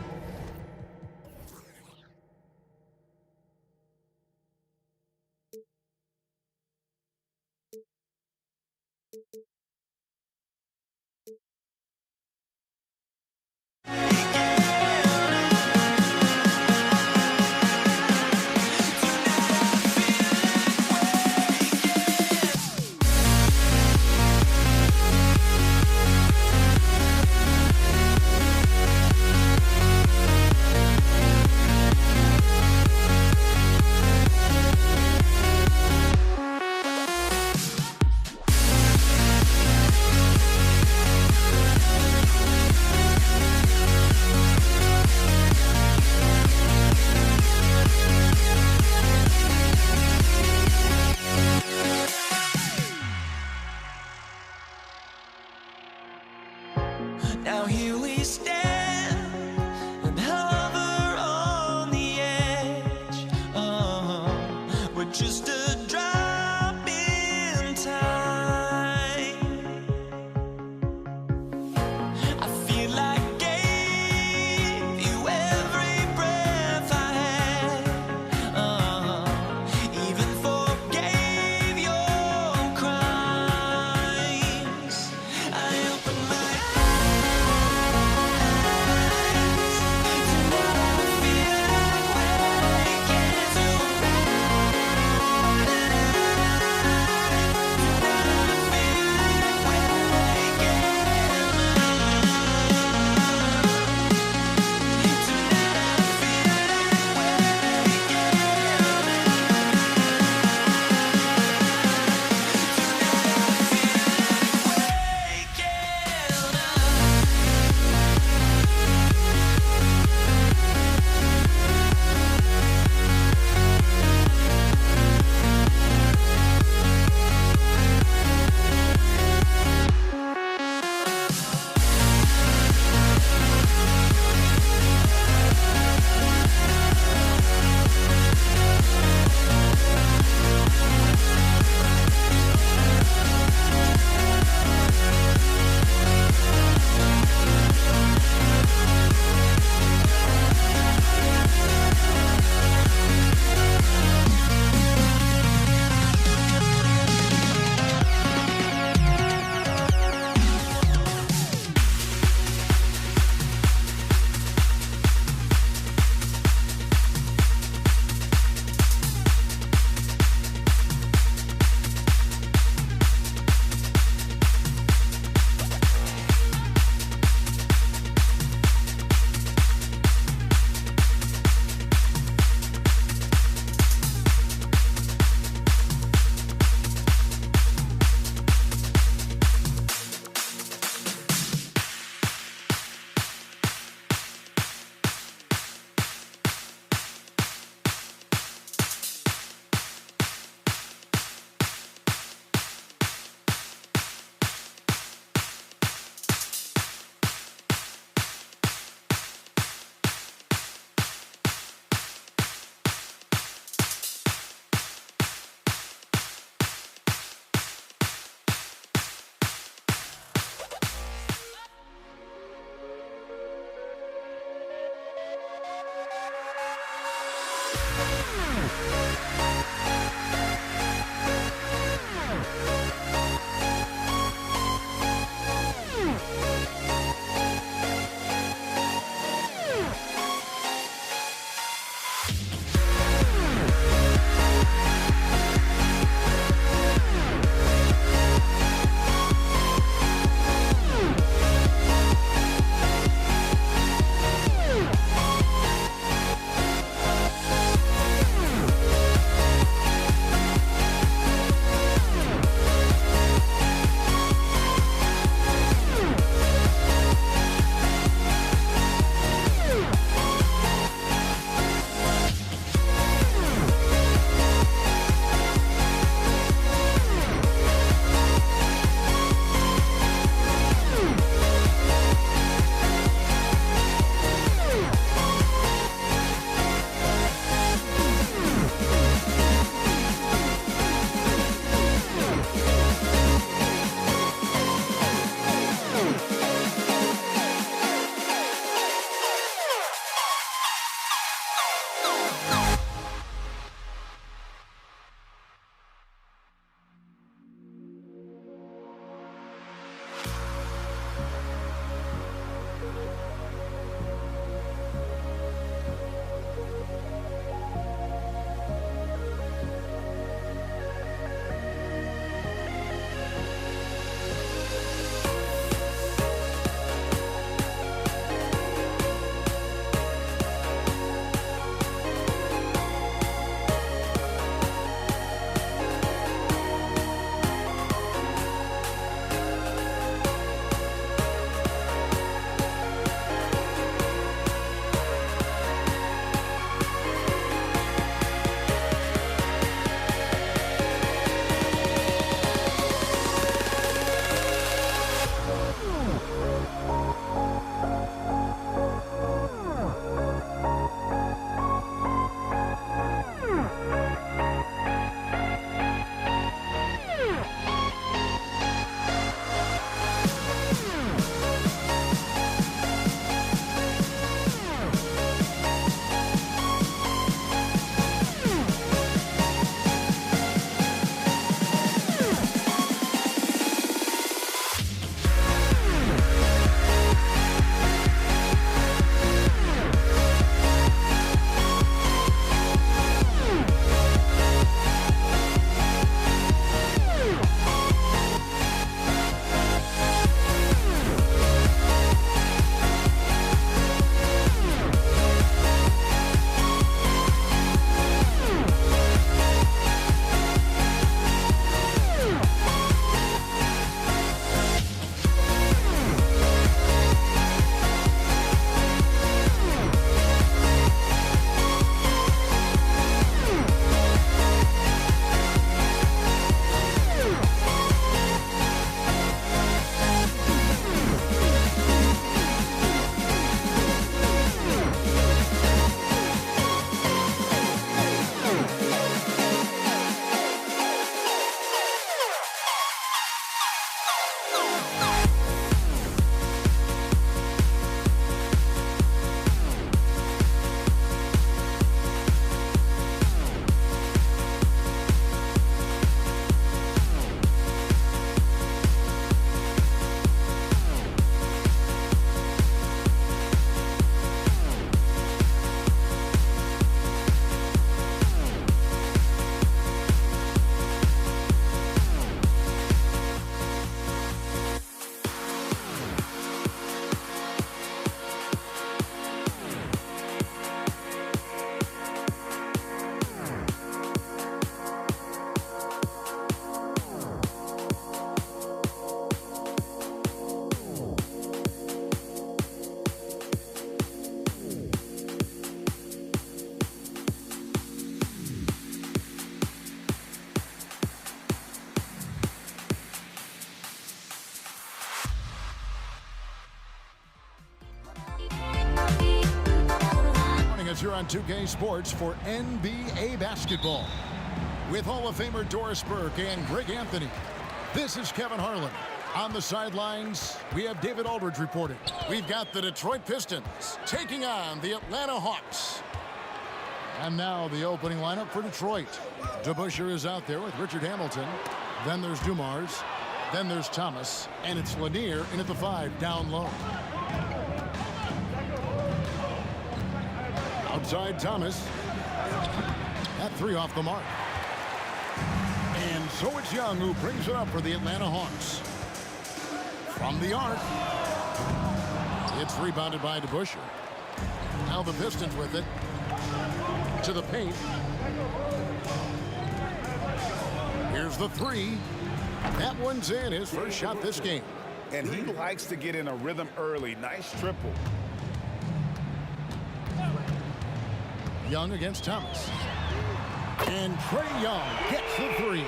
Now here we stand and hover on the edge. We're just a drop in time. I feel like I gave you every breath I had. Even forgave your crimes. I opened my eyes.
Times here on 2K Sports for NBA basketball. With Hall of Famer Doris Burke and Greg Anthony, this is Kevin Harlan. On the sidelines, we have David Aldridge reporting. We've got the Detroit Pistons taking on the Atlanta Hawks. And now the opening lineup for Detroit. DeBusschere is out there with Richard Hamilton. Then there's Dumars. Then there's Thomas. And it's Lanier in at the 5 down low. Outside Thomas. That 3 off the mark. And so it's Young who brings it up for the Atlanta Hawks. From the arc. It's rebounded by DeBusschere. Now the Pistons with it. To the paint. Here's the 3. That one's in, his first shot this game.
And he likes to get in a rhythm early. Nice triple.
Young against Thomas. And Trae Young gets the 3.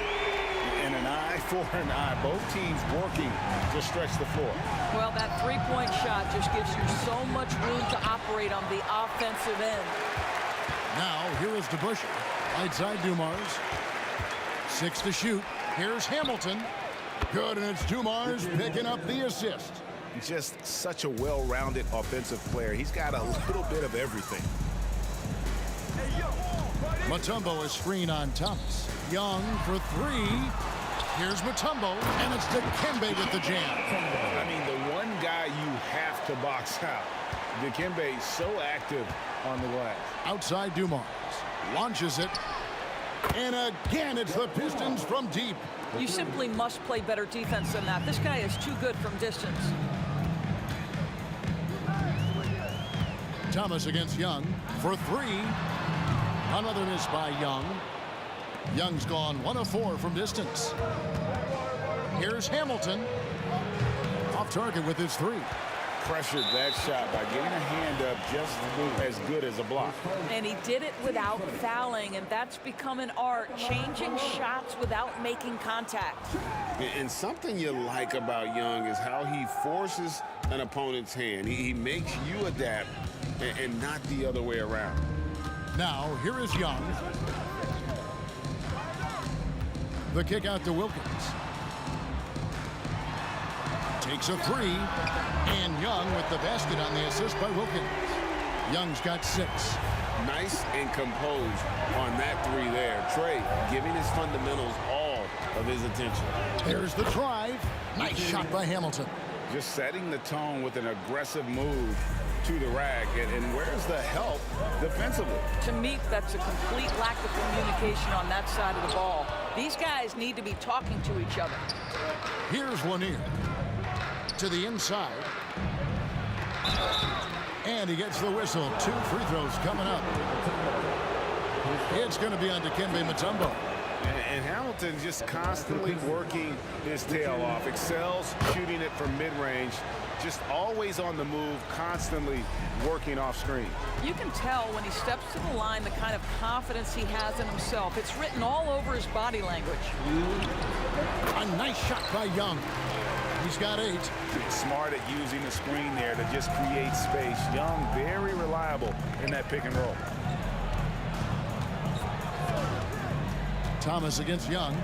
And an eye for an eye. Both teams working to stretch the floor.
Well, that three-point shot just gives you so much room to operate on the offensive end.
Now, here is DeBusschere. Right side Dumars. 6 to shoot. Here's Hamilton. Good, and it's Dumars picking up the assist.
Just such a well-rounded offensive player. He's got a little bit of everything.
Mutombo is screen on Thomas. Young for 3. Here's Mutombo, and it's Dikembe with the jam.
I mean, the one guy you have to box out. Dikembe so active on the glass.
Outside Dumars. Launches it. And again, it's the Pistons from deep.
You simply must play better defense than that. This guy is too good from distance.
Thomas against Young for 3. Another miss by Young. Young's gone 1 of 4 from distance. Here's Hamilton. Off target with his 3.
Pressured that shot by getting a hand up just as good as a block.
And he did it without fouling, and that's become an art, changing shots without making contact.
And something you like about Young is how he forces an opponent's hand. He makes you adapt and not the other way around.
Now, here is Young. The kick out to Wilkins. Takes a 3. And Young with the basket on the assist by Wilkins. Young's got 6.
Nice and composed on that 3 there. Trae giving his fundamentals all of his attention.
There's the drive. Nice shot by Hamilton.
Just setting the tone with an aggressive move to the rack. And where's the help defensively?
To me, that's a complete lack of communication on that side of the ball. These guys need to be talking to each other.
Here's Lanier. To the inside. And he gets the whistle. 2 free throws coming up. It's going to be on Dikembe Mutombo.
And Hamilton just constantly working his tail off. Excels shooting it from mid-range. Just always on the move, constantly working off screen.
You can tell when he steps to the line the kind of confidence he has in himself. It's written all over his body language.
A nice shot by Young. He's got 8.
Smart at using the screen there to just create space. Young, very reliable in that pick and roll.
Thomas against Young.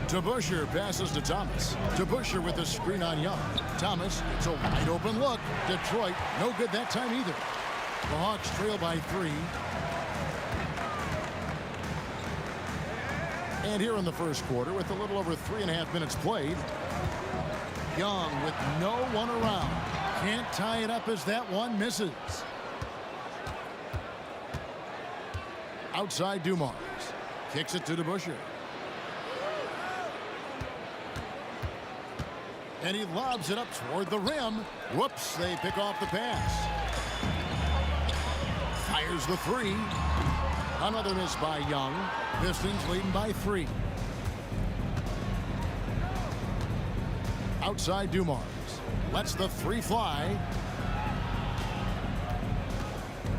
DeBusschere passes to Thomas. DeBusschere with the screen on Young. Thomas, it's a wide open look. Detroit, no good that time either. The Hawks trail by 3. And here in the first quarter, with a little over 3.5 minutes played, Young with no one around. Can't tie it up as that one misses. Outside Dumars. Kicks it to DeBusschere. And he lobs it up toward the rim. Whoops, they pick off the pass. Fires the 3. Another miss by Young. Pistons leading by 3. Outside Dumars. Lets the 3 fly.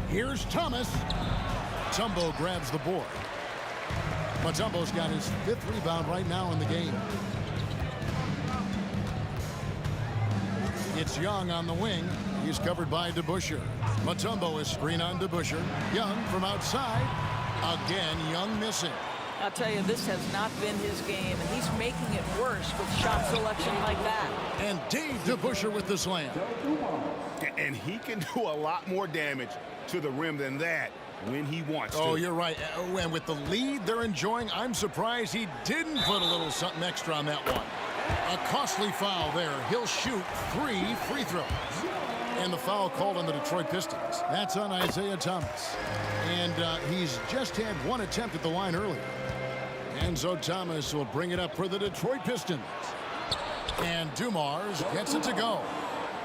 Here's Thomas. Mutombo grabs the board. Mutombo's got his 5th rebound right now in the game. It's Young on the wing. He He's covered by DeBusschere. Mutombo is screen on DeBusschere. Young from outside. Again, Young missing.
I'll tell you, this has not been his game, and he's making it worse with shot selection like that.
And Dave DeBusschere with the slam.
And he can do a lot more damage to the rim than that when he wants to.
Oh, you're right. And with the lead they're enjoying, I'm surprised he didn't put a little something extra on that one. A costly foul there. He'll shoot 3 free throws. And the foul called on the Detroit Pistons. That's on Isaiah Thomas. And he's just had 1 attempt at the line earlier. And so Thomas will bring it up for the Detroit Pistons. And Dumars gets it to go.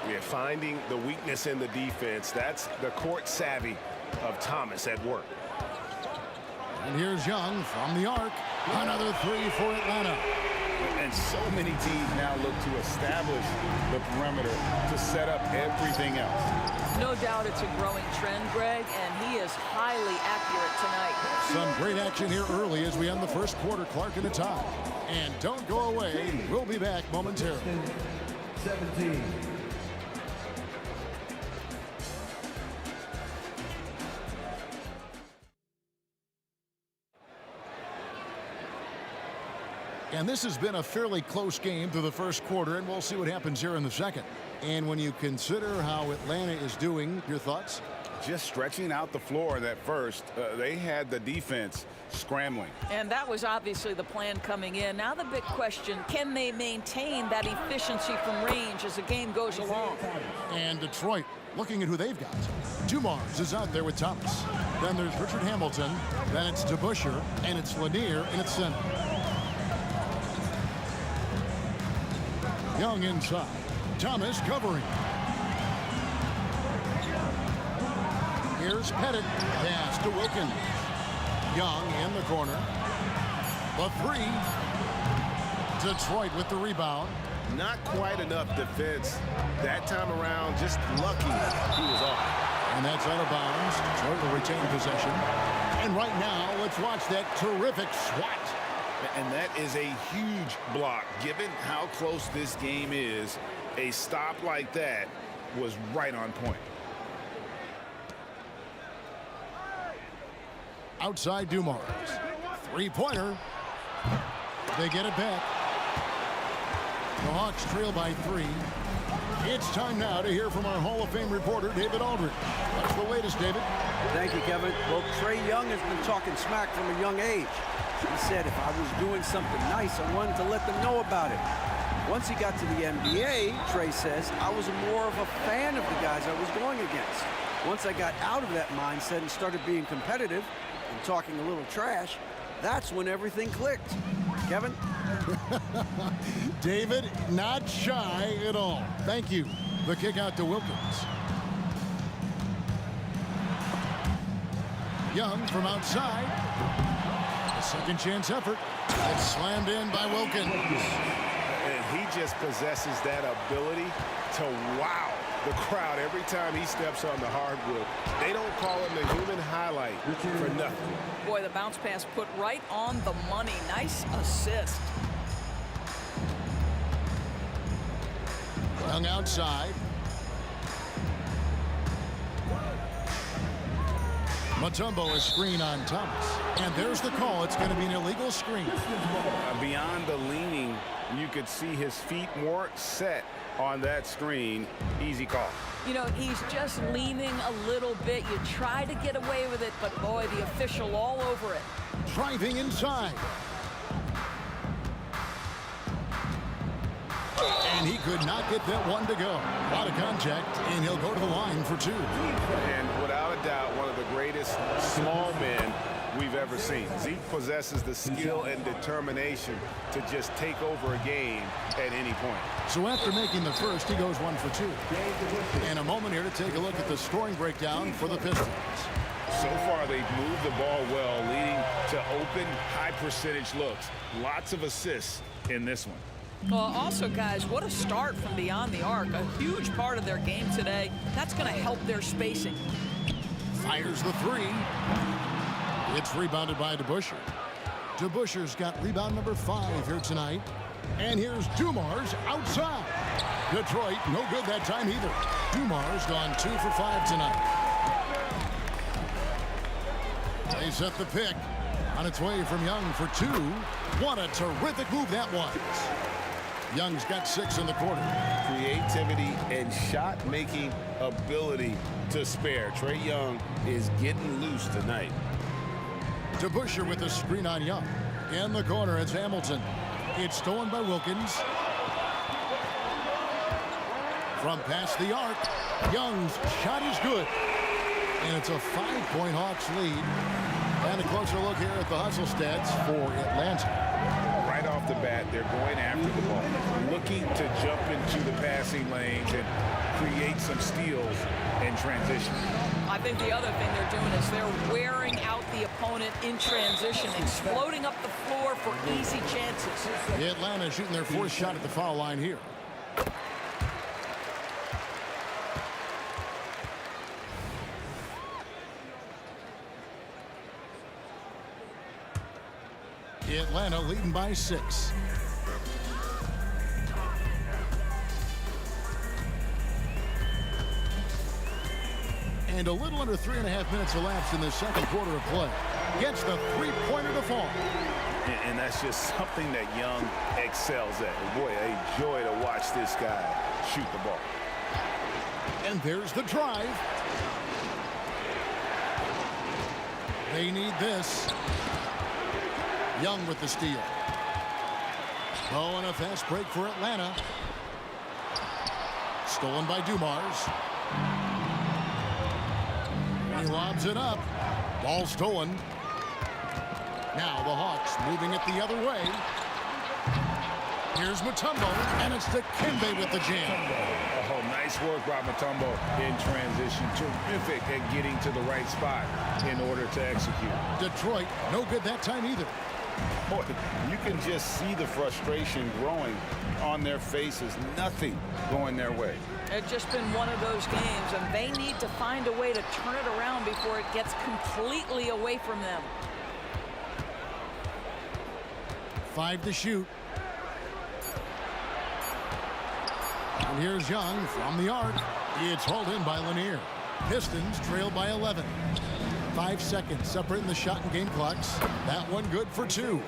Yeah, finding the weakness in the defense. That's the court savvy of Thomas at work.
And here's Young from the arc. Another 3 for Atlanta.
And so many teams now look to establish the perimeter to set up everything else.
No doubt it's a growing trend, Greg, and he is highly accurate tonight.
Some great action here early as we end the first quarter. Clark in a tie. And don't go away. We'll be back momentarily.
17.
And this has been a fairly close game through the first quarter, and we'll see what happens here in the second. And when you consider how Atlanta is doing, your thoughts?
Just stretching out the floor that first. They had the defense scrambling.
And that was obviously the plan coming in. Now the big question, can they maintain that efficiency from range as the game goes along?
And Detroit, looking at who they've got. Dumars is out there with Thomas. Then there's Richard Hamilton. Then it's DeBusschere, and it's Lanier, and it's center. Young inside. Thomas covering. Here's Pettit. Pass to Wilkins. Young in the corner. The 3. Detroit with the rebound.
Not quite enough defense that time around. Just lucky he was off.
And that's out of bounds. Detroit will retain possession. And right now, let's watch that terrific swat.
And that is a huge block. Given how close this game is, a stop like that was right on point.
Outside Dumars. 3-pointer. They get it back. The Hawks trail by 3. It's time now to hear from our Hall of Fame reporter, David Aldridge. What's the latest, David?
Thank you, Kevin. Well, Trae Young has been talking smack from a young age. He said if I was doing something nice, I wanted to let them know about it. Once he got to the NBA, Trae says, I was more of a fan of the guys I was going against. Once I got out of that mindset and started being competitive and talking a little trash, that's when everything clicked. Kevin?
David, not shy at all. Thank you. The kick out to Wilkins. Young from outside. A second chance effort. It's slammed in by Wilkins.
And he just possesses that ability to wow the crowd every time he steps on the hardwood. They don't call him the human highlight for nothing.
Boy, the bounce pass put right on the money. Nice assist.
Young outside. Mutombo is screen on Thomas. And there's the call. It's going to be an illegal screen.
Beyond the leaning, you could see his feet more set on that screen. Easy call.
You know, he's just leaning a little bit. You try to get away with it, but boy, the official all over it.
Driving inside. And he could not get that one to go. A lot of contact, and he'll go to the line for 2.
And without a doubt, one of the greatest small men we've ever seen. Zeke possesses the skill and determination to just take over a game at any point.
So after making the first, he goes 1 for 2. And a moment here to take a look at the scoring breakdown for the Pistons.
So far, they've moved the ball well, leading to open, high-percentage looks. Lots of assists in this one.
Also, guys, what a start from beyond the arc. A huge part of their game today. That's going to help their spacing.
Fires the 3. It's rebounded by DeBusschere. DeBusschere's got rebound number 5 here tonight. And here's Dumars outside. Detroit, no good that time either. Dumar's gone 2 for 5 tonight. They set the pick. On its way from Young for 2. What a terrific move that was. Young's got 6 in the quarter.
Creativity and shot-making ability to spare. Trae Young is getting loose tonight.
To Busher with the screen on Young. In the corner, it's Hamilton. It's stolen by Wilkins. From past the arc, Young's shot is good. And it's a 5-point Hawks lead. And a closer look here at the hustle stats for Atlanta.
Right off the bat, they're going after the ball, looking to jump into the passing lanes and create some steals in transition.
I think the other thing they're doing is they're wearing out the opponent in transition, exploding up the floor for easy chances.
Atlanta shooting their 4th shot at the foul line here. Atlanta leading by 6. And a little under 3.5 minutes elapsed in the second quarter of play. Gets the 3-pointer to fall.
And that's just something that Young excels at. Boy, a joy to watch this guy shoot the ball.
And there's the drive. They need this. Young with the steal. Oh, and a fast break for Atlanta. Stolen by Dumars. He lobs it up. Ball stolen. Now the Hawks moving it the other way. Here's Mutombo, and it's Dikembe with the jam.
Oh, nice work by Mutombo in transition. Terrific at getting to the right spot in order to execute.
Detroit, no good that time either.
Boy, you can just see the frustration growing on their faces. Nothing going their way.
It's just been one of those games, and they need to find a way to turn it around before it gets completely away from them.
5 to shoot. And here's Young from the arc. It's hauled in by Lanier. Pistons trail by 11. 5 seconds separating the shot and game clocks. That one good for 2.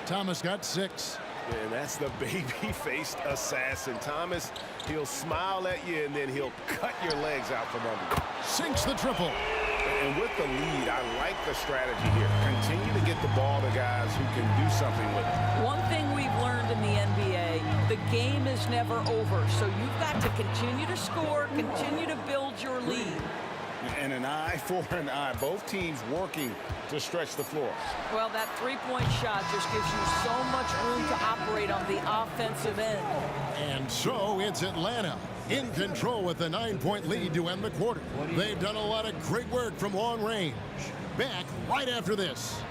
Thomas got 6.
And that's the baby-faced assassin. Thomas, he'll smile at you, and then he'll cut your legs out from under you.
Sinks the triple.
And with the lead, I like the strategy here. Continue to get the ball to guys who can do something with it.
One thing we've learned in the NBA, the game is never over. So you've got to continue to score, continue to build your lead.
And an eye for an eye. Both teams working to stretch the floor.
Well, that 3-point shot just gives you so much room to operate on the offensive end.
And so it's Atlanta in control with a 9-point lead to end the quarter. They've done a lot of great work from long range. Back right after this.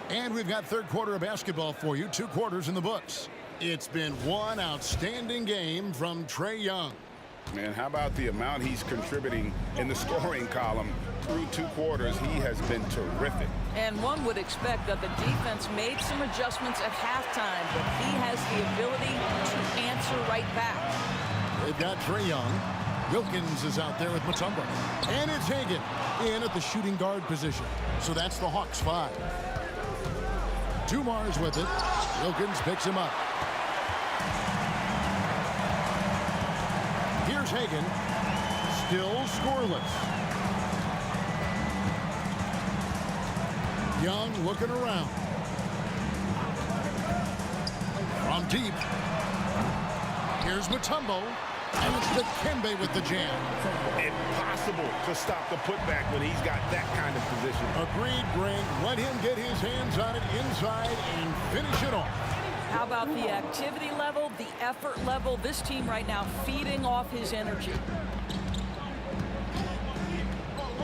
And we've got third quarter of basketball for you. 2 quarters in the books. It's been one outstanding game from Trae Young.
Man, how about the amount he's contributing in the scoring column through 2 quarters? He has been terrific.
And one would expect that the defense made some adjustments at halftime, but he has the ability to answer right back.
They've got Trae Young. Wilkins is out there with Mutombo. And it's Hagan in at the shooting guard position. So that's the Hawks 5. Dumar's with it. Wilkins picks him up. Here's Hagan. Still scoreless. Young looking around. From deep. Here's Mutombo. And it's Dikembe with the jam.
Impossible to stop the putback when he's got that kind of position.
Agreed, Greg. Let him get his hands on it inside and finish it off.
How about the activity level, the effort level? This team right now feeding off his energy.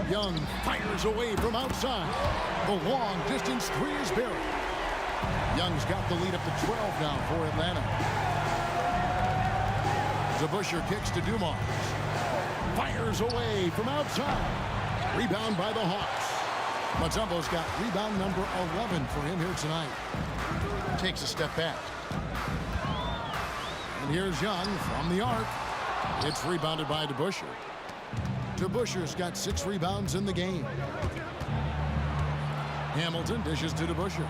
Young fires away from outside. The long distance 3 is buried. Young's got the lead up to 12 now for Atlanta. DeBusschere kicks to Dumars. Fires away from outside. Rebound by the Hawks. Mutombo's got rebound number 11 for him here tonight. Takes a step back. And here's Young from the arc. It's rebounded by DeBusschere. DeBusschere's got 6 rebounds in the game. Hamilton dishes to DeBusschere.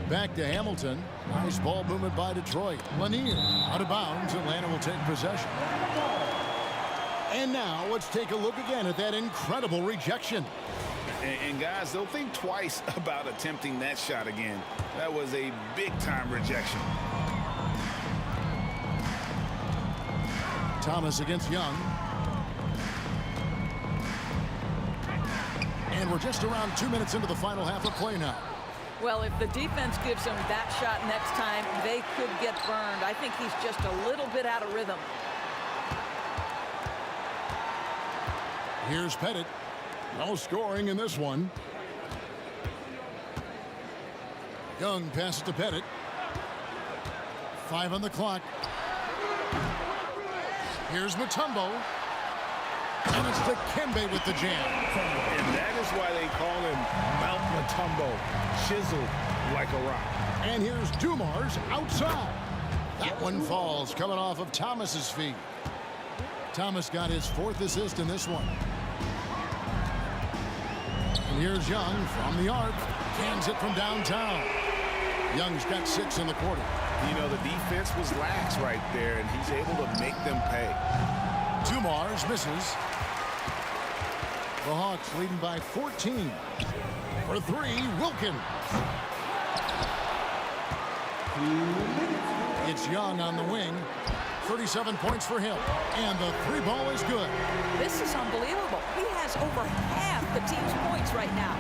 Back to Hamilton. Nice ball movement by Detroit. Lanier out of bounds. Atlanta will take possession. And now let's take a look again at that incredible rejection.
And guys, they'll think twice about attempting that shot again. That was a big-time rejection.
Thomas against Young. And we're just around 2 minutes into the final half of play now.
Well, if the defense gives him that shot next time, they could get burned. I think he's just a little bit out of rhythm.
Here's Pettit. No scoring in this one. Young passes to Pettit. 5 on the clock. Here's Mutombo. And it's Dikembe with the jam.
And that is why they call him Mount Mutombo, chiseled like a rock.
And here's Dumars outside. That one falls coming off of Thomas's feet. Thomas got his 4th assist in this one. And here's Young from the arc. Cans it from downtown. Young's got 6 in the quarter.
You know, the defense was lax right there, and he's able to make them pay.
Dumars misses. The Hawks leading by 14. For 3, Wilkins. It's Young on the wing. 37 points for him. And the 3 ball is good.
This is unbelievable. He has over half the team's points right now.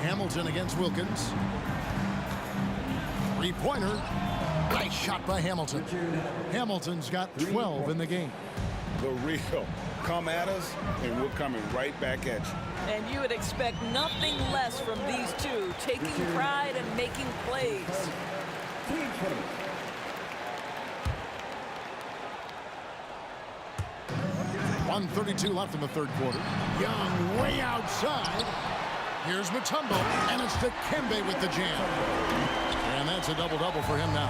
Hamilton against Wilkins. 3-pointer. Nice shot by Hamilton. Hamilton's got 12 in the game.
The real. Come at us, and we're coming right back at you.
And you would expect nothing less from these two, taking pride and making plays.
1:32 left in the 3rd quarter. Young way outside. Here's Mutombo, and it's Dikembe with the jam. And that's a double-double for him now.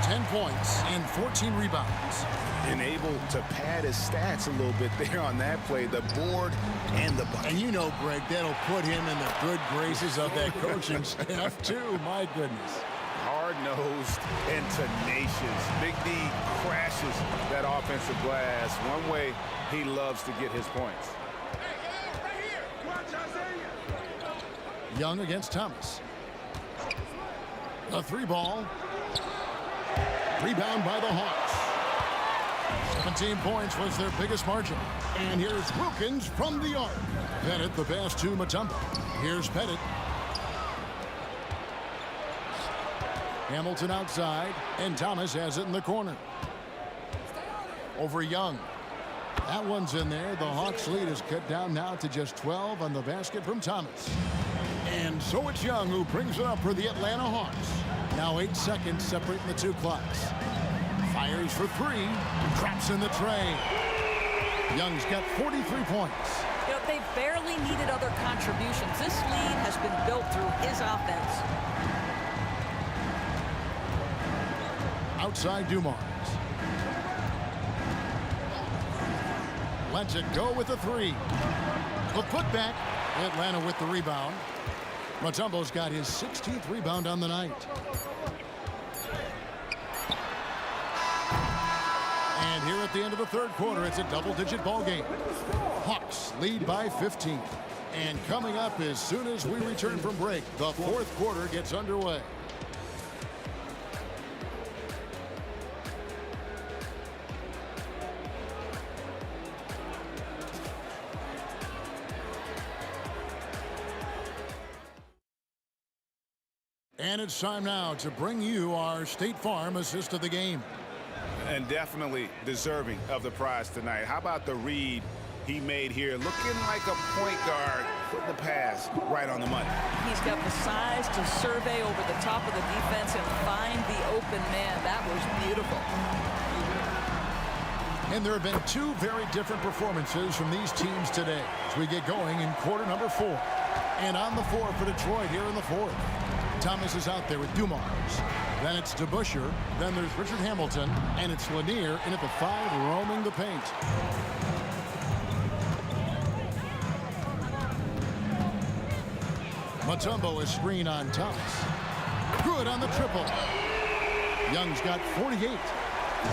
10 points and 14 rebounds.
And able to pad his stats a little bit there on that play. The board and the bucket.
And you know, Greg, that'll put him in the good graces of that coaching staff, too. My goodness.
Hard-nosed and tenacious. Big D crashes that offensive glass. One way he loves to get his points.
Young against Thomas. The 3 ball. Rebound by the Hawks. 17 points was their biggest margin. And here's Wilkins from the arc. Pettit the pass to Mutombo. Here's Pettit. Hamilton outside, and Thomas has it in the corner. Over Young. That one's in there. The Hawks lead is cut down now to just 12 on the basket from Thomas. And so it's Young who brings it up for the Atlanta Hawks. Now 8 seconds separating the 2 clocks. Fires for 3. Traps in the tray. Young's got 43 points.
You know, they barely needed other contributions. This lead has been built through his offense.
Outside Dumars. Lets it go with the 3. The putback. Atlanta with the rebound. Mutombo's got his 16th rebound on the night. And here at the end of the 3rd quarter, it's a double-digit ball game. Hawks lead by 15. And coming up as soon as we return from break, the 4th quarter gets underway. And it's time now to bring you our State Farm assist of the game.
And definitely deserving of the prize tonight. How about the read he made here? Looking like a point guard,
put the pass right on the money.
He's got the size to survey over the top of the defense and find the open man. That was beautiful.
And there have been two very different performances from these teams today as we get going in quarter number 4. And on the floor for Detroit here in the 4th. Thomas is out there with Dumars. Then it's DeBusschere. Then there's Richard Hamilton. And it's Lanier in at the 5 roaming the paint. Mutombo is screen on Thomas. Good on the triple. Young's got 48.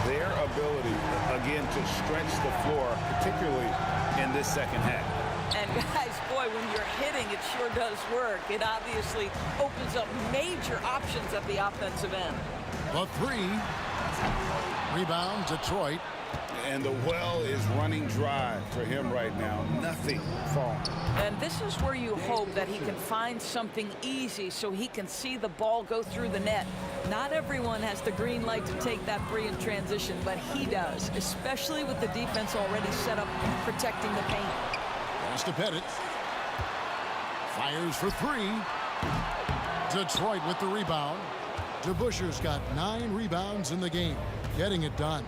Their ability, again, to stretch the floor, particularly in this second half.
And guys, boy, when you're hitting, it sure does work. It obviously opens up major options at the offensive end.
The 3. Rebound, Detroit.
And the well is running dry for him right now. Nothing falling.
And this is where you hope that he can find something easy so he can see the ball go through the net. Not everyone has the green light to take that free in transition, but he does, especially with the defense already set up protecting the paint.
Pass to Pettit. Fires for 3. Detroit with the rebound. DeBusschere's got 9 rebounds in the game, getting it done.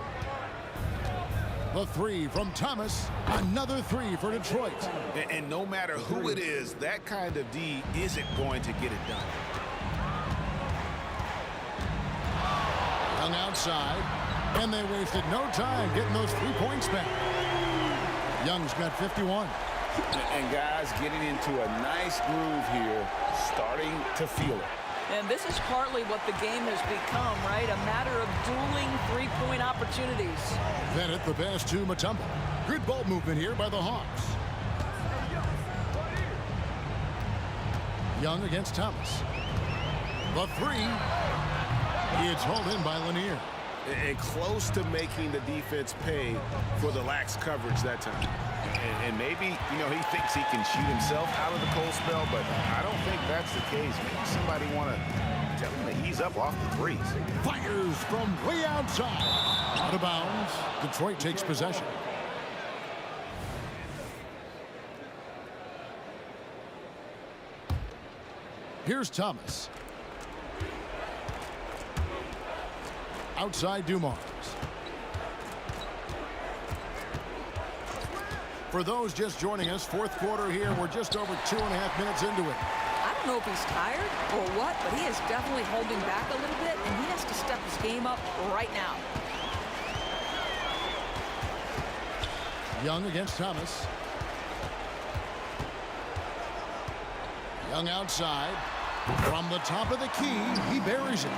The 3 from Thomas. Another 3 for Detroit.
And no matter who it is, that kind of D isn't going to get it done.
Young outside. And they wasted no time getting those 3 points back. Young's got 51.
And guys getting into a nice groove here, starting to feel it.
And this is partly what the game has become, right? A matter of dueling three-point opportunities.
Bennett the pass to Mutombo. Good ball movement here by the Hawks. Young against Thomas. The 3. It's hauled in by Lanier.
And close to making the defense pay for the lax coverage that time. And maybe, you know, he thinks he can shoot himself out of the cold spell, but I don't think that's the case. Maybe somebody want to tell him to ease up off the threes.
Fires from way outside. Out of bounds. Detroit takes possession. Here's Thomas. Outside Dumars. For those just joining us, 4th quarter here. We're just over 2.5 minutes into it.
I don't know if he's tired or what, but he is definitely holding back a little bit, and he has to step his game up right now.
Young against Thomas. Young outside. From the top of the key, he buries it.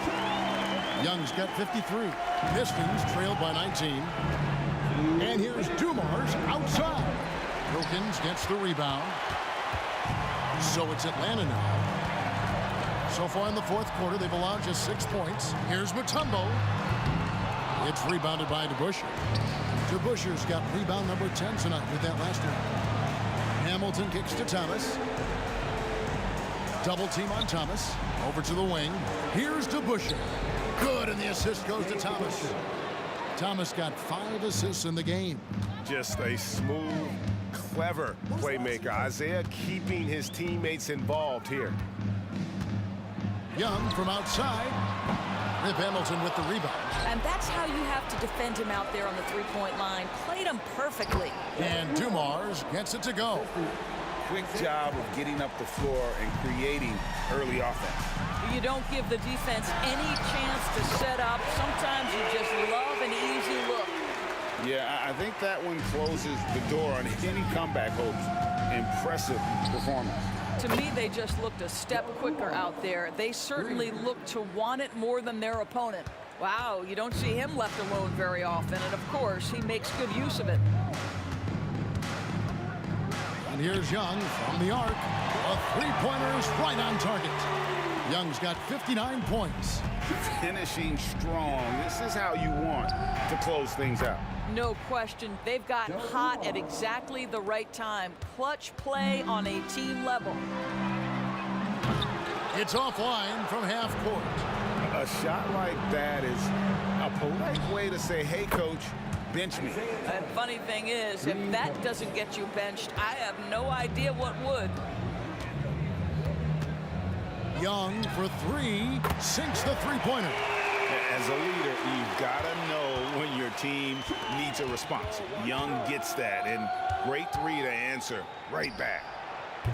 Young's got 53. Pistons trailed by 19. And here's Dumars outside. Wilkins gets the rebound. So it's Atlanta now. So far in the 4th quarter, they've allowed just 6 points. Here's Mutombo. It's rebounded by DeBusschere. DeBusschere's got rebound number 10 tonight with that last one. Hamilton kicks to Thomas. Double team on Thomas. Over to the wing. Here's DeBusschere. Good, and the assist goes to Thomas. Thomas got 5 assists in the game.
Just a smooth, clever playmaker. Isaiah keeping his teammates involved here.
Young from outside. Rip Hamilton with the rebound.
And that's how you have to defend him out there on the three-point line. Played him perfectly.
And Dumars gets it to go.
Quick job of getting up the floor and creating early offense.
You don't give the defense any chance to set up. Sometimes you just love an easy look.
Yeah, I think that one closes the door on any comeback hopes. Impressive performance.
To me, they just looked a step quicker out there. They certainly looked to want it more than their opponent. Wow, you don't see him left alone very often, and of course, he makes good use of it.
And here's Young from the arc. A three-pointer is right on target. Young's got 59 points.
Finishing strong. This is how you want to close things out.
No question. They've got hot at exactly the right time. Clutch play on a team level.
It's offline from half court.
A shot like that is a polite way to say, hey, coach, bench me.
And funny thing is, if that doesn't get you benched, I have no idea what would.
Young for three, sinks the three-pointer.
As a leader, you've got to know when your team needs a response. Young gets that, and great three to answer right back.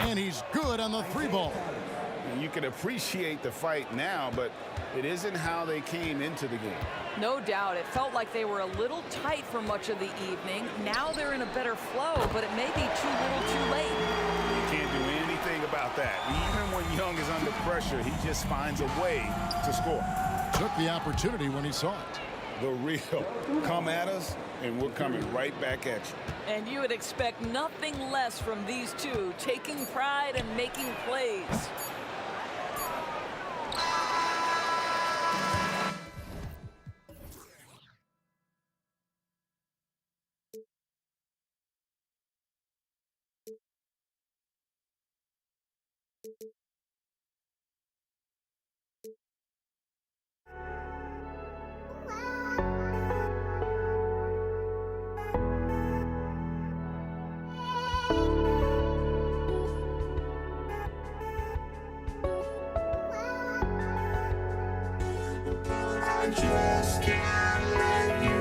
And he's good on the three ball.
And you can appreciate the fight now, but it isn't how they came into the game.
No doubt. It felt like they were a little tight for much of the evening. Now they're in a better flow, but it may be too little too late.
You can't do anything about that. Even when Young is under pressure, he just finds a way to score.
Took the opportunity when he saw it.
The real come at us, and we're coming right back at you.
And you would expect nothing less from these two, taking pride and making plays.
Just can't let you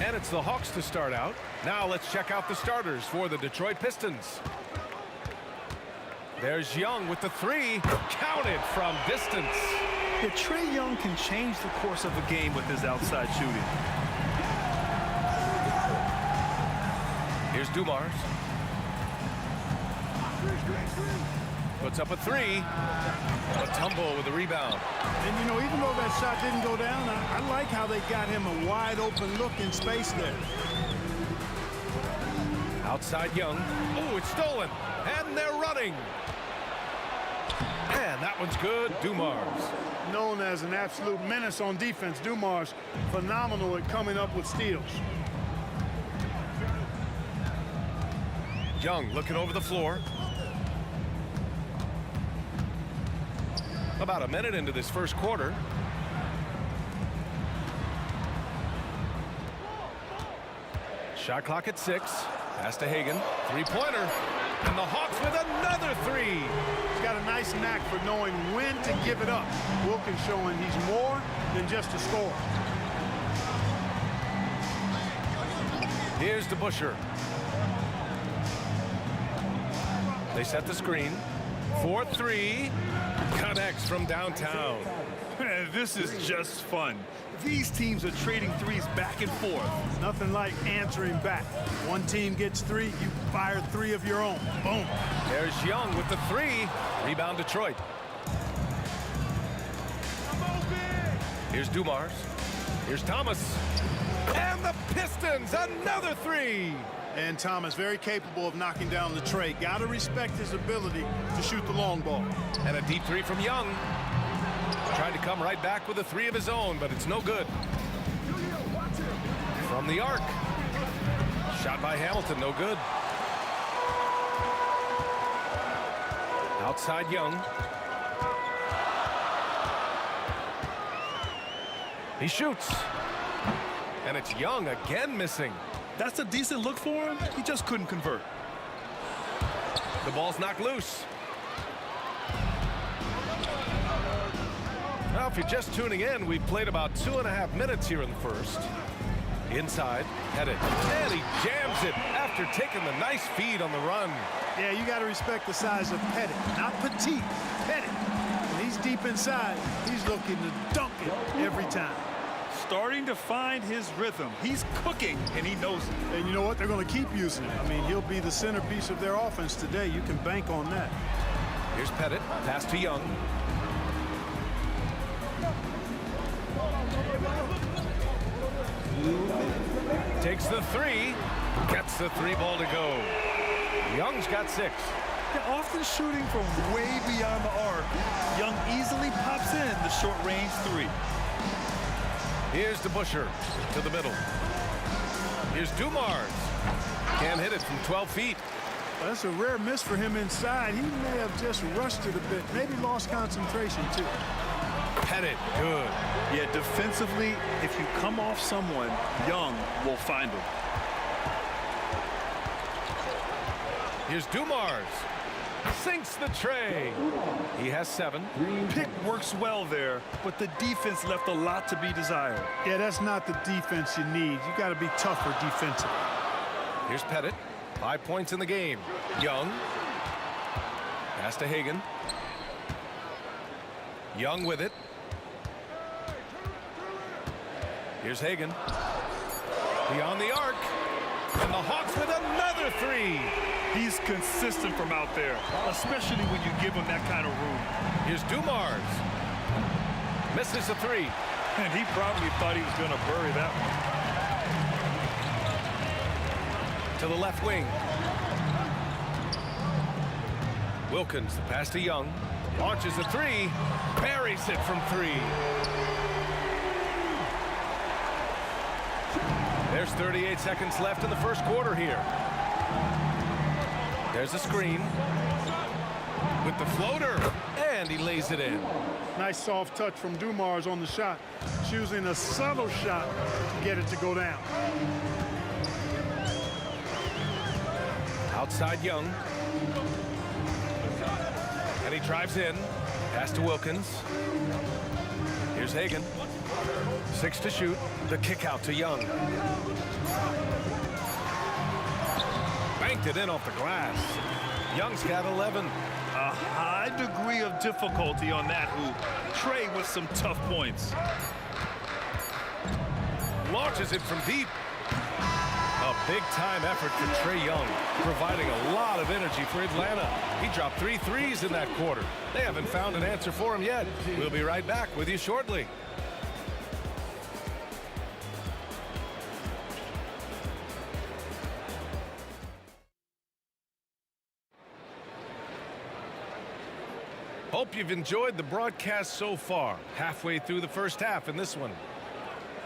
And it's the Hawks to start out. Now let's check out the starters for the Detroit Pistons. There's Young with the three. Counted from distance.
Yeah, Trae Young can change the course of a game with his outside shooting.
Here's Dumars. Puts up a three. A tumble with the rebound.
And, you know, even though that shot didn't go down, I like how they got him a wide open look in space there.
Outside Young. Oh, it's stolen. And they're running. And that one's good. Dumars.
Known as an absolute menace on defense, Dumars phenomenal at coming up with steals.
Young looking over the floor. About a minute into this first quarter. Shot clock at 6. Pass to Hagan. Three-pointer. And the Hawks with another three.
He's got a nice knack for knowing when to give it up. Wilkins showing he's more than just a scorer.
Here's DeBusschere. They set the screen. 4-3. Connects from downtown.
This is just fun. These teams are trading threes back and forth.
Nothing like answering back. One team gets three, you fire three of your own. Boom.
There's Young with the three. Rebound Detroit. Here's Dumars. Here's Thomas. And the Pistons, another three.
And Thomas very capable of knocking down the tray. Got to respect his ability to shoot the long ball.
And a deep three from Young. Trying to come right back with a three of his own, but it's no good. From the arc. Shot by Hamilton, no good. Outside Young. He shoots. And it's Young again missing.
That's a decent look for him. He just couldn't convert.
The ball's knocked loose. Now, if you're just tuning in, we've played about 2.5 minutes here in the first. Inside, Pettit. And he jams it after taking the nice feed on the run.
Yeah, you got to respect the size of Pettit. Not petite, Pettit. When he's deep inside, he's looking to dunk it every time.
Starting to find his rhythm. He's cooking, and he knows it.
And you know what? They're going to keep using it. I mean, he'll be the centerpiece of their offense today. You can bank on that.
Here's Pettit. Pass to Young. Takes the three. Gets the three ball to go. Young's got 6.
They're often shooting from way beyond the arc. Young easily pops in the short-range three.
Here's DeBusschere to the middle. Here's Dumars. Can't hit it from 12 feet.
Well, that's a rare miss for him inside. He may have just rushed it a bit. Maybe lost concentration, too.
Pettit, good.
Yeah, defensively, if you come off someone, Young will find him.
Here's Dumars. Sinks the tray. He has 7.
Pick works well there, but the defense left a lot to be desired.
Yeah, that's not the defense you need. You got to be tougher defensively.
Here's Pettit. 5 points in the game. Young. Pass to Hagan. Young with it. Here's Hagan. Beyond the arc. And the Hawks with another three.
He's consistent from out there, especially when you give him that kind of room.
Here's Dumars. Misses a three.
And he probably thought he was going to bury that one.
To the left wing. Wilkins, the pass to Young. Launches a three. Buries it from 3. There's 38 seconds left in the first quarter here. There's a screen. With the floater. And he lays it in.
Nice soft touch from Dumars on the shot. Choosing a subtle shot to get it to go down.
Outside Young. And he drives in. Pass to Wilkins. Here's Here's Hagan. 6 to shoot. The kick out to Young. Banked it in off the glass. Young's got 11.
A high degree of difficulty on that hoop. Trey with some tough points.
Launches it from deep. A big-time effort for Trae Young, providing a lot of energy for Atlanta. He dropped 3 threes in that quarter. They haven't found an answer for him yet. We'll be right back with you shortly. Hope you've enjoyed the broadcast so far. Halfway through the first half in this one.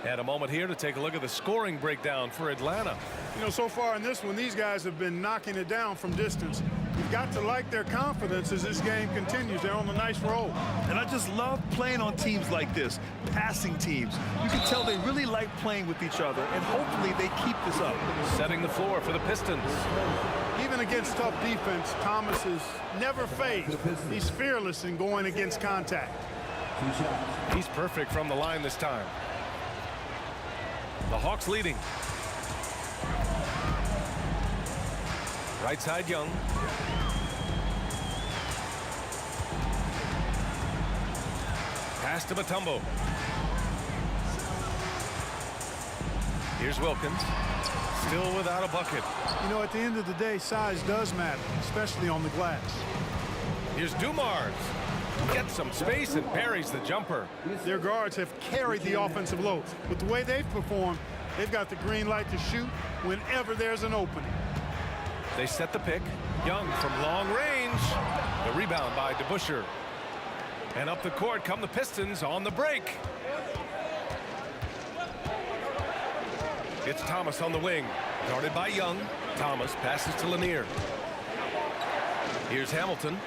And a moment here to take a look at the scoring breakdown for Atlanta.
You know, so far in this one, these guys have been knocking it down from distance. You've got to like their confidence as this game continues. They're on a nice roll.
And I just love playing on teams like this, passing teams. You can tell they really like playing with each other, and hopefully they keep this up.
Setting the floor for the Pistons.
Even against tough defense, Thomas is never fazed. He's fearless in going against contact.
He's perfect from the line this time. The Hawks leading. Right side Young. Pass to Mutombo. Here's Wilkins. Still without a bucket.
You know, at the end of the day, size does matter, especially on the glass.
Here's Dumars. Gets some space and parries the jumper.
Their guards have carried the offensive load. With the way they've performed, they've got the green light to shoot whenever there's an opening.
They set the pick. Young from long range. The rebound by DeBusschere. And up the court come the Pistons on the break. It's Thomas on the wing. Guarded by Young. Thomas passes to Lanier. Here's Hamilton.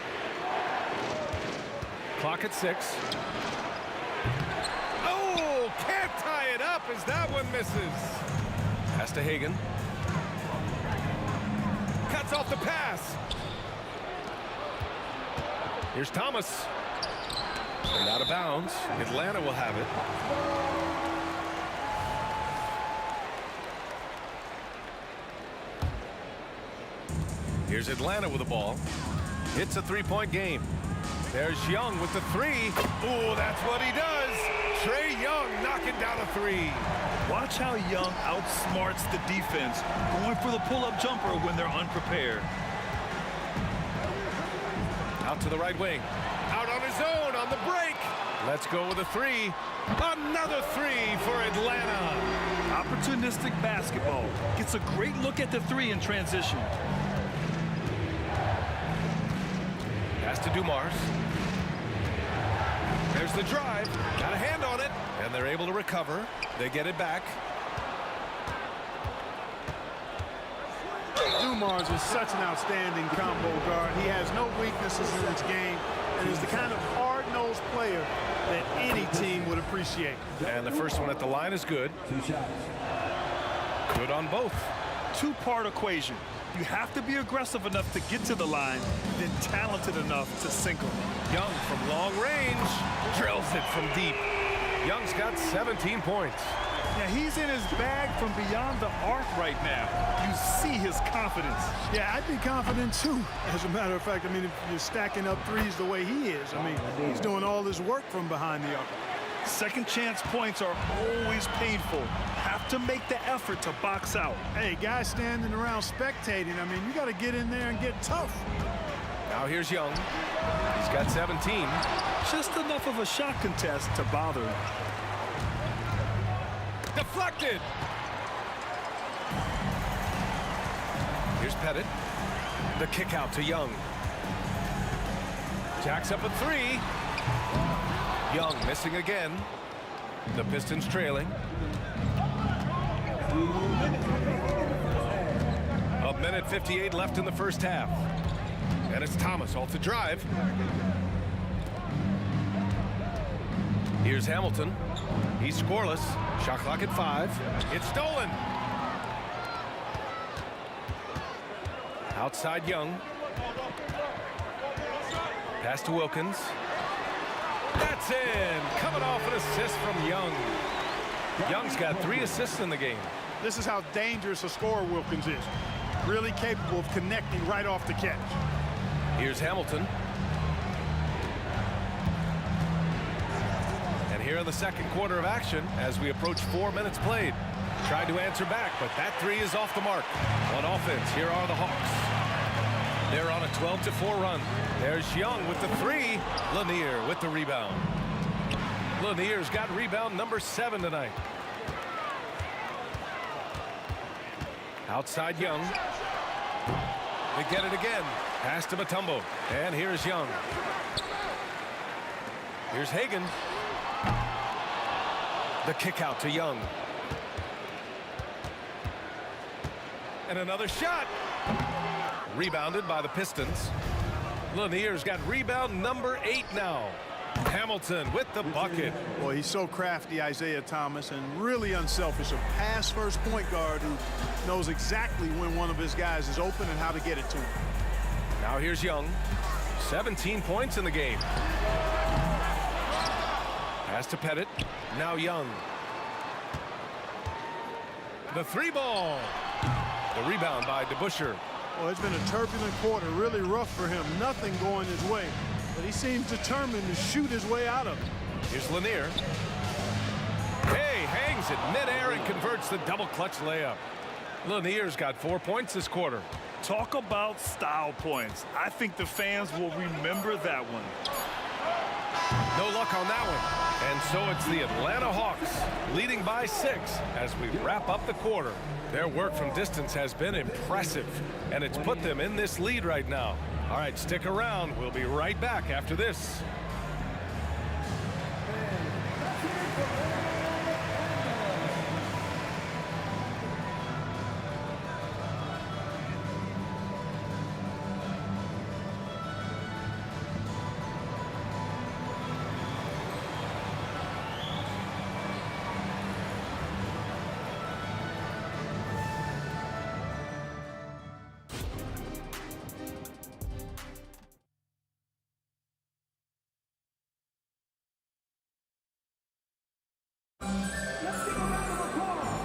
Clock at 6. Oh, can't tie it up as that one misses. Pass to Hagan. Cuts off the pass. Here's Thomas. And out of bounds. Atlanta will have it. Here's Atlanta with the ball. It's a three-point game. There's Young with the 3. Oh, that's what he does. Trae Young knocking down a 3.
Watch how Young outsmarts the defense, going for the pull-up jumper when they're unprepared.
Out to the right wing. Out on his own on the break. Let's go with a 3. Another 3 for Atlanta.
Opportunistic basketball. Gets a great look at the 3 in transition.
Pass to Dumars. There's the drive. Got a hand on it. And they're able to recover. They get it back.
Dumars is such an outstanding combo guard. He has no weaknesses in his game and is the kind of hard-nosed player that any team would appreciate.
And the first one at the line is good. Good on both.
Two-part equation. You have to be aggressive enough to get to the line, then talented enough to sink them.
Young from long range drills it from deep. Young's got 17 points.
Yeah, he's in his bag from beyond the arc right now. You see his confidence.
Yeah, I'd be confident too. As a matter of fact, I mean, if you're stacking up threes the way he is, I mean, he's doing all his work from behind the arc.
Second chance points are always painful. Have to make the effort to box out.
Hey, guys standing around spectating, I mean, you got to get in there and get tough.
Now here's Young. He's got 17.
Just enough of a shot contest to bother him.
Deflected. Here's Pettit. The kick out to Young. Jacks up a 3. Young missing again. The Pistons trailing. A minute 58 left in the first half. And it's Thomas off the drive. Here's Hamilton. He's scoreless. Shot clock at 5. It's stolen. Outside Young. Pass to Wilkins. That's in. Coming off an assist from Young. Young's got 3 assists in the game.
This is how dangerous a scorer Wilkins is. Really capable of connecting right off the catch.
Here's Hamilton. And here in the second quarter of action as we approach 4 minutes played. Tried to answer back, but that 3 is off the mark. On offense, here are the Hawks. They're on a 12-4 run. There's Young with the 3. Lanier with the rebound. Lanier's got rebound number 7 tonight. Outside Young. They get it again. Pass to Mutombo. And here's Young. Here's Hagan. The kick out to Young. And another shot. Rebounded by the Pistons. Lanier's got rebound number 8 now. Hamilton with the bucket.
Boy, he's so crafty, Isaiah Thomas, and really unselfish. A pass-first point guard who knows exactly when one of his guys is open and how to get it to him.
Now here's Young. 17 points in the game. Pass to Pettit. Now Young. The 3 ball. The rebound by DeBusschere.
Well, it's been a turbulent quarter, really rough for him. Nothing going his way. But he seems determined to shoot his way out of it.
Here's Lanier. Hey, hangs it midair and converts the double clutch layup. Lanier's got 4 points this quarter.
Talk about style points. I think the fans will remember that one.
No luck on that one. And so it's the Atlanta Hawks leading by 6 as we wrap up the quarter. Their work from distance has been impressive, and it's put them in this lead right now. All right, stick around. We'll be right back after this.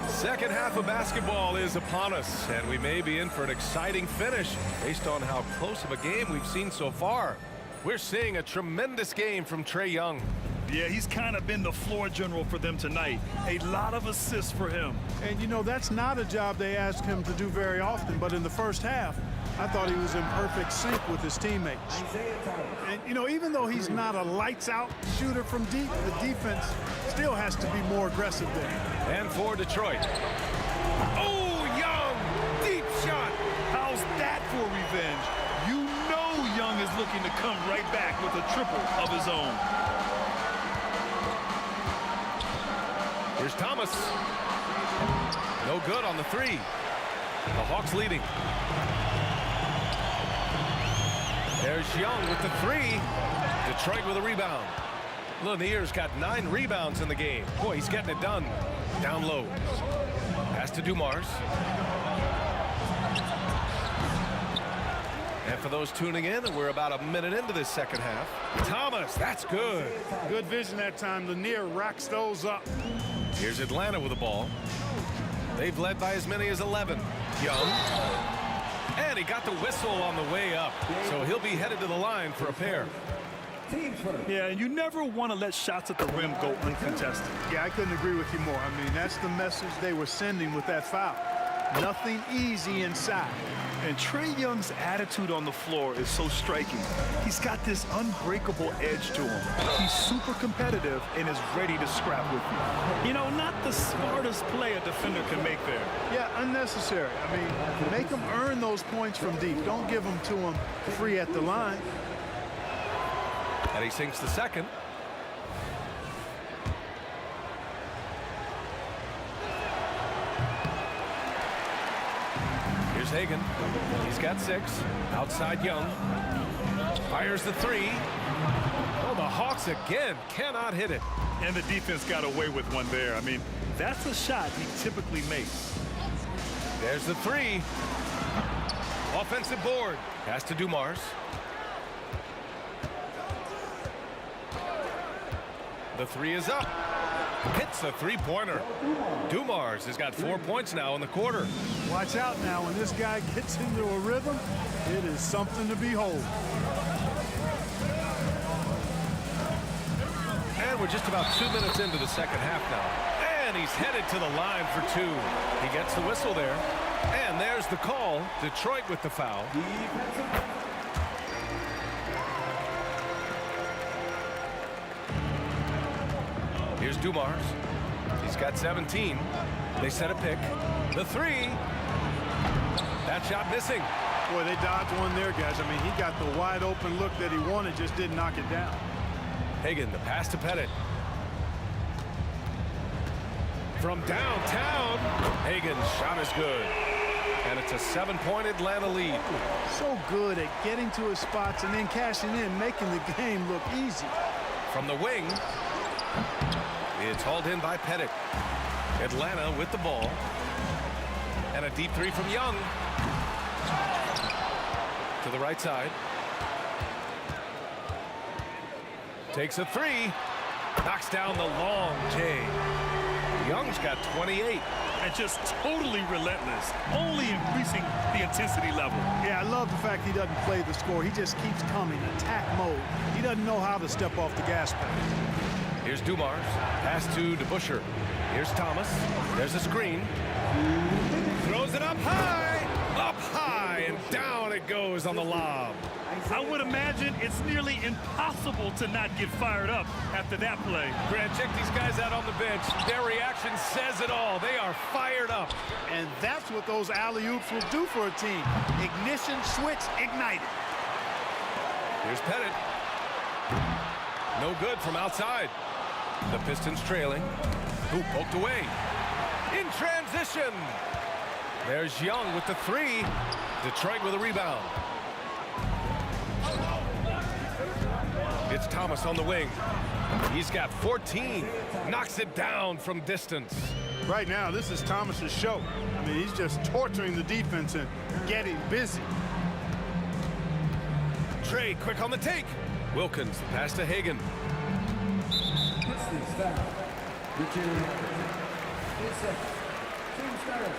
Second half of basketball is upon us, and we may be in for an exciting finish based on how close of a game we've seen so far. We're seeing a tremendous game from Trae Young.
Yeah, he's kind of been the floor general for them tonight. A lot of assists for him.
And, you know, that's not a job they ask him to do very often, but in the first half, I thought he was in perfect sync with his teammates. And, you know, even though he's not a lights-out shooter from deep, the defense still has to be more aggressive there.
And for Detroit. Oh, Young! Deep shot!
How's that for revenge? You know Young is looking to come right back with a triple of his own.
Here's Thomas. No good on the 3. The Hawks leading. There's Young with the 3. Detroit with a rebound. Lanier's got 9 rebounds in the game. Boy, he's getting it done. Down low. Pass to Dumars. And for those tuning in, we're about a minute into this second half. Thomas, that's good.
Good vision that time. Lanier racks those up.
Here's Atlanta with the ball. They've led by as many as 11. Young. And he got the whistle on the way up. So he'll be headed to the line for a pair.
Yeah, and you never want to let shots at the rim go uncontested.
Yeah, I couldn't agree with you more. I mean, that's the message they were sending with that foul. Nothing easy inside.
And Trae Young's attitude on the floor is so striking. He's got this unbreakable edge to him. He's super competitive and is ready to scrap with you. You know, not the smartest play a defender can make there.
Yeah, unnecessary. I mean, make them earn those points from deep. Don't give them to them free at the line.
And he sinks the second. Here's Hagan. He's got 6. Outside Young. Fires the 3. Oh, the Hawks again cannot hit it.
And the defense got away with one there. I mean, that's a shot he typically makes.
There's the 3. Offensive board. Pass to Dumars. The three is up. Hits a three-pointer. Dumars has got 4 points now in the quarter.
Watch out now. When this guy gets into a rhythm, it is something to behold.
And we're just about 2 minutes into the second half now. And he's headed to the line for two. He gets the whistle there. And there's the call. Detroit with the foul. Here's Dumars. He's got 17. They set a pick. The three. That shot missing.
Boy, they dodged one there, guys. I mean, he got the wide open look that he wanted, just didn't knock it down.
Hagan, the pass to Pettit. From downtown, Hagan's shot is good. And it's a 7-point Atlanta lead.
So good at getting to his spots and then cashing in, making the game look easy.
From the wing, it's hauled in by Pettit. Atlanta with the ball. And a deep three from Young. To the right side. Takes a three. Knocks down the long J. Young's got 28.
And just totally relentless, only increasing the intensity level.
Yeah, I love the fact he doesn't play the score. He just keeps coming, attack mode. He doesn't know how to step off the gas pedal.
Here's Dumars. Pass to DeBusschere. Here's Thomas. There's a screen. Throws it up high, and down it goes on the lob.
I would imagine it's nearly impossible to not get fired up after that play.
Grant, check these guys out on the bench. Their reaction says it all. They are fired up.
And that's what those alley-oops will do for a team. Ignition switch ignited.
Here's Pettit. No good from outside. The Pistons trailing. Who poked away? In transition. There's Young with the three. Detroit with a rebound. It's Thomas on the wing. He's got 14. Knocks it down from distance.
Right now, this is Thomas's show. I mean, he's just torturing the defense and getting busy.
Trey quick on the take. Wilkins, the pass to Hagan.
Pistons foul. Richard. 8 seconds. Team starter.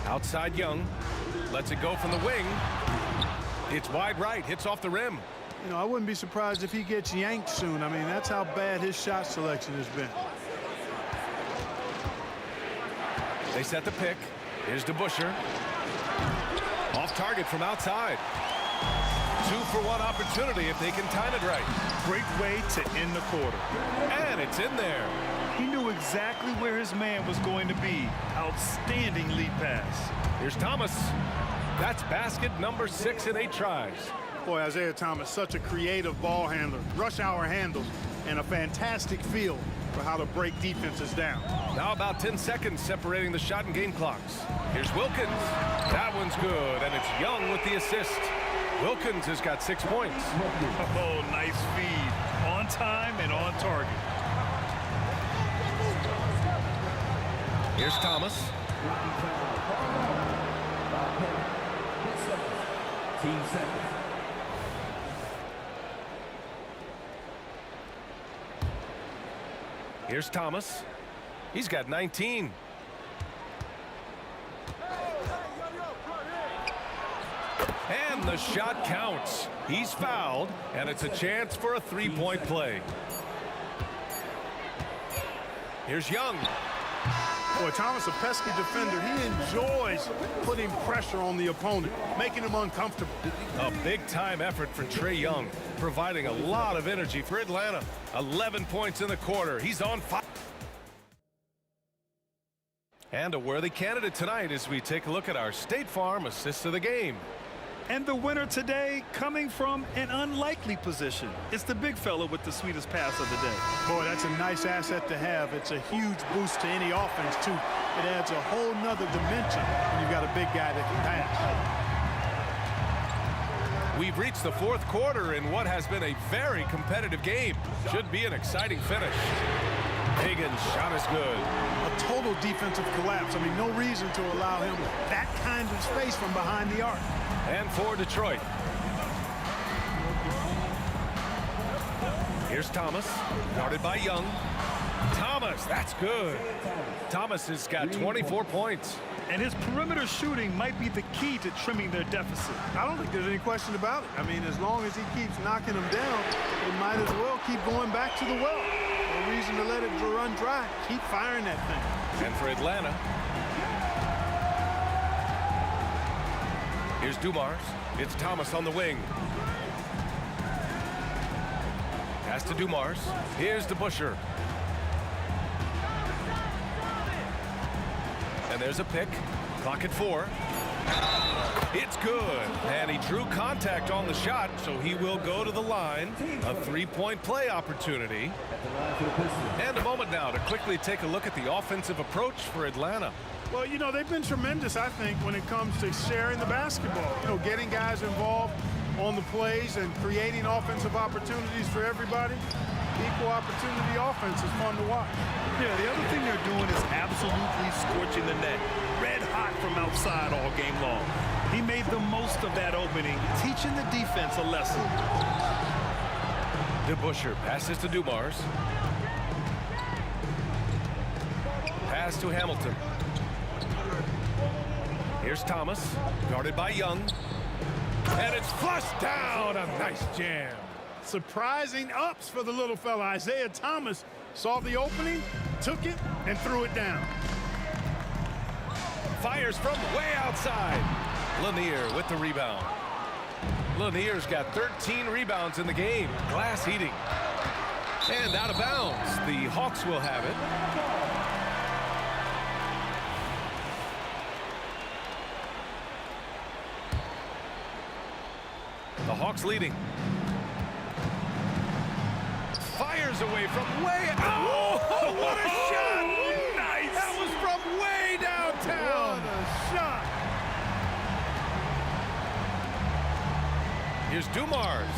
Outside Young. Lets it go from the wing. It's wide right. Hits off the rim.
You know, I wouldn't be surprised if he gets yanked soon. I mean, that's how bad his shot selection has been.
They set the pick. Here's DeBusschere. Off target from outside. 2-for-1 opportunity if they can time it right.
Great way to end the quarter.
And it's in there.
He knew exactly where his man was going to be. Outstanding lead pass.
Here's Thomas. That's basket number 6 in 8 tries.
Boy, Isaiah Thomas, such a creative ball handler. Rush hour handles and a fantastic feel for how to break defenses down.
Now about 10 seconds separating the shot and game clocks. Here's Wilkins. That one's good, and it's Young with the assist. Wilkins has got 6 points.
Oh, nice feed. On time and on target.
Here's Thomas.
Team seconds.
Here's Thomas. He's got 19. And the shot counts. He's fouled, and it's a chance for a 3-point play. Here's Young.
Boy, Thomas, a pesky defender. He enjoys putting pressure on the opponent, making him uncomfortable.
A big-time effort for Trey Young, providing a lot of energy for Atlanta. 11 points in the quarter. He's on fire. And a worthy candidate tonight as we take a look at our State Farm assists of the game.
And the winner today coming from an unlikely position. It's the big fella with the sweetest pass of the day.
Boy, that's a nice asset to have. It's a huge boost to any offense, too. It adds a whole nother dimension when you've got a big guy that can pass.
We've reached the fourth quarter in what has been a very competitive game. Should be an exciting finish. Hagan's shot is good.
A total defensive collapse. I mean, no reason to allow him that kind of space from behind the arc.
And for Detroit, here's Thomas, guarded by Young. Thomas, that's good. Thomas has got 24 points.
And his perimeter shooting might be the key to trimming their deficit.
I don't think there's any question about it. I mean, as long as he keeps knocking them down, they might as well keep going back to the well. No reason to let it run dry. Keep firing that thing.
And for Atlanta, here's Dumars. It's Thomas on the wing. Pass to Dumars. Here's DeBusschere. And there's a pick. Clock at 4. It's good. And he drew contact on the shot, so he will go to the line. A 3-point play opportunity. And a moment now to quickly take a look at the offensive approach for Atlanta.
Well, you know, they've been tremendous, I think, when it comes to sharing the basketball. You know, getting guys involved on the plays and creating offensive opportunities for everybody. Equal opportunity offense is fun to watch.
Yeah, the other thing they're doing is absolutely scorching the net. Red hot from outside all game long. He made the most of that opening, teaching the defense a lesson.
DeBusschere passes to Dumars. Pass to Hamilton. Here's Thomas, guarded by Young. And it's flushed down. A nice jam.
Surprising ups for the little fella. Isaiah Thomas saw the opening, took it, and threw it down.
Fires from way outside. Lanier with the rebound. Lanier's got 13 rebounds in the game. Glass heating. And out of bounds. The Hawks will have it. The Hawks leading. Fires away from way out. Oh, what a shot! Nice! That was from way downtown.
What a shot!
Here's Dumars.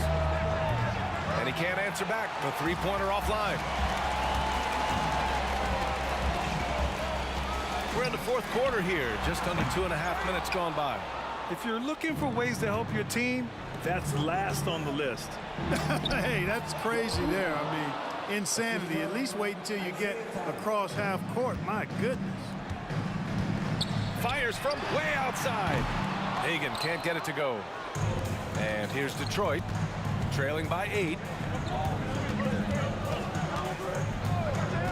And he can't answer back. The three-pointer offline. We're in the fourth quarter here. Just under 2.5 minutes gone by.
If you're looking for ways to help your team, that's last on the list.
Hey, that's crazy there. I mean, insanity. At least wait until you get across half court. My goodness.
Fires from way outside. Hagan can't get it to go. And here's Detroit, trailing by 8.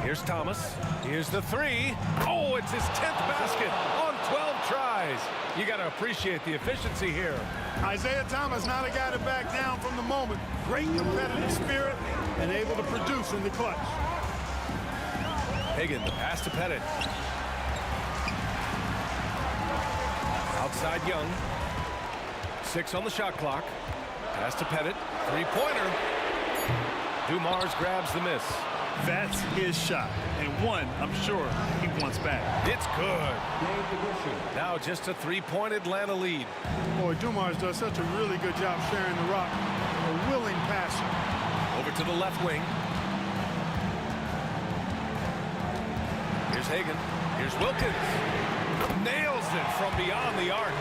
Here's Thomas. Here's the 3. Oh, it's his 10th basket on 12 tries. You got to appreciate the efficiency here.
Isaiah Thomas, not a guy to back down from the moment. Great competitive spirit and able to produce in the clutch.
Hagan, the pass to Pettit. Outside Young. 6 on the shot clock. Pass to Pettit. Three-pointer. Dumars grabs the miss.
That's his shot, and one I'm sure he wants back.
It's good. Now just a 3-point Atlanta lead.
Boy, Dumars does such a really good job sharing the rock. A willing passer.
Over to the left wing. Here's Hagan. Here's Wilkins. Nails it from beyond the arc.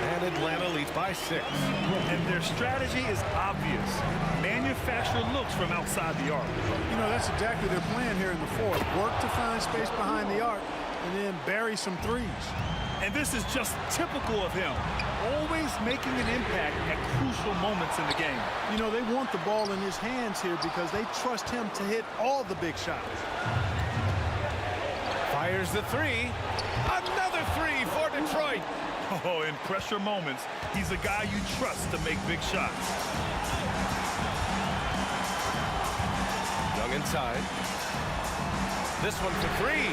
And Atlanta leads by 6.
And their strategy is obvious. Manufacture looks from outside the arc.
You know, that's exactly their plan here in the fourth. Work to find space behind the arc and then bury some threes.
And this is just typical of him. Always making an impact at crucial moments in the game.
You know, they want the ball in his hands here because they trust him to hit all the big shots.
Fires the 3. Another 3 for Detroit.
Oh, in pressure moments, he's a guy you trust to make big shots.
Young inside. This one for 3.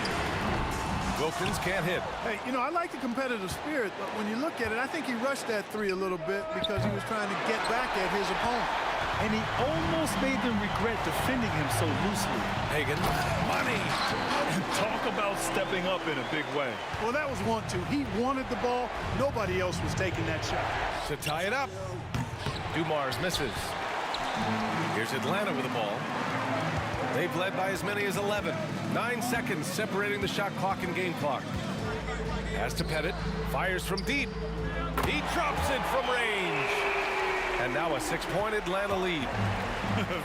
Wilkins can't hit.
Hey, you know, I like the competitive spirit, but when you look at it, I think he rushed that 3 a little bit because he was trying to get back at his opponent.
And he almost made them regret defending him so loosely.
Hagan, money!
And talk about stepping up in a big way.
Well, that was 1-2. He wanted the ball. Nobody else was taking that shot.
To tie it up. Dumars misses. Here's Atlanta with the ball. They've led by as many as 11. 9 seconds separating the shot clock and game clock. Has to Pettit. Fires from deep. He drops it from range. And now a 6-point Atlanta lead.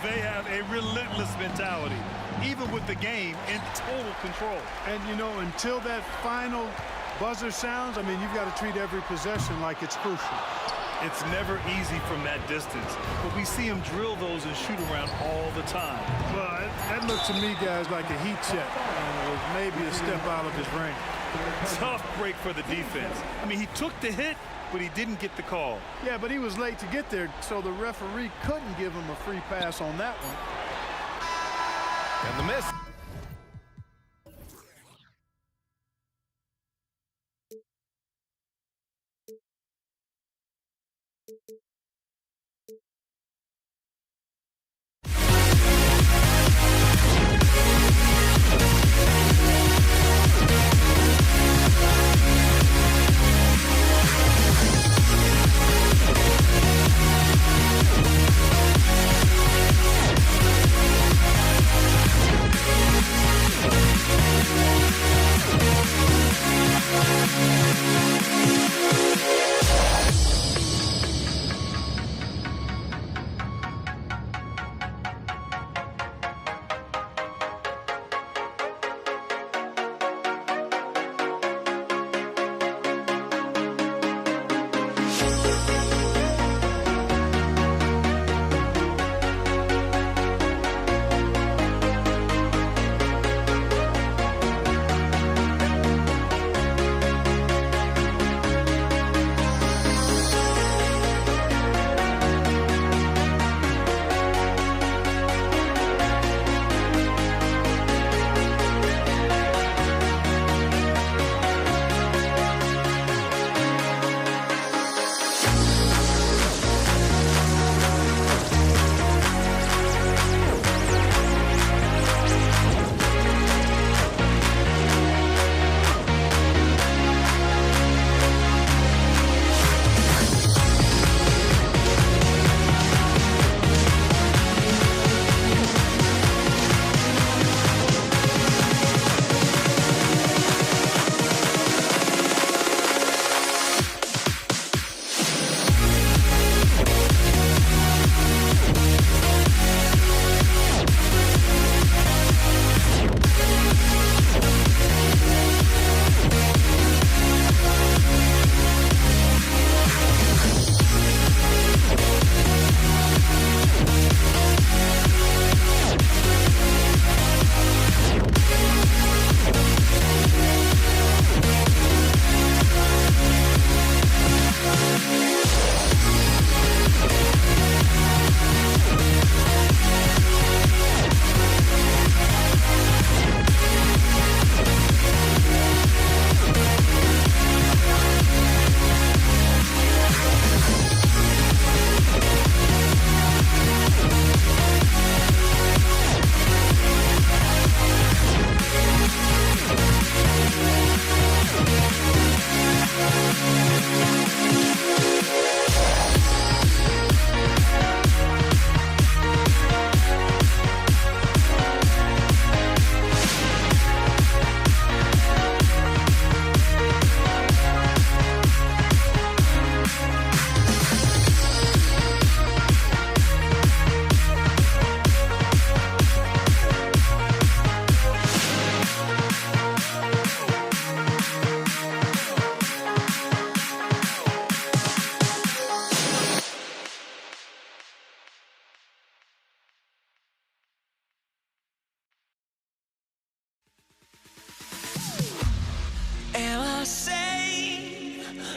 They have a relentless mentality, even with the game in total control.
And, you know, until that final buzzer sounds, I mean, you've got to treat every possession like it's crucial.
It's never easy from that distance, but we see him drill those and shoot around all the time.
Well, that looked to me, guys, like a heat check. It was maybe a step out of his range.
Tough break for the defense. I mean, he took the hit, but he didn't get the call.
Yeah, but he was late to get there, so the referee couldn't give him a free pass on that one.
And the miss.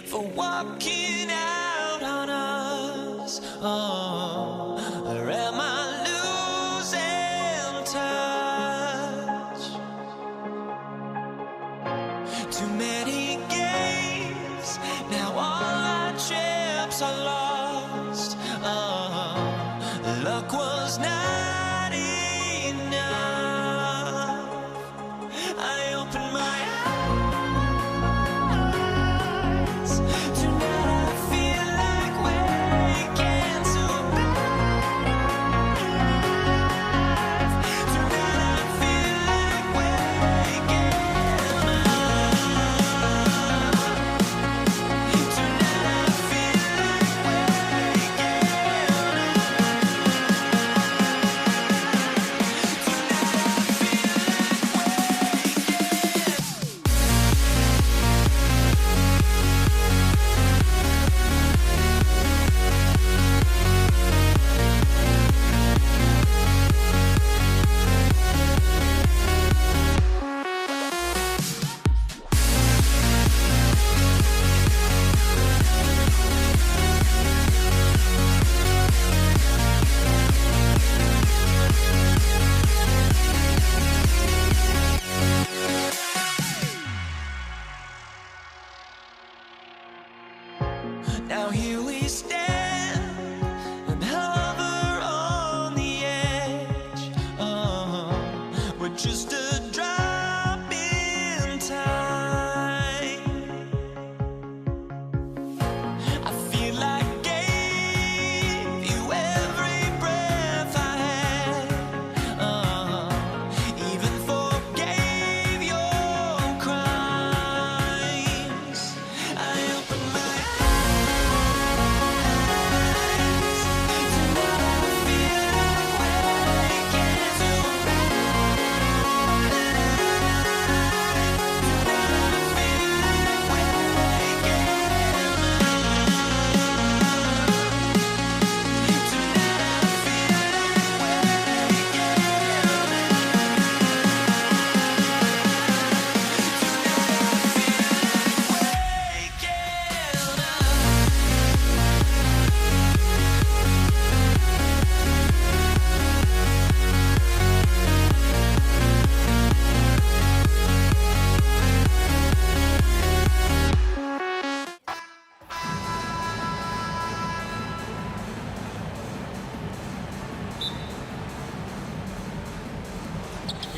for walking out on us? Oh, or am I losing touch? Too many games, now all our chips are lost. Oh, luck was not enough. I opened my eyes. Tonight I feel like waking to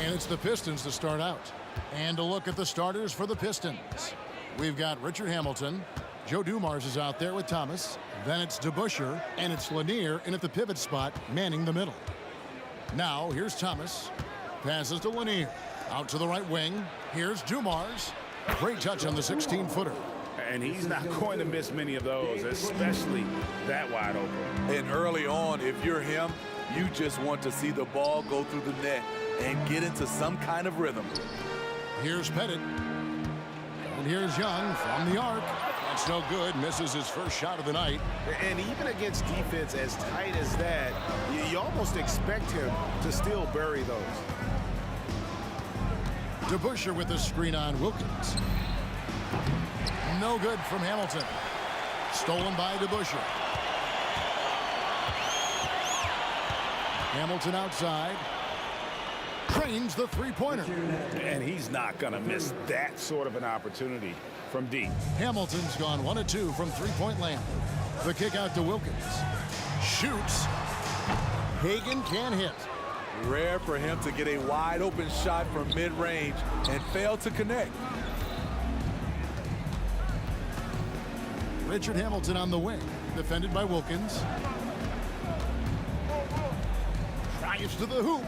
And it's the Pistons to start out. And a look at the starters for the Pistons. We've got Richard Hamilton. Joe Dumars is out there with Thomas. Then it's DeBusschere, and it's Lanier in at the pivot spot, manning the middle. Now, here's Thomas. Passes to Lanier. Out to the right wing. Here's Dumars. Great touch on the 16-footer.
And he's not going to miss many of those, especially that wide open.
And early on, if you're him, you just want to see the ball go through the net and get into some kind of rhythm.
Here's Pettit. And here's Young from the arc. That's no good. Misses his first shot of the night.
And even against defense as tight as that, you almost expect him to still bury those.
DeBusschere with the screen on Wilkins. No good from Hamilton. Stolen by DeBusschere. Hamilton outside. Trains the three-pointer.
And he's not going to miss that sort of an opportunity from deep.
Hamilton's gone 1 of 2 from three-point land. The kick out to Wilkins. Shoots. Hagan can't hit.
Rare for him to get a wide open shot from mid-range and fail to connect.
Richard Hamilton on the wing, defended by Wilkins. Drives to the hoop.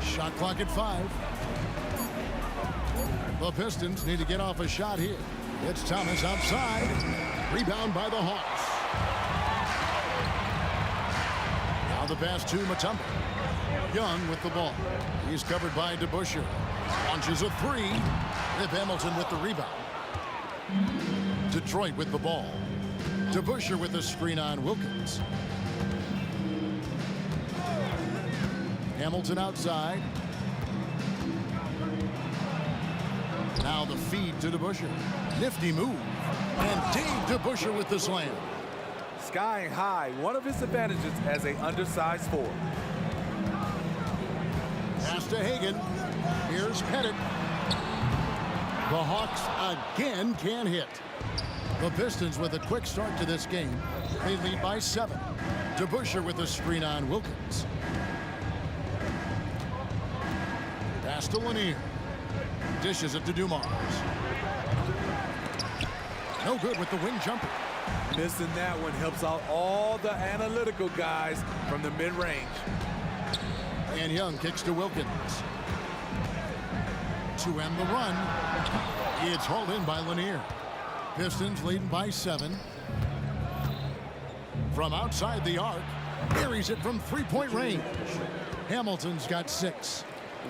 Shot clock at 5. The Pistons need to get off a shot here. It's Thomas outside. Rebound by the Hawks. Now the pass to Mutombo. Young with the ball. He's covered by DeBusschere. Launches a 3. Rip Hamilton with the rebound. Detroit with the ball. DeBusschere with the screen on Wilkins. Hamilton outside. Now the feed to DeBusschere. Nifty move. And Dave DeBusschere with the slam.
Skying high, one of his advantages as an undersized forward.
Pass to Hagan. Here's Pettit. The Hawks again can't hit. The Pistons with a quick start to this game. They lead by 7. DeBusschere with the screen on Wilkins. Pass to Lanier. Dishes it to Dumars. No good with the wing jumper.
Missing that one helps out all the analytical guys from the mid-range.
And Young kicks to Wilkins. To end the run. It's hauled in by Lanier. Pistons leading by 7. From outside the arc. Carries it from three-point range. Hamilton's got 6.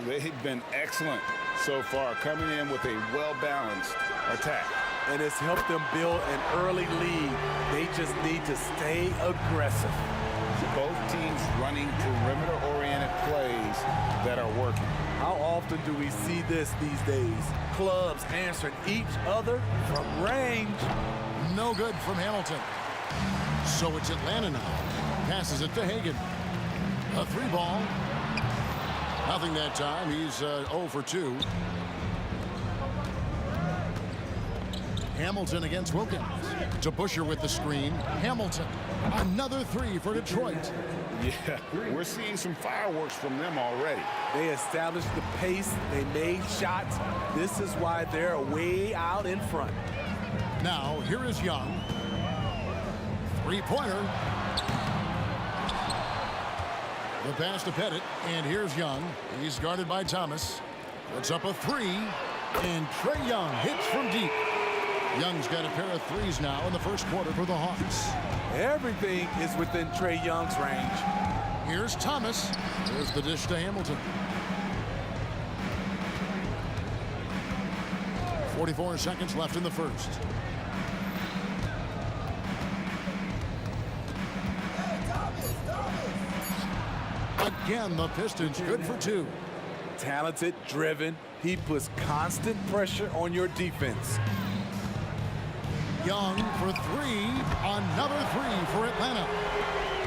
They've been excellent so far, coming in with a well-balanced attack.
And it's helped them build an early lead. They just need to stay aggressive.
Both teams running perimeter-oriented plays that are working.
How often do we see this these days? Clubs answering each other from range.
No good from Hamilton. So it's Atlanta now. Passes it to Hagan. A 3-ball. Nothing that time. He's 0 for 2. Hamilton against Wilkins. DeBusschere with the screen. Hamilton. Another 3 for Detroit.
Yeah, we're seeing some fireworks from them already.
They established the pace. They made shots. This is why they're way out in front.
Now, here is Young. 3-pointer. The pass to Pettit, and here's Young. He's guarded by Thomas. Puts up a 3, and Trae Young hits from deep. Young's got a pair of 3s now in the first quarter for the Hawks.
Everything is within Trae Young's range.
Here's Thomas. There's the dish to Hamilton. 44 seconds left in the first. Again, the Pistons good for 2.
Talented, driven. He puts constant pressure on your defense.
Young for 3. Another 3 for Atlanta.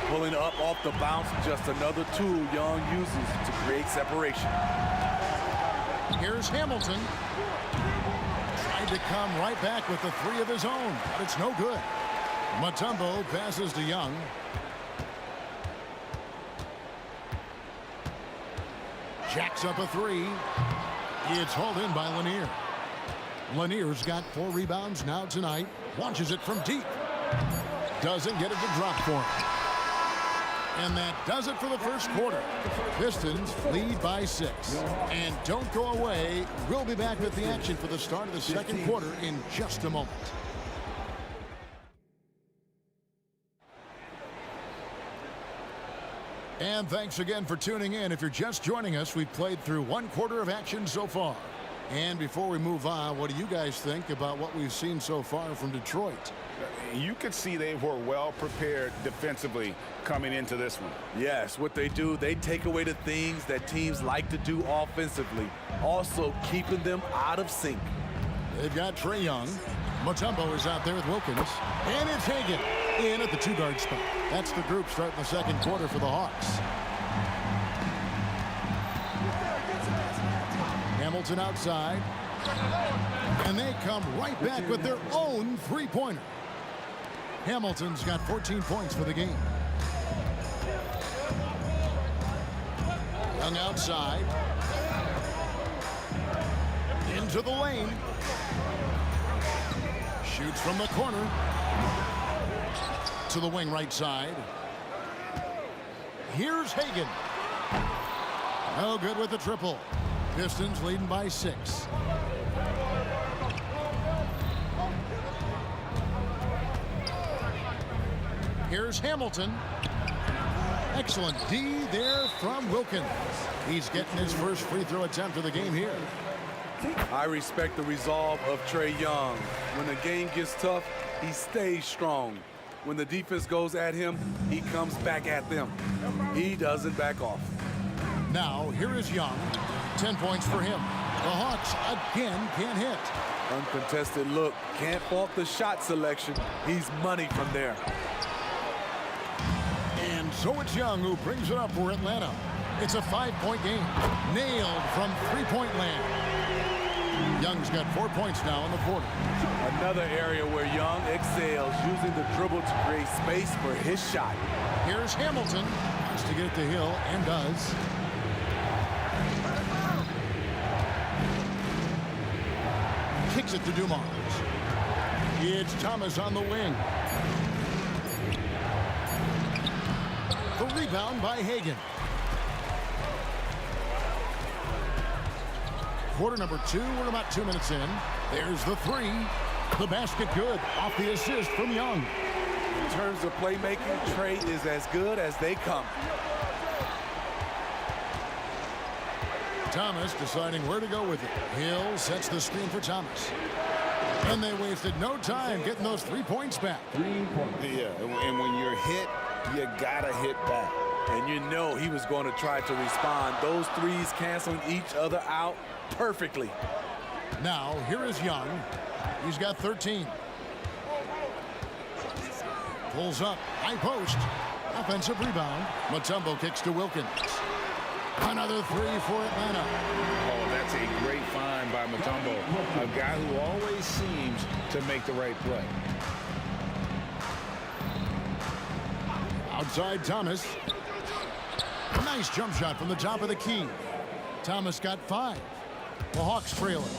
Pulling up off the bounce, just another tool Young uses to create separation.
Here's Hamilton. Tried to come right back with the 3 of his own, but it's no good. Mutombo passes to Young. Jacks up a three. It's hauled in by Lanier. Lanier's got 4 rebounds now tonight. Launches it from deep. Doesn't get it to drop for him. And that does it for the first quarter. Pistons lead by 6. And don't go away. We'll be back with the action for the start of the second quarter in just a moment. And thanks again for tuning in. If you're just joining us, we've played through 1 quarter of action so far. And before we move on, what do you guys think about what we've seen so far from Detroit?
You could see they were well prepared defensively coming into this one.
Yes, what they do, they take away the things that teams like to do offensively, also keeping them out of sync.
They've got Trae Young. Mutombo is out there with Wilkins. And it's Hagan in at the 2-guard spot. That's the group starting the second quarter for the Hawks. Hamilton outside. And they come right back with their own 3-pointer. Hamilton's got 14 points for the game. Young outside. Into the lane. Shoots from the corner. To the wing right side. Here's Hagan. No good with the triple. Pistons leading by 6. Here's Hamilton. Excellent D there from Wilkins. He's getting his first free throw attempt of the game here.
I respect the resolve of Trae Young. When the game gets tough, he stays strong. When the defense goes at him, he comes back at them. He doesn't back off.
Now, here is Young. 10 points for him. The Hawks again can't hit.
Uncontested look. Can't fault the shot selection. He's money from there.
And so it's Young who brings it up for Atlanta. It's a 5-point game. Nailed from 3-point land. Young's got 4 points now in the quarter.
Another area where Young excels, using the dribble to create space for his shot.
Here's Hamilton. Wants to get it to Hill and does. Kicks it to Dumars. It's Thomas on the wing. The rebound by Hagan. Quarter number 2. We're about 2 minutes in. There's the 3. The basket good off the assist from Young.
In terms of playmaking, Trae is as good as they come.
Thomas deciding where to go with it. Hill sets the screen for Thomas. And they wasted no time getting those 3 points back.
3 points. Yeah, and when you're hit, you gotta hit back.
And you know he was going to try to respond. Those threes canceling each other out perfectly.
Now, here is Young. He's got 13. Pulls up. High post. Offensive rebound. Mutombo kicks to Wilkins. Another 3 for Atlanta.
Oh, that's a great find by Mutombo. A guy who always seems to make the right play.
Outside Thomas. Nice jump shot from the top of the key. Thomas got 5. The Hawks trailing.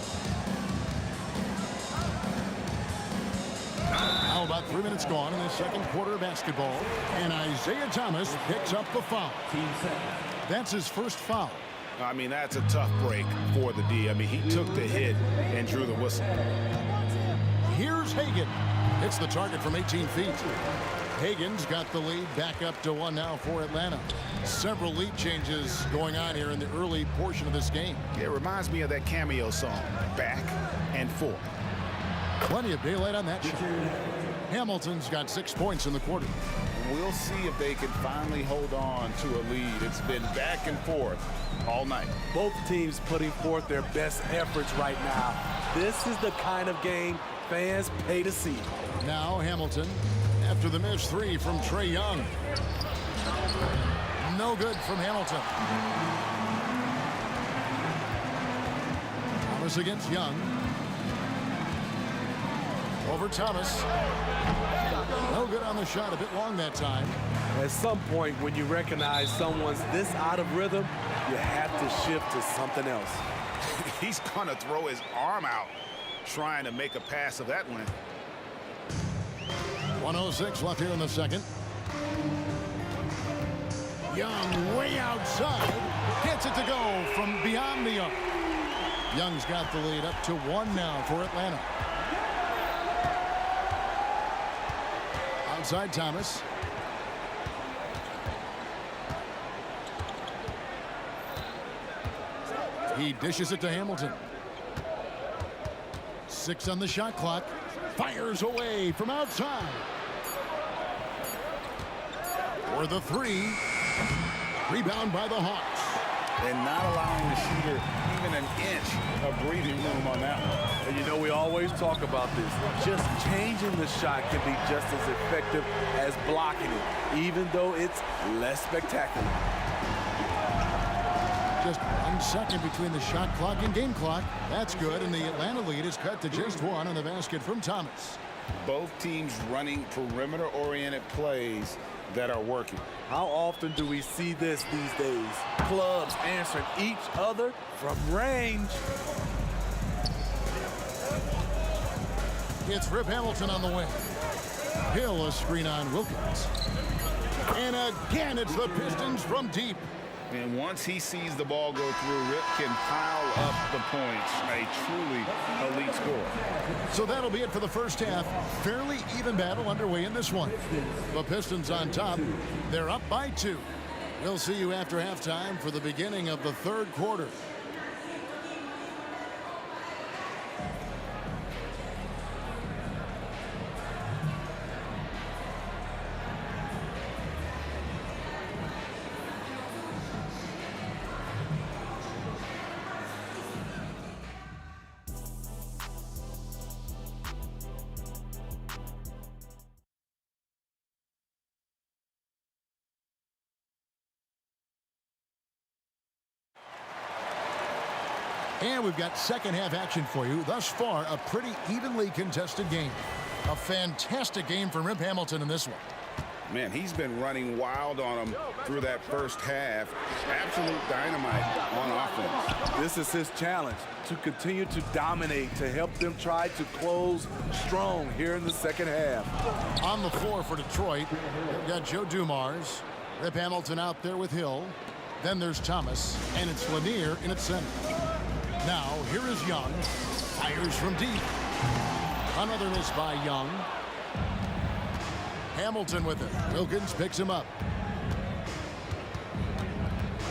Now about 3 minutes gone in the second quarter of basketball. And Isaiah Thomas picks up the foul. That's his first foul.
I mean, that's a tough break for the D. I mean, he took the hit and drew the whistle.
Here's Hagan. Hits the target from 18 feet. Hagan's got the lead back up to 1 now for Atlanta. Several lead changes going on here in the early portion of this game.
It reminds me of that cameo song, Back and Forth.
Plenty of daylight on that shot. Hamilton's got 6 points in the quarter.
We'll see if they can finally hold on to a lead. It's been back and forth all night.
Both teams putting forth their best efforts right now. This is the kind of game fans pay to see.
Now Hamilton, after the missed 3 from Trae Young. No good from Hamilton. Thomas against Young. Over Thomas. No good on the shot, a bit long that time.
At some point, when you recognize someone's this out of rhythm, you have to shift to something else.
He's going to throw his arm out trying to make a pass of that one.
1:06 left here in the second. Young way outside. Gets it to go from beyond the arc. Young's got the lead up to 1 now for Atlanta. Outside Thomas. He dishes it to Hamilton. 6 on the shot clock. Fires away from outside. For the 3. Rebound by the Hawks.
And not allowing the shooter even an inch of breathing room on that one.
And you know, we always talk about this. Just changing the shot can be just as effective as blocking it, even though it's less spectacular.
Just 1 second between the shot clock and game clock. That's good, and the Atlanta lead is cut to just 1 on the basket from Thomas.
Both teams running perimeter-oriented plays that are working.
How often do we see this these days? Clubs answering each other from range.
It's Rip Hamilton on the wing. Hill a screen on Wilkins. And again, it's the Pistons from deep.
And once he sees the ball go through, Rip can pile up the points. A truly elite scorer.
So that'll be it for the first half. Fairly even battle underway in this one. The Pistons on top. They're up by 2. We'll see you after halftime for the beginning of the third quarter. And we've got second half action for you. Thus far, a pretty evenly contested game. A fantastic game for Rip Hamilton in this one.
Man, he's been running wild on him through that first half. Absolute dynamite on offense.
This is his challenge, to continue to dominate, to help them try to close strong here in the second half.
On the floor for Detroit, we've got Joe Dumars. Rip Hamilton out there with Hill. Then there's Thomas, and it's Lanier in its center. Now, here is Young. Fires from deep. Another miss by Young. Hamilton with it. Wilkins picks him up.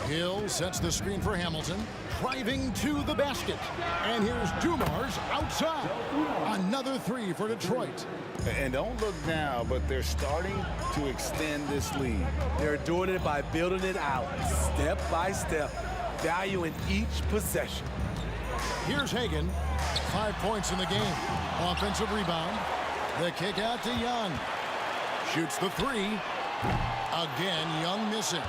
Hill sets the screen for Hamilton. Driving to the basket. And here's Dumars outside. Another 3 for Detroit.
And don't look now, but they're starting to extend this lead.
They're doing it by building it out, step by step, valuing each possession.
Here's Hagan. 5 points in the game. Offensive rebound. The kick out to Young. Shoots the 3. Again, Young missing.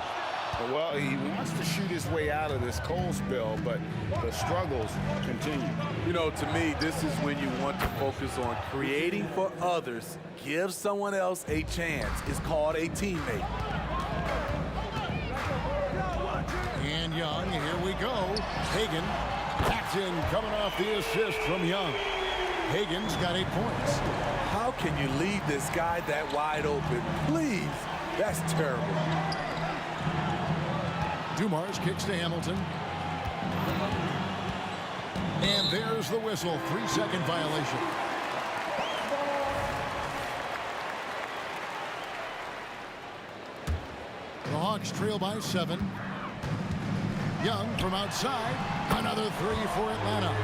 Well, he wants to shoot his way out of this cold spell, but the struggles continue.
You know, to me, this is when you want to focus on creating for others. Give someone else a chance. It's called a teammate.
And Young, here we go. Hagan, packed in, coming off the assist from Young. Hagan's got 8 points.
How can you leave this guy that wide open? Please, that's terrible.
Dumars kicks to Hamilton. And there's the whistle. 3-second violation. The Hawks trail by 7. Young from outside. Another 3 for Atlanta.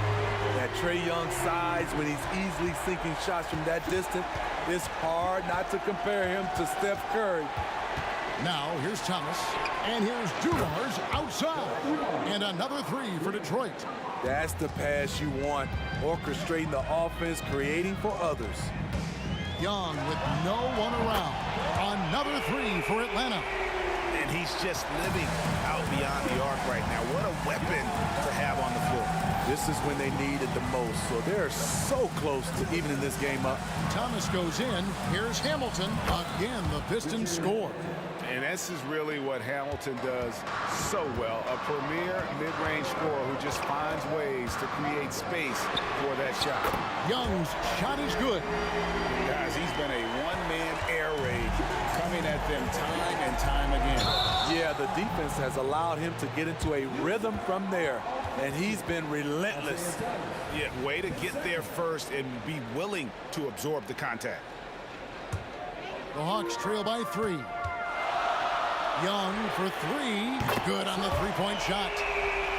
That Trae Young size, when he's easily sinking shots from that distance, it's hard not to compare him to Steph Curry.
Now, here's Thomas. And here's Dumars outside. And another 3 for Detroit.
That's the pass you want. Orchestrating the offense, creating for others.
Young with no one around. Another 3 for Atlanta.
And he's just living out beyond the arc right now. What a weapon to have on the floor.
This is when they need it the most. So they're so close to evening this game up.
Thomas goes in. Here's Hamilton. Again, the Pistons score.
And this is really what Hamilton does so well. A premier mid-range scorer who just finds ways to create space for that shot.
Young's shot is good.
Guys, he's been a one-man air raid coming at them time and time again.
Yeah, the defense has allowed him to get into a rhythm from there, and he's been relentless.
Yeah, way to get there first and be willing to absorb the contact.
The Hawks trail by 3. Young for 3. Good on the three-point shot.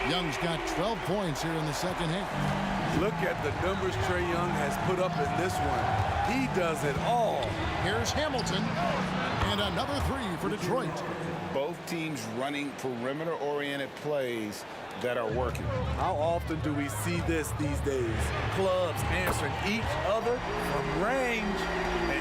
Young's got 12 points here in the second half.
Look at the numbers Trae Young has put up in this one. He does it all.
Here's Hamilton. And another 3 for Detroit.
Both teams running perimeter-oriented plays that are working.
How often do we see this these days? Clubs answering each other from range.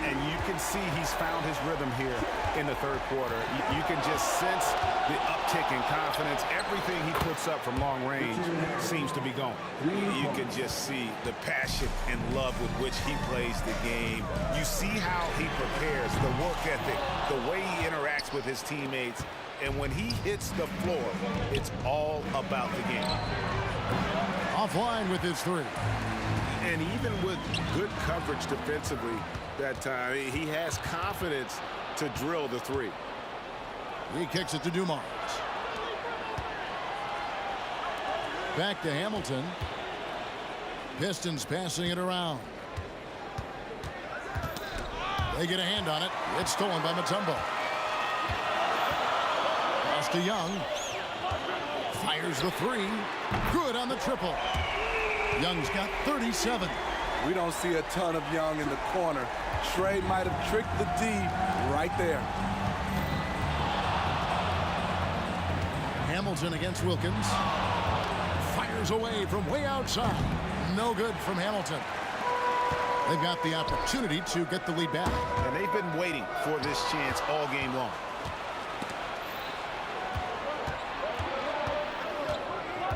And you can see he's found his rhythm here in the third quarter. You can just sense the uptick in confidence. Everything he puts up from long range seems to be going. You can just see the passion and love with which he plays the game. You see how he prepares, the work ethic, the way he interacts with his teammates. And when he hits the floor, it's all about the game.
Offline with his 3.
And even with good coverage defensively that time, he has confidence to drill the 3.
He kicks it to Dumars. Back to Hamilton. Pistons passing it around. They get a hand on it. It's stolen by Mutombo. Pass to Young. Fires the 3. Good on the triple. Young's got 37.
We don't see a ton of Young in the corner. Trae might have tricked the D right there.
Hamilton against Wilkins. Fires away from way outside. No good from Hamilton. They've got the opportunity to get the lead back.
And they've been waiting for this chance all game long.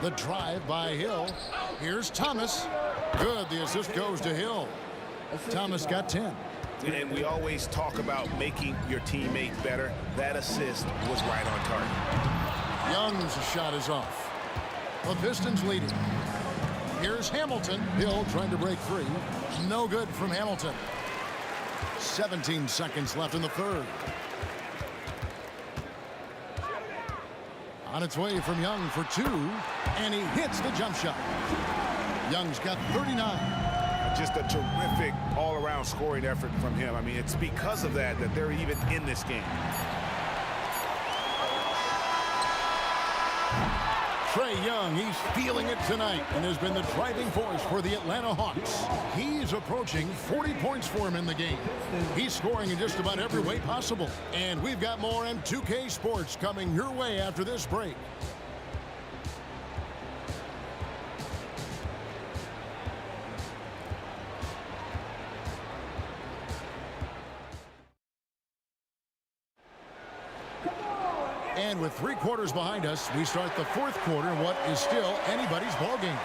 The drive by Hill. Here's Thomas. Good. The assist goes to Hill. Thomas got 10.
And we always talk about making your teammate better. That assist was right on target.
Young's shot is off. The Pistons leading. Here's Hamilton. Hill trying to break free. No good from Hamilton. 17 seconds left in the third. On its way from Young for 2, and he hits the jump shot. Young's got 39.
Just a terrific all-around scoring effort from him. I mean, it's because of that they're even in this game.
Trae Young, he's feeling it tonight and has been the driving force for the Atlanta Hawks. He's approaching 40 points for him in the game. He's scoring in just about every way possible. And we've got more M2K Sports coming your way after this break. And with 3 quarters behind us, we start the fourth quarter in what is still anybody's ball game.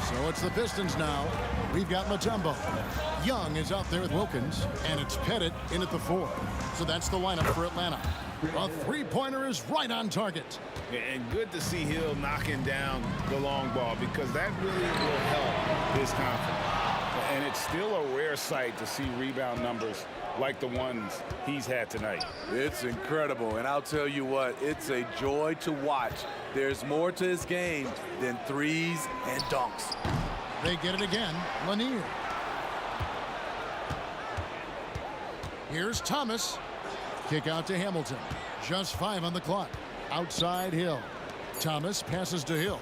So it's the Pistons now. We've got Mutombo. Young is out there with Wilkins, and it's Pettit in at the 4. So that's the lineup for Atlanta. A three-pointer is right on target.
And good to see Hill knocking down the long ball, because that really will help his confidence. And it's still a rare sight to see rebound numbers like the ones he's had tonight.
It's incredible, and I'll tell you what, it's a joy to watch. There's more to his game than threes and dunks.
They get it again. Lanier. Here's Thomas. Kick out to Hamilton. Just 5 on the clock. Outside Hill. Thomas passes to Hill.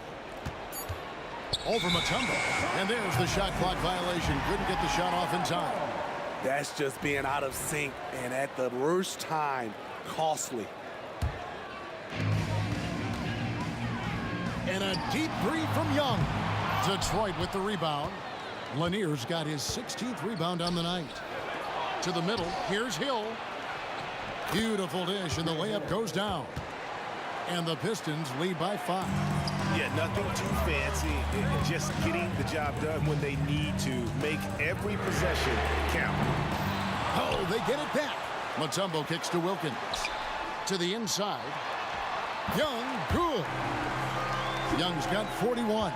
Over Mutombo. And there's the shot clock violation. Couldn't get the shot off in time.
That's just being out of sync, and at the worst time, costly.
And a deep 3 from Young. Detroit with the rebound. Lanier's got his 16th rebound on the night. To the middle, here's Hill. Beautiful dish, and the layup goes down. And the Pistons lead by 5.
Yeah, nothing too fancy. Just getting the job done when they need to. Make every possession count.
Oh, they get it back. Mutombo kicks to Wilkins. To the inside. Young, good. Young's got 41.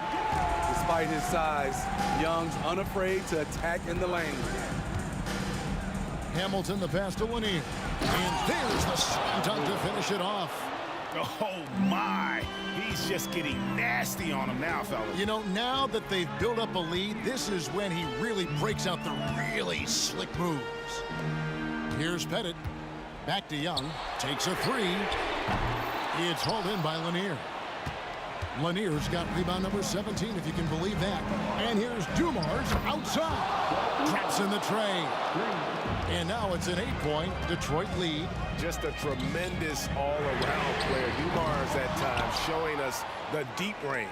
Despite his size, Young's unafraid to attack in the lane.
Hamilton the pass to Lanier. And there's the slam dunk to finish it off.
Oh, my. He's just getting nasty on him now, fellas.
You know, now that they've built up a lead, this is when he really breaks out the really slick moves. Here's Pettit. Back to Young. Takes a three. It's hauled in by Lanier. Lanier's got rebound number 17, if you can believe that. And here's Dumars outside. Traps in the tray. And now it's an 8-point Detroit lead.
Just a tremendous all-around player. Dumars at times showing us the deep range.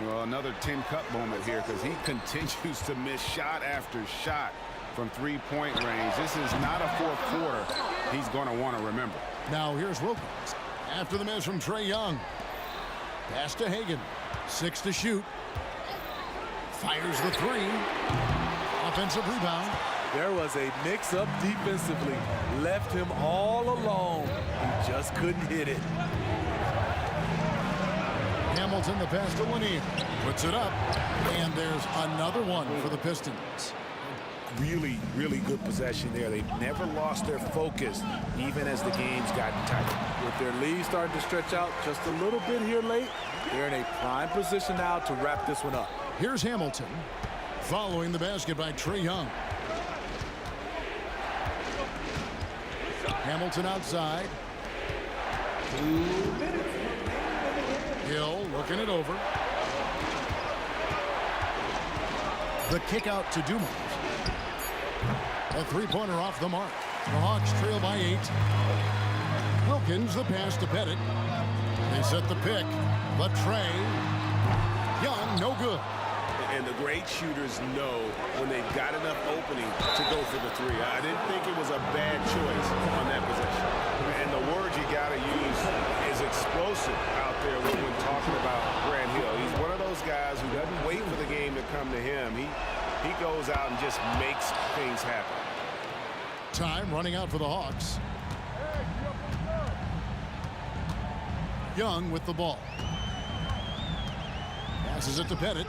Well, another 10-cup moment here because he continues to miss shot after shot from three-point range. This is not a fourth quarter he's going to want to remember.
Now here's Wilkins. After the miss from Trae Young. Pass to Hagan. 6 to shoot. Fires the three. Offensive rebound.
There was a mix-up defensively. Left him all alone. He just couldn't hit it.
Hamilton the pass to Lanier. Puts it up. And there's another one for the Pistons.
Really, really good possession there. They've never lost their focus, even as the game's gotten tighter.
With their lead starting to stretch out just a little bit here late, they're in a prime position now to wrap this one up.
Here's Hamilton. Following the basket by Trae Young. Hamilton outside. Hill looking it over. The kick out to Dumars. A three-pointer off the mark. The Hawks trail by 8. Wilkins the pass to Pettit. They set the pick. But Trae Young, no good.
And the great shooters know when they've got enough opening to go for the three. I didn't think it was a bad choice on that possession. And the word you got to use is explosive out there when talking about Grant Hill. He's one of those guys who doesn't wait for the game to come to him. He goes out and just makes things happen.
Time running out for the Hawks. Young with the ball. Passes it to Pettit.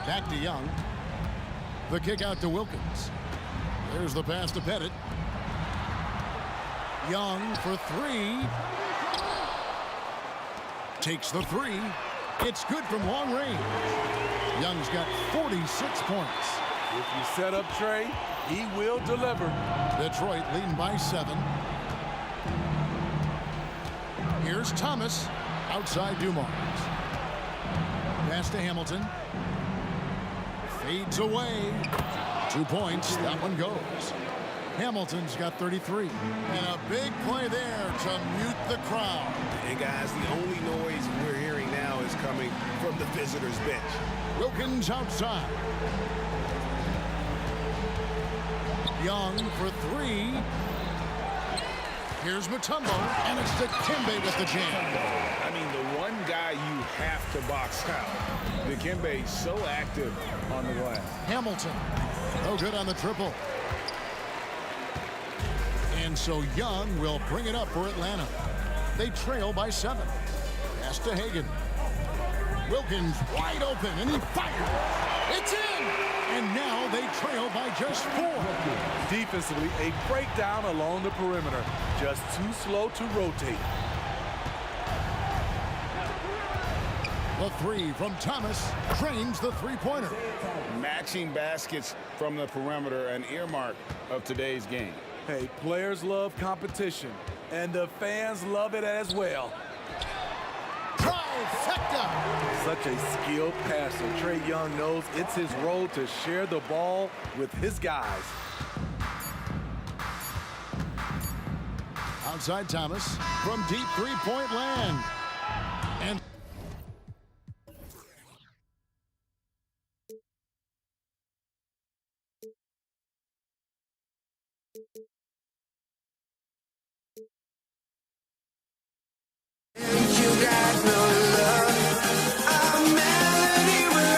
Back to Young. The kick out to Wilkins. There's the pass to Pettit. Young for three. Takes the three. It's good from long range. Young's got 46 points.
If you set up Trae, he will deliver.
Detroit leading by 7. Here's Thomas. Outside Dumars. Pass to Hamilton. Fades away. 2 points. That one goes. Hamilton's got 33. And a big play there to mute the crowd.
And guys, the only noise we're hearing now is coming from the visitors' bench.
Wilkins outside. Young for three. Here's Mutombo, and it's Dikembe with the jam.
I mean, the one guy you have to box out. Dikembe so active on the glass.
Hamilton, no good on the triple. And so Young will bring it up for Atlanta. They trail by 7. Pass to Hagan. Wilkins wide open, and he fires. It's in! And now they trail by just 4.
Defensively, a breakdown along the perimeter. Just too slow to rotate.
The three from Thomas drains the three-pointer.
Matching baskets from the perimeter, an earmark of today's game.
Hey, players love competition, and the fans love it as well.
Trifecta!
Such a skilled passer. Trae Young knows it's his role to share the ball with his guys.
Outside Thomas from deep three-point land. And
You got